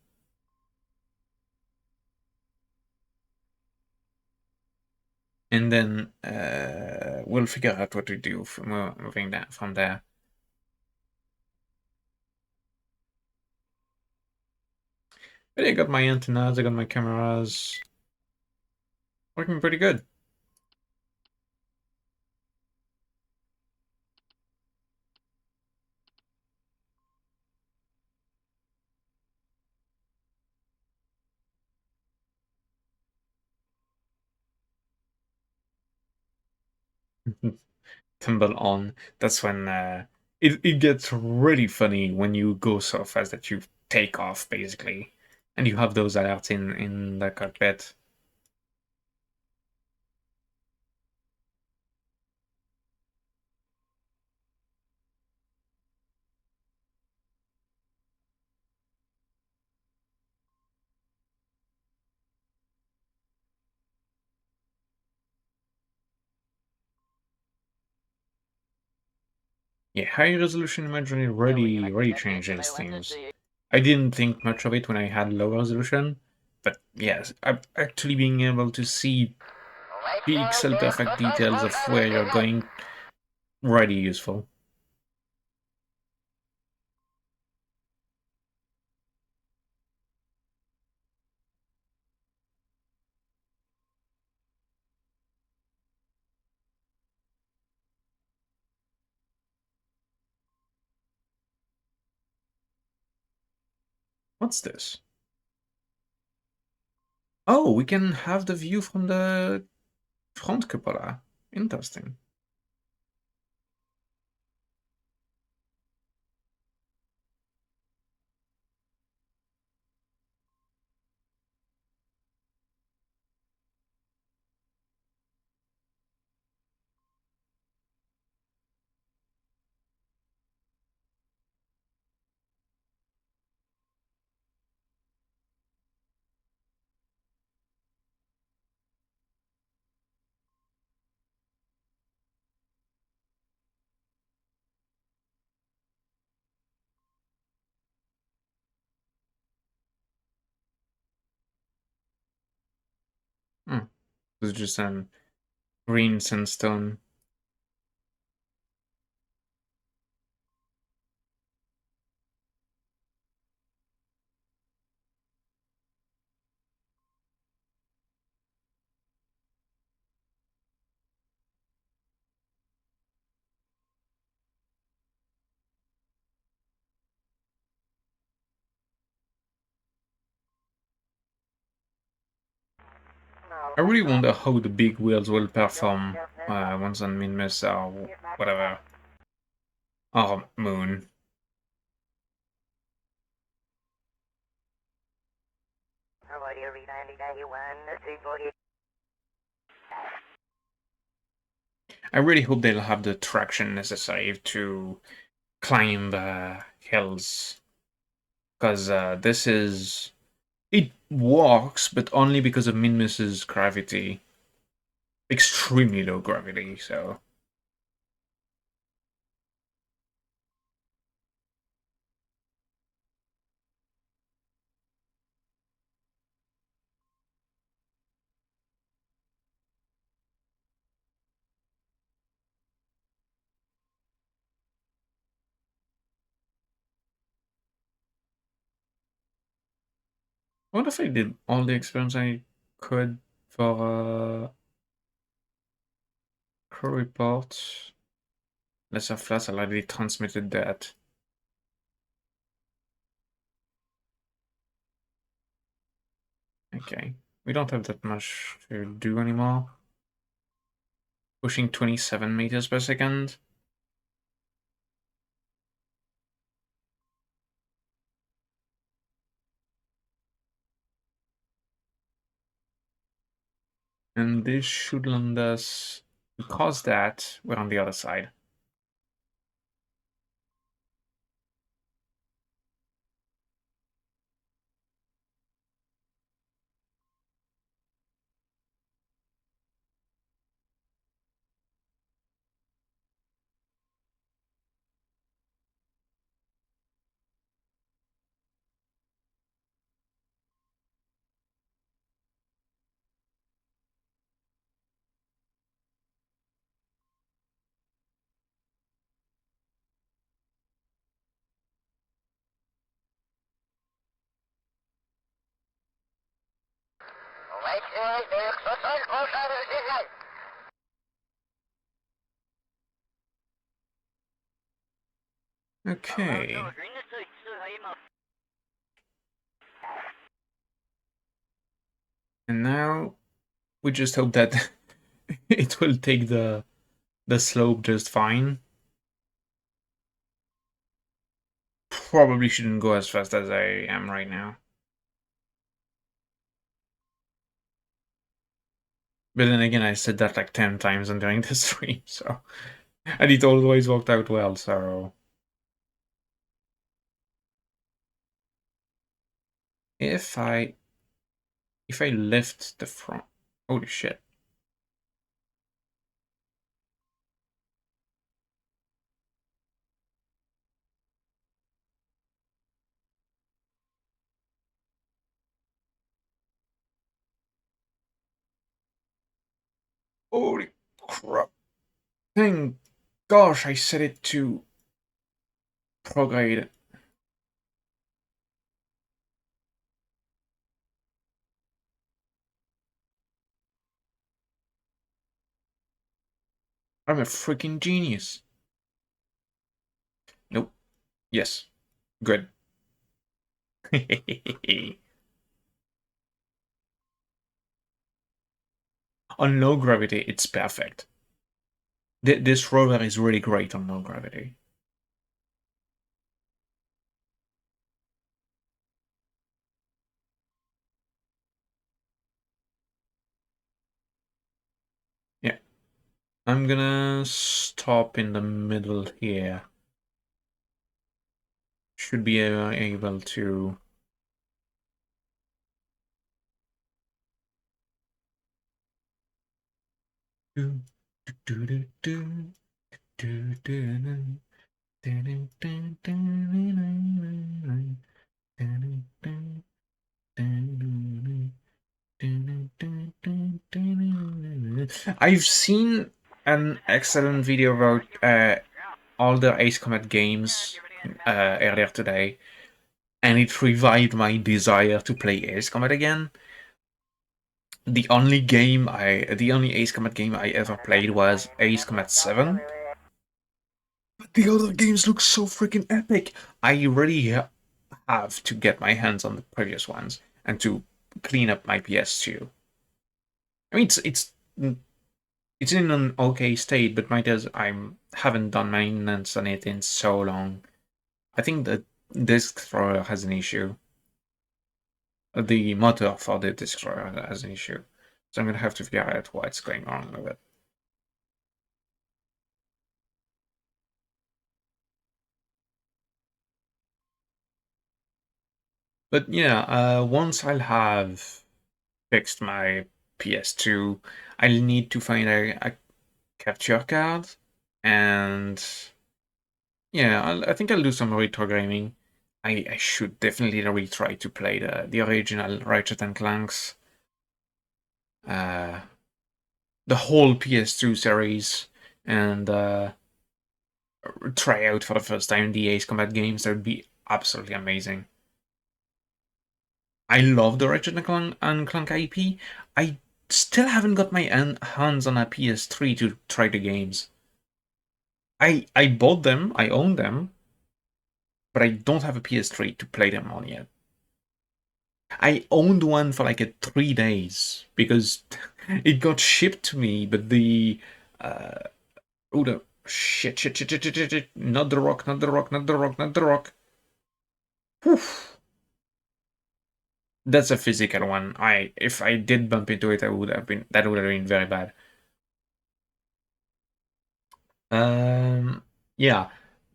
And then we'll figure out what to do from moving that from there. But I got my antennas, I got my cameras. Working pretty good. Tumble on. That's when it gets really funny when you go so fast that you take off basically, and you have those alerts in the cockpit. Yeah, high resolution imagery really changes things. I didn't think much of it when I had low resolution, but yes, actually being able to see pixel perfect details of where you're going, really useful. What's this? Oh, we can have the view from the front cupola. Interesting. Hmm. It's just green sandstone. I really wonder how the big wheels will perform once on Minmus or whatever. Or Moon. I really hope they'll have the traction necessary to climb hills. Because this is... It works, but only because of Minmus's gravity. Extremely low gravity, so... I wonder if I did all the experiments I could for crew reports. Lesser Flats already transmitted that. Okay. We don't have that much to do anymore. Pushing 27 meters per second. And this should land us... Because that, we're on the other side. Okay. And now we just hope that it will take the slope just fine. Probably shouldn't go as fast as I am right now. But then again, I said that like 10 times during the stream, so... And it always worked out well, so... If I lift the front... Holy shit. Holy crap. Thank gosh I set it to prograde. I'm a freaking genius. Nope. Yes. Good. On low gravity, it's perfect. This rover is really great on low gravity. Yeah. I'm gonna stop in the middle here. Should be able to... I've seen an excellent video about all the Ace Combat games earlier today, and it revived my desire to play Ace Combat again. The only Ace Combat game I ever played was Ace Combat 7. But the other games look so freaking epic. I really have to get my hands on the previous ones and to clean up my PS2. I mean, it's in an okay state, but I haven't done maintenance on it in so long. I think the disk thrower has an issue. The motor for the disk thrower has an issue, so I'm gonna have to figure out what's going on with it. But yeah, once I'll have fixed my PS2, I'll need to find a capture card, and yeah, I think I'll do some retro gaming. I should definitely retry to play the original Ratchet and Clanks, uh, the whole PS2 series, and try out for the first time the Ace Combat games. That would be absolutely amazing. I love the Ratchet and Clank IP. I still haven't got my hands on a PS3 to try the games. I bought them, I own them, but I don't have a PS3 to play them on yet. I owned one for like 3 days because it got shipped to me, but uh oh the shit, not the rock, not the rock, not the rock, not the rock. Whew. That's a physical one. If I did bump into it, I would have been that would have been very bad. Um, yeah,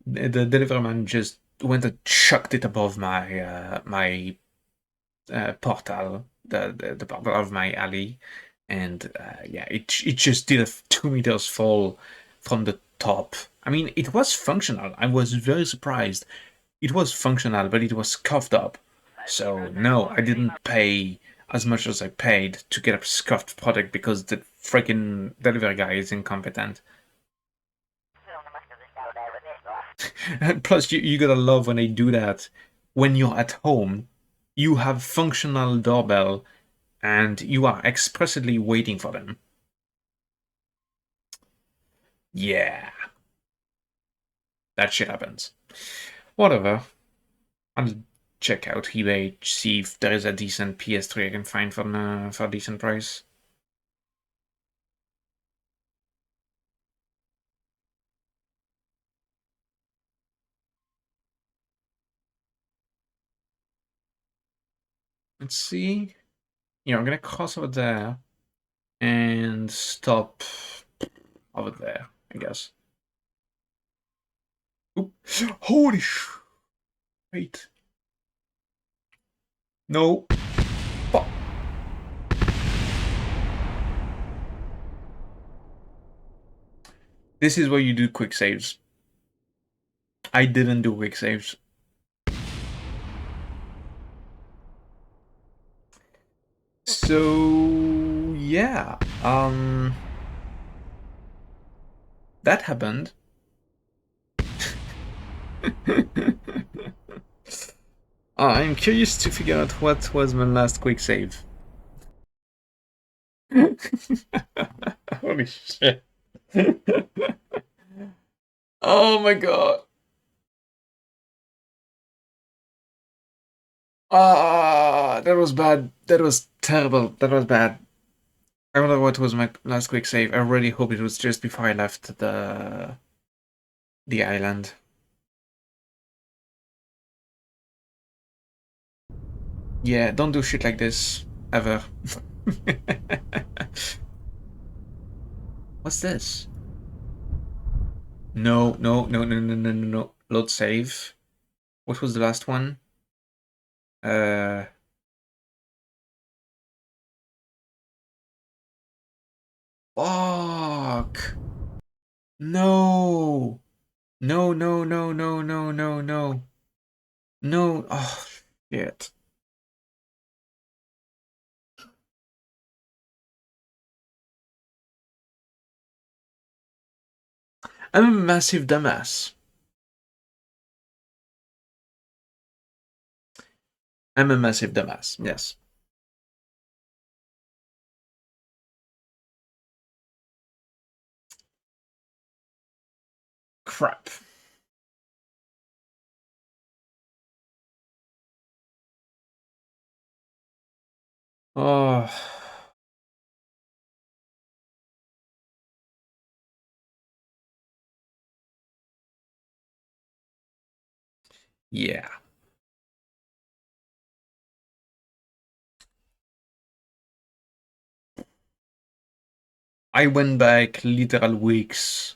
the delivery man just went and chucked it above my portal, the portal of my alley, and yeah, it just did a 2 meters fall from the top. I mean, it was functional. I was very surprised. It was functional, but it was scuffed up. So no, I didn't pay as much as I paid to get a scuffed product because the freaking delivery guy is incompetent. Plus, you gotta love when they do that. When you're at home, you have functional doorbell and you are expressly waiting for them. Yeah, that shit happens. Whatever. I'll check out eBay, see if there is a decent PS3 I can find for a decent price. Let's see. Yeah, I'm gonna cross over there and stop over there, I guess. Oop. Holy sh! Wait. No. Fuck. This is where you do quick saves. I didn't do quick saves. So yeah, that happened. I'm curious to figure out what was my last quick save. Holy shit. Oh my god. Ah, that was bad. That was terrible. That was bad. I wonder what was my last quick save. I really hope it was just before I left the island. Yeah, don't do shit like this ever. What's this? No, no, no, no, no, no, no, no. Load save. What was the last one? Uh, fuck. No. No, no, no, no, no, no, no. No. Oh, shit. I'm a massive dumbass. I'm a massive dumbass. Yes. Crap. Oh. Yeah. I went back literal weeks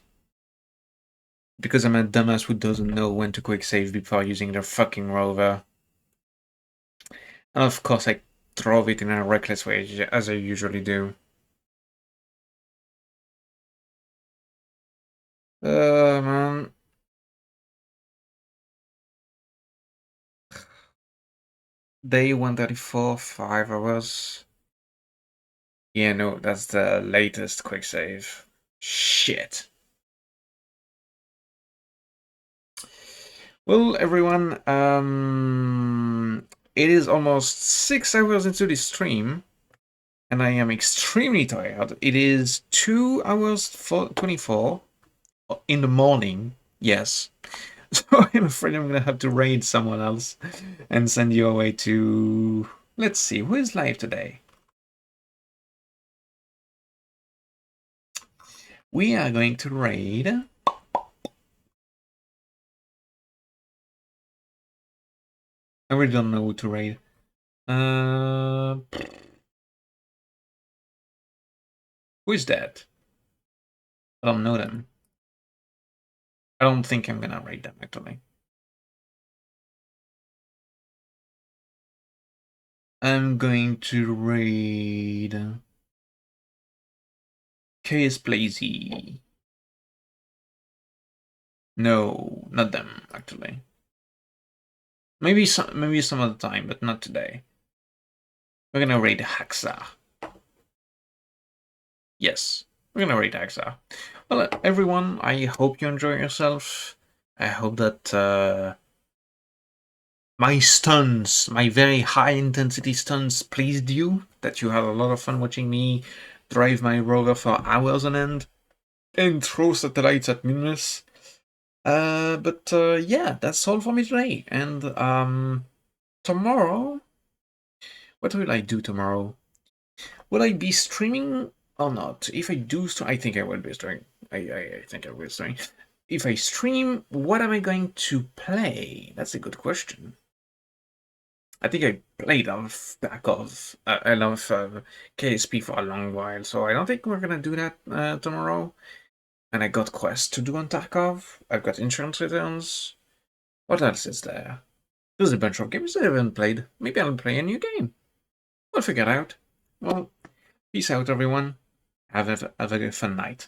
because I'm a dumbass who doesn't know when to quick save before using their fucking rover. And of course, I drove it in a reckless way, as I usually do. Man. Day 134, 5 hours. Yeah, no, that's the latest quick save. Shit. Well, everyone, it is almost 6 hours into the stream, and I am extremely tired. It is 2 hours 24 in the morning. Yes. So I'm afraid I'm gonna have to raid someone else and send you away to. Let's see, who is live today? We are going to raid. I really don't know who to raid. Who is that? I don't know them. I don't think I'm gonna raid them actually. I'm going to raid KS Blazy. No, not them actually. Maybe some other time, but not today. We're gonna raid Haxa. Yes, we're gonna raid Haxa. Well, everyone, I hope you enjoy yourself. I hope that my stunts, my very high intensity stunts, pleased you. That you had a lot of fun watching me drive my rover for hours on end and throw satellites at Minmus. But yeah, that's all for me today. And tomorrow, what will I do tomorrow? Will I be streaming or not? If I do, I think I will be streaming. I think I will stream. If I stream, what am I going to play? That's a good question. I think I played off back of I love KSP for a long while, so I don't think we're gonna do that tomorrow. And I got quests to do on Tarkov. I've got insurance returns. What else is there? There's a bunch of games I haven't played. Maybe I'll play a new game. We'll figure it out. Well, peace out, everyone. Have a fun night.